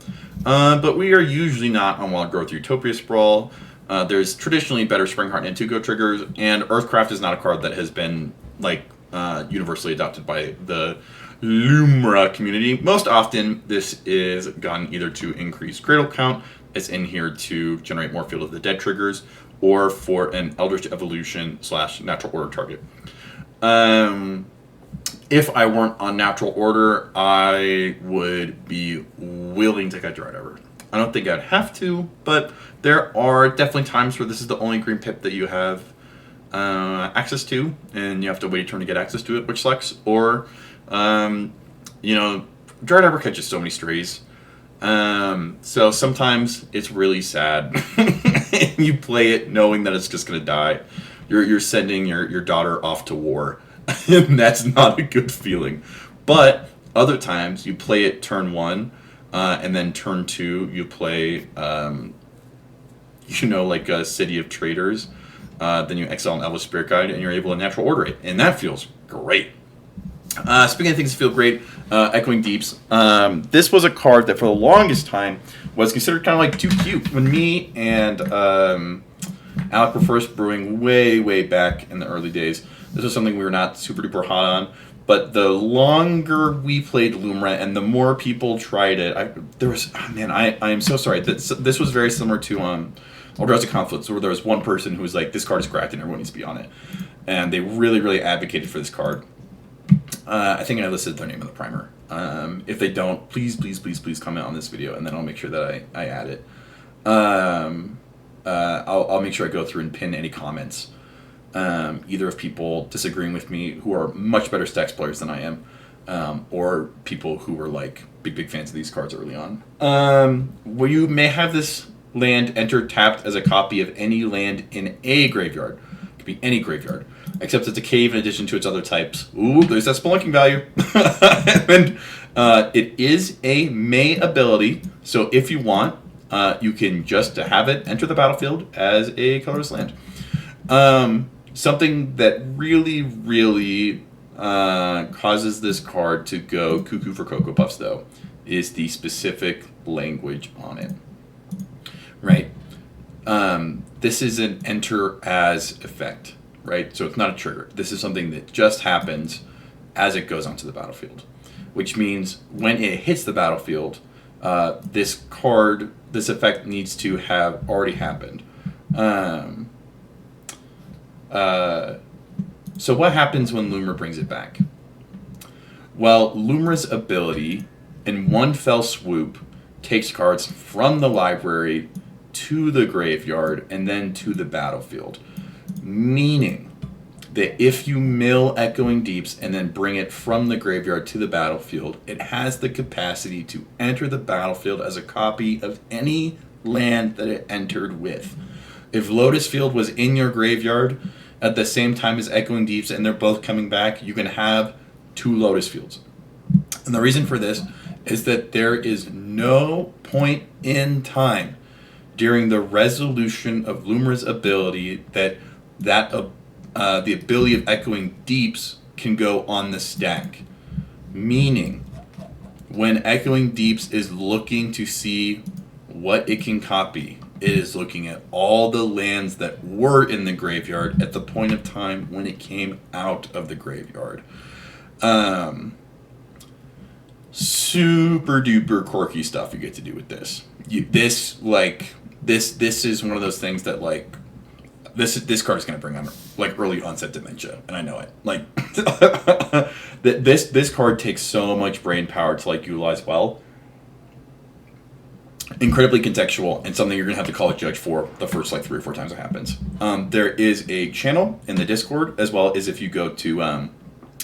But we are usually not on Wild Growth or Utopia Sprawl. There's traditionally better Springheart Nantuko triggers, and Earthcraft is not a card that has been like universally adopted by the Lumra community. Most often this is gone either to increase Cradle count, it's in here to generate more Field of the Dead triggers, or for an Eldritch Evolution / Natural Order target. If I weren't on Natural Order, I would be willing to cut Dryad Arbor. I don't think I'd have to, but there are definitely times where this is the only green pip that you have access to, and you have to wait a turn to get access to it, which sucks. Or, Dryad Arbor catches so many strays. So sometimes it's really sad. You play it knowing that it's just going to die. You're sending your daughter off to war, And that's not a good feeling. But other times you play it turn 1, and then turn 2 you play, like a City of Traders. Then you exile an Elvish Spirit Guide, and you're able to natural order it. And that feels great. Speaking of things that feel great, Echoing Deeps. This was a card that for the longest time was considered kind of like too cute. When me and Alec were first brewing way back in the early days, this was something we were not super duper hot on. But the longer we played Lumra and the more people tried it, I am so sorry. This was very similar to Eldrazi Confluence, where there was one person who was like, this card is cracked and everyone needs to be on it. And they really advocated for this card. I think I listed their name in the primer. If they don't, please comment on this video, and then I'll make sure that I add it. I'll make sure I go through and pin any comments, either of people disagreeing with me who are much better stacks players than I am, or people who were like big fans of these cards early on. Where you may have this land enter tapped as a copy of any land in a graveyard. It could be any graveyard, except it's a cave in addition to its other types. Ooh, there's that spelunking value. And it is a May ability, so if you want, you can just have it enter the battlefield as a colorless land. Something that really causes this card to go cuckoo for Cocoa Puffs, though, is the specific language on it. Right? This is an enter as effect, right? So it's not a trigger. This is something that just happens as it goes onto the battlefield, which means when it hits the battlefield, this effect needs to have already happened. So what happens when Lumra brings it back? Well, Lumra's ability, in one fell swoop, takes cards from the library to the graveyard and then to the battlefield. Meaning that if you mill Echoing Deeps and then bring it from the graveyard to the battlefield, it has the capacity to enter the battlefield as a copy of any land that it entered with. If Lotus Field was in your graveyard at the same time as Echoing Deeps and they're both coming back, you can have 2 Lotus Fields. And the reason for this is that there is no point in time during the resolution of Lumra's ability that the ability of Echoing Deeps can go on the stack. Meaning, when Echoing Deeps is looking to see what it can copy, it is looking at all the lands that were in the graveyard at the point of time when it came out of the graveyard. Super duper quirky stuff you get to do with this. This is one of those things that like this card is going to bring on like early onset dementia, and I know it. Like this card takes so much brain power to like utilize well. Incredibly contextual, and something you're going to have to call a judge for the first like 3 or 4 times it happens. There is a channel in the Discord, as well as if you go to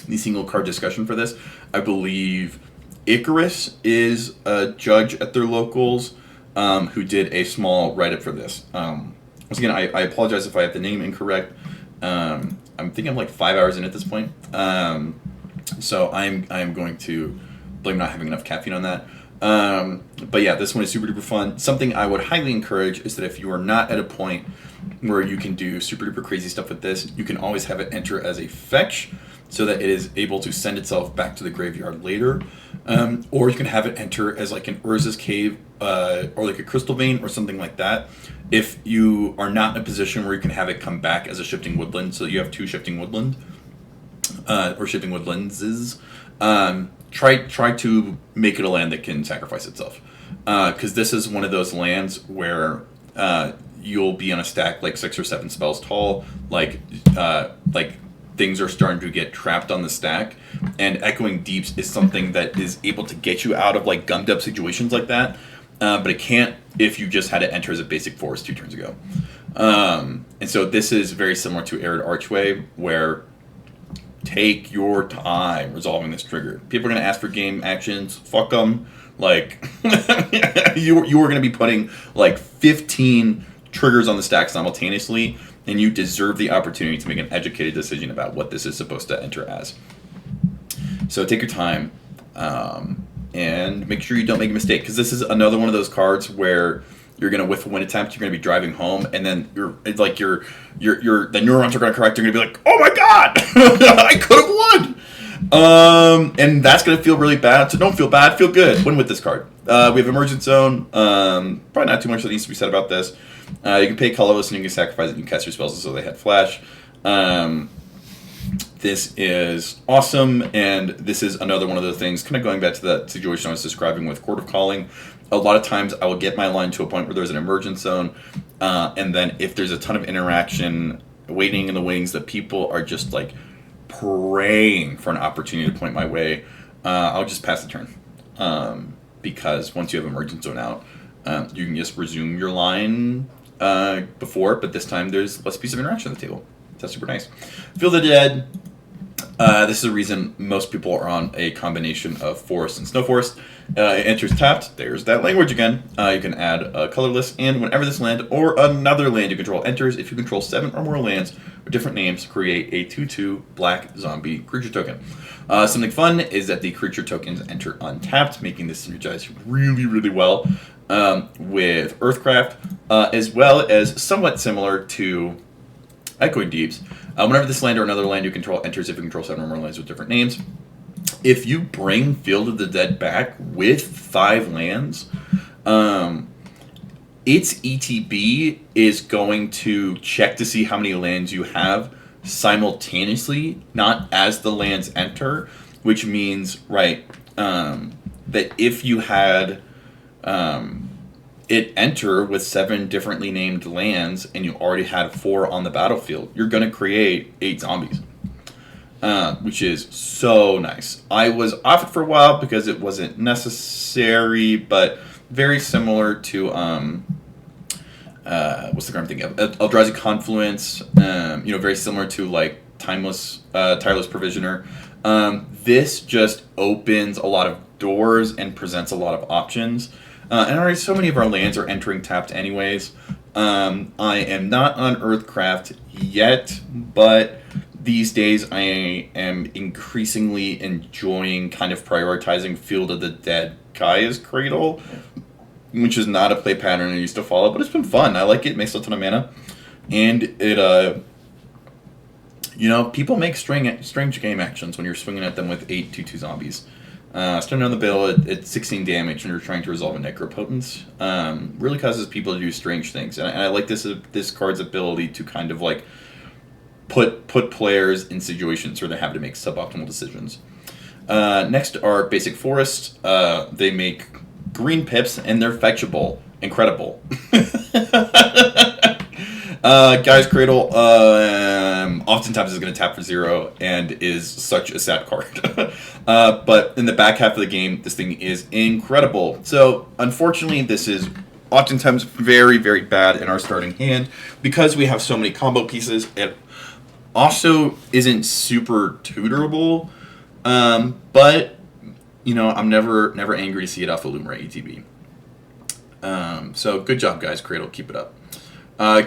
the single card discussion for this. I believe Icarus is a judge at their locals who did a small write-up for this. Once again, I apologize if I have the name incorrect. I'm thinking I'm like 5 hours in at this point. So I'm going to blame not having enough caffeine on that. But yeah, this one is super duper fun. Something I would highly encourage is that if you are not at a point where you can do super duper crazy stuff with this, you can always have it enter as a fetch so that it is able to send itself back to the graveyard later. Or you can have it enter as like an Urza's Cave or like a Crystal Vein or something like that. If you are not in a position where you can have it come back as a Shifting Woodland, so you have 2 Shifting Woodland or Shifting Woodlands, try to make it a land that can sacrifice itself. Because this is one of those lands where you'll be on a stack like 6 or 7 spells tall, like things are starting to get trapped on the stack, and Echoing Deeps is something that is able to get you out of like gummed up situations like that, but it can't if you just had it enter as a basic forest 2 turns ago. And so this is very similar to Arid Archway, where take your time resolving this trigger. People are going to ask for game actions. Fuck them. Like, you are going to be putting like 15 triggers on the stack simultaneously, and you deserve the opportunity to make an educated decision about what this is supposed to enter as. So take your time, and make sure you don't make a mistake, because this is another one of those cards where you're going to whiff a win attempt, you're going to be driving home, and then the neurons are going to correct, you're going to be like, oh my god, I could have won! And that's going to feel really bad, so don't feel bad, feel good. Win with this card. We have Emergent Zone, probably not too much that needs to be said about this. You can pay colorless and you can sacrifice it, you can cast your spells so they had flash. This is awesome, and this is another one of the things, kind of going back to that situation I was describing with Chord of Calling. A lot of times I will get my line to a point where there's an Emergent Zone, and then if there's a ton of interaction waiting in the wings that people are just like praying for an opportunity to point my way, I'll just pass the turn. Because once you have Emergent Zone out, you can just resume your line before, but this time there's less piece of interaction on the table. That's super nice. Feel the Dead. This is the reason most people are on a combination of Forest and Snow Forest. It enters tapped. There's that language again. You can add colorless, and whenever this land or another land you control enters, if you control 7 or more lands with different names, create a 2/2 black zombie creature token. Something fun is that the creature tokens enter untapped, making this synergize really, really well with Earthcraft, as well as somewhat similar to Echoing Deeps. Whenever this land or another land you control enters, if you control 7 or more lands with different names, if you bring Field of the Dead back with 5 lands, its ETB is going to check to see how many lands you have simultaneously, not as the lands enter, which means, that if you had it enter with 7 differently named lands and you already had 4 on the battlefield, you're going to create 8 zombies, which is so nice. I was off it for a while because it wasn't necessary, but very similar to what's the card I'm thinking of? Eldrazi Confluence. Very similar to like Tireless Provisioner. This just opens a lot of doors and presents a lot of options. And already so many of our lands are entering tapped anyways. I am not on Earthcraft yet, but these days I am increasingly enjoying kind of prioritizing Field of the Dead Gaea's Cradle, which is not a play pattern I used to follow, but it's been fun. I like it. It makes a ton of mana. And it, people make strange game actions when you're swinging at them with 8 2/2 zombies. Starting on the bill at 16 damage when you're trying to resolve a Necropotence, really causes people to do strange things. And I like this card's ability to kind of like put players in situations where they have to make suboptimal decisions. Next are Basic Forest. They make green pips and they're fetchable. Incredible. Guy's Cradle oftentimes is going to tap for 0 and is such a sad card. But in the back half of the game, this thing is incredible. So, unfortunately, this is oftentimes very, very bad in our starting hand because we have so many combo pieces. It also isn't super tutorable, but, I'm never angry to see it off of Lumra ETB. So, good job, guys. Cradle, keep it up.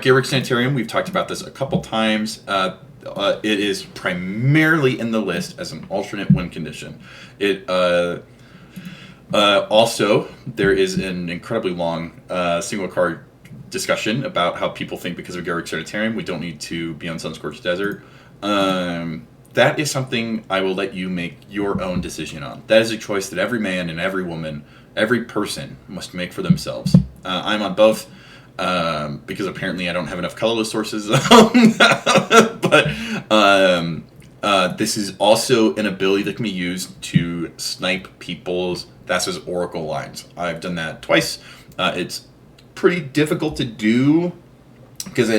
Garrick Sanitarium, we've talked about this a couple times. It is primarily in the list as an alternate win condition. It also, there is an incredibly long single card discussion about how people think because of Garrick Sanitarium we don't need to be on Sunscorched Desert. That is something I will let you make your own decision on. That is a choice that every man and every woman, every person must make for themselves. I'm on both. Because apparently I don't have enough colorless sources. But this is also an ability that can be used to snipe people's Thassa's Oracle lines. I've done that twice. It's pretty difficult to do because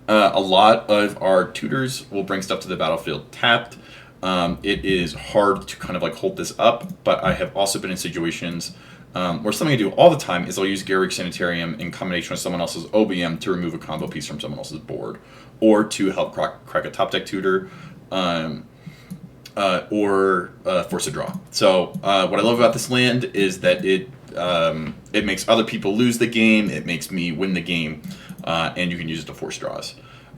a lot of our tutors will bring stuff to the battlefield tapped. It is hard to kind of like hold this up, but I have also been in situations where something I do all the time is I'll use Garrick Sanitarium in combination with someone else's OBM to remove a combo piece from someone else's board, or to help crack a top deck tutor, or force a draw. So what I love about this land is that it makes other people lose the game, it makes me win the game, and you can use it to force draws.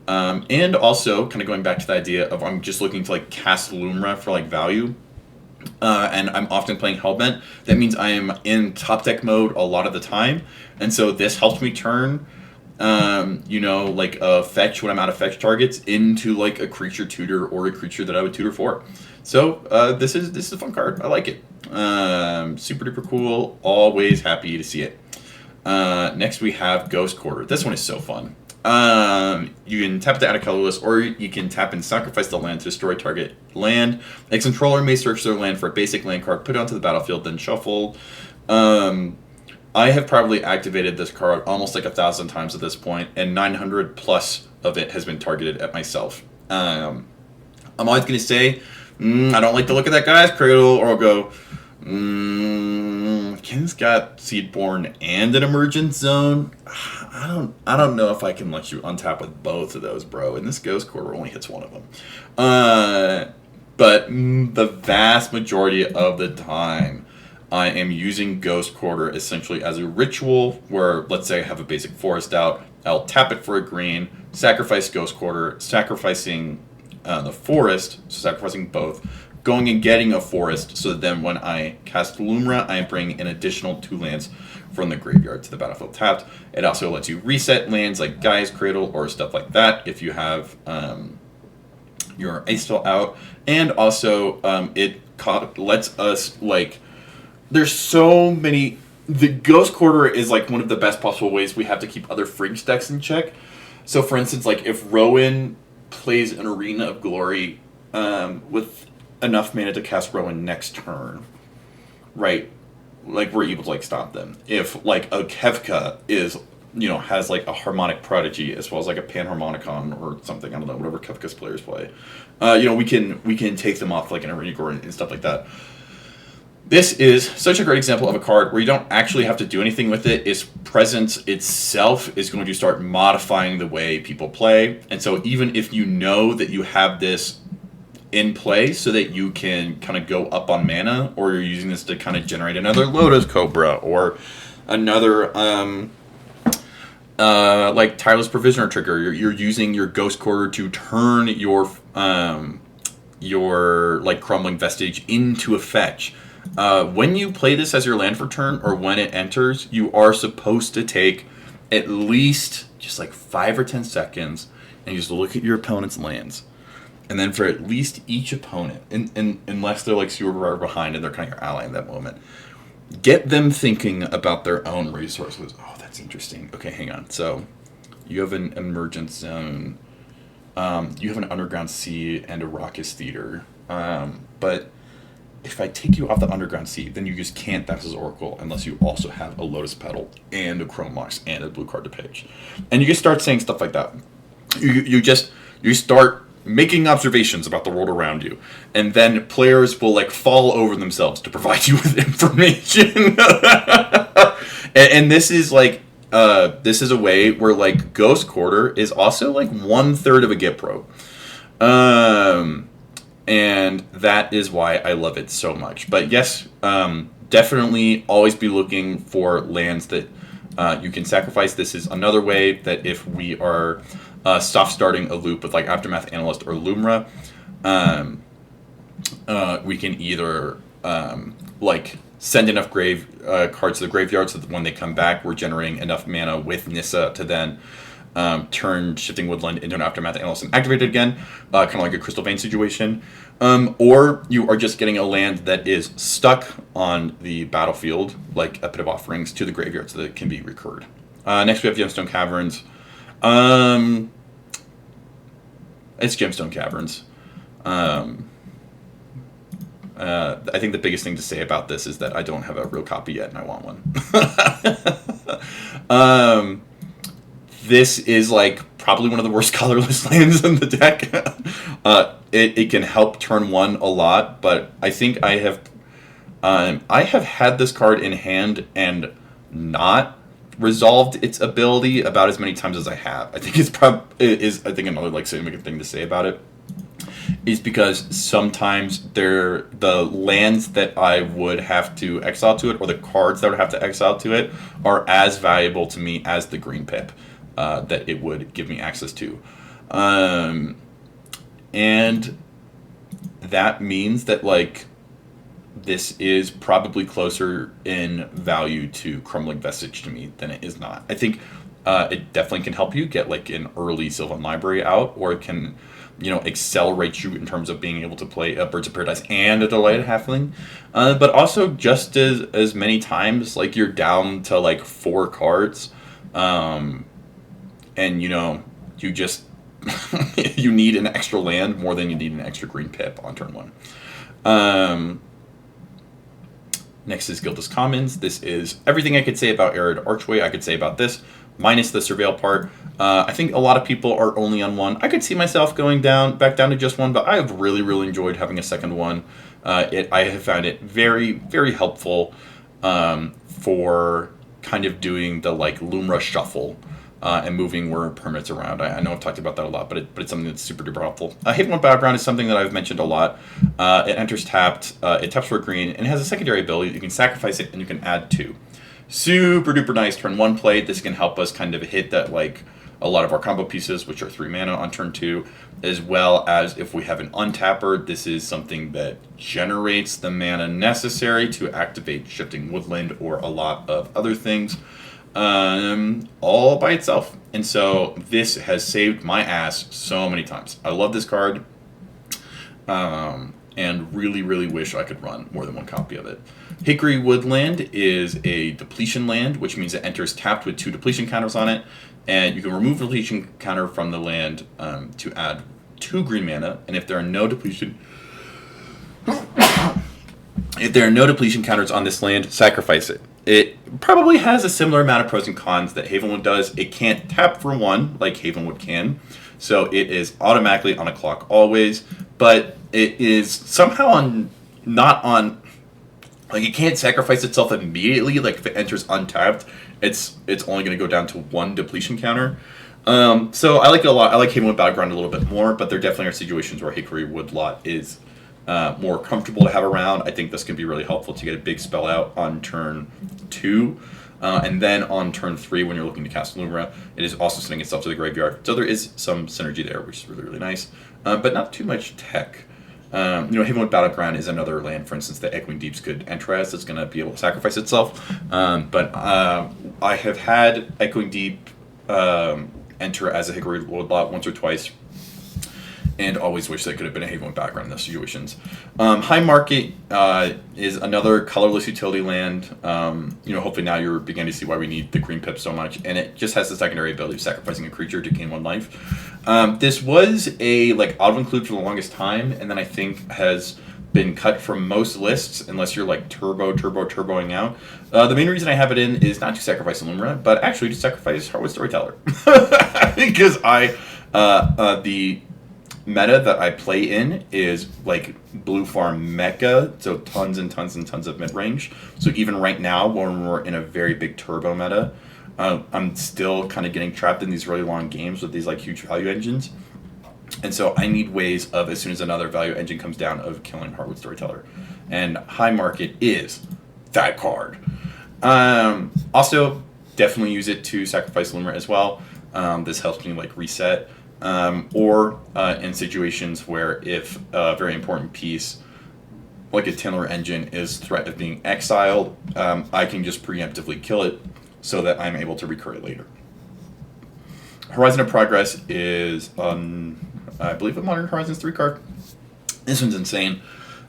And also, kind of going back to the idea of I'm just looking to like cast Lumra for like value, and I'm often playing Hellbent. That means I am in top deck mode a lot of the time, and so this helps me turn, like a fetch when I'm out of fetch targets into like a creature tutor or a creature that I would tutor for. So this is a fun card. I like it. Super duper cool. Always happy to see it. Next we have Ghost Quarter. This one is so fun. You can tap to add a colorless, or you can tap and sacrifice the land to destroy target land. A controller may search their land for a basic land card, put it onto the battlefield, then shuffle. I have probably activated this card almost like 1,000 times at this point, and 900 plus of it has been targeted at myself. I'm always going to say, I don't like the look of that guy's cradle, or I'll go, Ken's got Seedborn and an Emergent Zone. I don't know if I can let you untap with both of those, bro. And this Ghost Quarter only hits one of them. But the vast majority of the time, I am using Ghost Quarter essentially as a ritual where, let's say I have a basic forest out, I'll tap it for a green, sacrifice Ghost Quarter, sacrificing the forest, so sacrificing both, going and getting a forest, so that then when I cast Lumra, I am bringing an additional 2 lands from the graveyard to the battlefield tapped. It also lets you reset lands like Gaia's Cradle or stuff like that if you have your Icetill out. And also, it lets us, like, there's so many... The Ghost Quarter is, like, one of the best possible ways we have to keep other Fringe decks in check. So, for instance, like, if Rowan plays an Arena of Glory with enough mana to cast Rowan next turn, right? Like, we're able to, like, stop them. If, like, a Kefka is, has, like, a Harmonic Prodigy as well as, like, a Panharmonicon or something, I don't know, whatever Kefka's players play, we can take them off, like, an Arena Glory and stuff like that. This is such a great example of a card where you don't actually have to do anything with it. Its presence itself is going to start modifying the way people play. And so even if you know that you have this in play so that you can kind of go up on mana, or you're using this to kind of generate another Lotus Cobra or another like Tireless Provisioner trigger, you're using your Ghost Quarter to turn your like Crumbling Vestige into a fetch. When you play this as your land for turn, or when it enters, you are supposed to take at least just like 5 or 10 seconds and you just look at your opponent's lands. And then for at least each opponent, unless they're like super far behind and they're kind of your ally in that moment, get them thinking about their own resources. Oh, that's interesting. Okay, hang on. So you have an Emergent Zone, you have an Underground Sea and a Raucous Theater, but if I take you off the Underground Sea, then you just can't Thassa's Oracle unless you also have a Lotus Petal and a Chrome Mox and a blue card to pitch. And you just start saying stuff like that. You start making observations about the world around you, and then players will like fall over themselves to provide you with information. and this is like this is a way where like Ghost Quarter is also like 1/3 of a Get Pro. And that is why I love it so much. But yes, definitely always be looking for lands that you can sacrifice. This is another way that if we are soft starting a loop with like Aftermath Analyst or Lumra, we can either like send enough cards to the graveyard so that when they come back, we're generating enough mana with Nissa to then turn Shifting Woodland into an Aftermath Analyst and activate it again, kind of like a Crystal Vein situation. Or you are just getting a land that is stuck on the battlefield, like a Pit of Offerings, to the graveyard so that it can be recurred. Next we have Gemstone Caverns. It's Gemstone Caverns. I think the biggest thing to say about this is that I don't have a real copy yet and I want one. This is like probably one of the worst colorless lands in the deck. It can help turn 1 a lot, but I think I have had this card in hand and not resolved its ability about as many times as I have. I think I think another like significant thing to say about it is because sometimes the lands that I would have to exile to it, or the cards that I would have to exile to it, are as valuable to me as the green pip that it would give me access to. And that means that, like, this is probably closer in value to Crumbling Vestige to me than it is not. I think it definitely can help you get, like, an early Sylvan Library out, or it can, accelerate you in terms of being able to play a Birds of Paradise and a Delighted Halfling. But also, just as many times, like, you're down to, like, 4 cards, and, you just you need an extra land more than you need an extra green pip on turn 1. Next is Guildless Commons. This is everything I could say about Arid Archway I could say about this, minus the Surveil part. I think a lot of people are only on 1. I could see myself going back down to just 1, but I have really, really enjoyed having a second one. I have found it very, very helpful for kind of doing the, like, Lumra shuffle. And moving word permits around. I know I've talked about that a lot, but it's something that's super duper helpful. Haven Battleground is something that I've mentioned a lot. It enters tapped, it taps for a green, and it has a secondary ability. You can sacrifice it, and you can add 2. Super duper nice turn 1 play. This can help us kind of hit that, like, a lot of our combo pieces, which are 3 mana on turn 2, as well as if we have an untapper, this is something that generates the mana necessary to activate Shifting Woodland or a lot of other things. All by itself. And so this has saved my ass so many times. I love this card, and really, really wish I could run more than 1 copy of it. Hickory Woodland is a depletion land, which means it enters tapped with 2 depletion counters on it, and you can remove depletion counter from the land to add 2 green mana, and if there are no depletion counters on this land, sacrifice it. It probably has a similar amount of pros and cons that Havenwood does. It can't tap for 1 like Havenwood can, so it is automatically on a clock always, but it is somehow not on, like, it can't sacrifice itself immediately. Like, if it enters untapped, it's only going to go down to 1 depletion counter. So I like it a lot. I like Havenwood Battleground a little bit more, but there definitely are situations where Hickory Woodlot is more comfortable to have around. I think this can be really helpful to get a big spell out on turn 2. And then on turn 3, when you're looking to cast Lumra, it is also sending itself to the graveyard. So there is some synergy there, which is really, really nice. But not too much tech. Havenwood Battleground is another land, for instance, that Echoing Deeps could enter as. That's going to be able to sacrifice itself. But I have had Echoing Deep enter as a Hickory Woodlot once or twice, and always wish that could have been a Havenwood Battleground in those situations. High Market is another colorless utility land. Hopefully now you're beginning to see why we need the green pip so much, and it just has the secondary ability of sacrificing a creature to gain 1 life. This was a, like, auto-include for the longest time, and then I think has been cut from most lists, unless you're, like, turboing out. The main reason I have it in is not to sacrifice Lumra, but actually to sacrifice Heartwood Storyteller. Because the meta that I play in is, like, Blue Farm Mecha, so tons and tons and tons of mid-range. So even right now, when we're in a very big turbo meta, I'm still kind of getting trapped in these really long games with these, like, huge value engines. And so I need ways of, as soon as another value engine comes down, of killing Heartwood Storyteller. And High Market is that card. Also, definitely use it to sacrifice Lumra as well. This helps me, like, reset. Or in situations where if a very important piece, like a Tiller engine, is threat of being exiled, I can just preemptively kill it so that I'm able to recur it later. Horizon of Progress is, I believe, a Modern Horizons 3 card. This one's insane.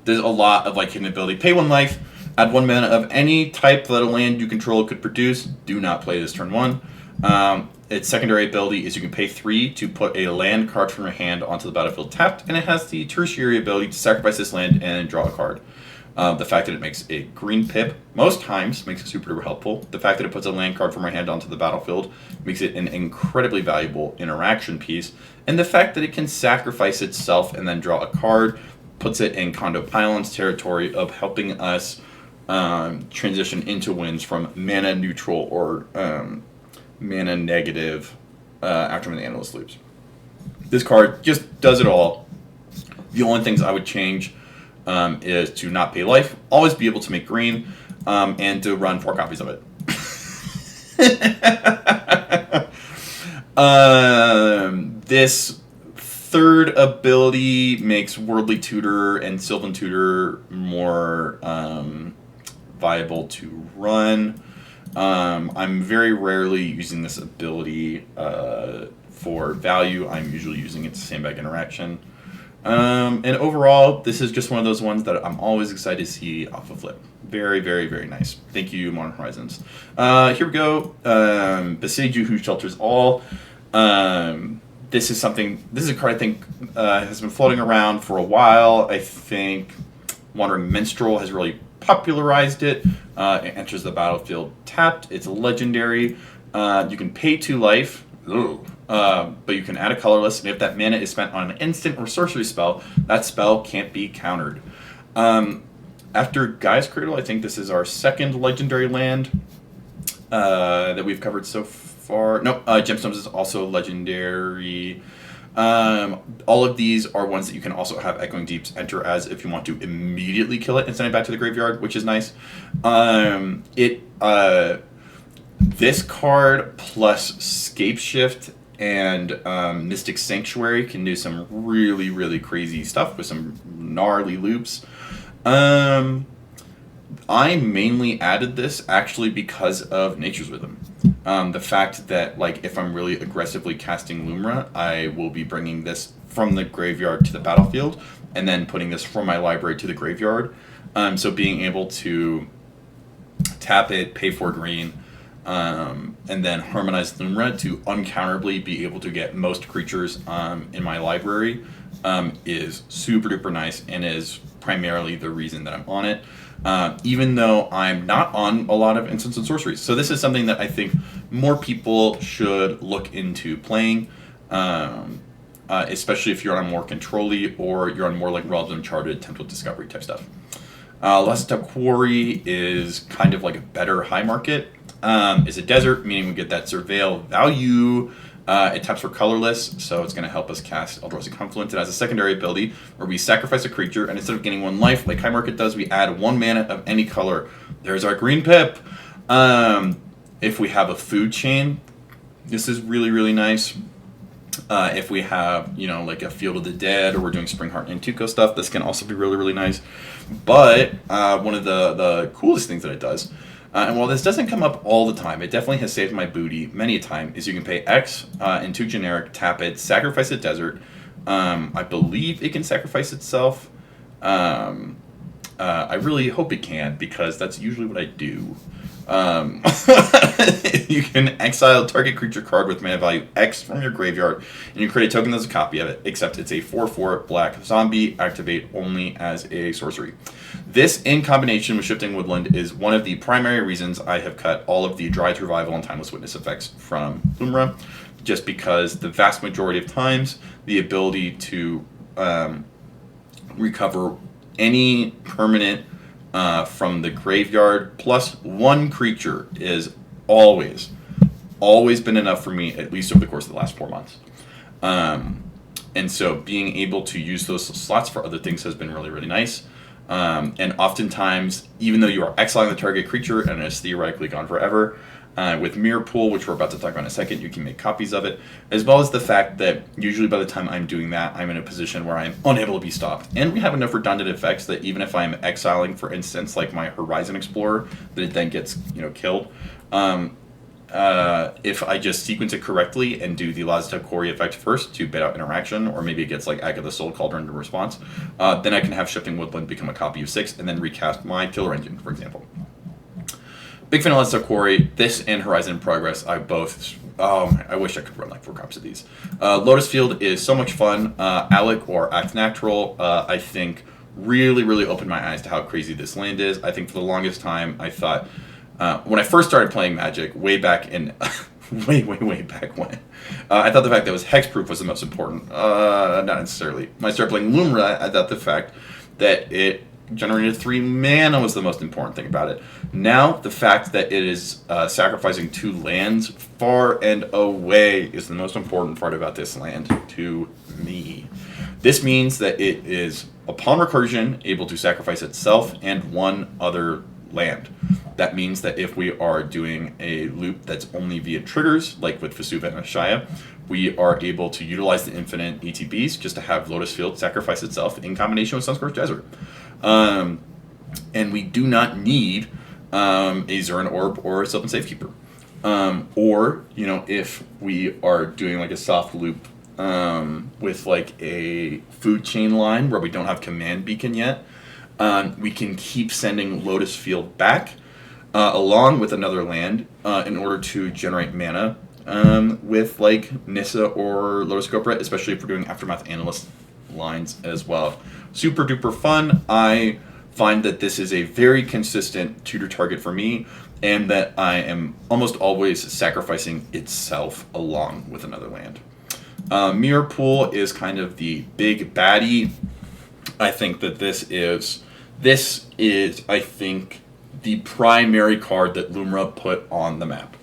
There's a lot of, like, hidden ability. Pay 1 life, add 1 mana of any type that a land you control could produce. Do not play this turn 1. Its secondary ability is you can pay 3 to put a land card from your hand onto the battlefield tapped, and it has the tertiary ability to sacrifice this land and draw a card. The fact that it makes a green pip most times makes it super duper helpful. The fact that it puts a land card from your hand onto the battlefield makes it an incredibly valuable interaction piece. And the fact that it can sacrifice itself and then draw a card puts it in Condo Pylon's territory of helping us transition into wins from mana neutral or mana negative after the Analyst loops. This card just does it all. The only things I would change is to not pay life, always be able to make green, and to run 4 copies of it. This third ability makes Worldly Tutor and Sylvan Tutor more viable to run. I'm very rarely using this ability for value. I'm usually using it to sandbag interaction. And overall, this is just one of those ones that I'm always excited to see off a flip. Very, very, very nice. Thank you, Modern Horizons. Here we go. Beseiju, who shelters all. This is a card I think has been floating around for a while. I think Wandering Minstrel has really popularized it. It enters the battlefield tapped. It's legendary. You can pay 2 life. But you can add a colorless, and if that mana is spent on an instant or sorcery spell, that spell can't be countered. After Gaia's Cradle, I think this is our second legendary land that we've covered so far. No, Gemstones is also legendary. All of these are ones that you can also have Echoing Deeps enter as if you want to immediately kill it and send it back to the graveyard, which is nice. This card plus Scapeshift and Mystic Sanctuary can do some really, really crazy stuff with some gnarly loops. I mainly added this actually because of Nature's Rhythm. The fact that, like, if I'm really aggressively casting Lumra, I will be bringing this from the graveyard to the battlefield and then putting this from my library to the graveyard. So being able to tap it, pay 4 green, and then harmonize Lumra to uncounterably be able to get most creatures in my library is super duper nice and is primarily the reason that I'm on it. Even though I'm not on a lot of instants and sorceries. So this is something that I think more people should look into playing, especially if you're on more control-y or you're on more like Realms Uncharted, Temple Discovery type stuff. Last Up Quarry is kind of like a better high market. It's a desert, meaning we get that surveil value. It taps for colorless, so it's going to help us cast Eldrazi Confluence. It has a secondary ability where we sacrifice a creature, and instead of getting 1 life, like High Market does, we add 1 mana of any color. There's our green pip. If we have a food chain, this is really, really nice. If we have, like a Field of the Dead, or we're doing Springheart Nantuko stuff, this can also be really, really nice. But one of the coolest things that it does, and while this doesn't come up all the time, it definitely has saved my booty many a time, is you can pay X into generic, tap it, sacrifice a desert. I believe it can sacrifice itself. I really hope it can, because that's usually what I do. You can exile target creature card with mana value X from your graveyard, and you create a token that's a copy of it, except it's a 4/4 black zombie, activate only as a sorcery. This, in combination with Shifting Woodland, is one of the primary reasons I have cut all of the Dryad's Revival and Timeless Witness effects from Lumra, just because the vast majority of times, the ability to recover any permanent from the graveyard plus 1 creature is always been enough for me, at least over the course of the last 4 months. And so being able to use those slots for other things has been really, really nice. And oftentimes, even though you are exiling the target creature and it's theoretically gone forever, with Mirror Pool, which we're about to talk about in a second, you can make copies of it, as well as the fact that usually by the time I'm doing that, I'm in a position where I'm unable to be stopped. And we have enough redundant effects that even if I'm exiling, for instance, like my Horizon Explorer, that it then gets killed. If I just sequence it correctly and do the Lazda Ikoria effect first to bait out interaction, or maybe it gets like Agatha Soul Cauldron in response, then I can have Shifting Woodland become a copy of 6 and then recast my Killer Engine, for example. Big fan of Lazda Quarry. This and Horizon Progress, I both... I wish I could run like 4 copies of these. Lotus Field is so much fun. Alec or Act Natural, I think, really, really opened my eyes to how crazy this land is. I think for the longest time, I thought... when I first started playing Magic, way back in... way back when, I thought the fact that it was hexproof was the most important. Not necessarily. When I started playing Lumra, I thought the fact that it generated 3 mana was the most important thing about it. Now, the fact that it is sacrificing 2 lands far and away is the most important part about this land to me. This means that it is, upon recursion, able to sacrifice itself and 1 other land. That means that if we are doing a loop that's only via triggers, like with Vesuva and Ashaya, we are able to utilize the infinite ETBs just to have Lotus Field sacrifice itself in combination with Sunscorched Desert. And we do not need a Zuran Orb or a Sylvan Safekeeper. Or, if we are doing like a soft loop with like a food chain line where we don't have Command Beacon yet, we can keep sending Lotus Field back along with another land in order to generate mana with like Nissa or Lotus Cobra, especially if we're doing Aftermath Analyst lines as well. Super duper fun. I find that this is a very consistent tutor target for me, and that I am almost always sacrificing itself along with another land. Mirror Pool is kind of the big baddie. I think that this is I think the primary card that Lumra put on the map.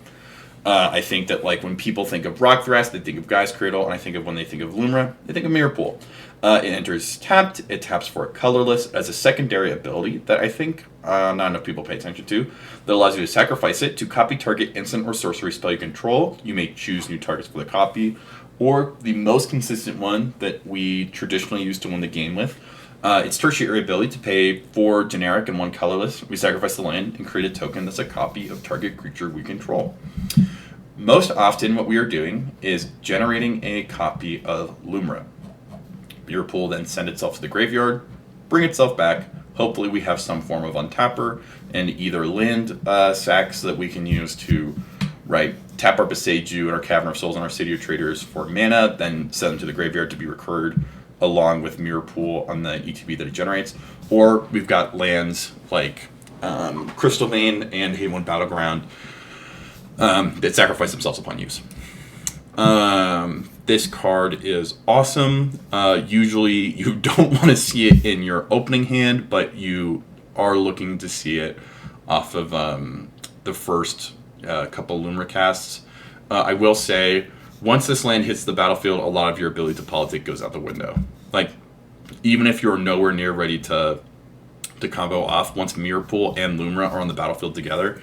I think that like when people think of Rock Thrash, they think of Guy's Cradle, and I think of when they think of Lumra, they think of Mirror Pool. It enters tapped. It taps for a colorless as a secondary ability that I think not enough people pay attention to. That allows you to sacrifice it to copy target instant or sorcery spell you control. You may choose new targets for the copy, or the most consistent one that we traditionally used to win the game with. It's tertiary ability to pay 4 generic and 1 colorless. We sacrifice the land and create a token that's a copy of target creature we control. Most often what we are doing is generating a copy of Lumra. Your pool then send itself to the graveyard, bring itself back. Hopefully we have some form of untapper and either land sacks that we can use to tap our Beseiju and our Cavern of Souls and our City of Traders for mana, then send them to the graveyard to be recurred along with Mirror Pool on the ETB that it generates. Or we've got lands like Crystal Vein and Haven Battleground that sacrifice themselves upon use. This card is awesome. Usually you don't want to see it in your opening hand, but you are looking to see it off of the first couple Lumra casts. I will say, once this land hits the battlefield, a lot of your ability to politic goes out the window. Like, even if you're nowhere near ready to combo off, once Mirror Pool and Lumra are on the battlefield together,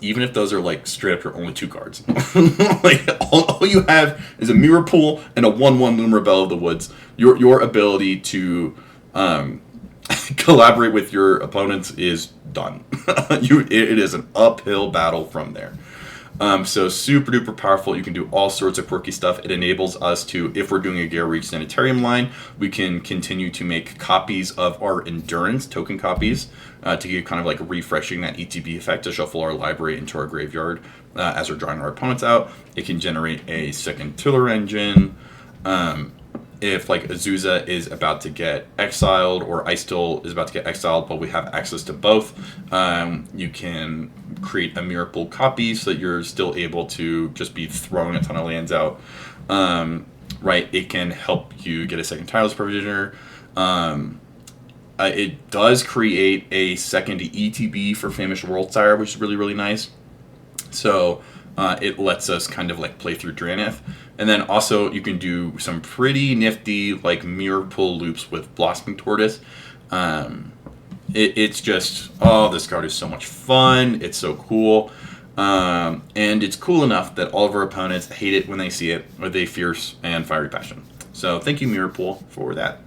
even if those are like straight up your only 2 cards, like all you have is a Mirror Pool and a 1/1 Lumra Belle of the Woods. Your ability to collaborate with your opponents is done. It is an uphill battle from there. So super duper powerful. You can do all sorts of quirky stuff. It enables us to, if we're doing a Gale Reach Sanitarium line, we can continue to make copies of our Endurance token copies to keep kind of like refreshing that ETB effect to shuffle our library into our graveyard as we're drawing our opponents out. It can generate a second Tiller Engine. If like Azusa is about to get exiled or Icetill is about to get exiled, but we have access to both, you can create a Mirror Pool copy so that you're still able to just be throwing a ton of lands out. It can help you get a second Tireless Provisioner. It does create a second ETB for Famished Worldsire, which is really, really nice. So it lets us kind of like play through Drannith. And then also you can do some pretty nifty like Mirror Pool loops with Blossoming Tortoise. It's just, this card is so much fun. It's so cool. And it's cool enough that all of our opponents hate it when they see it with a fierce and fiery passion. So thank you, Mirror Pool, for that.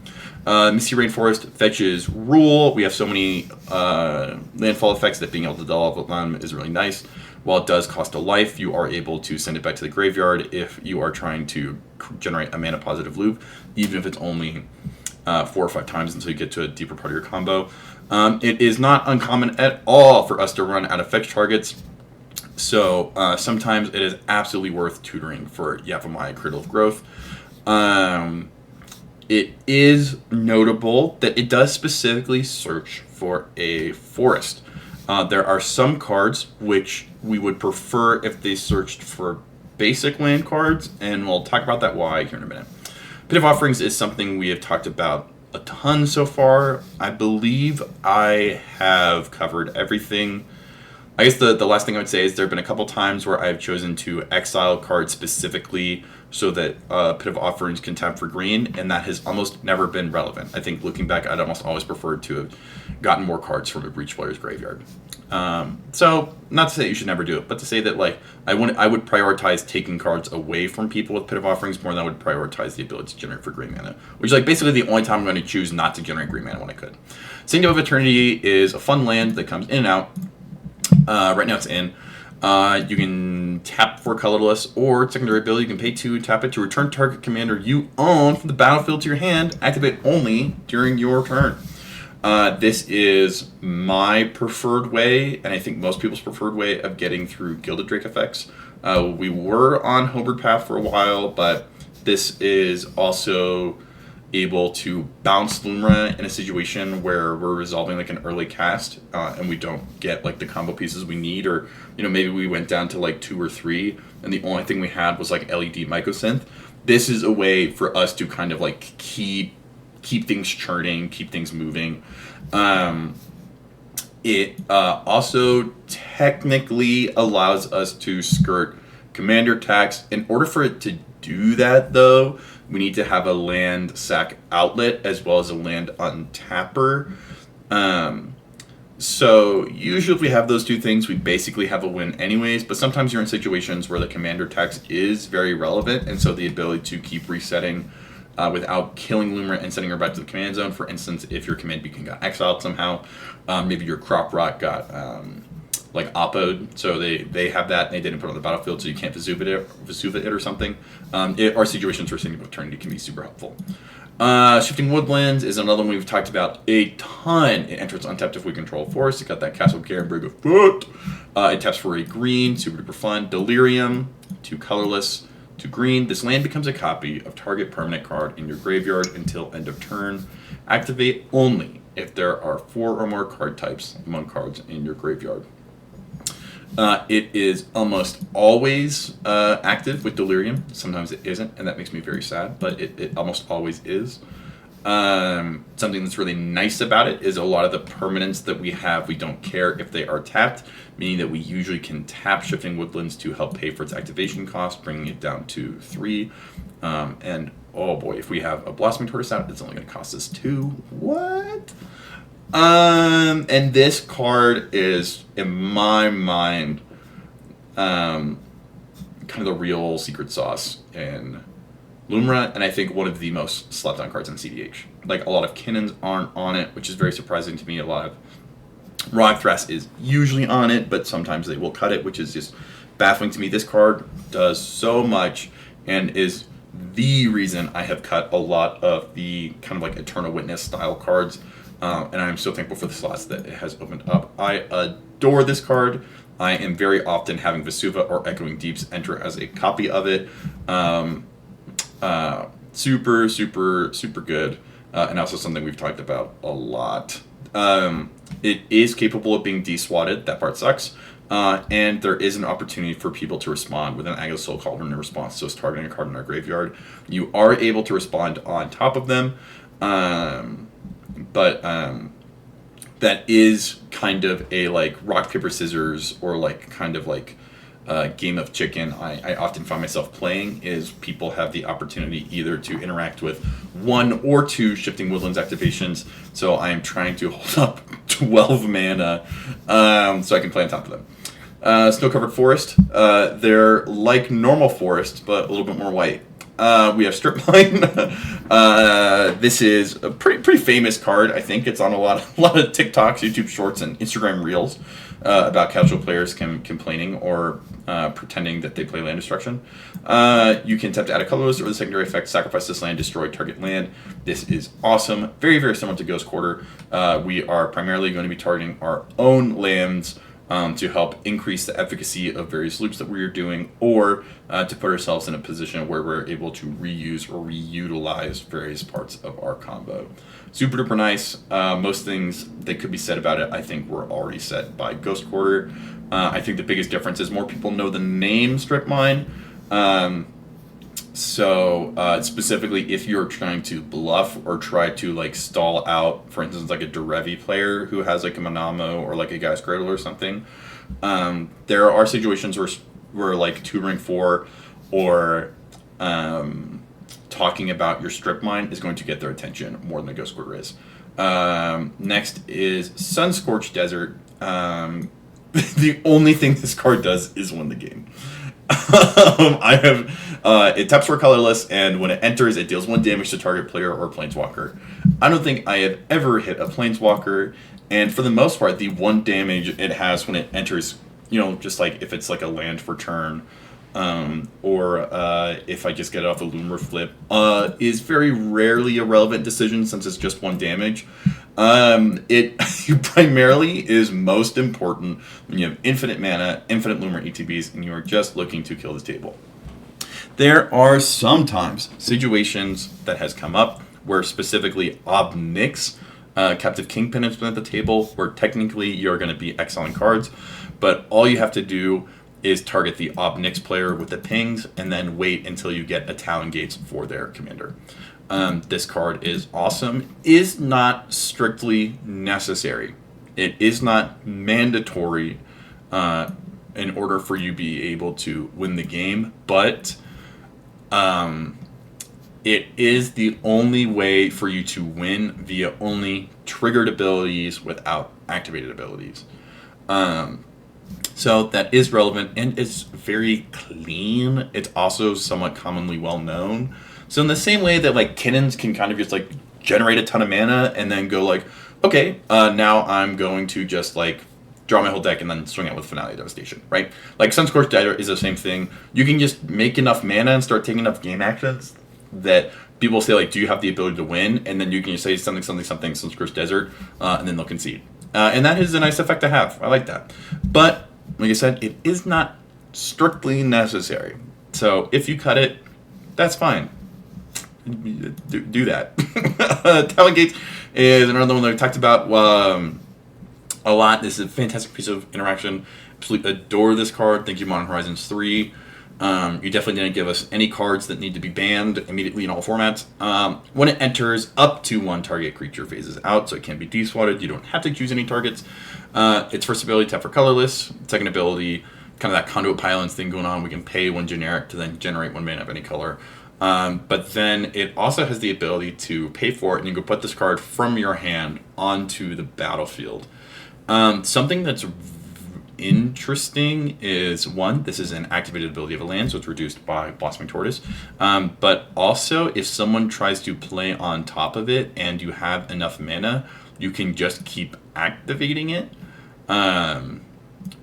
Misty Rainforest fetches Rule. We have so many landfall effects that being able to develop them is really nice. While it does cost a life, you are able to send it back to the graveyard if you are trying to generate a mana positive loop, even if it's only 4 or 5 times until you get to a deeper part of your combo. It is not uncommon at all for us to run out of fetch targets, so sometimes it is absolutely worth tutoring for Yavimaya Cradle of Growth. It is notable that it does specifically search for a forest. There are some cards which we would prefer if they searched for basic land cards, and we'll talk about that why here in a minute. Pit of Offerings is something we have talked about a ton so far. I believe I have covered everything I guess the last thing I would say is there have been a couple times where I've chosen to exile cards specifically so that Pit of Offerings can tap for green, and that has almost never been relevant. I think looking back, I'd almost always preferred to have gotten more cards from a Breach player's graveyard. So, not to say you should never do it, but to say that like I would prioritize taking cards away from people with Pit of Offerings more than I would prioritize the ability to generate for green mana, which is like basically the only time I'm going to choose not to generate green mana when I could. Sanctum of Eternity is a fun land that comes in and out. Right now it's in. You can tap for colorless, or secondary ability, you can pay 2, tap it to return target commander you own from the battlefield to your hand, activate only during your turn. This is my preferred way, and I think most people's preferred way of getting through Gilded Drake effects. We were on Homeward Path for a while, but this is also able to bounce Lumra in a situation where we're resolving like an early cast and we don't get like the combo pieces we need, or maybe we went down to like 2 or 3 and the only thing we had was like LED Mycosynth. This is a way for us to kind of like keep things churning, keep things moving. It also technically allows us to skirt commander tax. In order for it to do that though, we need to have a land sack outlet as well as a land untapper. So usually if we have those two things, we basically have a win anyways, but sometimes you're in situations where the commander tax is very relevant, and so the ability to keep resetting without killing Lumra and sending her back to the command zone. For instance, if your command beacon got exiled somehow, maybe your crop rot got like oppoed, so they have that and they didn't put it on the battlefield, so you can't Vesuva it or something. Our situations for Sanctum of Eternity can be super helpful. Shifting Woodlands is another one we've talked about a ton. It enters untapped if we control forest. It got that Castle Garenbrig afoot. It taps for a green, super duper fun. Delirium, 2 colorless, 2 green. This land becomes a copy of target permanent card in your graveyard until end of turn. Activate only if there are 4 or more card types among cards in your graveyard. It is almost always active with Delirium. Sometimes it isn't, and that makes me very sad, but it almost always is. Something that's really nice about it is a lot of the permanents that we have, we don't care if they are tapped, meaning that we usually can tap Shifting Woodlands to help pay for its activation cost, bringing it down to 3. And oh boy, if we have a Blossoming Tortoise out, it's only going to cost us 2. What? And this card is, in my mind, kind of the real secret sauce in Lumra, and I think one of the most slept on cards in CDH. Like, a lot of Kinnons aren't on it, which is very surprising to me. A lot of Rogthras is usually on it, but sometimes they will cut it, which is just baffling to me. This card does so much and is the reason I have cut a lot of the kind of like Eternal Witness style cards. And I'm so thankful for the slots that it has opened up. I adore this card. I am very often having Vesuva or Echoing Deeps enter as a copy of it. Super, super, super good. And also something we've talked about a lot. It is capable of being de-swatted. That part sucks. And there is an opportunity for people to respond with an Aguil's Soul Cauldron in response. So it's targeting a card in our graveyard. You are able to respond on top of them. But that is kind of a like rock, paper, scissors, or like kind of like game of chicken I often find myself playing, is people have the opportunity either to interact with 1 or 2 Shifting Woodlands activations. So I am trying to hold up 12 mana so I can play on top of them. Snow-covered forest. They're like normal forest, but a little bit more white. We have Strip Mine. This is a pretty famous card. I think it's on a lot of TikToks, YouTube Shorts, and Instagram Reels about casual players complaining or pretending that they play land destruction. You can tap to add a colorless or the secondary effect, sacrifice this land, destroy target land. This is awesome. Very, very similar to Ghost Quarter. We are primarily going to be targeting our own lands to help increase the efficacy of various loops that we're doing, or to put ourselves in a position where we're able to reuse or reutilize various parts of our combo. Super duper nice. Most things that could be said about it, I think, were already said by Ghost Quarter. I think the biggest difference is more people know the name Strip Mine. So specifically, if you're trying to bluff or try to like stall out, for instance, like a Derevi player who has like a Manamo or like a Guy's Cradle or something, There are situations where like tutoring 4 or talking about your strip mine is going to get their attention more than a Ghost Quarter is. Next is Sunscorched Desert. The only thing this card does is win the game. I have it taps for colorless, and when it enters, it deals 1 damage to target player or planeswalker. I don't think I have ever hit a planeswalker, and for the most part, the 1 damage it has when it enters, just like if it's like a land for turn, or if I just get it off a Lumra flip, is very rarely a relevant decision since it's just 1 damage. It primarily is most important when you have infinite mana, infinite Lumra ETBs, and you are just looking to kill the table. There are sometimes situations that has come up where specifically Obnix, Captive Kingpin has been at the table, where technically you're going to be exiling cards, but all you have to do is target the Obnix player with the pings and then wait until you get a Talon Gates for their commander. This card is awesome. Is not strictly necessary. It is not mandatory in order for you to be able to win the game, but it is the only way for you to win via only triggered abilities without activated abilities. So that is relevant, and it's very clean. It's also somewhat commonly well known. So in the same way that like Kinnons can kind of just like generate a ton of mana and then go like, okay, now I'm going to just like draw my whole deck and then swing out with Finale Devastation, right? Like Sunscorched Desert is the same thing. You can just make enough mana and start taking enough game actions that people say like, do you have the ability to win? And then you can just say something, Sunscorched Desert, and then they'll concede. And that is a nice effect to have. I like that. But like I said, it is not strictly necessary. So if you cut it, that's fine. Do that. Talon Gates is another one that we talked about a lot. This is a fantastic piece of interaction. Absolutely adore this card. Thank you, Modern Horizons 3. You definitely didn't give us any cards that need to be banned immediately in all formats. When it enters, up to 1 target creature phases out, so it can't be deswatted. You don't have to choose any targets. Its first ability, tap for colorless. Second ability, kind of that Conduit Pylons thing going on. We can pay 1 generic to then generate 1 mana of any color. But then it also has the ability to pay for it, and you can put this card from your hand onto the battlefield. Something that's interesting is, 1, this is an activated ability of a land, so it's reduced by Blossoming Tortoise. But also, if someone tries to play on top of it and you have enough mana, you can just keep activating it.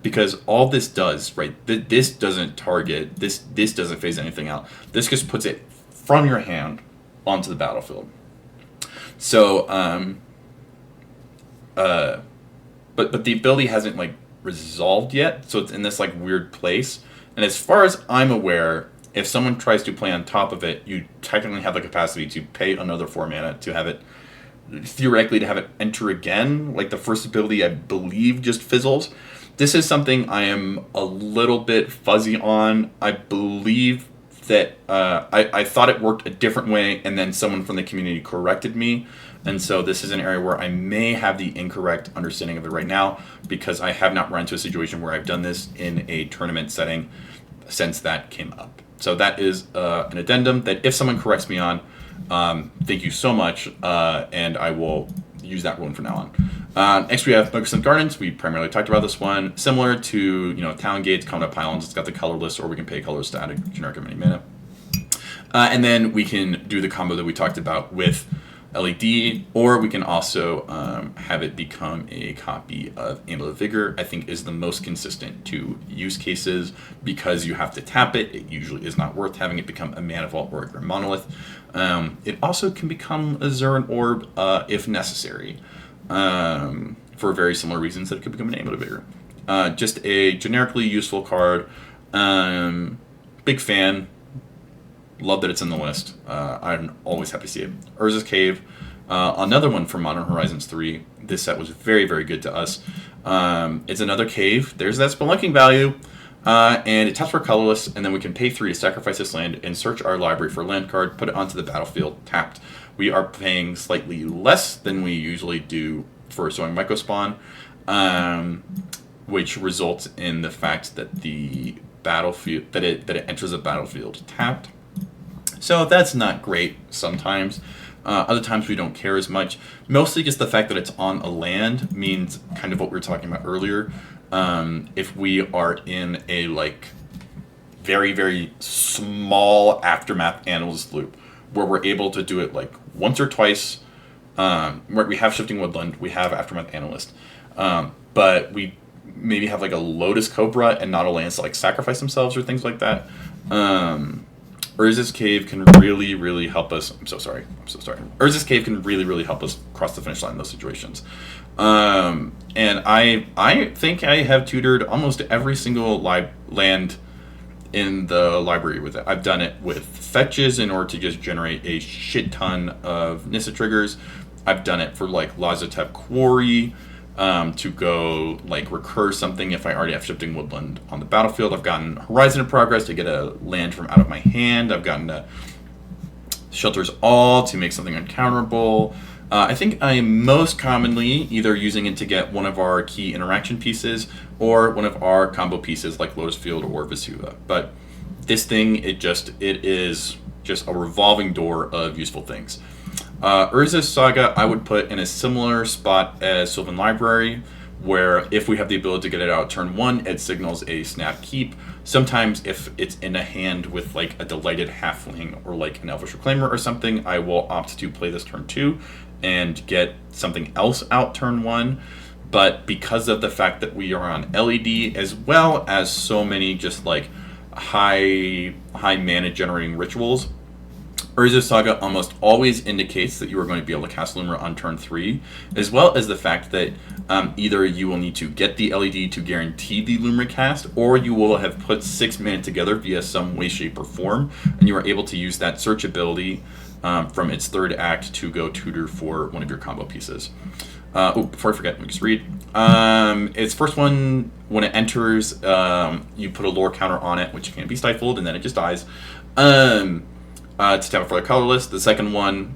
Because all this does, right, this doesn't target, this doesn't phase anything out. This just puts it from your hand onto the battlefield. So, but the ability hasn't, like, resolved yet, so it's in this, like, weird place. And as far as I'm aware, if someone tries to play on top of it, you technically have the capacity to pay another 4 mana to have it, theoretically, to have it enter again. Like, the first ability, I believe, just fizzles. This is something I am a little bit fuzzy on. I believe that I thought it worked a different way, and then someone from the community corrected me. And so this is an area where I may have the incorrect understanding of it right now, because I have not run into a situation where I've done this in a tournament setting since that came up. So that is an addendum that if someone corrects me on, thank you so much, and I will use that one from now on. Next we have Magus Gardens. We primarily talked about this one. Similar to Talon Gates, Conduit Pylons, it's got the colorless, or we can pay color static, generic of any mana. And then we can do the combo that we talked about with LED, or we can also have it become a copy of Amulet of Vigor. I think is the most consistent to use cases, because you have to tap it. It usually is not worth having it become a Mana Vault or a Grim Monolith. It also can become a Zuran Orb if necessary, for very similar reasons that it could become an Amulet of Vigor. Just a generically useful card. Big fan. Love that it's in the list. I'm always happy to see it. Urza's Cave, another one from Modern Horizons 3. This set was very, very good to us. It's another cave. There's that spelunking value. And it taps for colorless, and then we can pay 3 to sacrifice this land and search our library for a land card, put it onto the battlefield, tapped. We are paying slightly less than we usually do for Sowing Mycospawn. which results in the fact that the battlefield that it enters a battlefield tapped. So that's not great sometimes. Other times we don't care as much. Mostly just the fact that it's on a land means kind of what we were talking about earlier. If we are in a like very, very small Aftermath Analyst loop where we're able to do it like once or twice, where we have Shifting Woodland, we have Aftermath Analyst, but we maybe have like a Lotus Cobra and not a lands to like sacrifice themselves or things like that. Urza's Cave can really, really help us. I'm so sorry. Urza's Cave can really, really help us cross the finish line in those situations. And I think I have tutored almost every single land in the library with it. I've done it with fetches in order to just generate a shit ton of Nissa triggers. I've done it for like Lazotep Quarry, to go like recur something if I already have Shifting Woodland on the battlefield. I've gotten Horizon of Progress to get a land from out of my hand. I've gotten Shelters All to make something uncounterable. I think I am most commonly either using it to get one of our key interaction pieces or one of our combo pieces like Lotus Field or Vesuva. But this thing, it is just a revolving door of useful things. Urza's Saga I would put in a similar spot as Sylvan Library, where if we have the ability to get it out turn 1, it signals a snap keep. Sometimes if it's in a hand with like a Delighted Halfling or like an Elvish Reclaimer or something, I will opt to play this turn 2 and get something else out turn 1. But because of the fact that we are on LED as well as so many just like high mana generating rituals, Urza's Saga almost always indicates that you are going to be able to cast Lumra on turn 3, as well as the fact that either you will need to get the LED to guarantee the Lumra cast, or you will have put 6 mana together via some way, shape, or form, and you are able to use that search ability from its third act to go tutor for one of your combo pieces. Before I forget, let me just read. Its first one, when it enters, you put a lore counter on it, which can be stifled, and then it just dies. To tap it for the colorless. The second one,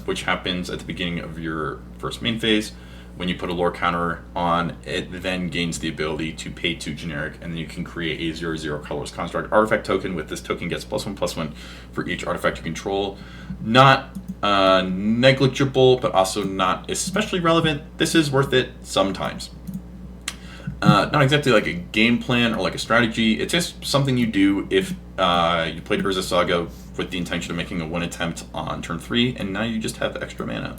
which happens at the beginning of your first main phase, when you put a lore counter on, it then gains the ability to pay 2 generic, and then you can create a 0/0 colorless construct artifact token. With this token gets +1/+1 for each artifact you control. Not negligible, but also not especially relevant. This is worth it sometimes. Not exactly like a game plan or like a strategy. It's just something you do if you played Urza's Saga with the intention of making a 1 attempt on turn 3, and now you just have extra mana.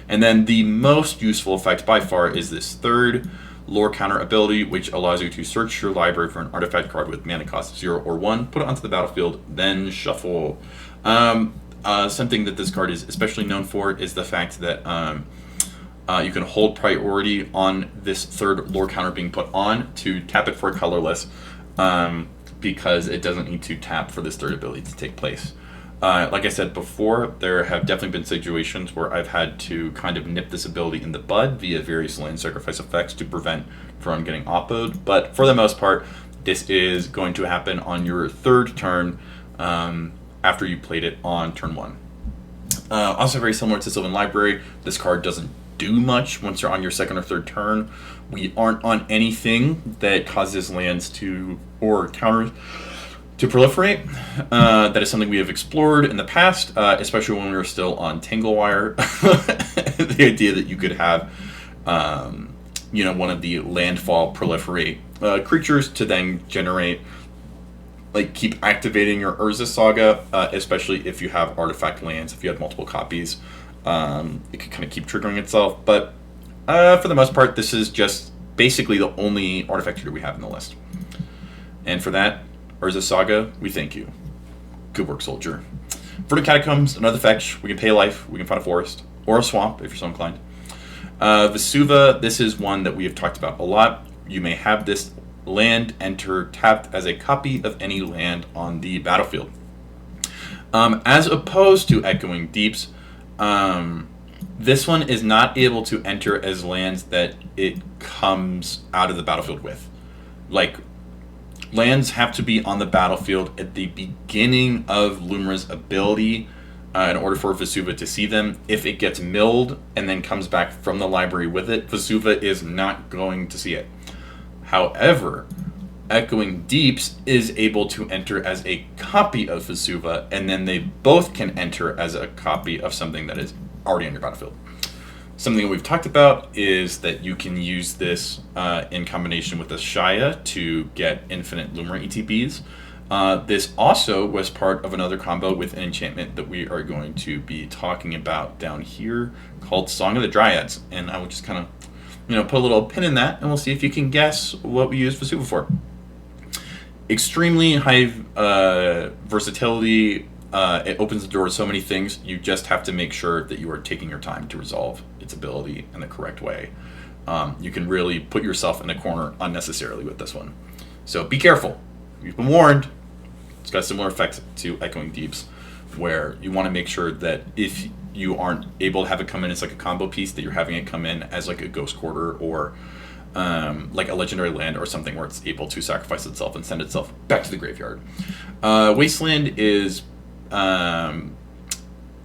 And then the most useful effect by far is this third lore counter ability, which allows you to search your library for an artifact card with mana cost 0 or 1, put it onto the battlefield, then shuffle. Something that this card is especially known for is the fact that you can hold priority on this third lore counter being put on to tap it for a colorless, because it doesn't need to tap for this third ability to take place. Like I said before, there have definitely been situations where I've had to kind of nip this ability in the bud via various land sacrifice effects to prevent from getting oppoed, but for the most part, this is going to happen on your third turn after you played it on turn 1. Also very similar to Sylvan Library, this card doesn't do much once you're on your second or third turn. We aren't on anything that causes lands to, or counters, to proliferate. That is something we have explored in the past, especially when we were still on Tanglewire. The idea that you could have, one of the landfall proliferate creatures to then generate, like, keep activating your Urza Saga, especially if you have artifact lands, if you have multiple copies. It could kind of keep triggering itself, but for the most part, this is just basically the only artifact tutor we have in the list. And for that, Urza Saga, we thank you. Good work, soldier. For the Catacombs, another fetch. We can pay a life, we can find a forest, or a swamp, if you're so inclined. Vesuva, this is one that we have talked about a lot. You may have this land enter tapped as a copy of any land on the battlefield. As opposed to Echoing Deeps, this one is not able to enter as lands that it comes out of the battlefield with. Like, lands have to be on the battlefield at the beginning of Lumra's ability in order for Vesuva to see them. If it gets milled and then comes back from the library with it, Vesuva is not going to see it. However, Echoing Deeps is able to enter as a copy of Vesuva, and then they both can enter as a copy of something that is already on your battlefield. Something that we've talked about is that you can use this in combination with Ashaya to get infinite Lumra ETBs. This also was part of another combo with an enchantment that we are going to be talking about down here called Song of the Dryads. And I will just kind of put a little pin in that, and we'll see if you can guess what we use Vesuva for. Extremely high versatility. It opens the door to so many things. You just have to make sure that you are taking your time to resolve its ability in the correct way. You can really put yourself in a corner unnecessarily with this one. So be careful. You've been warned. It's got similar effects to Echoing Deeps, where you want to make sure that if you aren't able to have it come in as like a combo piece, that you're having it come in as like a Ghost Quarter or like a legendary land or something where it's able to sacrifice itself and send itself back to the graveyard. Wasteland is kind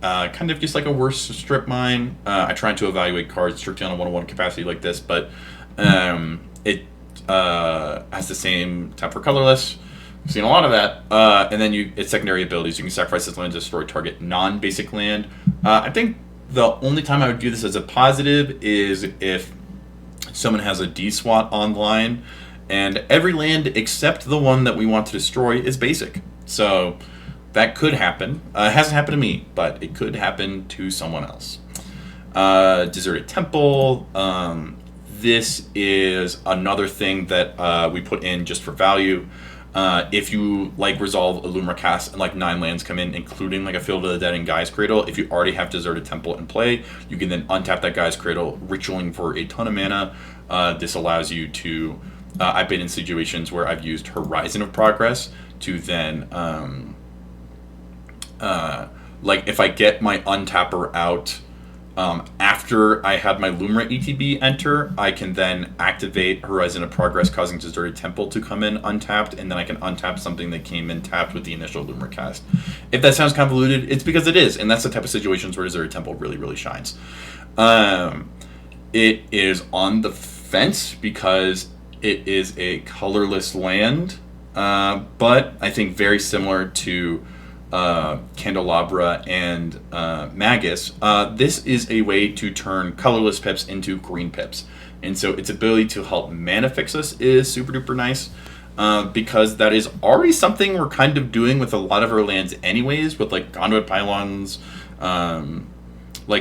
of just like a worse strip mine. I try to evaluate cards strictly on a 1-on-1 capacity like this, but it has the same tap for colorless. I've seen a lot of that. And then its secondary abilities, you can sacrifice this land to destroy target non-basic land. I think the only time I would view this as a positive is if someone has a D-SWAT online, and every land except the one that we want to destroy is basic. So that could happen. It hasn't happened to me, but it could happen to someone else. Deserted Temple. This is another thing that we put in just for value. If you resolve a Lumra cast and 9 lands come in, including a Field of the Dead and Gaia's Cradle, if you already have Deserted Temple in play, you can then untap that Gaia's Cradle, ritualing for a ton of mana. This allows you to... I've been in situations where I've used Horizon of Progress to then... if I get my untapper out after I had my Lumra ETB enter, I can then activate Horizon of Progress, causing Deserted Temple to come in untapped, and then I can untap something that came in tapped with the initial Lumra cast. If that sounds convoluted, it's because it is, and that's the type of situations where Deserted Temple really, really shines. It is on the fence because it is a colorless land, but I think very similar to Candelabra and Magus, this is a way to turn colorless pips into green pips, and so its ability to help mana fix us is super duper nice, because that is already something we're kind of doing with a lot of our lands anyways, with Conduit Pylons.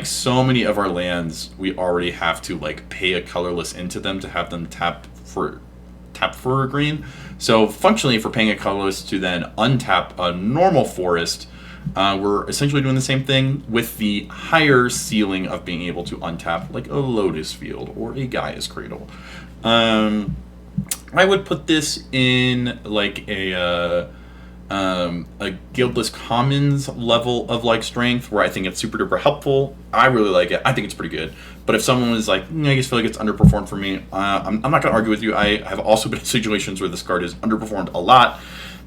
So many of our lands we already have to pay a colorless into them to have them tap for a green. So functionally, if we're paying a colorless to then untap a normal forest, we're essentially doing the same thing with the higher ceiling of being able to untap a Lotus Field or a Gaia's Cradle. I would put this in a Guildless Commons level of strength, where I think it's super duper helpful. I really like it. I think it's pretty good. But if someone is I just feel like it's underperformed for me, I'm not going to argue with you. I have also been in situations where this card is underperformed a lot,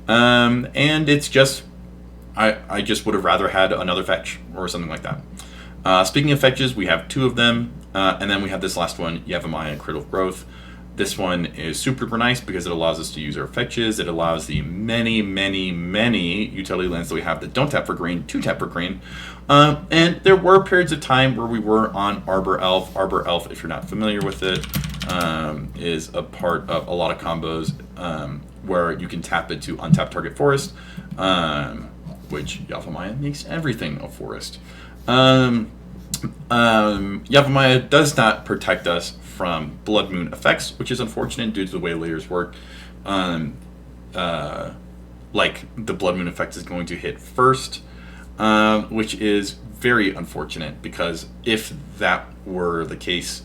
and it's just I just would have rather had another fetch or something like that. Speaking of fetches, we have 2 of them, and then we have this last one, Yavimaya and Cradle of Growth. This one is super nice because it allows us to use our fetches. It allows the many, many, many utility lands that we have that don't tap for green to tap for green. And there were periods of time where we were on Arbor Elf. Arbor Elf, if you're not familiar with it, is a part of a lot of combos where you can tap it to untap target forest, which Yavimaya makes everything a forest. Yavimaya does not protect us from Blood Moon effects, which is unfortunate due to the way layers work. The Blood Moon effect is going to hit first, which is very unfortunate, because if that were the case,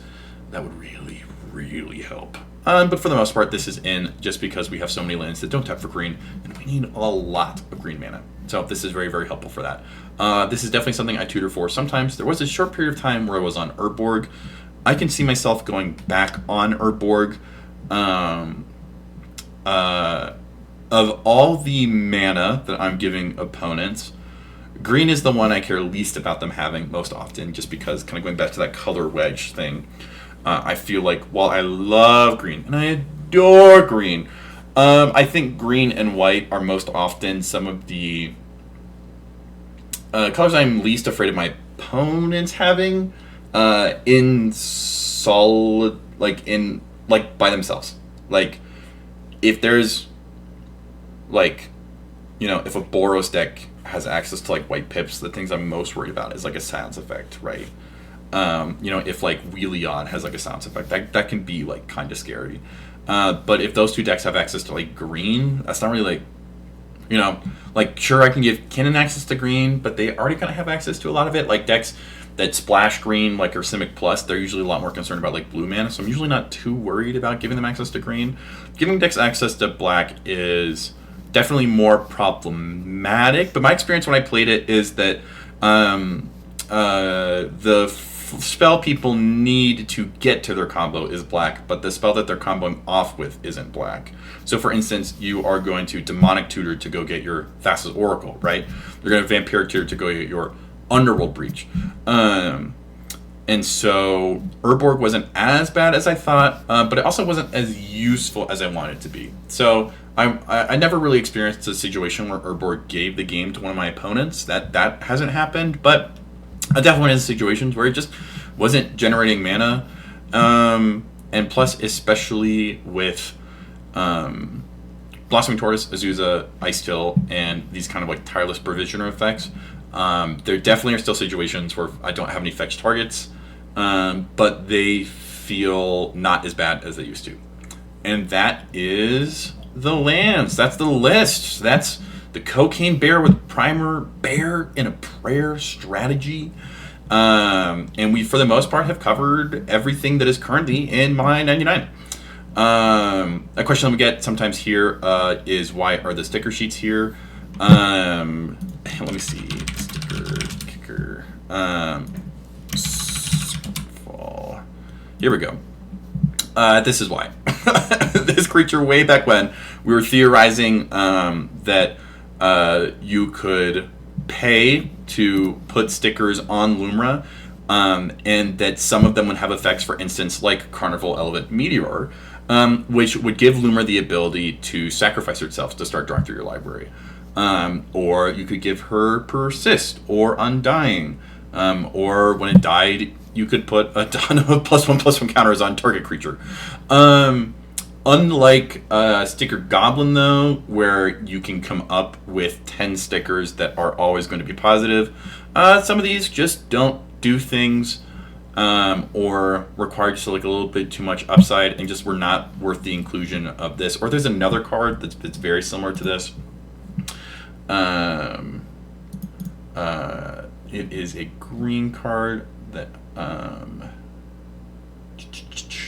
that would really, really help. But for the most part, this is in just because we have so many lands that don't tap for green, and we need a lot of green mana. So this is very, very helpful for that. This is definitely something I tutor for sometimes. There was a short period of time where I was on Urborg. I can see myself going back on Urborg. Of all the mana that I'm giving opponents, green is the one I care least about them having most often, just because, kind of going back to that color wedge thing, I feel like while I love green, and I adore green. I think green and white are most often some of the colors I'm least afraid of my opponents having in solid, like by themselves. Like if there's like, you know, if a Boros deck has access to like white pips, the things I'm most worried about is like a silence effect, right? You know, if like Wheelie On has like a silence effect, that can be like kind of scary. But if those two decks have access to like green, that's not really like, you know, like sure I can give Kinnan access to green, but they already kind of have access to a lot of it. Like decks that splash green, like Simic Plus, they're usually a lot more concerned about like blue mana, so I'm usually not too worried about giving them access to green. Giving decks access to black is definitely more problematic, but my experience when I played it is that the spell people need to get to their combo is black, but the spell that they're comboing off with isn't black. So for instance, you are going to Demonic Tutor to go get your Thassa's Oracle, right? You're going to Vampiric Tutor to go get your Underworld Breach. And so Urborg wasn't as bad as I thought, but it also wasn't as useful as I wanted it to be. So I never really experienced a situation where Urborg gave the game to one of my opponents. That hasn't happened, but I definitely in situations where it just wasn't generating mana. And plus, especially with Blossoming Tortoise, Azusa, Icetill, and these kind of like Tireless Provisioner effects, there definitely are still situations where I don't have any fetch targets, but they feel not as bad as they used to. And that is the lands. That's the list. That's the Cocaine Bear with Primer Bear in a Prayer strategy. And we, for the most part, have covered everything that is currently in my 99. A question that we get sometimes here is why are the sticker sheets here? Let me see. Sticker kicker. Fall. Here we go. This is why. This creature, way back when, we were theorizing that you could pay to put stickers on Lumra, and that some of them would have effects, for instance, like Carnival Elephant Meteor, which would give Lumra the ability to sacrifice herself to start drawing through your library. Or you could give her Persist or Undying, or when it died, you could put a ton of +1/+1 counters on target creature. Unlike Sticker Goblin, though, where you can come up with 10 stickers that are always going to be positive, some of these just don't do things, or require just like a little bit too much upside and just were not worth the inclusion of this. Or there's another card that's very similar to this. It is a green card that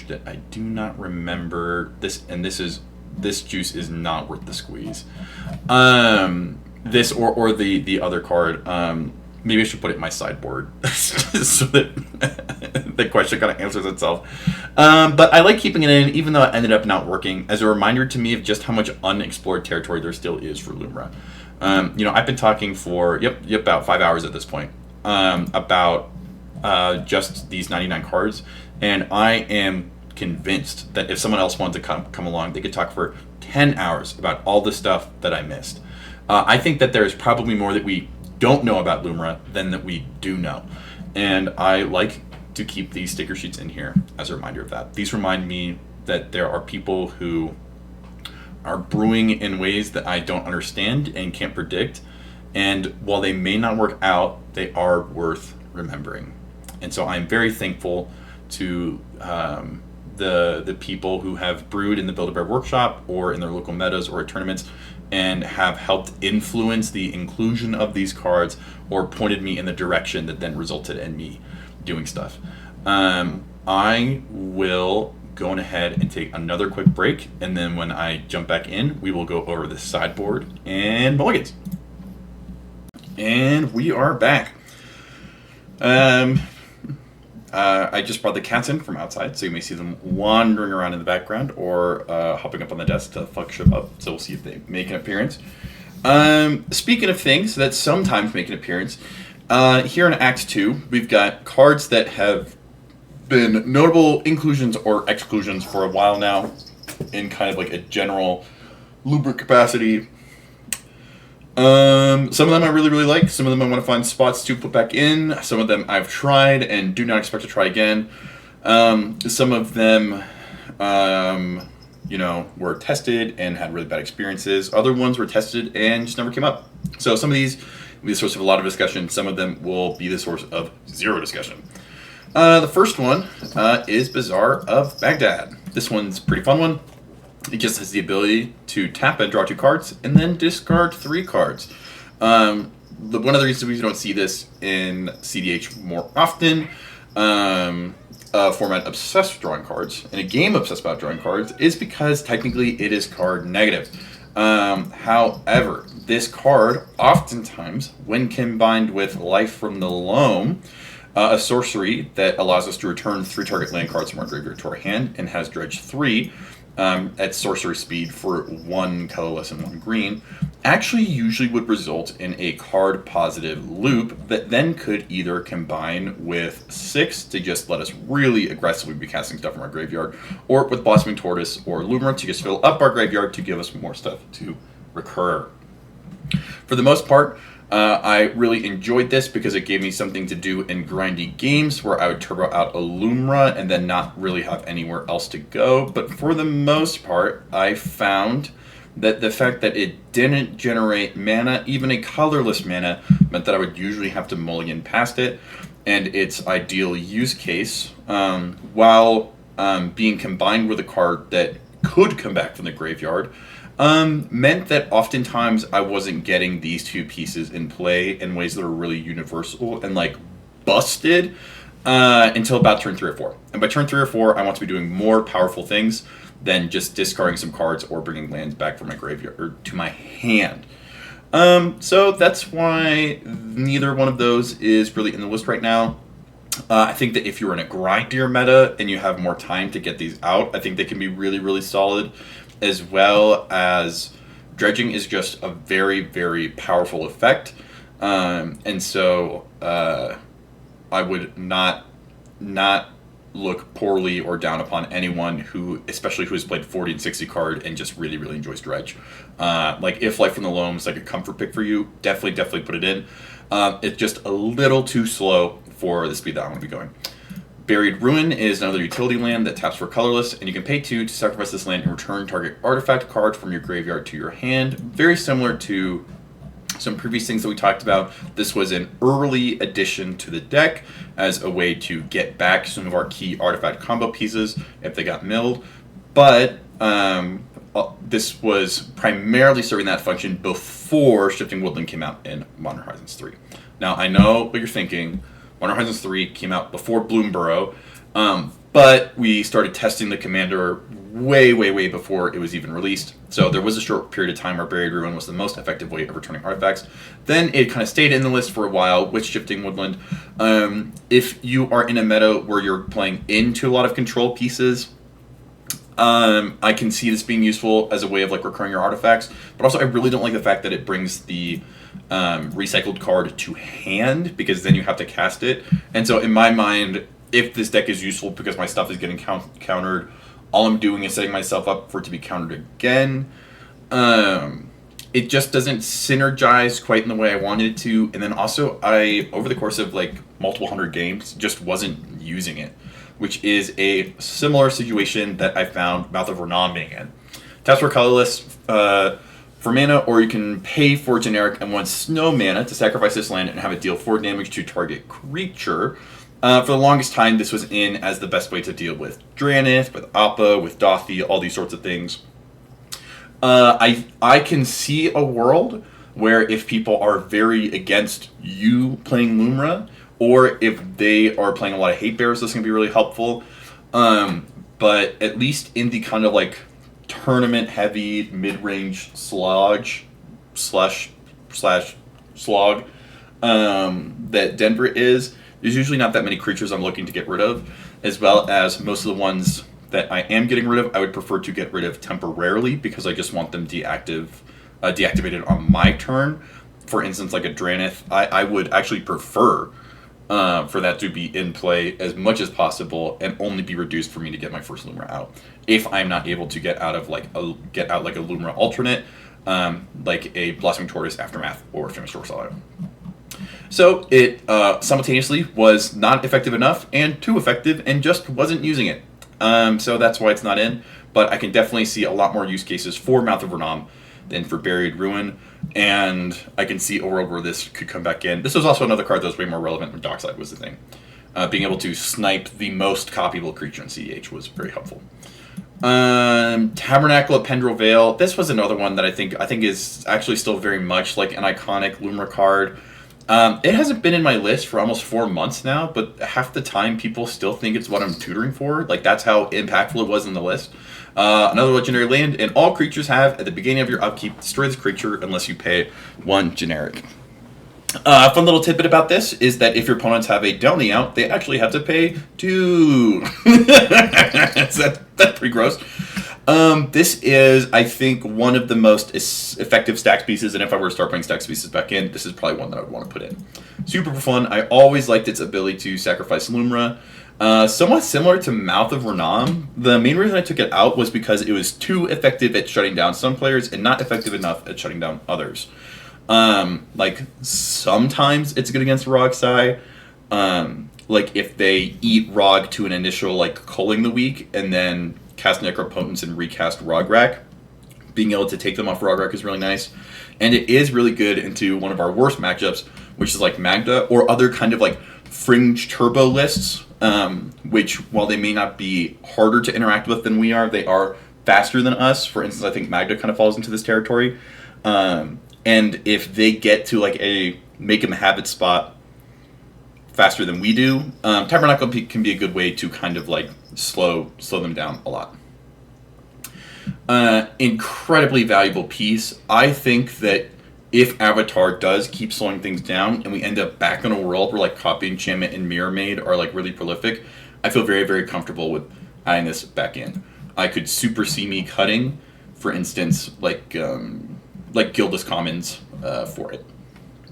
that I do not remember this, and this juice is not worth the squeeze. This or the other card. Maybe I should put it in my sideboard so that the question kind of answers itself. But I like keeping it in, even though it ended up not working, as a reminder to me of just how much unexplored territory there still is for Lumra. You know, I've been talking for about 5 hours at this point about just these 99 cards, and I am convinced that if someone else wanted to come along, they could talk for 10 hours about all the stuff that I missed. I think that there is probably more that we don't know about Lumra than that we do know, and I like to keep these sticker sheets in here as a reminder of that. These remind me that there are people who are brewing in ways that I don't understand and can't predict, and while they may not work out, they are worth remembering. And so I'm very thankful to the people who have brewed in the Build-A-Bear workshop or in their local metas or at tournaments and have helped influence the inclusion of these cards or pointed me in the direction that then resulted in me doing stuff. I will go on ahead and take another quick break, and then when I jump back in, we will go over the sideboard and mulligans. And we are back. I just brought the cats in from outside, so you may see them wandering around in the background or hopping up on the desk to fuck shit up. So we'll see if they make an appearance. Speaking of things that sometimes make an appearance, here in Act 2, we've got cards that have been notable inclusions or exclusions for a while now. in kind of like a general Lumra capacity. Some of them I really, really like. Some of them I want to find spots to put back in. Some of them I've tried and do not expect to try again. Some of them, were tested and had really bad experiences. Other ones were tested and just never came up. So some of these will be the source of a lot of discussion. Some of them will be the source of zero discussion. The first one is Bazaar of Baghdad. This one's a pretty fun one. It just has the ability to tap and draw 2 cards, and then discard 3 cards. One of the reasons we don't see this in CDH more often, a format obsessed with drawing cards, and a game obsessed about drawing cards, is because technically it is card negative. However, this card, oftentimes, when combined with Life from the Loam, a sorcery that allows us to return 3 target land cards from our graveyard to our hand, and has Dredge 3, at sorcery speed for 1 colorless and 1 green, actually usually would result in a card positive loop that then could either combine with 6 to just let us really aggressively be casting stuff from our graveyard, or with Blossoming Tortoise or Lumra to just fill up our graveyard to give us more stuff to recur. For the most part, I really enjoyed this because it gave me something to do in grindy games where I would turbo out a Lumra and then not really have anywhere else to go. But for the most part, I found that the fact that it didn't generate mana, even a colorless mana, meant that I would usually have to mulligan past it. And its ideal use case, while being combined with a card that could come back from the graveyard, meant that oftentimes I wasn't getting these 2 pieces in play in ways that are really universal and like busted until about turn 3 or 4. And by turn 3 or 4, I want to be doing more powerful things than just discarding some cards or bringing lands back from my graveyard or to my hand. So that's why neither one of those is really in the list right now. I think that if you're in a grindier meta and you have more time to get these out, I think they can be really, really solid. As well as dredging is just a very, very powerful effect. And so I would not look poorly or down upon anyone who, especially who has played 40 and 60 card and just really, really enjoys dredge. Like if Life from the Loam is like a comfort pick for you, definitely put it in. It's just a little too slow for the speed that I want to be going. Buried Ruin is another utility land that taps for colorless, and you can pay 2 to sacrifice this land and return target artifact card from your graveyard to your hand. Very similar to some previous things that we talked about. This was an early addition to the deck as a way to get back some of our key artifact combo pieces if they got milled. But this was primarily serving that function before Shifting Woodland came out in Modern Horizons 3. Now, I know what you're thinking. Modern Horizons 3 came out before Bloomburrow, but we started testing the commander way before it was even released. So there was a short period of time where Buried Ruin was the most effective way of returning artifacts. Then it kind of stayed in the list for a while with Shifting Woodland. If you are in a meta where you're playing into a lot of control pieces, I can see this being useful as a way of like recurring your artifacts, but also I really don't like the fact that it brings the recycled card to hand, because then you have to cast it. And so in my mind, if this deck is useful because my stuff is getting countered, all I'm doing is setting myself up for it to be countered again. It just doesn't synergize quite in the way I wanted it to. And then also I, over the course of like multiple hundred games, just wasn't using it, which is a similar situation that I found Mouth of Renan being in. Taps for colorless for mana, or you can pay for generic and 1 snow mana to sacrifice this land and have it deal 4 damage to target creature. For the longest time, this was in as the best way to deal with Dranith, with Appa, with Dothi, all these sorts of things. I can see a world where if people are very against you playing Lumra, or if they are playing a lot of hate bears, this can be really helpful. But at least in the kind of like tournament heavy mid-range slog that Denver is, there's usually not that many creatures I'm looking to get rid of, as well as most of the ones that I am getting rid of, I would prefer to get rid of temporarily because I just want them deactivated on my turn. For instance, like a Dranith, I would actually prefer for that to be in play as much as possible and only be reduced for me to get my first Lumra out. if I'm not able to get out like a Lumra alternate, like a Blossoming Tortoise Aftermath or Famished Worldsire. So it simultaneously was not effective enough and too effective and just wasn't using it. So that's why it's not in. But I can definitely see a lot more use cases for Mouth of Renam than for Buried Ruin. And I can see a world where this could come back in. This was also another card that was way more relevant when Dockside was the thing. Being able to snipe the most copyable creature in CEH was very helpful. Tabernacle of Pendrell Vale. This was another one that I think is actually still very much like an iconic Lumra card. It hasn't been in my list for almost 4 months now, but half the time people still think it's what I'm tutoring for. Like, that's how impactful it was in the list. Another legendary land, and all creatures have, at the beginning of your upkeep, destroy this creature unless you pay 1 generic. Fun little tidbit about this is that if your opponents have a Delny out, they actually have to pay 2. That's pretty gross. This is, I think, one of the most effective stacks pieces, and if I were to start putting stacks pieces back in, this is probably one that I would want to put in. Super fun. I always liked its ability to sacrifice Lumra. Somewhat similar to Mouth of Renam. The main reason I took it out was because it was too effective at shutting down some players and not effective enough at shutting down others. Like, sometimes it's good against Rogsai. Like, if they eat Rog to an initial, like, culling the week, and then cast Necropotence and recast Rograk, being able to take them off Rograk is really nice. And it is really good into one of our worst matchups, which is, like, Magda, or other kind of, like, fringe turbo lists, which, while they may not be harder to interact with than we are, they are faster than us. For instance, I think Magda kind of falls into this territory. And if they get to, like, a make them habit spot faster than we do, Tabernacle can be a good way to kind of, like, slow them down a lot. Incredibly valuable piece. I think that if Avatar does keep slowing things down and we end up back in a world where, like, Copy Enchantment and Mirror Maid are, like, really prolific, I feel very, very comfortable with adding this back in. I could super see me cutting, for instance, like Guildless Commons for it.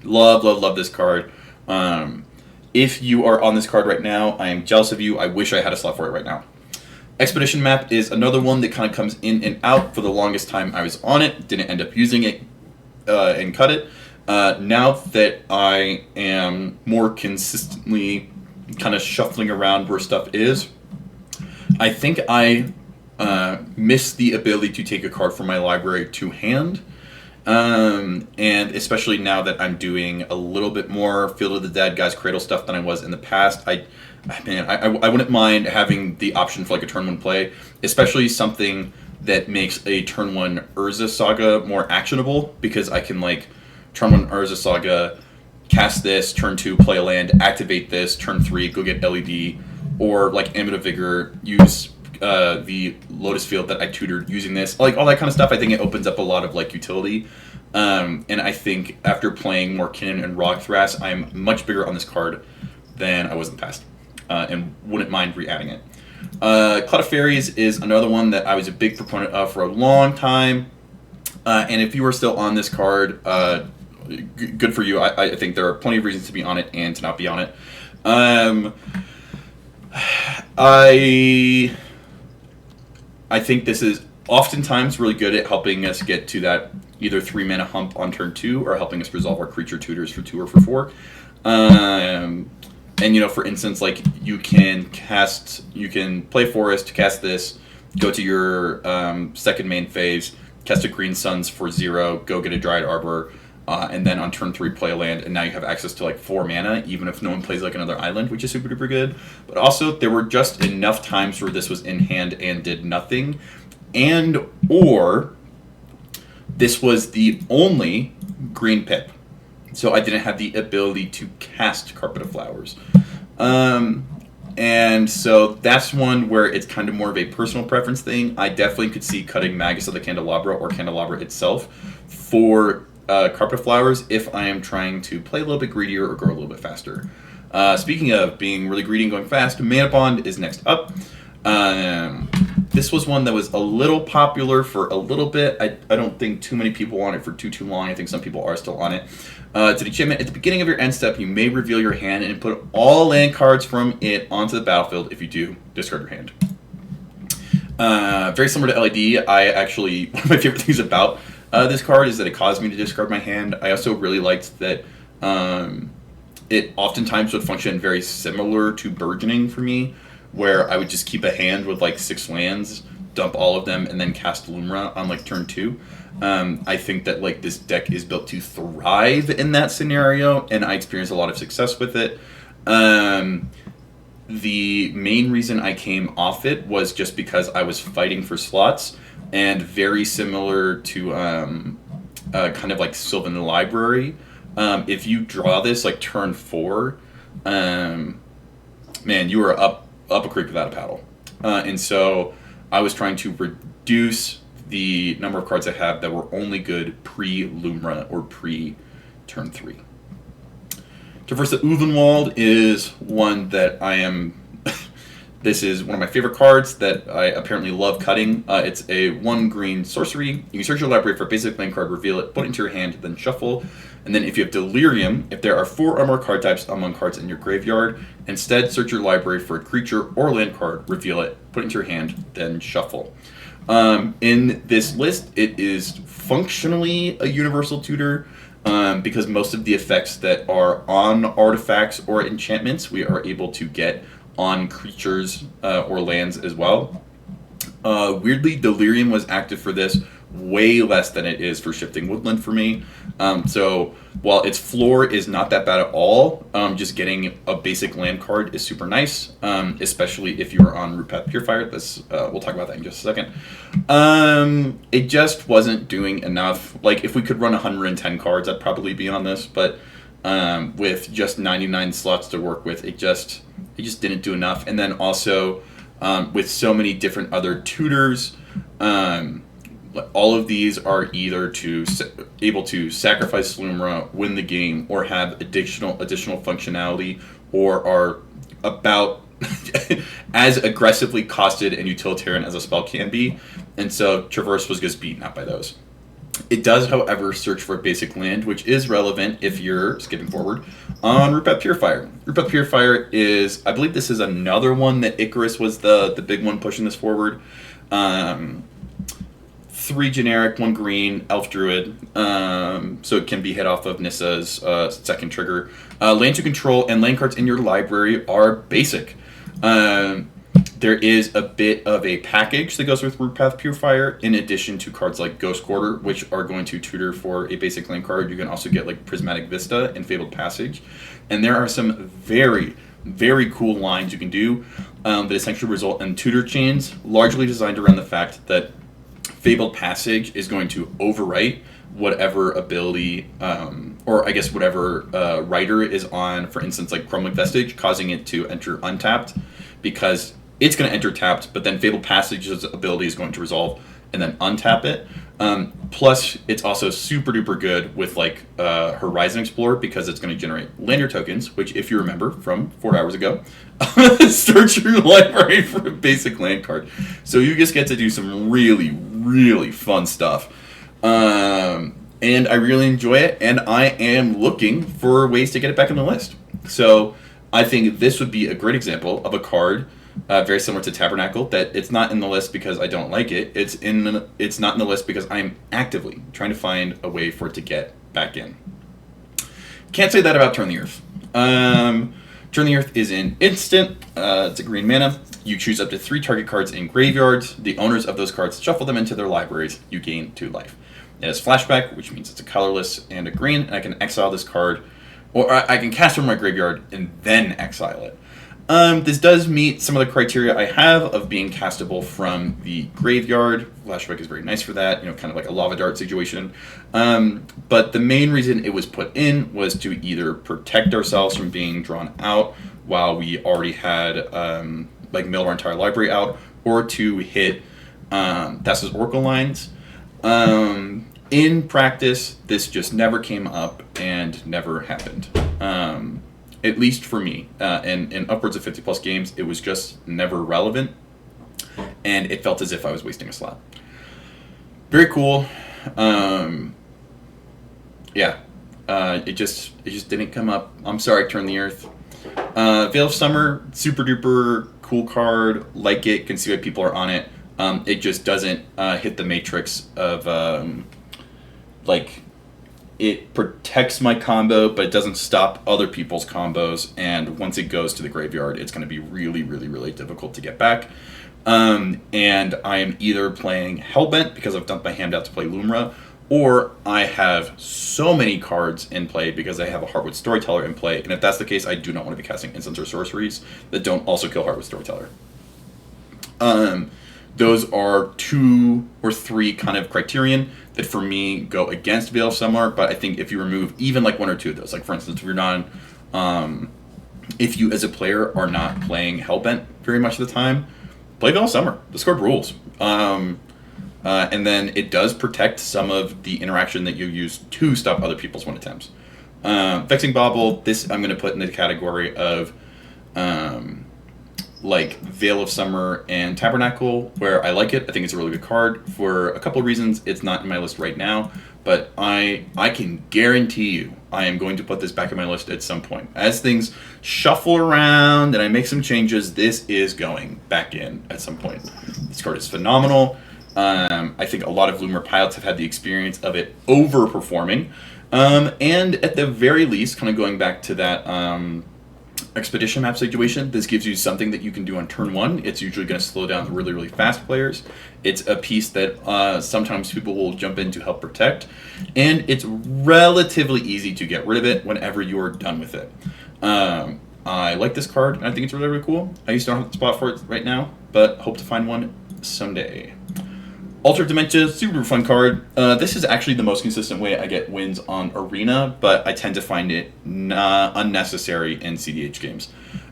Love this card. If you are on this card right now, I am jealous of you. I wish I had a slot for it right now. Expedition Map is another one that kind of comes in and out. For the longest time I was on it, didn't end up using it and cut it. Now that I am more consistently kind of shuffling around where stuff is, I think I miss the ability to take a card from my library to hand. And especially now that I'm doing a little bit more Field of the Dead, Guys Cradle stuff than I was in the past, I wouldn't mind having the option for, like, a turn 1 play, especially something that makes a turn 1 Urza Saga more actionable, because I can, like, turn 1 Urza Saga, cast this, turn 2 play a land, activate this, turn 3 go get LED, or, like, Amulet of Vigor, use the Lotus Field that I tutored using this, like, all that kind of stuff. I think it opens up a lot of, like, utility, and I think after playing more Kinnan and Rogthras, I'm much bigger on this card than I was in the past, and wouldn't mind re-adding it. Cloud of Fairies is another one that I was a big proponent of for a long time, and if you are still on this card, good for you. I think there are plenty of reasons to be on it and to not be on it. I think this is oftentimes really good at helping us get to that either 3-mana hump on turn 2 or helping us resolve our creature tutors for 2 or for 4. And, you know, for instance, like, you can play Forest, cast this, go to your second main phase, cast a Green Suns for 0, go get a Dryad Arbor, and then on turn 3 play a land, and now you have access to, like, 4 mana, even if no one plays, like, another island, which is super duper good. But also, there were just enough times where this was in hand and did nothing, and or this was the only green pip, so I didn't have the ability to cast Carpet of Flowers. And so that's one where it's kind of more of a personal preference thing. I definitely could see cutting Magus of the Candelabra or Candelabra itself for Carpet Flowers if I am trying to play a little bit greedier or go a little bit faster. Speaking of being really greedy and going fast, Mana Bond is next up. This was one that was a little popular for a little bit. I don't think too many people want it for too long. I think some people are still on it. It's an enchantment. At the beginning of your end step, you may reveal your hand and put all land cards from it onto the battlefield. If you do, discard your hand. Very similar to LED, I actually, one of my favorite things about this card is that it caused me to discard my hand. I also really liked that it oftentimes would function very similar to Burgeoning for me, where I would just keep a hand with like 6 lands, dump all of them, and then cast Lumra on like turn 2. I think that like this deck is built to thrive in that scenario, and I experienced a lot of success with it. The main reason I came off it was just because I was fighting for slots, and very similar to kind of like Sylvan Library. If you draw this like turn 4, man, you are up a creek without a paddle. And so I was trying to reduce the number of cards I have that were only good pre-Lumra or pre-turn 3. Traverse the Uvenwald is one that I am... This is one of my favorite cards that I apparently love cutting. It's a 1 green sorcery. You can search your library for a basic land card, reveal it, put it into your hand, then shuffle. And then if you have Delirium, if there are 4 or more card types among cards in your graveyard, instead search your library for a creature or land card, reveal it, put it into your hand, then shuffle. In this list, it is functionally a universal tutor, because most of the effects that are on artifacts or enchantments we are able to get on creatures or lands as well. Weirdly, Delirium was active for this, way less than it is for Shifting Woodland for me. So while its floor is not that bad at all, just getting a basic land card is super nice, especially if you are on Rootpath Purifier. We'll talk about that in just a second. It just wasn't doing enough. Like, if we could run 110 cards, I'd probably be on this, but with just 99 slots to work with, it just didn't do enough. And then also, with so many different other tutors, all of these are either able to sacrifice Lumra, win the game, or have additional functionality, or are about as aggressively costed and utilitarian as a spell can be. And so Traverse was just beaten out by those. It does, however, search for a basic land, which is relevant if you're skipping forward on Rootpath Purifier. Rootpath Purifier is, I believe this is another one that Icarus was the big one pushing this forward. 3 generic, 1 green, Elf Druid, so it can be hit off of Nissa's second trigger. Lands you control and land cards in your library are basic. There is a bit of a package that goes with Rootpath Purifier, in addition to cards like Ghost Quarter, which are going to tutor for a basic land card. You can also get like Prismatic Vista and Fabled Passage. And there are some very, very cool lines you can do that essentially result in tutor chains, largely designed around the fact that Fabled Passage is going to overwrite whatever ability, or I guess whatever writer is on, for instance, like Crumbling Vestige, causing it to enter untapped, because it's going to enter tapped, but then Fabled Passage's ability is going to resolve and then untap it. Plus, it's also super duper good with like Horizon Explorer, because it's going to generate Lander tokens, which, if you remember from 4 hours ago, search your library for a basic land card. So you just get to do some really, really fun stuff. And I really enjoy it, and I am looking for ways to get it back on the list. So I think this would be a great example of a card very similar to Tabernacle, that it's not in the list because I don't like it. It's not in the list because I'm actively trying to find a way for it to get back in. Can't say that about Turn the Earth. Turn the Earth is an instant. It's a green mana. You choose up to 3 target cards in graveyards. The owners of those cards shuffle them into their libraries. You gain 2 life. It has flashback, which means it's a colorless and a green, and I can exile this card, or I can cast from my graveyard and then exile it. This does meet some of the criteria I have of being castable from the graveyard. Flashback is very nice for that, kind of like a Lava Dart situation. But the main reason it was put in was to either protect ourselves from being drawn out while we already had mill our entire library out, or to hit Thassa's Oracle lines. In practice, this just never came up and never happened. At least for me, and in upwards of 50 plus games, it was just never relevant, and it felt as if I was wasting a slot. Very cool. It just didn't come up. I'm sorry, Turn the Earth. Veil of Summer, super duper cool card. Like it, can see why people are on it. It just doesn't hit the matrix of like it protects my combo, but it doesn't stop other people's combos. And once it goes to the graveyard, it's going to be really, really, really difficult to get back. And I am either playing Hellbent because I've dumped my hand out to play Lumra, or I have so many cards in play because I have a Heartwood Storyteller in play. And if that's the case, I do not want to be casting instants or sorceries that don't also kill Heartwood Storyteller. Those are 2 or 3 kind of criterion that for me go against Veil of Summer, but I think if you remove even like 1 or 2 of those, like for instance, if you're not, if you as a player are not playing Hellbent very much of the time, play Veil of Summer. This card rules. And then it does protect some of the interaction that you use to stop other people's one attempts. Vexing Bauble, this I'm going to put in the category of like Veil of Summer and Tabernacle, where I like it. I think it's a really good card for a couple of reasons. It's not in my list right now, but I can guarantee you I am going to put this back in my list at some point. As things shuffle around and I make some changes, this is going back in at some point. This card is phenomenal. I think a lot of Lumra pilots have had the experience of it overperforming. And at the very least, kind of going back to that Expedition map situation, this gives you something that you can do on turn 1. It's usually going to slow down the really, really fast players. It's a piece that sometimes people will jump in to help protect. And it's relatively easy to get rid of it whenever you are done with it. I like this card, and I think it's really, really cool. I used to don't have the spot for it right now, but hope to find one someday. Altered Dementia, super fun card. This is actually the most consistent way I get wins on Arena, but I tend to find it unnecessary in CDH games.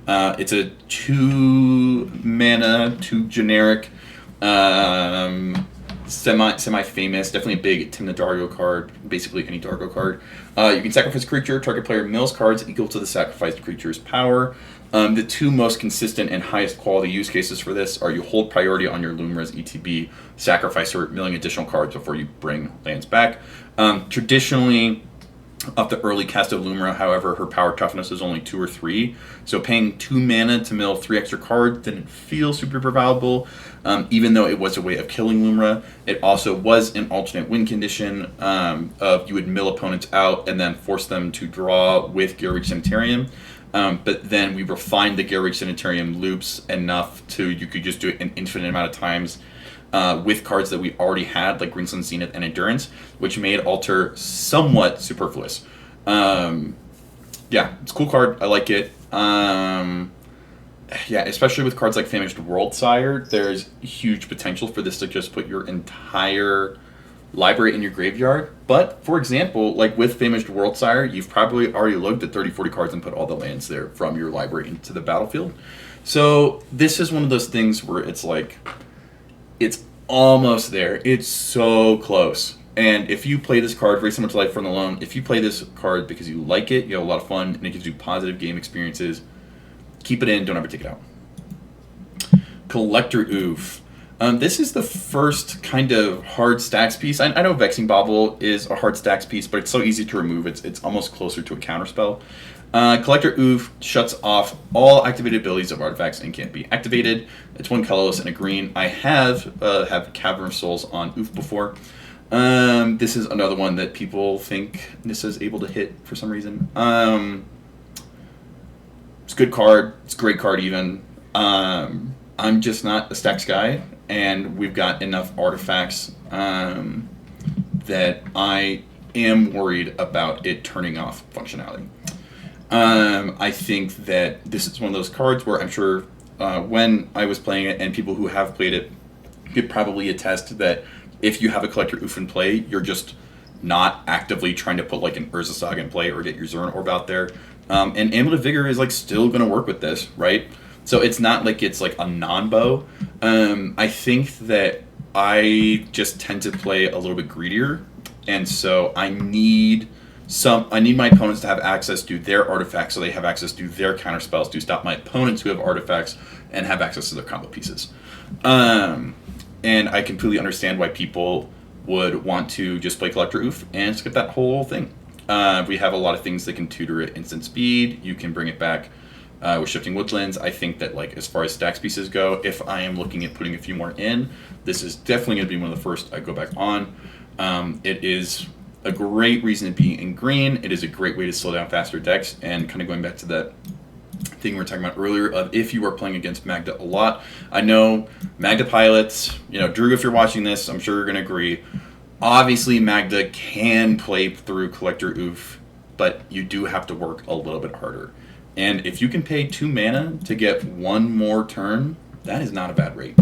It's a 2 mana, 2 generic, semi-famous, definitely a big Timna Dargo card, basically any Dargo card. You can sacrifice a creature, target player mills cards equal to the sacrificed creature's power. The 2 most consistent and highest quality use cases for this are you hold priority on your Lumra's ETB, sacrifice her, milling additional cards before you bring lands back. Traditionally, of the early cast of Lumra, however, her power toughness is only 2 or 3, so paying 2 mana to mill 3 extra cards didn't feel super valuable. Even though it was a way of killing Lumra, it also was an alternate win condition of you would mill opponents out and then force them to draw with Gilreach Sanitarium. But then we refined the Gilreach Sanitarium loops enough to you could just do it an infinite amount of times with cards that we already had, like Greensun Zenith and Endurance, which made Alter somewhat superfluous. Yeah, it's a cool card. I like it. Yeah, especially with cards like Famished Worldsire, there's huge potential for this to just put your entire library in your graveyard. But, for example, like with Famished Worldsire, you've probably already looked at 30-40 cards and put all the lands there from your library into the battlefield. So this is one of those things where it's like, it's almost there. It's so close. And if you play this card, very similar to Life from the Loan, if you play this card because you like it, you have a lot of fun, and it gives you positive game experiences, keep it in, don't ever take it out. Collector Oof. This is the first kind of hard stacks piece. I know Vexing Bauble is a hard stacks piece, but it's so easy to remove. It's almost closer to a counterspell. Collector Oof shuts off all activated abilities of artifacts and can't be activated. It's 1 colorless and a green. I have Cavern of Souls on Oof before. This is another one that people think Nissa is able to hit for some reason. It's a good card. It's a great card even. I'm just not a stacks guy, and we've got enough artifacts that I am worried about it turning off functionality. I think that this is one of those cards where I'm sure when I was playing it, and people who have played it could probably attest that if you have a Collector Oof in play, you're just not actively trying to put like an Urza Saga in play or get your Zuran Orb out there. And Amulet of Vigor is like still going to work with this, right? So it's not like it's like a non-bow. I think that I just tend to play a little bit greedier, and so I need my opponents to have access to their artifacts, so they have access to their counterspells to stop my opponents who have artifacts and have access to their combo pieces. And I completely understand why people would want to just play Collector Oof and skip that whole thing. We have a lot of things that can tutor it instant speed. You can bring it back with Shifting Woodlands. I think that like as far as stacks pieces go, if I am looking at putting a few more in, this is definitely going to be one of the first I go back on. It is a great reason to be in green. It is a great way to slow down faster decks, and kind of going back to that thing we were talking about earlier of if you are playing against Magda a lot. I know Magda pilots, Drew, if you're watching this, I'm sure you're going to agree. Obviously, Magda can play through Collector Oof, but you do have to work a little bit harder. And if you can pay 2 mana to get 1 more turn, that is not a bad rate.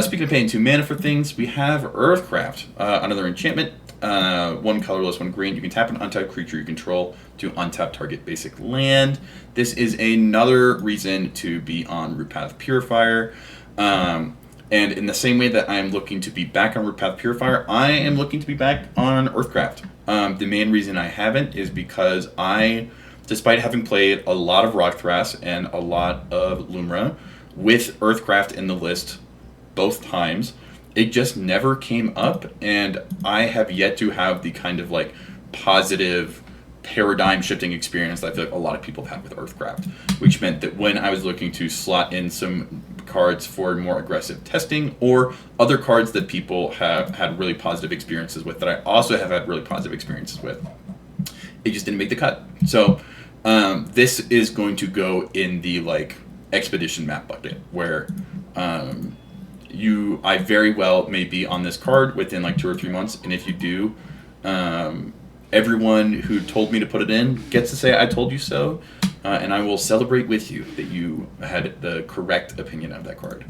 Speaking of paying 2 mana for things, we have Earthcraft, another enchantment. 1 colorless, 1 green. You can tap an untapped creature you control to untap target basic land. This is another reason to be on Rootpath Purifier. And in the same way that I am looking to be back on Rootpath Purifier, I am looking to be back on Earthcraft. The main reason I haven't is because despite having played a lot of Rockthras and a lot of Lumra with Earthcraft in the list both times, it just never came up, and I have yet to have the kind of like positive paradigm shifting experience that I feel like a lot of people have had with Earthcraft, which meant that when I was looking to slot in some cards for more aggressive testing or other cards that people have had really positive experiences with that I also have had really positive experiences with, it just didn't make the cut. So this is going to go in the like expedition map bucket where I very well may be on this card within like 2 or 3 months, and if you do, everyone who told me to put it in gets to say I told you so, and I will celebrate with you that you had the correct opinion of that card.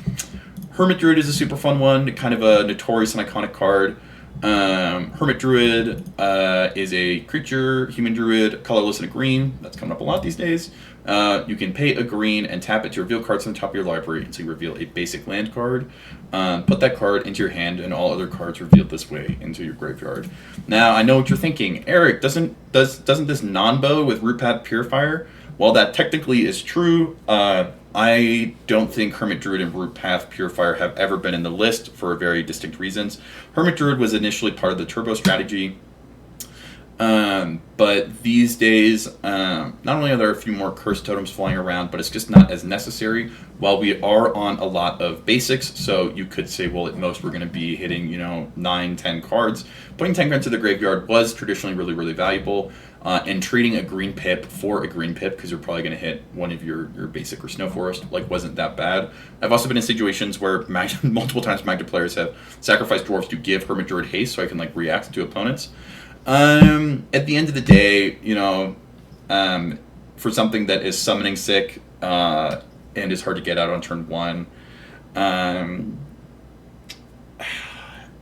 Hermit Druid is a super fun one, kind of a notorious and iconic card. Hermit Druid is a creature, human druid, colorless and a green. That's coming up a lot these days. You can pay a green and tap it to reveal cards on the top of your library until you reveal a basic land card. Put that card into your hand and all other cards revealed this way into your graveyard. Now, I know what you're thinking. Eric, doesn't this non-bow with Rootpath Purifier? While that technically is true, I don't think Hermit Druid and Rootpath Purifier have ever been in the list for very distinct reasons. Hermit Druid was initially part of the Turbo strategy, but these days, not only are there a few more Curse Totems flying around, but it's just not as necessary. While we are on a lot of basics, so you could say, well, at most we're going to be hitting, 9, 10 cards. Putting 10 cards to the graveyard was traditionally really, really valuable. And trading a green pip for a green pip, because you're probably going to hit one of your basic or snow forest, wasn't that bad. I've also been in situations where multiple times Magda players have sacrificed dwarves to give Hermit Druid haste so I can react to opponents. At the end of the day, for something that is summoning sick and is hard to get out on turn 1,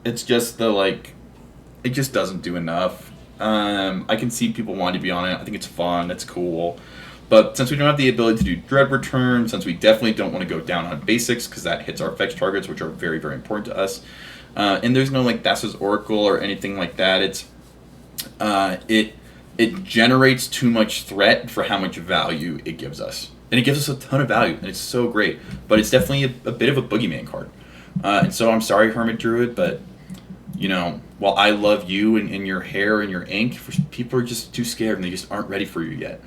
it's just it just doesn't do enough. I can see people wanting to be on it. I think it's fun. It's cool. But since we don't have the ability to do Dread Return, since we definitely don't want to go down on basics because that hits our fetch targets, which are very, very important to us, and there's no Thassa's Oracle or anything like that, it generates too much threat for how much value it gives us. And it gives us a ton of value, and it's so great. But it's definitely a bit of a boogeyman card. And so I'm sorry, Hermit Druid, but while I love you and your hair and your ink, people are just too scared and they just aren't ready for you yet.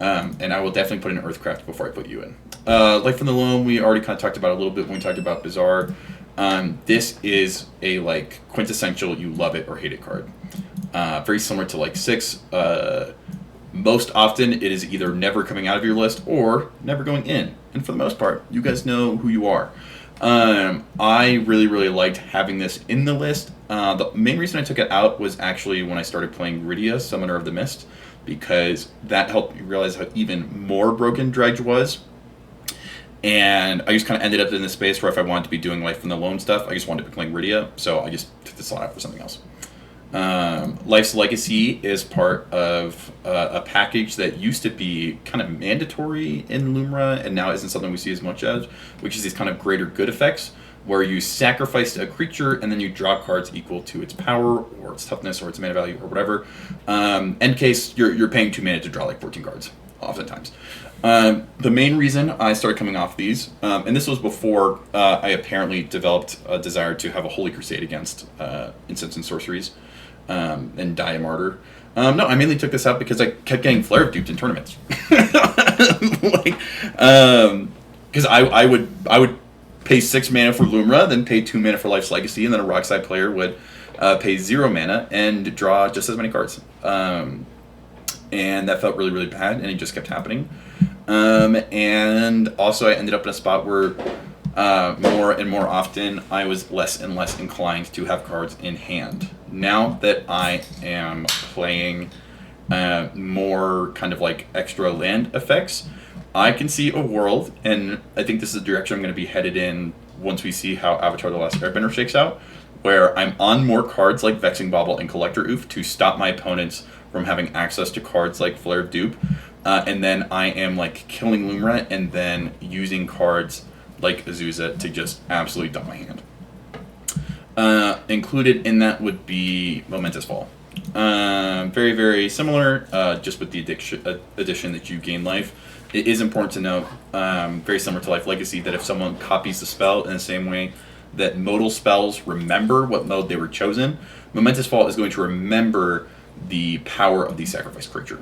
And I will definitely put in Earthcraft before I put you in. Life from the Loam, we already kind of talked about a little bit when we talked about Bazaar. This is a quintessential you love it or hate it card. Very similar to 6. Most often it is either never coming out of your list or never going in. And for the most part, you guys know who you are. I really, really liked having this in the list. The main reason I took it out was actually when I started playing Rydia, Summoner of the Mist, because that helped me realize how even more broken Dredge was. And I just kind of ended up in this space where if I wanted to be doing Life from the Loam stuff, I just wanted to be playing Rydia, so I just took the slot out for something else. Life's Legacy is part of a package that used to be kind of mandatory in Lumra and now isn't something we see as much as, which is these kind of greater good effects where you sacrifice a creature and then you draw cards equal to its power or its toughness or its mana value or whatever. End case, you're paying 2 mana to draw 14 cards, oftentimes. The main reason I started coming off these, and this was before I apparently developed a desire to have a Holy Crusade against instants and sorceries, and die a martyr. No, I mainly took this out because I kept getting Flare duped in tournaments. Because I would pay 6 mana for Lumra, then pay 2 mana for Life's Legacy, and then a Rockside player would pay 0 mana and draw just as many cards. And that felt really, really bad, and it just kept happening. And also I ended up in a spot where more and more often I was less and less inclined to have cards in hand. Now that I am playing more kind of like extra land effects, I can see a world, and I think this is the direction I'm going to be headed in once we see how Avatar The Last Airbender shakes out, where I'm on more cards like Vexing Bauble and Collector Oof to stop my opponents from having access to cards like Flare of Dupe, and then I am like killing Lumra and then using cards like Azusa to just absolutely dump my hand. Included in that would be Momentous Fall. Very, very similar, just with the addition that you gain life. It is important to note, very similar to Life Legacy, that if someone copies the spell in the same way that modal spells remember what mode they were chosen, Momentous Fall is going to remember the power of the sacrifice creature.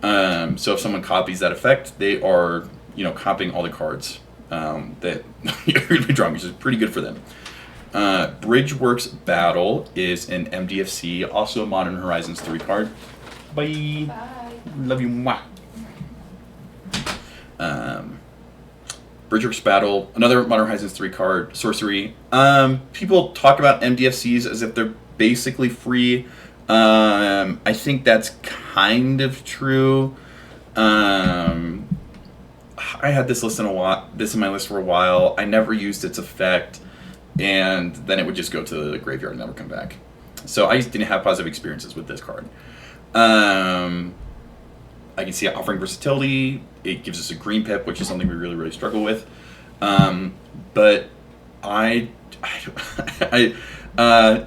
So if someone copies that effect, they are, copying all the cards that you're going to be drawing, which is pretty good for them. Bridgeworks Battle is an MDFC, also a Modern Horizons 3 card. Bye. Bye. Love you. Mwah. Bridgeworks Battle, another Modern Horizons 3 card, sorcery. People talk about MDFCs as if they're basically free. I think that's kind of true. I had this in my list for a while. I never used its effect, and then it would just go to the graveyard and never come back. So I just didn't have positive experiences with this card. I can see it offering versatility. It gives us a green pip, which is something we really, really struggle with. But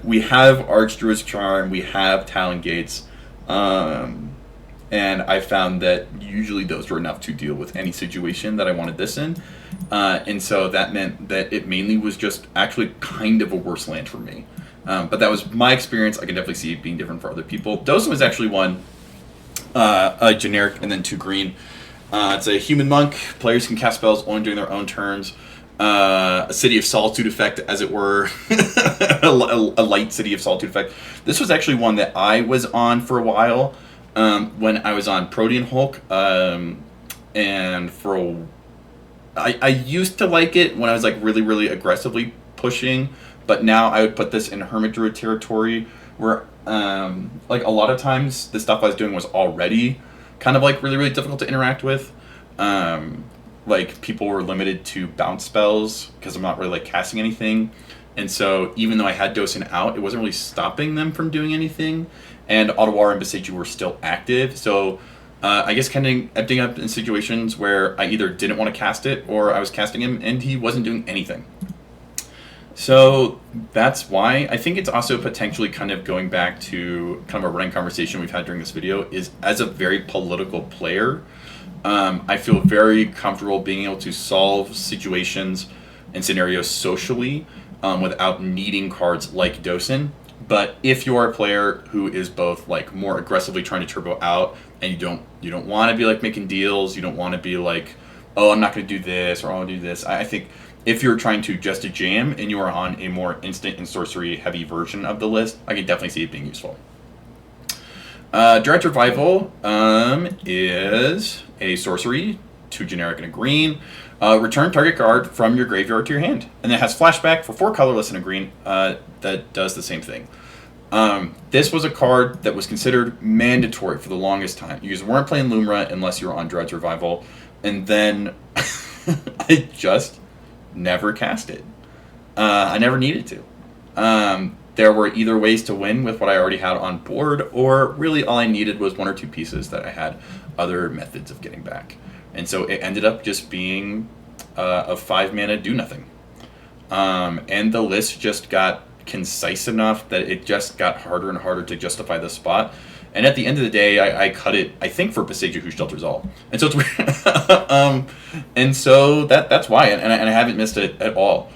we have Archdruid's Charm, we have Talon Gates, and I found that usually those were enough to deal with any situation that I wanted this in. And so that meant that it mainly was just actually kind of a worse land for me. But that was my experience. I can definitely see it being different for other people. Dosen was actually one, a generic and then 2 green. It's a human monk. Players can cast spells only during their own turns. A City of Solitude effect, as it were. a light City of Solitude effect. This was actually one that I was on for a while when I was on Protean Hulk. And I used to like it when I was like really, really aggressively pushing. But now I would put this in Hermit Druid territory where like a lot of times the stuff I was doing was already kind of like really, really difficult to interact with. Like people were limited to bounce spells because I'm not really like casting anything. And so even though I had Dosen out, it wasn't really stopping them from doing anything. And Ottawa and Beseiju were still active. So I guess kind of ending up in situations where I either didn't want to cast it or I was casting him and he wasn't doing anything. So that's why I think it's also potentially kind of going back to kind of a running conversation we've had during this video is as a very political player, I feel very comfortable being able to solve situations and scenarios socially without needing cards like Dosen. But if you are a player who is both like more aggressively trying to turbo out and you don't want to be like making deals, you don't want to be like, oh, I'm not going to do this or I'll do this. I think if you're trying to just a jam and you are on a more instant and sorcery heavy version of the list, I can definitely see it being useful. Direct Revival is a sorcery, 2 generic and a green. Return target card from your graveyard to your hand. And it has flashback for 4 colorless and a green that does the same thing. This was a card that was considered mandatory for the longest time. You guys weren't playing Lumra unless you were on Direct Revival. And then I just never cast it. I never needed to. There were either ways to win with what I already had on board, or really all I needed was 1 or 2 pieces that I had other methods of getting back. And so it ended up just being a 5 mana do nothing. And the list just got concise enough that it just got harder and harder to justify the spot. And at the end of the day, I cut it, I think, for Beseiju who shelters all. And so it's weird. And so that's why, and I haven't missed it at all.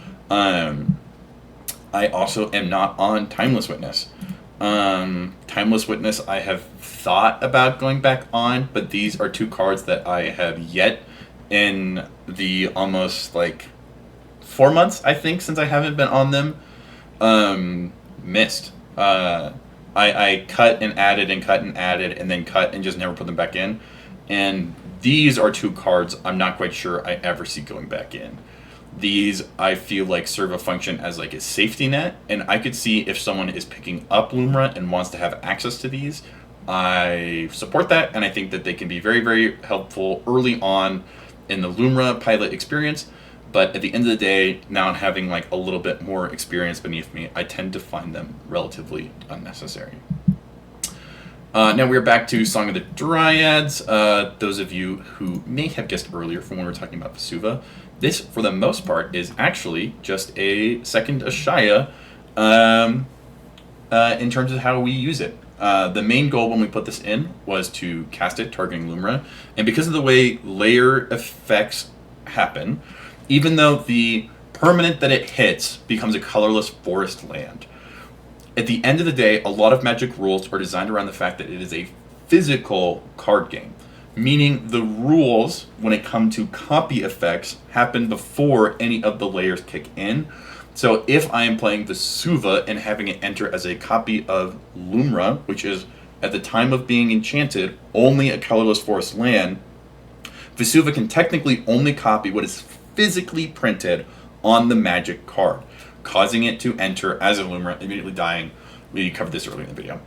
I also am not on Timeless Witness. Timeless Witness I have thought about going back on, but these are two cards that I have yet in the almost like 4 months, I think, since I haven't been on them, missed. I cut and added and cut and added and then cut and just never put them back in. And these are two cards I'm not quite sure I ever see going back in. These, I feel like, serve a function as like a safety net, and I could see if someone is picking up Lumra and wants to have access to these, I support that, and I think that they can be very, very helpful early on in the Lumra pilot experience. But at the end of the day, now having like a little bit more experience beneath me, I tend to find them relatively unnecessary. Now we're back to Song of the Dryads. Those of you who may have guessed earlier from when we were talking about Vesuva, this, for the most part, is actually just a second Ashaya in terms of how we use it. The main goal when we put this in was to cast it targeting Lumra, and because of the way layer effects happen, even though the permanent that it hits becomes a colorless forest land, at the end of the day, a lot of Magic rules are designed around the fact that it is a physical card game. Meaning the rules, when it comes to copy effects, happen before any of the layers kick in. So if I am playing Vesuva and having it enter as a copy of Lumra, which is, at the time of being enchanted, only a colorless forest land, Vesuva can technically only copy what is physically printed on the Magic card, causing it to enter as a Lumra, immediately dying. We covered this earlier in the video.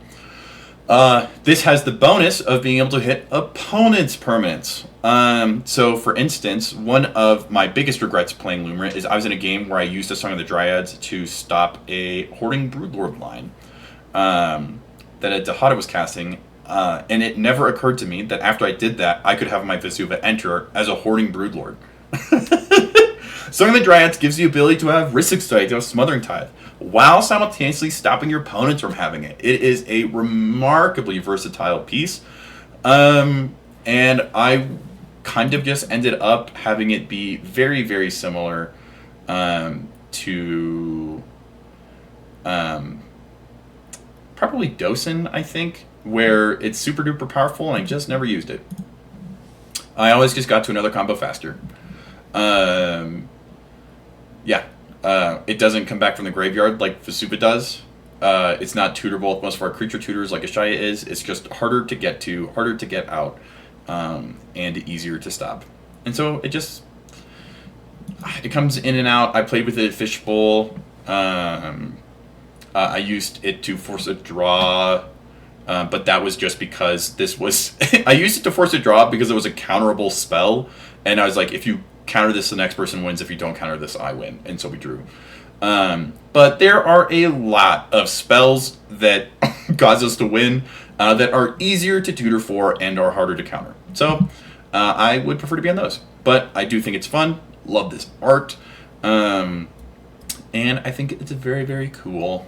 This has the bonus of being able to hit opponents' permanents. So, for instance, one of my biggest regrets playing Lumra is I was in a game where I used a Song of the Dryads to stop a Hoarding Broodlord line that a Dahada was casting, and it never occurred to me that after I did that, I could have my Vesuva enter as a Hoarding Broodlord. Song of the Dryads gives you the ability to have Rhystic Strike, to have Smothering Tithe, while simultaneously stopping your opponents from having it. It is a remarkably versatile piece, and I kind of just ended up having it be very, very similar to probably Dosen, I think, where it's super duper powerful and I just never used it. I always just got to another combo faster. It doesn't come back from the graveyard like Vesuva does. It's not tutorable with most of our creature tutors like Ashaya is. It's just harder to get to, harder to get out, and easier to stop. And so it comes in and out. I played with it at Fishbowl. I used it to force a draw, but that was just because this was... I used it to force a draw because it was a counterable spell, and I was like, if you counter this, the next person wins. If you don't counter this, I win. And so we drew. But there are a lot of spells that cause us to win that are easier to tutor for and are harder to counter. So I would prefer to be on those. But I do think it's fun. Love this art. And I think it's very, very cool.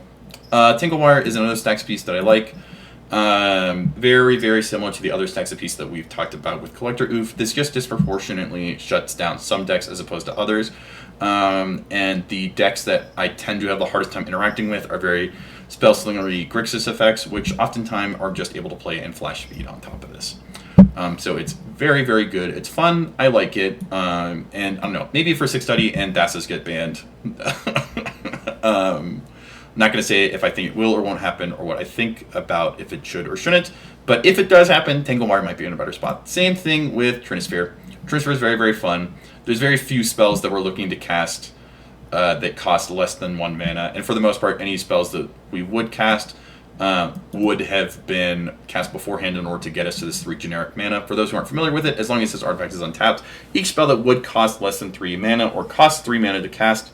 Tinglewire is another stacks piece that I like. Very, very similar to the other stacks of piece that we've talked about with Collector Oof. This just disproportionately shuts down some decks as opposed to others. And the decks that I tend to have the hardest time interacting with are very spellslingery Grixis effects, which oftentimes are just able to play in flash speed on top of this. So it's very, very good. It's fun. I like it. And I don't know, maybe for 6-study and Thassa's get banned. Not going to say if I think it will or won't happen or what I think about if it should or shouldn't. But if it does happen, Tanglewire might be in a better spot. Same thing with Trinisphere. Trinisphere is very, very fun. There's very few spells that we're looking to cast that cost less than 1 mana. And for the most part, any spells that we would cast would have been cast beforehand in order to get us to this 3 generic mana. For those who aren't familiar with it, as long as this artifact is untapped, each spell that would cost less than 3 mana or cost 3 mana to cast...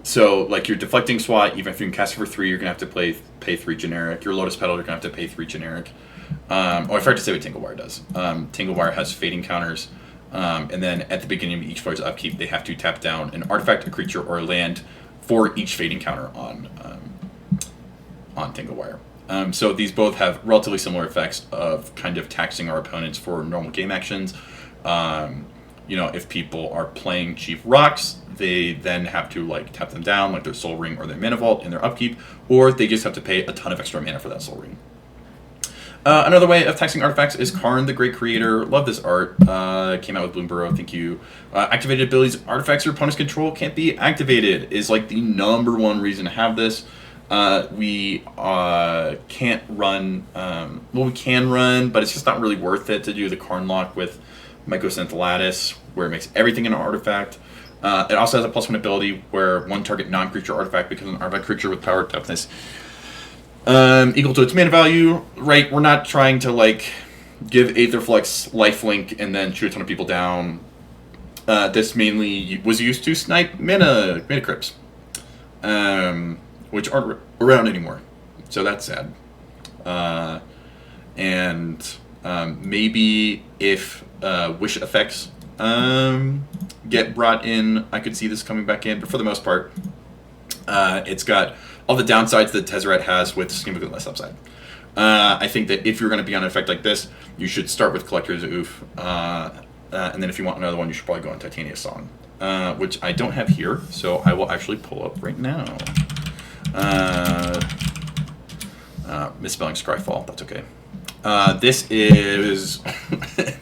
so, like your Deflecting Swat, even if you can cast it for 3, you're going to have to pay 3 generic. Your Lotus Petal, you're going to have to pay 3 generic. I forgot to say what Tinglewire does. Tinglewire has fading counters, and then at the beginning of each player's upkeep, they have to tap down an artifact, a creature, or a land for each fading counter on Tinglewire. So these both have relatively similar effects of kind of taxing our opponents for normal game actions. If people are playing Chief Rocks, they then have to like tap them down, like their Soul Ring or their Mana Vault in their upkeep, or they just have to pay a ton of extra mana for that Soul Ring. Another way of taxing artifacts is Karn, the Great Creator. Love this art. Came out with Bloomburrow, thank you. Activated abilities, artifacts your opponent's control can't be activated is like the number one reason to have this. We can't run, well, we can run, but it's just not really worth it to do the Karn lock with Mycosynth Lattice, where it makes everything an artifact. It also has a +1 ability where one target non-creature artifact becomes an artifact creature with power toughness equal to its mana value. Right, we're not trying to like give Aetherflux lifelink and then shoot a ton of people down. This mainly was used to snipe mana crypts, which aren't around anymore. So that's sad. Maybe if wish effects get brought in, I could see this coming back in. But for the most part, it's got all the downsides that Tezzeret has with significantly less upside. I think that if you're going to be on an effect like this, you should start with Collector's Oof. And then if you want another one, you should probably go on Titania's Song, which I don't have here. So I will actually pull up right now. Misspelling Scryfall, that's okay. This is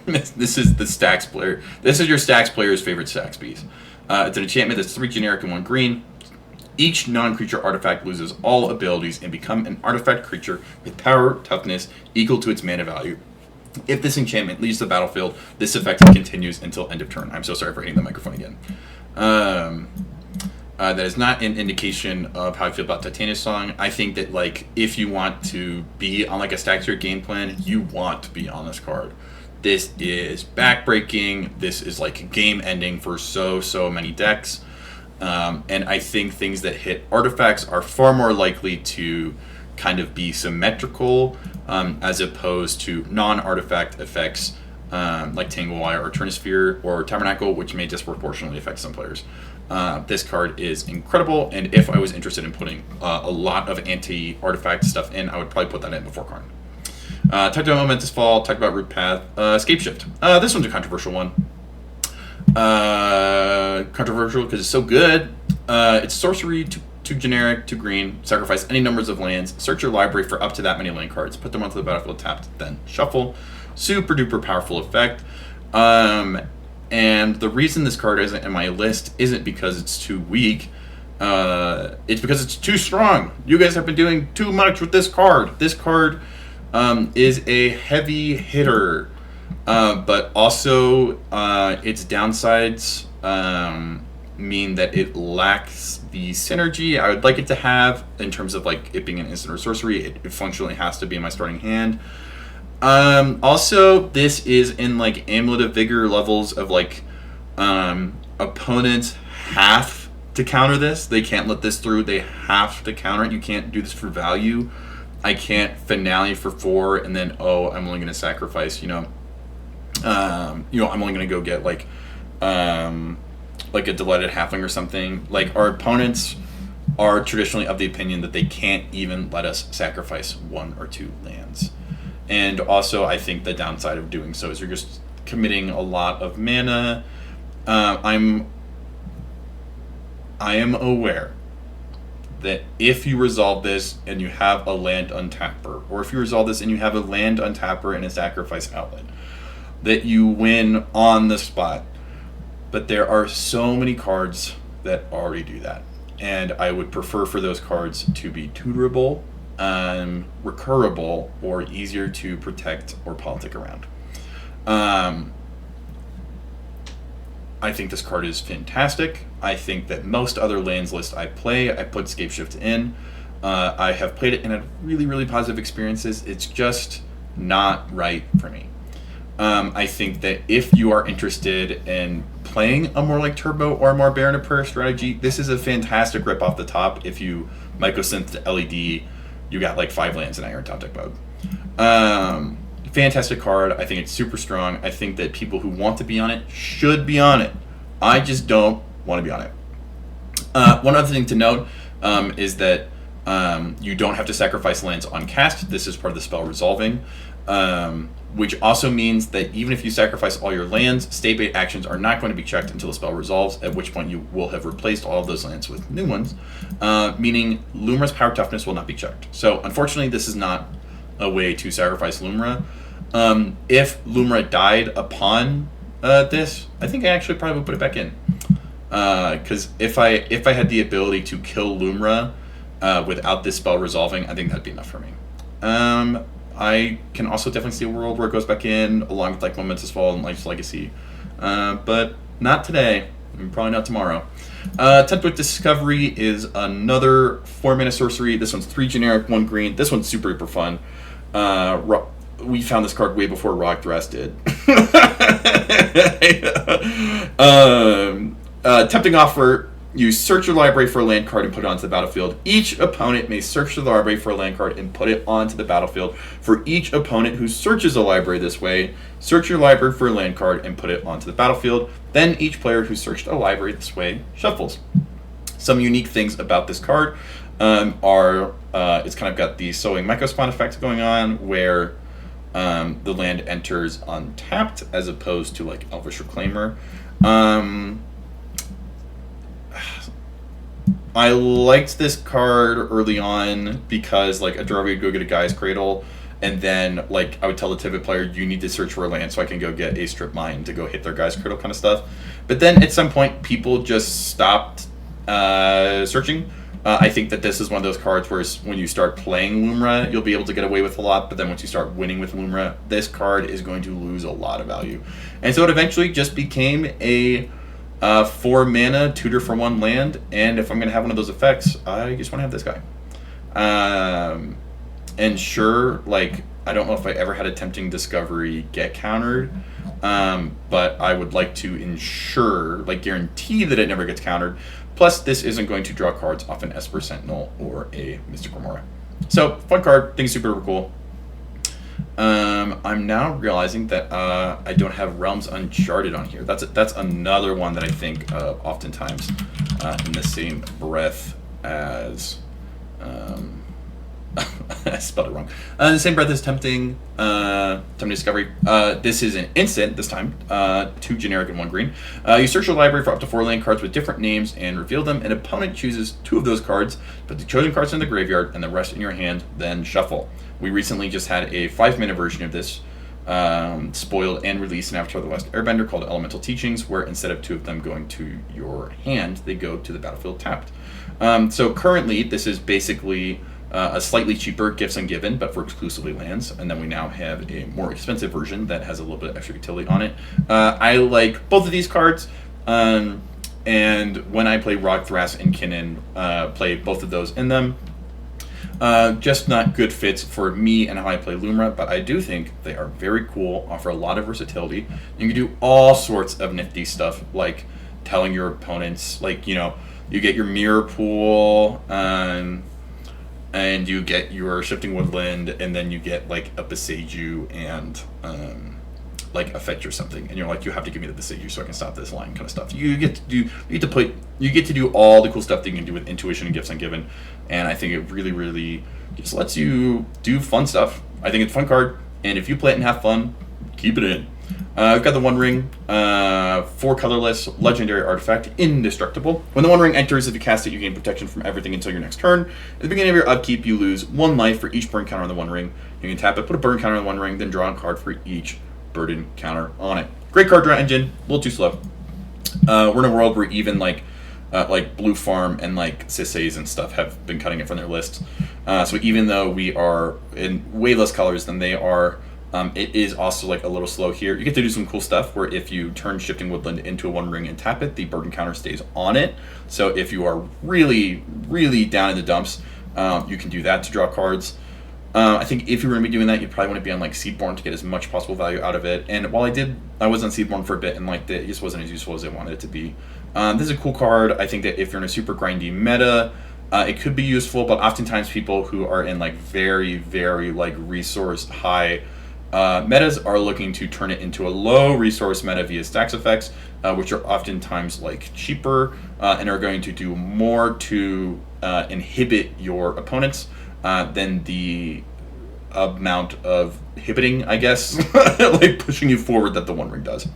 this is the Stacks player. This is your Stacks player's favorite Stacks piece. It's an enchantment that's 3 generic and 1 green. Each non-creature artifact loses all abilities and become an artifact creature with power toughness equal to its mana value. If this enchantment leaves the battlefield, this effect continues until end of turn. I'm so sorry for hitting the microphone again. That is not an indication of how I feel about Titania's Song. I think that like if you want to be on like a Stacks Your game plan, you want to be on this card. This is backbreaking. This is like game ending for so many decks. And I think things that hit artifacts are far more likely to kind of be symmetrical as opposed to non-artifact effects like Tangle Wire or Turnisphere or Tabernacle, which may disproportionately affect some players. This card is incredible, and if I was interested in putting a lot of anti-artifact stuff in, I would probably put that in before Karn. Talked about Momentous Fall, talked about Root Path, Scape Shift. This one's a controversial one. Controversial because it's so good. It's sorcery, 2 generic, 2 green. Sacrifice any numbers of lands. Search your library for up to that many land cards. Put them onto the battlefield tapped, then shuffle. Super duper powerful effect. And the reason this card isn't in my list isn't because it's too weak. It's because it's too strong. You guys have been doing too much with this card. This card is a heavy hitter. But also, its downsides mean that it lacks the synergy I would like it to have in terms of like it being an instant or sorcery. It functionally has to be in my starting hand. Also, this is in like Amulet of Vigor levels of like opponents have to counter this. They can't let this through. They have to counter it. You can't do this for value. I can't finale for 4 and then I'm only going to sacrifice I'm only going to go get like a Delighted Halfling or something. Like our opponents are traditionally of the opinion that they can't even let us sacrifice 1 or 2 lands. And also I think the downside of doing so is you're just committing a lot of mana. I am aware that if you resolve this and you have a land untapper, or if you resolve this and you have a land untapper and a sacrifice outlet, that you win on the spot. But there are so many cards that already do that. And I would prefer for those cards to be tutorable, recurable, or easier to protect or politic around. I think this card is fantastic. I think that most other lands lists I play, I put Scape Shift in. I have played it and had really, really positive experiences. It's just not right for me. I think that if you are interested in playing a more like Turbo or a more Baron of Prayer strategy, this is a fantastic rip off the top. If you Mycosynth to LED, you got like 5 lands in Iron top deck mode. Fantastic card. I think it's super strong. I think that people who want to be on it should be on it. I just don't want to be on it. One other thing to note is that You don't have to sacrifice lands on cast. This is part of the spell resolving, which also means that even if you sacrifice all your lands, state bait actions are not going to be checked until the spell resolves, at which point you will have replaced all of those lands with new ones, meaning Lumra's power toughness will not be checked. So unfortunately, this is not a way to sacrifice Lumra. If Lumra died upon this, I think I actually probably would put it back in. Because if I had the ability to kill Lumra without this spell resolving, I think that'd be enough for me. I can also definitely see a world where it goes back in, along with like Momentous Fall and Life's Legacy. But not today, and probably not tomorrow. Tentwick Discovery is another 4-mana sorcery. This one's 3 generic, 1 green. This one's super fun. We found this card way before Rockdrass did. Tempting Offer. You search your library for a land card and put it onto the battlefield. Each opponent may search the library for a land card and put it onto the battlefield. For each opponent who searches a library this way, search your library for a land card and put it onto the battlefield. Then each player who searched a library this way shuffles. Some unique things about this card are it's kind of got the Sowing Mycospawn effect going on, where the land enters untapped as opposed to like Elvish Reclaimer. I liked this card early on because like a Dravi would go get a Guy's Cradle, and then like I would tell the Tivit player, you need to search for a land so I can go get a Strip Mine to go hit their Guy's Cradle kind of stuff. But then at some point people just stopped searching. I think that this is one of those cards where when you start playing Lumra, you'll be able to get away with a lot, but then once you start winning with Lumra, this card is going to lose a lot of value. And so it eventually just became a 4-mana tutor for 1 land, and if I'm going to have one of those effects, I just want to have this guy. And sure, like, I don't know if I ever had a Tempting Discovery get countered, but I would like to ensure, like, guarantee that it never gets countered. Plus, this isn't going to draw cards off an Esper Sentinel or a Mystic Remora. So, fun card, think super cool. I'm now realizing that I don't have Realms Uncharted on here. That's another one that I think oftentimes in the same breath as I spelled it wrong. In the same breath as Tempting Discovery. This is an instant this time. 2 generic and 1 green. You search your library for up to 4 land cards with different names and reveal them. An opponent chooses 2 of those cards, put the chosen cards in the graveyard and the rest in your hand, then shuffle. We recently just had a 5-mana version of this spoiled and released in Avatar: The Last Airbender called Elemental Teachings, where instead of 2 of them going to your hand, they go to the battlefield tapped. So currently, this is basically a slightly cheaper Gifts Ungiven, but for exclusively lands, and then we now have a more expensive version that has a little bit of extra utility on it. I like both of these cards, and when I play Rockthras and Kinnan, play both of those in them. Just not good fits for me and how I play Lumra, but I do think they are very cool, offer a lot of versatility. You can do all sorts of nifty stuff, like telling your opponents, like, you know, you get your Mirror Pool, and you get your Shifting Woodland, and then you get like a Beseiju and like a fetch or something, and you're like, you have to give me the Beseiju so I can stop this line, kind of stuff. You get to do all the cool stuff that you can do with Intuition and Gifts Ungiven, and I think it really, really just lets you do fun stuff. I think it's a fun card, and if you play it and have fun, keep it in. I've got the One Ring, 4 colorless, legendary artifact, Indestructible. When the One Ring enters, if you cast it, you gain protection from everything until your next turn. At the beginning of your upkeep, you lose 1 life for each burn counter on the One Ring. You can tap it, put a burn counter on the One Ring, then draw a card for each burden counter on it. Great card draw engine, a little too slow. We're in a world where even like Blue Farm and like Sisseys and stuff have been cutting it from their lists. So even though we are in way less colors than they are, it is also like a little slow here. You get to do some cool stuff where if you turn Shifting Woodland into a One Ring and tap it, the burden counter stays on it. So if you are really, really down in the dumps, you can do that to draw cards. I think if you were going to be doing that, you'd probably want to be on like Seedborn to get as much possible value out of it. And while I was on Seedborn for a bit and liked it, it just wasn't as useful as I wanted it to be. This is a cool card. I think that if you're in a super grindy meta, it could be useful, but oftentimes people who are in like very, very like resource high Metas are looking to turn it into a low resource meta via stacks effects, which are oftentimes like cheaper and are going to do more to inhibit your opponents than the amount of inhibiting, I guess, like pushing you forward that the One Ring does.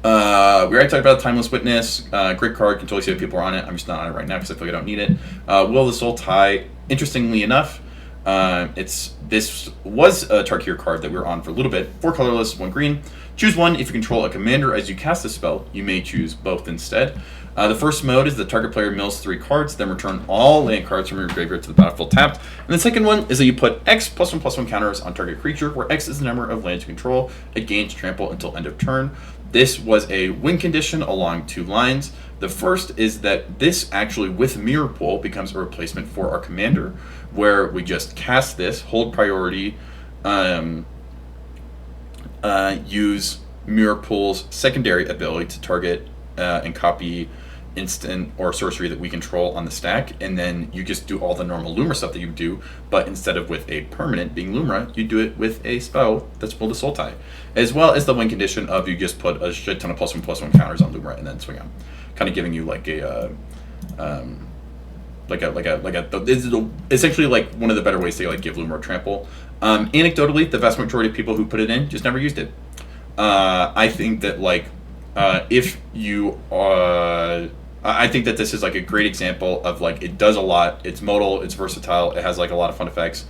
We already talked about Timeless Witness. Great card. Can totally see if people are on it. I'm just not on it right now because I feel like I don't need it. Will of the Soul Tie. Interestingly enough, this was a Tarkir card that we were on for a little bit. 4 colorless, 1 green. Choose one. If you control a commander as you cast a spell, you may choose both instead. The first mode is the target player mills 3 cards, then return all land cards from your graveyard to the battlefield tapped. And the second one is that you put X +1/+1 counters on target creature, where X is the number of lands you control. It gains trample until end of turn. This was a win condition along 2 lines. The first is that this actually, with Mirror Pool, becomes a replacement for our commander, where we just cast this, hold priority, use Mirror Pool's secondary ability to target and copy instant or sorcery that we control on the stack, and then you just do all the normal Lumra stuff that you do, but instead of with a permanent being Lumra, you do it with a spell that's Will of the Soul Tie, as well as the win condition of you just put a shit ton of +1/+1 counters on Lumra and then swing on, kind of giving you like a this is essentially like one of the better ways to like give Lumra trample. Anecdotally, the vast majority of people who put it in just never used it. I think that like if you I think that this is like a great example of like it does a lot. It's modal, it's versatile, it has like a lot of fun effects.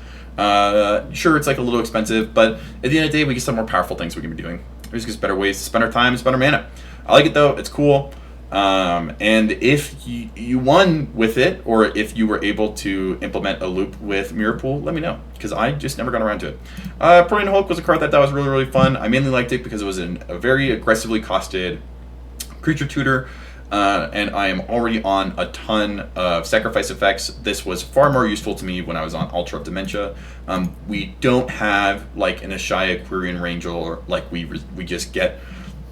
Sure, it's like a little expensive, but at the end of the day, we get some more powerful things we can be doing. There's just better ways to spend our time, spend our mana. I like it though. It's cool. And if you won with it, or if you were able to implement a loop with Mirror Pool, let me know, because I just never got around to it. Prolian Hulk was a card that was really, really fun. I mainly liked it because it was a very aggressively costed creature tutor, and I am already on a ton of sacrifice effects. This was far more useful to me when I was on Altar of Dementia. We don't have like an Ashaya Quirion Ranger, or like we just get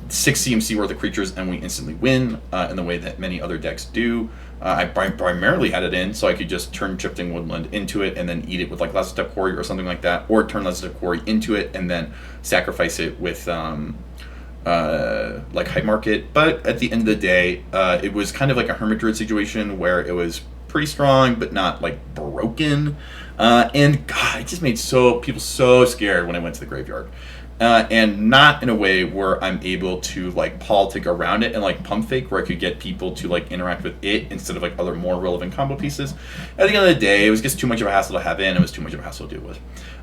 6 CMC worth of creatures and we instantly win in the way that many other decks do. I primarily had it in so I could just turn Shifting Woodland into it and then eat it with like Last Step Quarry or something like that, or turn Last Step Quarry into it and then sacrifice it with like High Market. But at the end of the day, it was kind of like a Hermit Druid situation where it was pretty strong but not like broken. And God, it just made people so scared when I went to the graveyard. And not in a way where I'm able to like politic around it and like pump fake, where I could get people to like interact with it instead of like other more relevant combo pieces. At the end of the day, it was just too much of a hassle to have in. It was too much of a hassle to deal with.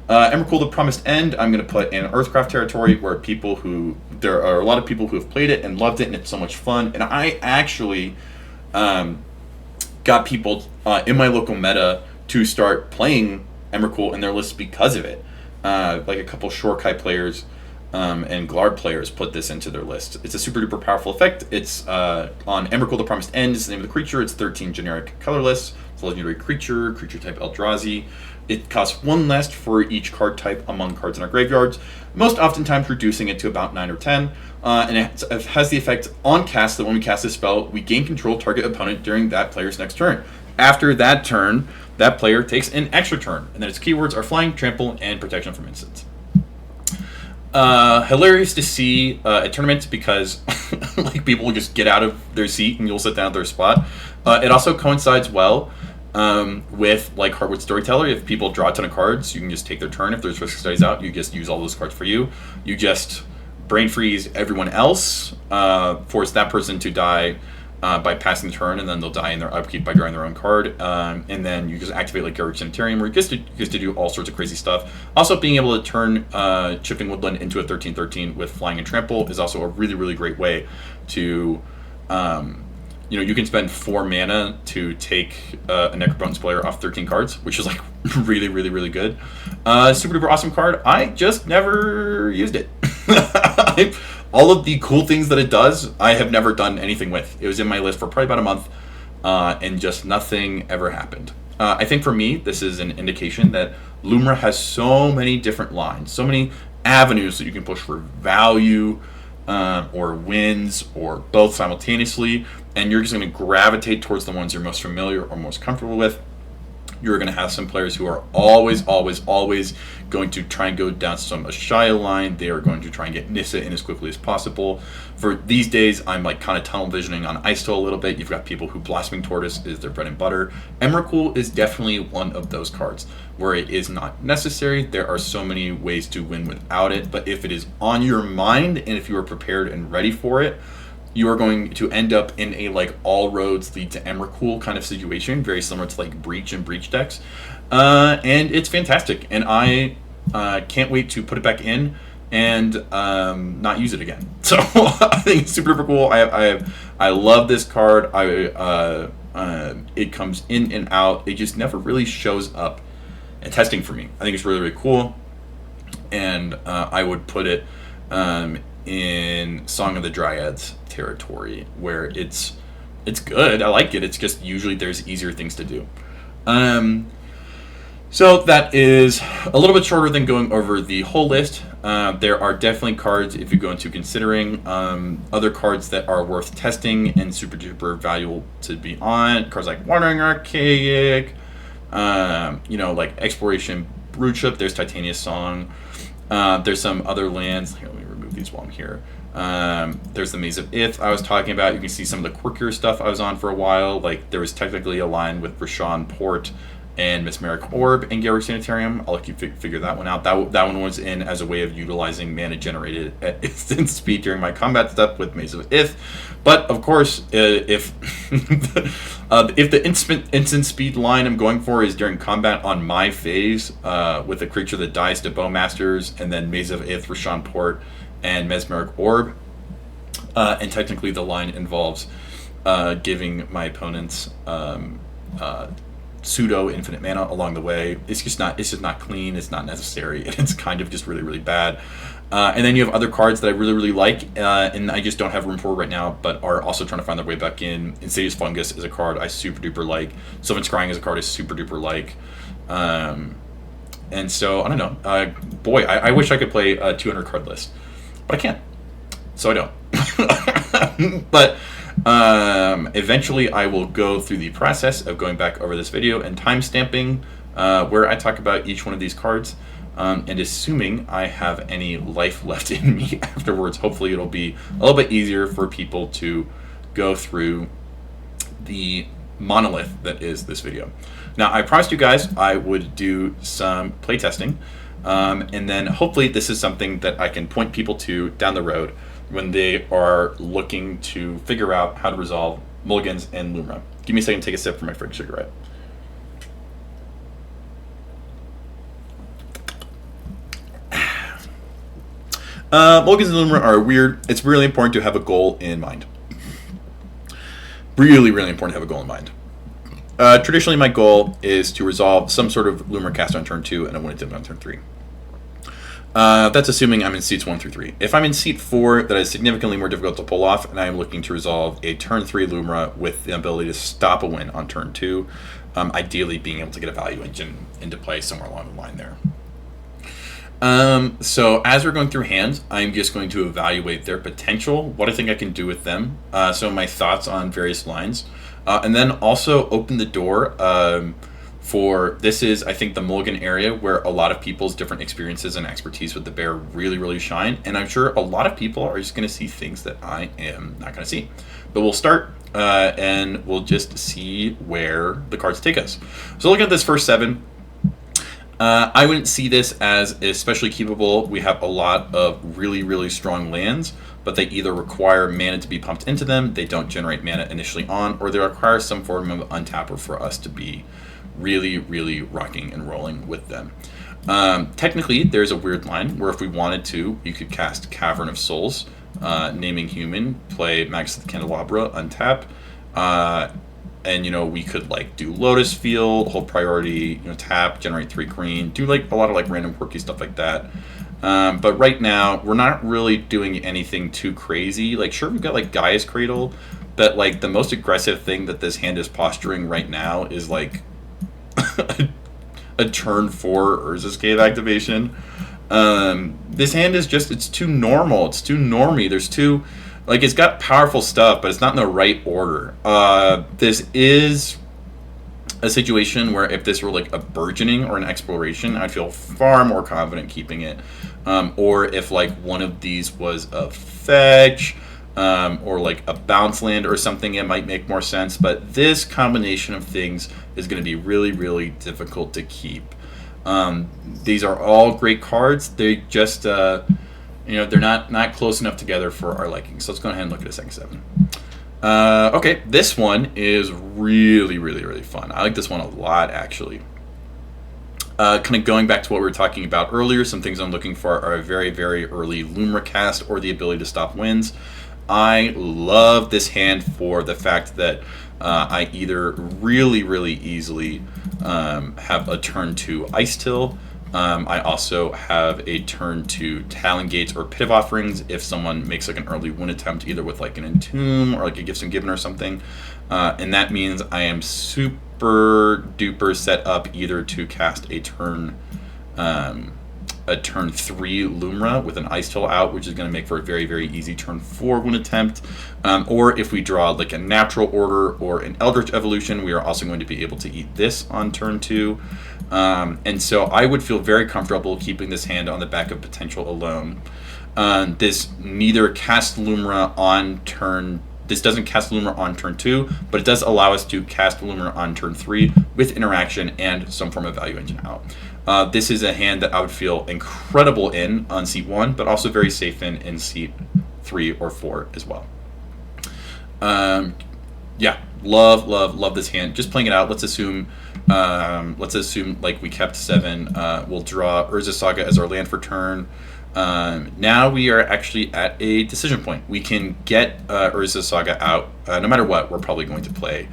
Emrakul, the Promised End, I'm going to put in Earthcraft territory, where there are a lot of people who have played it and loved it, and it's so much fun. And I actually got people in my local meta to start playing Emrakul in their lists because of it. Like a couple Shorkai players and Glard players put this into their list. It's a super duper powerful effect. It's on Emrakul, the Promised End is the name of the creature. It's 13 generic colorless. It's a legendary creature type Eldrazi. It costs 1 less for each card type among cards in our graveyards, most oftentimes reducing it to about 9 or 10. And it has the effect on cast that when we cast this spell, we gain control of target opponent during that player's next turn. After that turn, that player takes an extra turn, and then its keywords are flying, trample, and protection from instants. Hilarious to see at tournaments because like people will just get out of their seat and you'll sit down at their spot. It also coincides well with like Heartwood Storyteller. If people draw a ton of cards, you can just take their turn. If there's risk studies out, you just use all those cards for you. You just brain freeze everyone else, force that person to die by passing the turn, and then they'll die in their upkeep by drawing their own card. And then you just activate like Garage Sanitarium, where you get to do all sorts of crazy stuff. Also, being able to turn Shifting Woodland into a 13/13 with flying and trample is also a really, really great way to you can spend 4 mana to take a Necrobones player off 13 cards, which is like really, really, really good. Super duper awesome card. I just never used it. All of the cool things that it does, I have never done anything with. It was in my list for probably about a month, and just nothing ever happened. I think for me, this is an indication that Lumra has so many different lines, so many avenues that you can push for value, or wins, or both simultaneously, and you're just going to gravitate towards the ones you're most familiar or most comfortable with. You're going to have some players who are always going to try and go down some Ashaya line. They are going to try and get Nissa in as quickly as possible. For these days, I'm like kind of tunnel visioning on Icetill a little bit. You've got people who Blossoming Tortoise is their bread and butter. Emrakul is definitely one of those cards where it is not necessary. There are so many ways to win without it, but if it is on your mind and if you are prepared and ready for it, you are going to end up in a like all roads lead to Emrakul kind of situation, very similar to like Breach and Breach decks. And it's fantastic, and I can't wait to put it back in and not use it again. So I think it's super cool. I love this card. It comes in and out. It just never really shows up in testing for me. I think it's really, really cool, and I would put it in Song of the Dryads territory, where it's good. I like it. It's just usually there's easier things to do. So that is a little bit shorter than going over the whole list. There are definitely cards, if you go into considering other cards that are worth testing and super duper valuable to be on. Cards like Wandering Archaic, like Exploration Broodship. There's Titania's Song. There's some other lands. Here, let me remove these while I'm here. There's the Maze of Ith I was talking about. You can see some of the quirkier stuff I was on for a while. Like there was technically a line with Rashawn Port and Mesmeric Orb and Garrick Sanitarium. I'll let you figure that one out. That one was in as a way of utilizing mana generated at instant speed during my combat step with Maze of Ith. But of course, if the instant speed line I'm going for is during combat on my phase with a creature that dies to Bowmasters and then Maze of Ith, Rashawn Port, and Mesmeric Orb, and technically the line involves giving my opponents pseudo infinite mana along the way. It's just not clean. It's not necessary, and it's kind of just really, really bad. And then you have other cards that I really, really like, and I just don't have room for right now, but are also trying to find their way back in. Insidious Fungus is a card I super duper like. Sylvan Scrying is a card I super duper like. And so I don't know. I wish I could play a 200 card list, but I can't. So I don't. But eventually I will go through the process of going back over this video and timestamping where I talk about each one of these cards, and assuming I have any life left in me afterwards, hopefully it'll be a little bit easier for people to go through the monolith that is this video. Now, I promised you guys I would do some playtesting, and then hopefully this is something that I can point people to down the road when they are looking to figure out how to resolve Mulligans and Lumra. Give me a second to take a sip from my fridge cigarette. Mulligans and Lumra are weird. It's really important to have a goal in mind. Really, really important to have a goal in mind. Traditionally, my goal is to resolve some sort of Lumra cast on turn 2 and a Win-It on turn 3. That's assuming I'm in seats 1 through 3. If I'm in seat 4, that is significantly more difficult to pull off, and I am looking to resolve a turn 3 Lumra with the ability to stop a win on turn 2, ideally being able to get a value engine into play somewhere along the line there. So as we're going through hands, I'm just going to evaluate their potential, what I think I can do with them, so my thoughts on various lines, and then also open the door for, this is, I think, the Mulligan area where a lot of people's different experiences and expertise with the bear really, really shine, and I'm sure a lot of people are just going to see things that I am not going to see. But we'll start, and we'll just see where the cards take us. So looking at this first 7, I wouldn't see this as especially keepable. We have a lot of really, really strong lands, but they either require mana to be pumped into them, they don't generate mana initially on, or they require some form of untapper for us to be really, really rocking and rolling with them. Technically, there's a weird line where if we wanted to, you could cast Cavern of Souls, naming human, play Magus of the Candelabra, untap, and we could like do Lotus Field, hold priority, tap, generate 3 green, do like a lot of like random quirky stuff like that. But right now, we're not really doing anything too crazy. Like, sure, we've got like Gaia's Cradle, but like the most aggressive thing that this hand is posturing right now is like a turn 4 Urza's Cave activation. This hand is just, it's too normal. It's too normy. There's too, like, it's got powerful stuff, but it's not in the right order. This is a situation where if this were like a burgeoning or an exploration, I'd feel far more confident keeping it. Or if like one of these was a fetch, or like a bounce land or something, it might make more sense. But this combination of things is going to be really, really difficult to keep. These are all great cards. They just, they're not close enough together for our liking. So let's go ahead and look at a second 7. Okay, this one is really, really, really fun. I like this one a lot, actually. Kind of going back to what we were talking about earlier, some things I'm looking for are a very, very early Lumra cast or the ability to stop winds. I love this hand for the fact that I either really, really easily have a turn 2 Icetill. I also have a turn 2 Talon Gates or Pit of Offerings if someone makes like an early win attempt, either with like an Entomb or like a Gifts and Given or something. And that means I am super duper set up either to cast a turn 3 Lumra with an Icetill out, which is going to make for a very, very easy turn 4 win attempt. Or if we draw like a Natural Order or an Eldritch Evolution, we are also going to be able to eat this on turn 2. And so I would feel very comfortable keeping this hand on the back of Potential alone. This neither casts Lumra on turn. This doesn't cast Lumra on turn 2, but it does allow us to cast Lumra on turn 3 with interaction and some form of value engine out. This is a hand that I would feel incredible in on seat 1, but also very safe in seat 3 or 4 as well. Yeah, love this hand. Just playing it out. Let's assume like we kept 7. We'll draw Urza Saga as our land for turn. Now we are actually at a decision point. We can get Urza Saga out. No matter what, we're probably going to play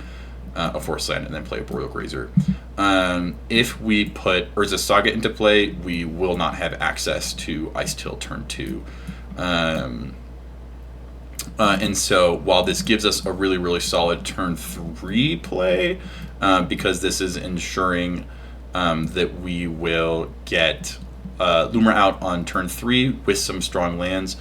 a Forest Land and then play Arboreal Grazer. If we put Urza Saga into play, we will not have access to Icetill turn 2. And so while this gives us a really, really solid turn 3 play, because this is ensuring that we will get Lumra out on turn 3 with some strong lands,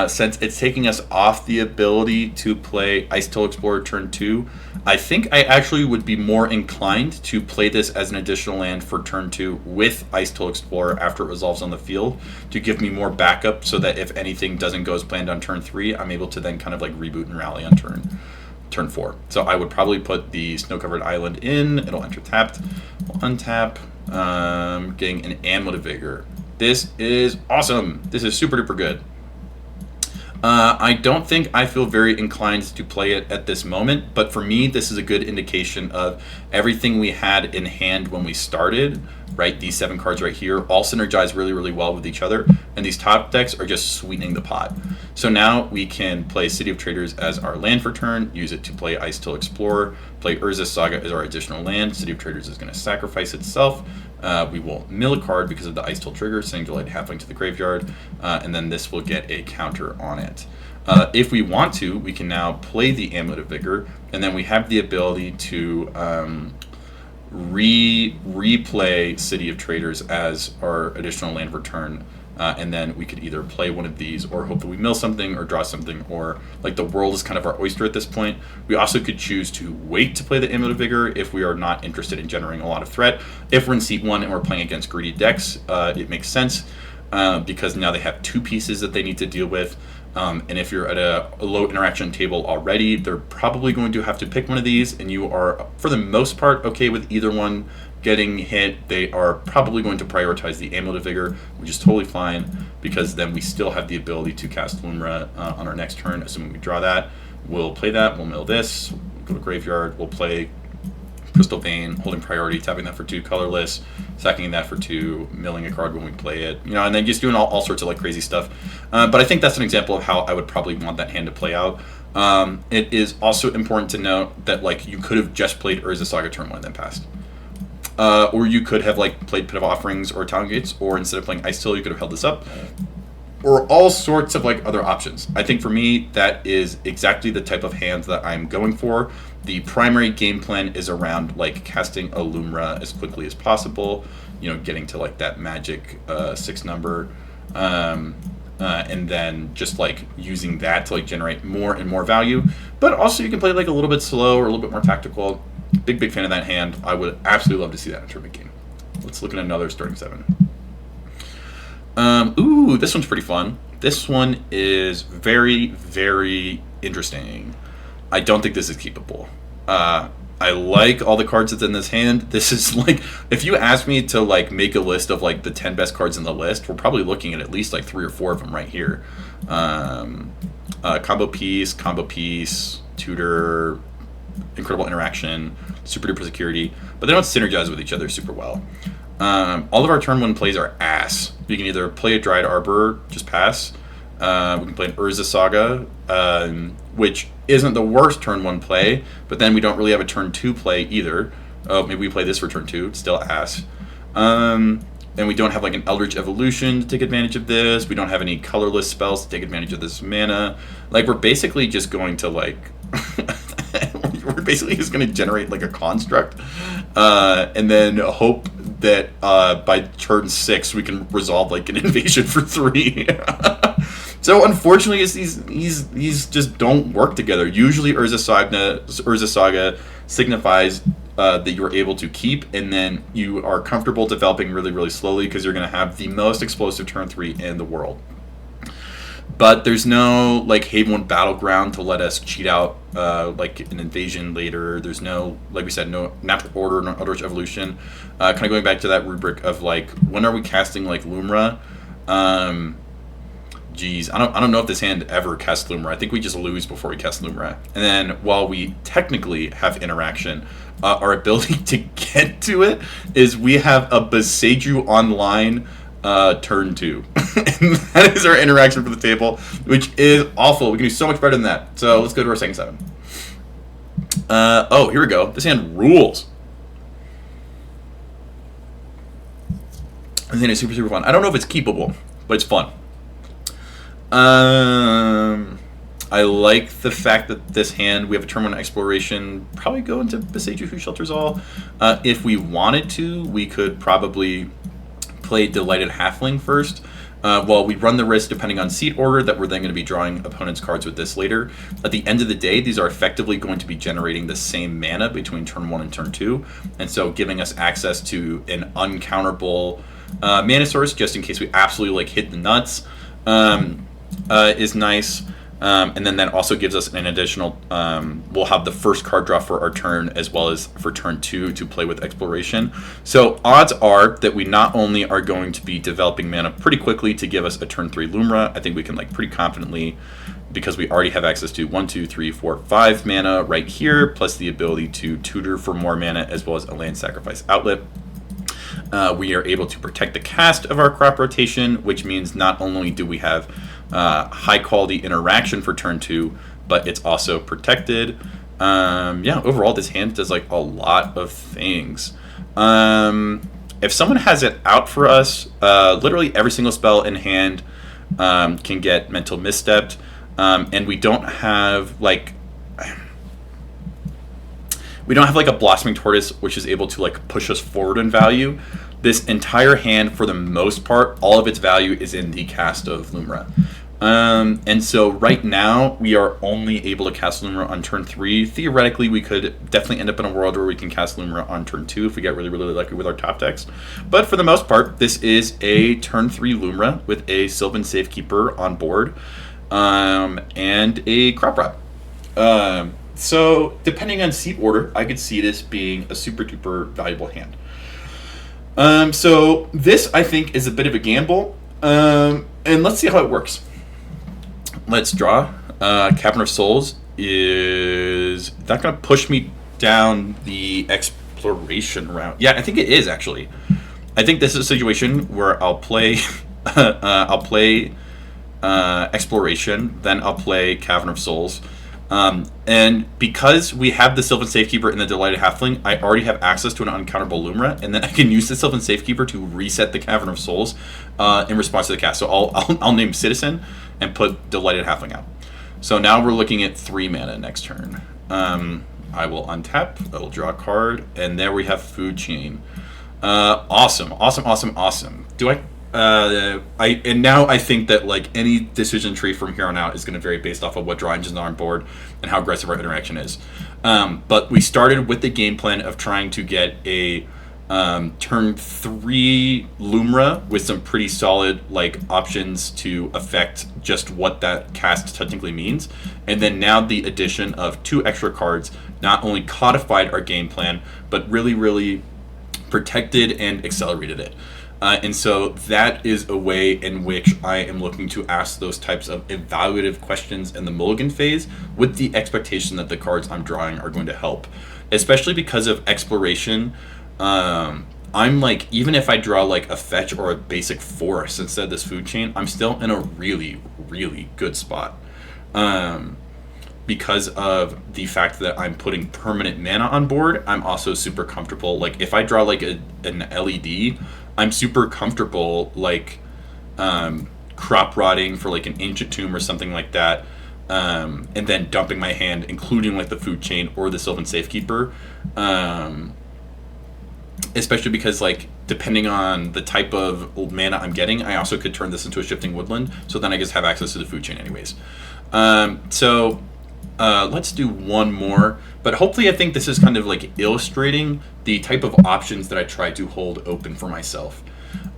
since it's taking us off the ability to play Icetill Explorer turn 2, I think I actually would be more inclined to play this as an additional land for turn 2 with Icetill Explorer after it resolves on the field, to give me more backup so that if anything doesn't go as planned on turn 3, I'm able to then kind of like reboot and rally on turn 4. So I would probably put the Snow-Covered Island in. It'll enter tapped. We'll untap. Getting an Amulet of Vigor. This is awesome. This is super duper good. I don't think I feel very inclined to play it at this moment, but for me, this is a good indication of everything we had in hand when we started, right? These 7 cards right here all synergize really, really well with each other, and these top decks are just sweetening the pot. So now we can play City of Traders as our land for turn, use it to play Icetill Explorer, play Urza Saga as our additional land. City of Traders is going to sacrifice itself. We will mill a card because of the Icetill trigger, sending Delight Halfling to the graveyard, and then this will get a counter on it. If we want to, we can now play the Amulet of Vigor, and then we have the ability to replay City of Traders as our additional land return, and then we could either play one of these or hope that we mill something or draw something, or like the world is kind of our oyster at this point. We also could choose to wait to play the Amulet of Vigor if we are not interested in generating a lot of threat. If we're in seat 1 and we're playing against greedy decks, it makes sense because now they have 2 pieces that they need to deal with. And if you're at a low interaction table already, they're probably going to have to pick one of these, and you are, for the most part, okay with either one getting hit. They are probably going to prioritize the Amulet of Vigor, which is totally fine, because then we still have the ability to cast Lumra on our next turn, assuming we draw that. We'll play that, we'll mill this, go to graveyard, we'll play Crystal Vein, holding priority, tapping that for 2 colorless, sacking that for 2, milling a card when we play it, and then just doing all sorts of like crazy stuff. But I think that's an example of how I would probably want that hand to play out. It is also important to note that like you could have just played Urza Saga turn 1 and then passed. Or you could have like played Pit of Offerings or Talon Gates, or instead of playing Icetill, you could have held this up. Or all sorts of like other options. I think for me, that is exactly the type of hand that I'm going for. The primary game plan is around like casting a Lumra as quickly as possible, getting to like that magic 6 number, and then just like using that to like generate more and more value. But also you can play like a little bit slow or a little bit more tactical. Big fan of that hand. I would absolutely love to see that in a tournament game. Let's look at another starting 7. Ooh, this one's pretty fun. This one is very, very interesting. I don't think this is keepable. I like all the cards that's in this hand. This is like, if you ask me to like make a list of like the 10 best cards in the list, we're probably looking at least like 3 or 4 of them right here. Combo piece, tutor, incredible interaction, super duper security, but they don't synergize with each other super well. All of our turn 1 plays are ass. You can either play a Dryad Arbor, just pass. We can play an Urza Saga, which isn't the worst turn 1 play, but then we don't really have a turn 2 play either. Oh, maybe we play this for turn 2, it's still ass. And we don't have like an Eldritch Evolution to take advantage of this. We don't have any colorless spells to take advantage of this mana. Like, we're basically just going to like... we're basically just going to generate like a construct, and then hope that by turn 6 we can resolve like an invasion for 3. So unfortunately, these just don't work together. Usually, Urza Saga signifies that you are able to keep, and then you are comfortable developing really, really slowly because you're going to have the most explosive turn 3 in the world. But there's no like Havenwood Battleground to let us cheat out like an invasion later. There's no, like we said, no Natural Order, no Eldritch Evolution. Kind of going back to that rubric of like, when are we casting like Lumra? Geez, I don't know if this hand ever casts Lumra. I think we just lose before we cast Lumra. And then while we technically have interaction, our ability to get to it is we have a Beseju online turn 2. And that is our interaction for the table, which is awful. We can do so much better than that. So let's go to our second 7. Oh, here we go. This hand rules. This hand is super, super fun. I don't know if it's keepable, but it's fun. I like the fact that this hand, we have a turn 1 exploration, probably go into Beseju Who Shelters All. If we wanted to, we could probably play Delighted Halfling first. Well, we run the risk, depending on seat order, that we're then going to be drawing opponents' cards with this later. At the end of the day, these are effectively going to be generating the same mana between turn 1 and turn 2, and so giving us access to an uncounterable mana source, just in case we absolutely like hit the nuts, is nice. And then that also gives us an additional, we'll have the first card draw for our turn as well as for turn 2 to play with exploration. So odds are that we not only are going to be developing mana pretty quickly to give us a turn 3 Lumra, I think we can like pretty confidently, because we already have access to 1, 2, 3, 4, 5 mana right here, plus the ability to tutor for more mana as well as a land sacrifice outlet. We are able to protect the cast of our crop rotation, which means not only do we have high quality interaction for turn 2, but it's also protected. Overall this hand does like a lot of things. If someone has it out for us, literally every single spell in hand can get mental misstepped, and we don't have like a Blossoming Tortoise which is able to like push us forward in value. This entire hand, for the most part, all of its value is in the cast of Lumra. And so right now, we are only able to cast Lumra on turn 3. Theoretically, we could definitely end up in a world where we can cast Lumra on turn 2 if we get really, really lucky with our top decks. But for the most part, this is a turn 3 Lumra with a Sylvan Safekeeper on board, and a Crop Rot. So depending on seat order, I could see this being a super duper valuable hand. So this, I think, is a bit of a gamble, and let's see how it works. Let's draw. Cavern of Souls. Is that going to push me down the exploration route? Yeah, I think it is, actually. I think this is a situation where I'll play exploration, then I'll play Cavern of Souls. And because we have the Sylvan Safekeeper and the Delighted Halfling, I already have access to an uncounterable Lumra, and then I can use the Sylvan Safekeeper to reset the Cavern of Souls in response to the cast. So I'll name Citizen and put Delighted Halfling out. So now we're looking at 3 mana next turn. I will untap, I'll draw a card, and there we have Food Chain. Awesome. Do I I think that like any decision tree from here on out is going to vary based off of what draw engines are on board and how aggressive our interaction is. But we started with the game plan of trying to get a turn 3 Lumra with some pretty solid like options to affect just what that cast technically means, and then now the addition of 2 extra cards not only codified our game plan but really protected and accelerated it. And so that is a way in which I am looking to ask those types of evaluative questions in the mulligan phase with the expectation that the cards I'm drawing are going to help, especially because of exploration. I'm like, even if I draw like a fetch or a basic forest instead of this food chain, I'm still in a really good spot. Because of the fact that I'm putting permanent mana on board, I'm also super comfortable. Like if I draw like an LED, I'm super comfortable like crop rotting for like an ancient tomb or something like that, and then dumping my hand, including like the food chain or the Sylvan Safekeeper. Especially because like depending on the type of mana I'm getting, I also could turn this into a shifting woodland, so then I just have access to the food chain anyways. Let's do one more, but hopefully I think this is kind of like illustrating the type of options that I try to hold open for myself.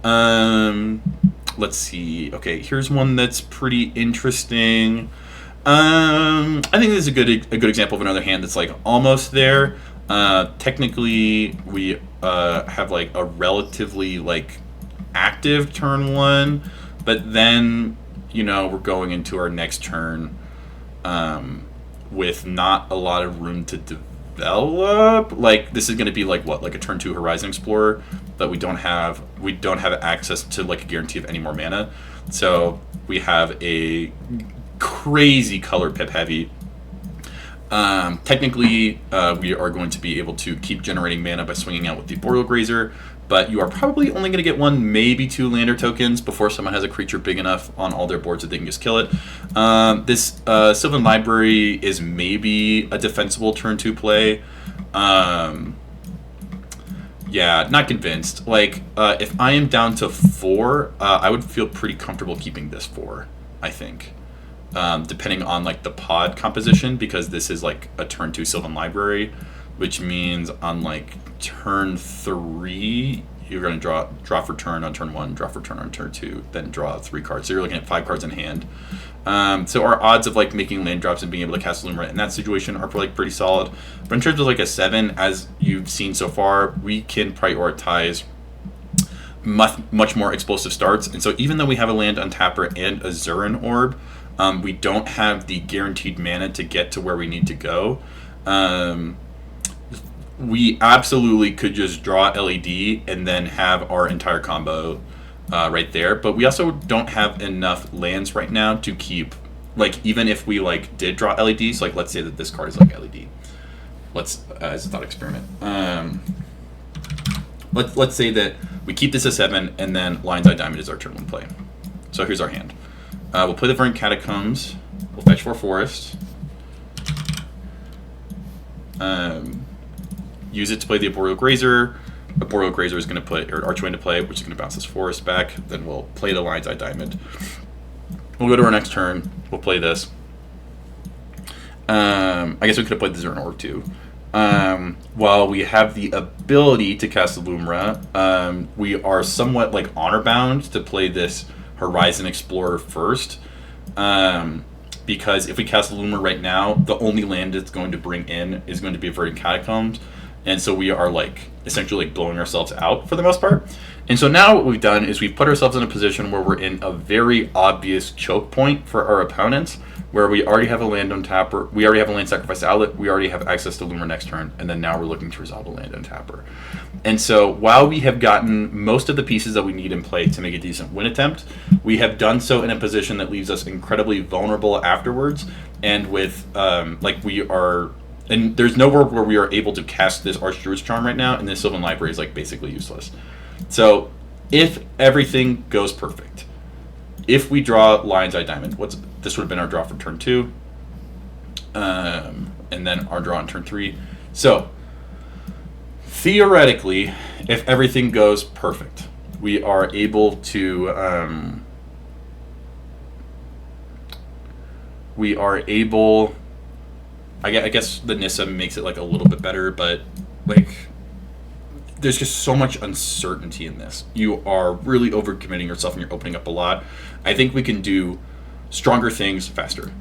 Let's see. Okay, here's one that's pretty interesting. I think this is a good example of another hand that's like almost there. Technically, we have like a relatively like active turn 1, but then we're going into our next turn with not a lot of room to develop. Like this is going to be like what, like a turn 2 Horizon Explorer, but we don't have access to like a guarantee of any more mana. So we have a crazy color pip heavy. Technically, we are going to be able to keep generating mana by swinging out with the Arboreal Grazer, but you are probably only going to get 1, maybe 2 lander tokens before someone has a creature big enough on all their boards that they can just kill it. This Sylvan Library is maybe a defensible turn 2 play. Yeah, not convinced. Like, if I am down to 4, I would feel pretty comfortable keeping this 4, I think. Depending on like the pod composition, because this is like a turn 2 Sylvan Library, which means on like turn 3 you're going to draw for turn on turn 1, draw for turn on turn 2, then draw 3 cards. So you're looking at 5 cards in hand. So our odds of like making land drops and being able to cast Lumra in that situation are like pretty solid. But in terms of like a 7, as you've seen so far, we can prioritize much more explosive starts. And so even though we have a land on tapper and a Zuran Orb, we don't have the guaranteed mana to get to where we need to go. We absolutely could just draw LED and then have our entire combo right there. But we also don't have enough lands right now to keep, like, even if we like did draw LEDs, like let's say that this card is like LED. Let's as a thought experiment. Let's say that we keep this as 7 and then Lion's Eye Diamond is our turn 1 play. So here's our hand. We'll play the Verdant Catacombs. We'll fetch 4 Forest. Use it to play the Arboreal Grazer. Arboreal Grazer is going to put Archway into play, which is going to bounce this Forest back. Then we'll play the Lion's Eye Diamond. We'll go to our next turn. We'll play this. I guess we could have played the Zuran Orb too. While we have the ability to cast the Lumra, we are somewhat like honor bound to play this Horizon Explorer first, because if we cast Lumra right now, the only land it's going to bring in is going to be Verdant Catacombs, and so we are like essentially like blowing ourselves out for the most part. And so now what we've done is we've put ourselves in a position where we're in a very obvious choke point for our opponents, where we already have a land on tapper, we already have a land sacrifice outlet, we already have access to Lumra next turn, and then now we're looking to resolve a land on tapper. And so while we have gotten most of the pieces that we need in play to make a decent win attempt, we have done so in a position that leaves us incredibly vulnerable afterwards, and with and there's nowhere where we are able to cast this Archdruid's Charm right now, and this Sylvan Library is like basically useless. So if everything goes perfect, if we draw Lion's Eye Diamond, this would have been our draw for turn 2, and then our draw on turn 3. So theoretically, if everything goes perfect, we are able to I guess the Nissa makes it like a little bit better, but like there's just so much uncertainty in this. You are really overcommitting yourself and you're opening up a lot. I think we can do stronger things faster.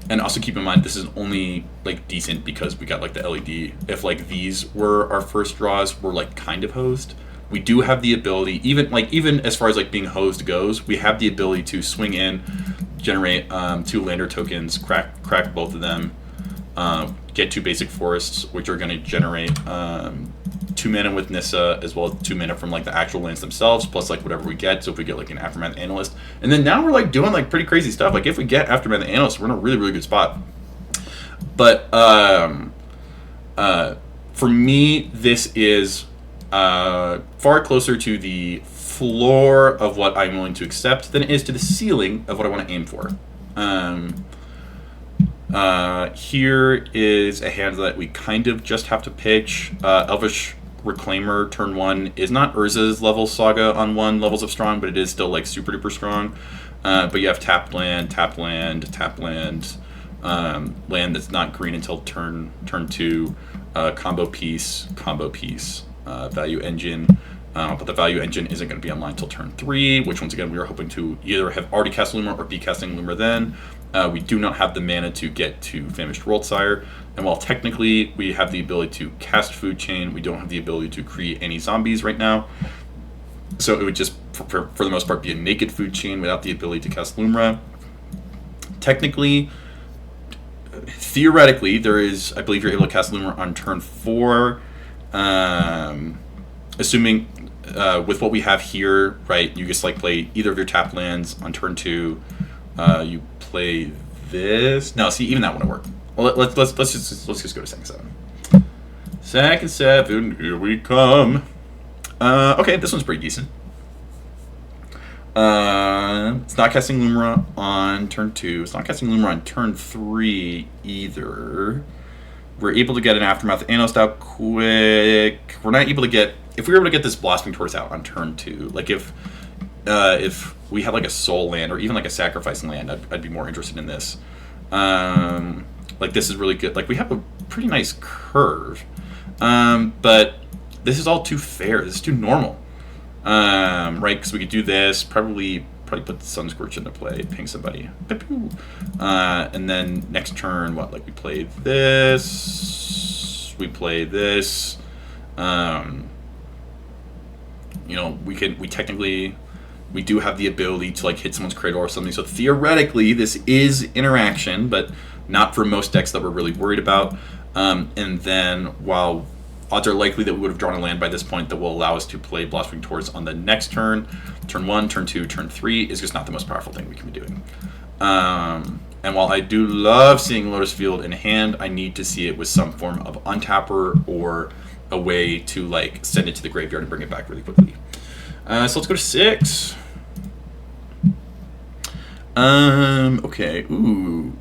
And also keep in mind, this is only like decent because we got like the LED. If like these were our first draws, we're like kind of hosed. We do have the ability, even as far as like being hosed goes, we have the ability to swing in, generate 2 lander tokens, crack both of them, get 2 basic forests, which are going to generate 2 mana with Nissa, as well as 2 mana from like the actual lands themselves, plus like whatever we get. So if we get like an Aftermath Analyst, and then now we're like doing like pretty crazy stuff. Like if we get Aftermath Analyst, we're in a really, really good spot. But for me, this is far closer to the floor of what I'm willing to accept than it is to the ceiling of what I want to aim for. Here is a hand that we kind of just have to pitch. Elvish Reclaimer, turn 1, is not Urza's level Saga on 1 levels of strong, but it is still like super duper strong. But you have tapped land, land that's not green until turn 2, combo piece, value engine. But the value engine isn't going to be online until turn 3, which once again we are hoping to either have already cast Lumra or be casting Lumra then. We do not have the mana to get to Famished Worldsire, and while technically we have the ability to cast Food Chain, we don't have the ability to create any zombies right now. So it would just, for the most part, be a naked Food Chain without the ability to cast Lumra. Technically, theoretically, there is, I believe you're able to cast Lumra on turn 4, assuming with what we have here, right, you just like play either of your tap lands on turn 2, you play this. No, see, even that wouldn't work. Well, let's just go to second 7. Second 7, here we come. Okay, this one's pretty decent. It's not casting Lumra on turn 2. It's not casting Lumra on turn 3 either. We're able to get an Aftermath Analyst out quick. We're not able to get, if we were able to get this Blossoming Tortoise out on turn 2, like if we had like a soul land or even like a sacrificing land, I'd be more interested in this. Like this is really good. Like we have a pretty nice curve, but this is all too fair. This is too normal, right? Because we could do this, probably put the Sunscorch into play, ping somebody, and then next turn, what? Like we play this, we play this. You know, we do have the ability to like hit someone's cradle or something. So theoretically, this is interaction, but not for most decks that we're really worried about. And then while odds are likely that we would have drawn a land by this point that will allow us to play Blossoming Tortoise on the next turn, turn 1, turn 2, turn 3 is just not the most powerful thing we can be doing. And while I do love seeing Lotus Field in hand, I need to see it with some form of untapper or a way to like send it to the graveyard and bring it back really quickly. So let's go to 6. Okay. Ooh,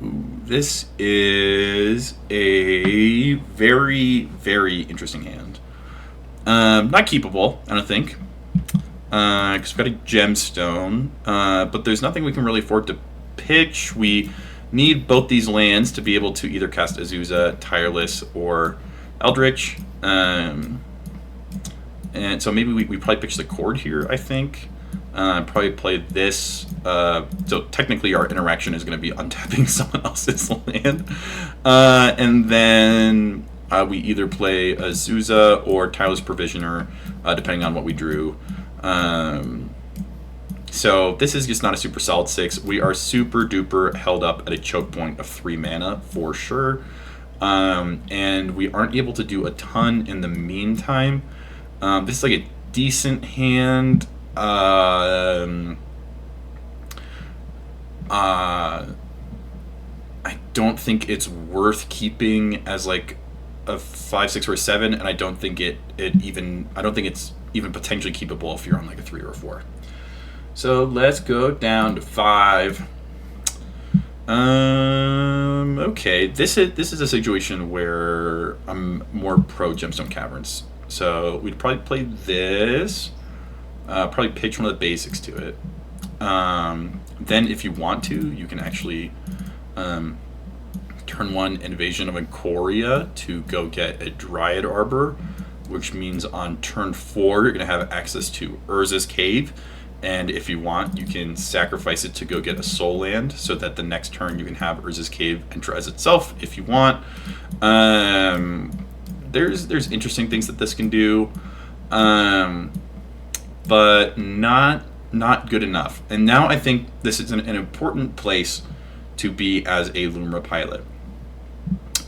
this is a very, very interesting hand. Not keepable, I don't think. Because we've got a gemstone, but there's nothing we can really afford to pitch. We need both these lands to be able to either cast Azusa, Tireless, or Eldritch. And so maybe we probably pitch the Chord here, I think. Probably play this. So technically our interaction is going to be untapping someone else's land. And then we either play Azusa or Tireless Provisioner, depending on what we drew. So this is just not a super solid 6. We are super duper held up at a choke point of 3 mana for sure. And we aren't able to do a ton in the meantime. This is like a decent hand. I don't think it's worth keeping as like a 5, 6, or a 7, and I don't think it's even potentially keepable if you're on like a 3 or a 4. So let's go down to 5. Okay, this is a situation where I'm more pro Gemstone Caverns. So we'd probably play this. Probably pitch one of the basics to it. Then if you want to, you can actually turn 1 Invasion of Ikoria to go get a Dryad Arbor, which means on turn 4 you're going to have access to Urza's Cave, and if you want you can sacrifice it to go get a Soul Land, so that the next turn you can have Urza's Cave enter as itself if you want. There's interesting things that this can do, but not good enough. And now I think this is an important place to be as a Lumra pilot.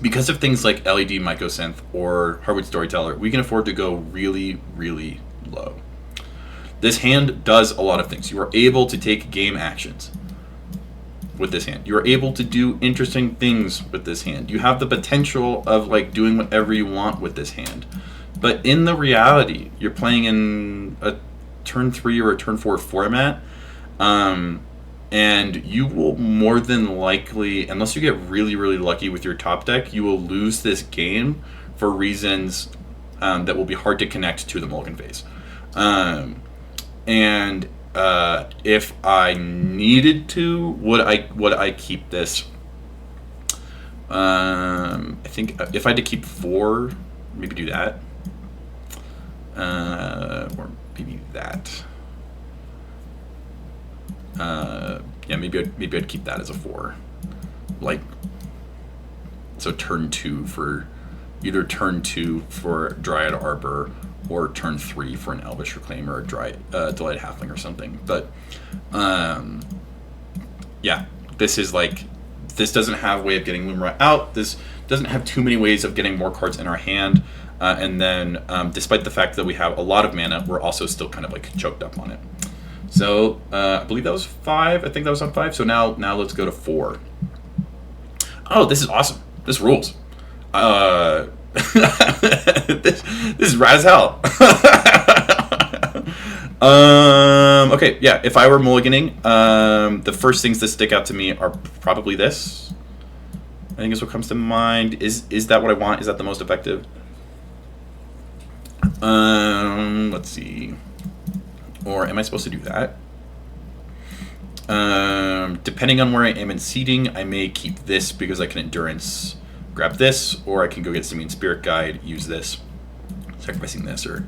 Because of things like LED Mycosynth or Heartwood Storyteller, we can afford to go really, really low. This hand does a lot of things. You are able to take game actions with this hand. You are able to do interesting things with this hand. You have the potential of like doing whatever you want with this hand. But in the reality, you're playing in a turn 3 or a turn 4 format, and you will more than likely, unless you get really, really lucky with your top deck, you will lose this game for reasons that will be hard to connect to the Mulligan phase. And if I needed to, would I keep this? I think if I had to keep 4, maybe do that, or maybe that. Yeah, maybe I'd keep that as a 4. Like, so turn 2 for either turn 2 for Dryad Arbor, or turn 3 for an Elvish Reclaimer or Delight Halfling or something. But yeah, this doesn't have a way of getting Lumra out. This doesn't have too many ways of getting more cards in our hand. And then, despite the fact that we have a lot of mana, we're also still kind of like choked up on it. So I believe that was 5. I think that was on 5. So now let's go to 4. Oh, this is awesome. This rules. This is rad as hell. Okay, yeah. If I were mulliganing, the first things that stick out to me are probably this. I think is what comes to mind. Is that what I want? Is that the most effective? Let's see. Or am I supposed to do that? Depending on where I am in seeding, I may keep this because I can endurance grab this, or I can go get Simian Spirit Guide, use this, sacrificing this. Or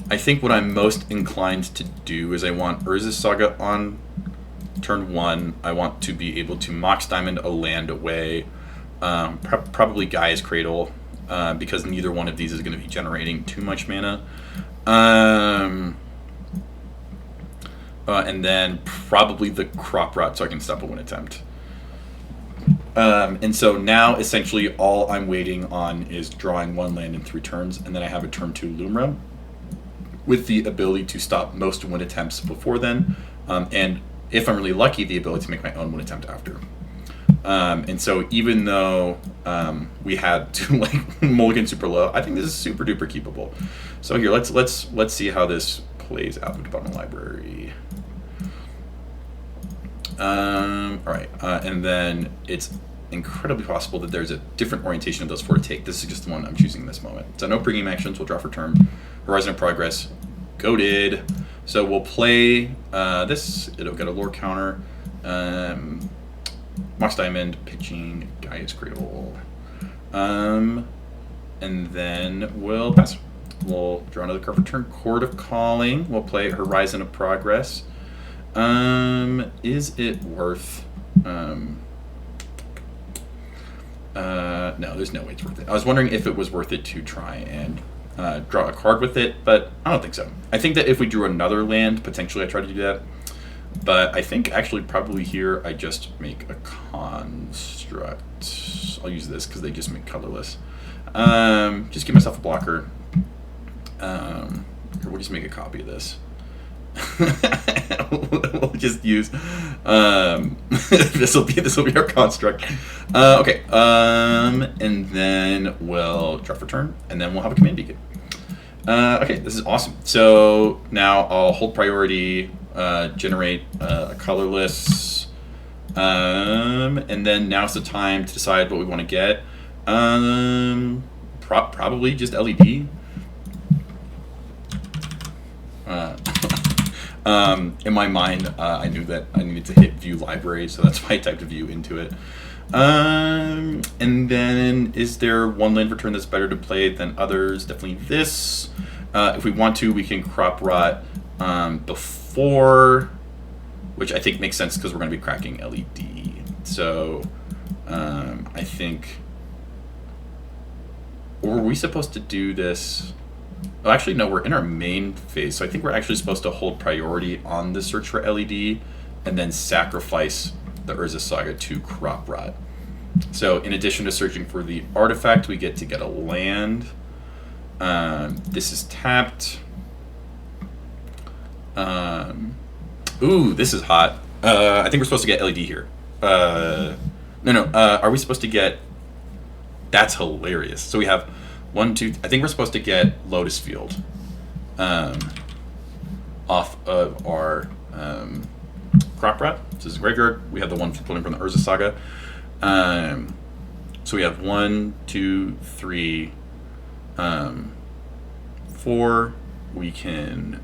I think what I'm most inclined to do is I want Urza's Saga on turn 1. I want to be able to Mox Diamond a land away, probably Gaia's Cradle, because neither one of these is going to be generating too much mana. And then probably the Crop Rot so I can stop a win attempt. And so now essentially all I'm waiting on is drawing 1 land in 3 turns, and then I have a turn 2 Lumra with the ability to stop most win attempts before then, and if I'm really lucky, the ability to make my own win attempt after. And so even though we had to like mulligan super low, I think this is super duper keepable. So here, let's see how this plays out with the bottom library. All right, and then it's incredibly possible that there's a different orientation of those 4 to take. This is just the one I'm choosing in this moment. So no pregame actions. We'll draw for turn. Horizon of Progress. Goated. So we'll play this. It'll get a lore counter. Mox Diamond, pitching, Gaia's Cradle. And then we'll pass. We'll draw another card for turn. Chord of Calling. We'll play Horizon of Progress. Is it worth... no, there's no way it's worth it. I was wondering if it was worth it to try and draw a card with it, but I don't think so. I think that if we drew another land, potentially I try to do that. But I think actually probably here I just make a construct. I'll use this because they just make colorless. Just give myself a blocker. Or we'll just make a copy of this. We'll just use this will be our construct. Okay, and then we'll draw for turn, and then we'll have a command beacon. Okay, this is awesome. So now I'll hold priority, generate a colorless, and then now's the time to decide what we want to get. Probably just LED. In my mind, I knew that I needed to hit view library, so that's why I typed view into it. And then, is there one land return that's better to play than others? Definitely this. If we want to, we can crop rot before, which I think makes sense because we're going to be cracking LED. So I think, or were we supposed to do this? Oh, actually, no, we're in our main phase, so I think we're actually supposed to hold priority on the search for LED and then sacrifice the Urza Saga to crop rot. So in addition to searching for the artifact, we get to get a land. This is tapped. Ooh, this is hot. I think we're supposed to get LED here. No. Are we supposed to get... That's hilarious. So we have 1, 2... I think we're supposed to get Lotus Field off of our crop rot. This is graveyard. We have the one pulling from the Urza Saga. So we have 1, 2, 3, 4. We can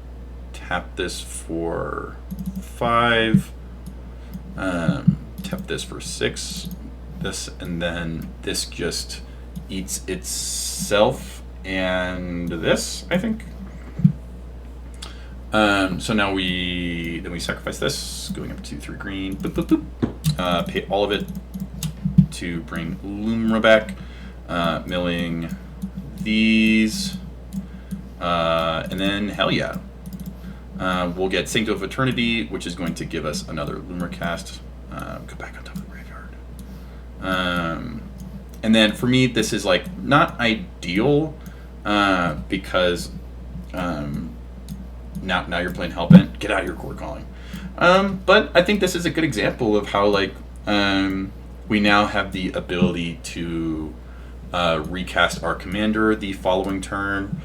tap this for 5. Tap this for 6. This, and then this just eats itself and this, I think. So now we sacrifice this, going up to 3 green. Boop, boop, boop. Pay all of it to bring Lumra back. Milling these. And then, hell yeah. We'll get Sanctum of Eternity, which is going to give us another Lumra cast. Go back on top of the graveyard. And then for me, this is like not ideal because now you're playing Hellbent. Get out of your Chord Calling. But I think this is a good example of how like we now have the ability to recast our commander the following turn.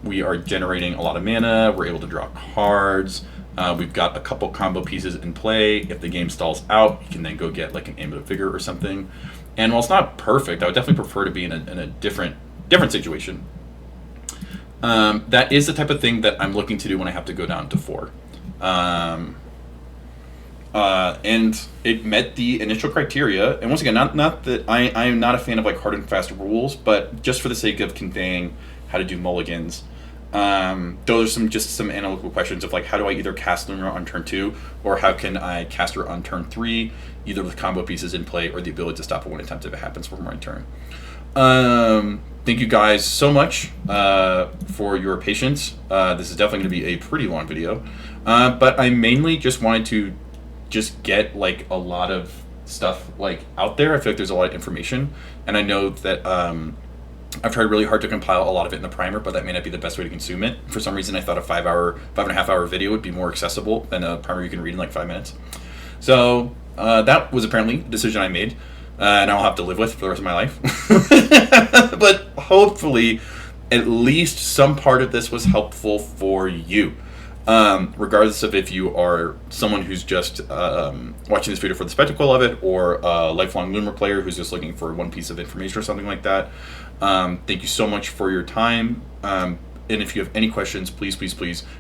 We are generating a lot of mana. We're able to draw cards. We've got a couple combo pieces in play. If the game stalls out, you can then go get like an Amulet of Vigor or something. And while it's not perfect, I would definitely prefer to be in a different situation. That is the type of thing that I'm looking to do when I have to go down to 4. And it met the initial criteria. And once again, not that I am not a fan of like hard and fast rules, but just for the sake of conveying how to do mulligans. Those are some analytical questions of like, how do I either cast Lumra on turn 2, or how can I cast her on turn 3, either with combo pieces in play or the ability to stop a one attempt if it happens for my turn. Thank you guys so much for your patience. This is definitely going to be a pretty long video, but I mainly just wanted to just get like a lot of stuff like out there. I feel like there's a lot of information, and I know that I've tried really hard to compile a lot of it in the primer, but that may not be the best way to consume it. For some reason, I thought a 5.5 hour video would be more accessible than a primer you can read in like 5 minutes. So that was apparently a decision I made, and I'll have to live with for the rest of my life. But hopefully, at least some part of this was helpful for you. Regardless of if you are someone who's just watching this video for the spectacle of it, or a lifelong Lumra player who's just looking for one piece of information or something like that. Thank you so much for your time. And if you have any questions, please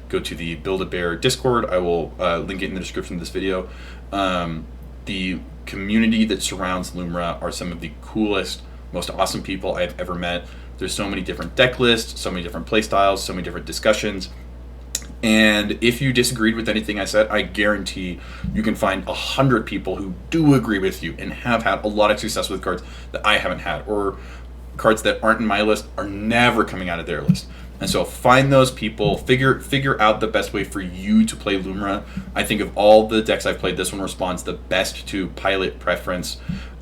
go to the Build-A-Bear Discord. I will link it in the description of this video. The community that surrounds Lumra are some of the coolest, most awesome people I've ever met. There's so many different deck lists, so many different play styles, so many different discussions. And if you disagreed with anything I said, I guarantee you can find 100 people who do agree with you and have had a lot of success with cards that I haven't had, or cards that aren't in my list are never coming out of their list. And so find those people, figure out the best way for you to play Lumra. I think of all the decks I've played, this one responds the best to pilot preference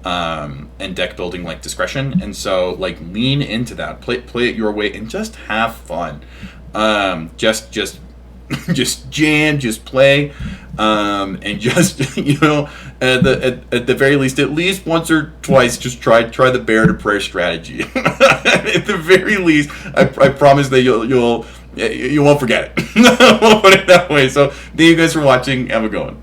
and deck building like discretion. And so like lean into that, play it your way, and just have fun. Just jam, just play, and just at the very least, at least once or twice, just try the bear to prayer strategy. At the very least, I promise that you won't forget it. We'll put it that way. So thank you guys for watching. Have a good one.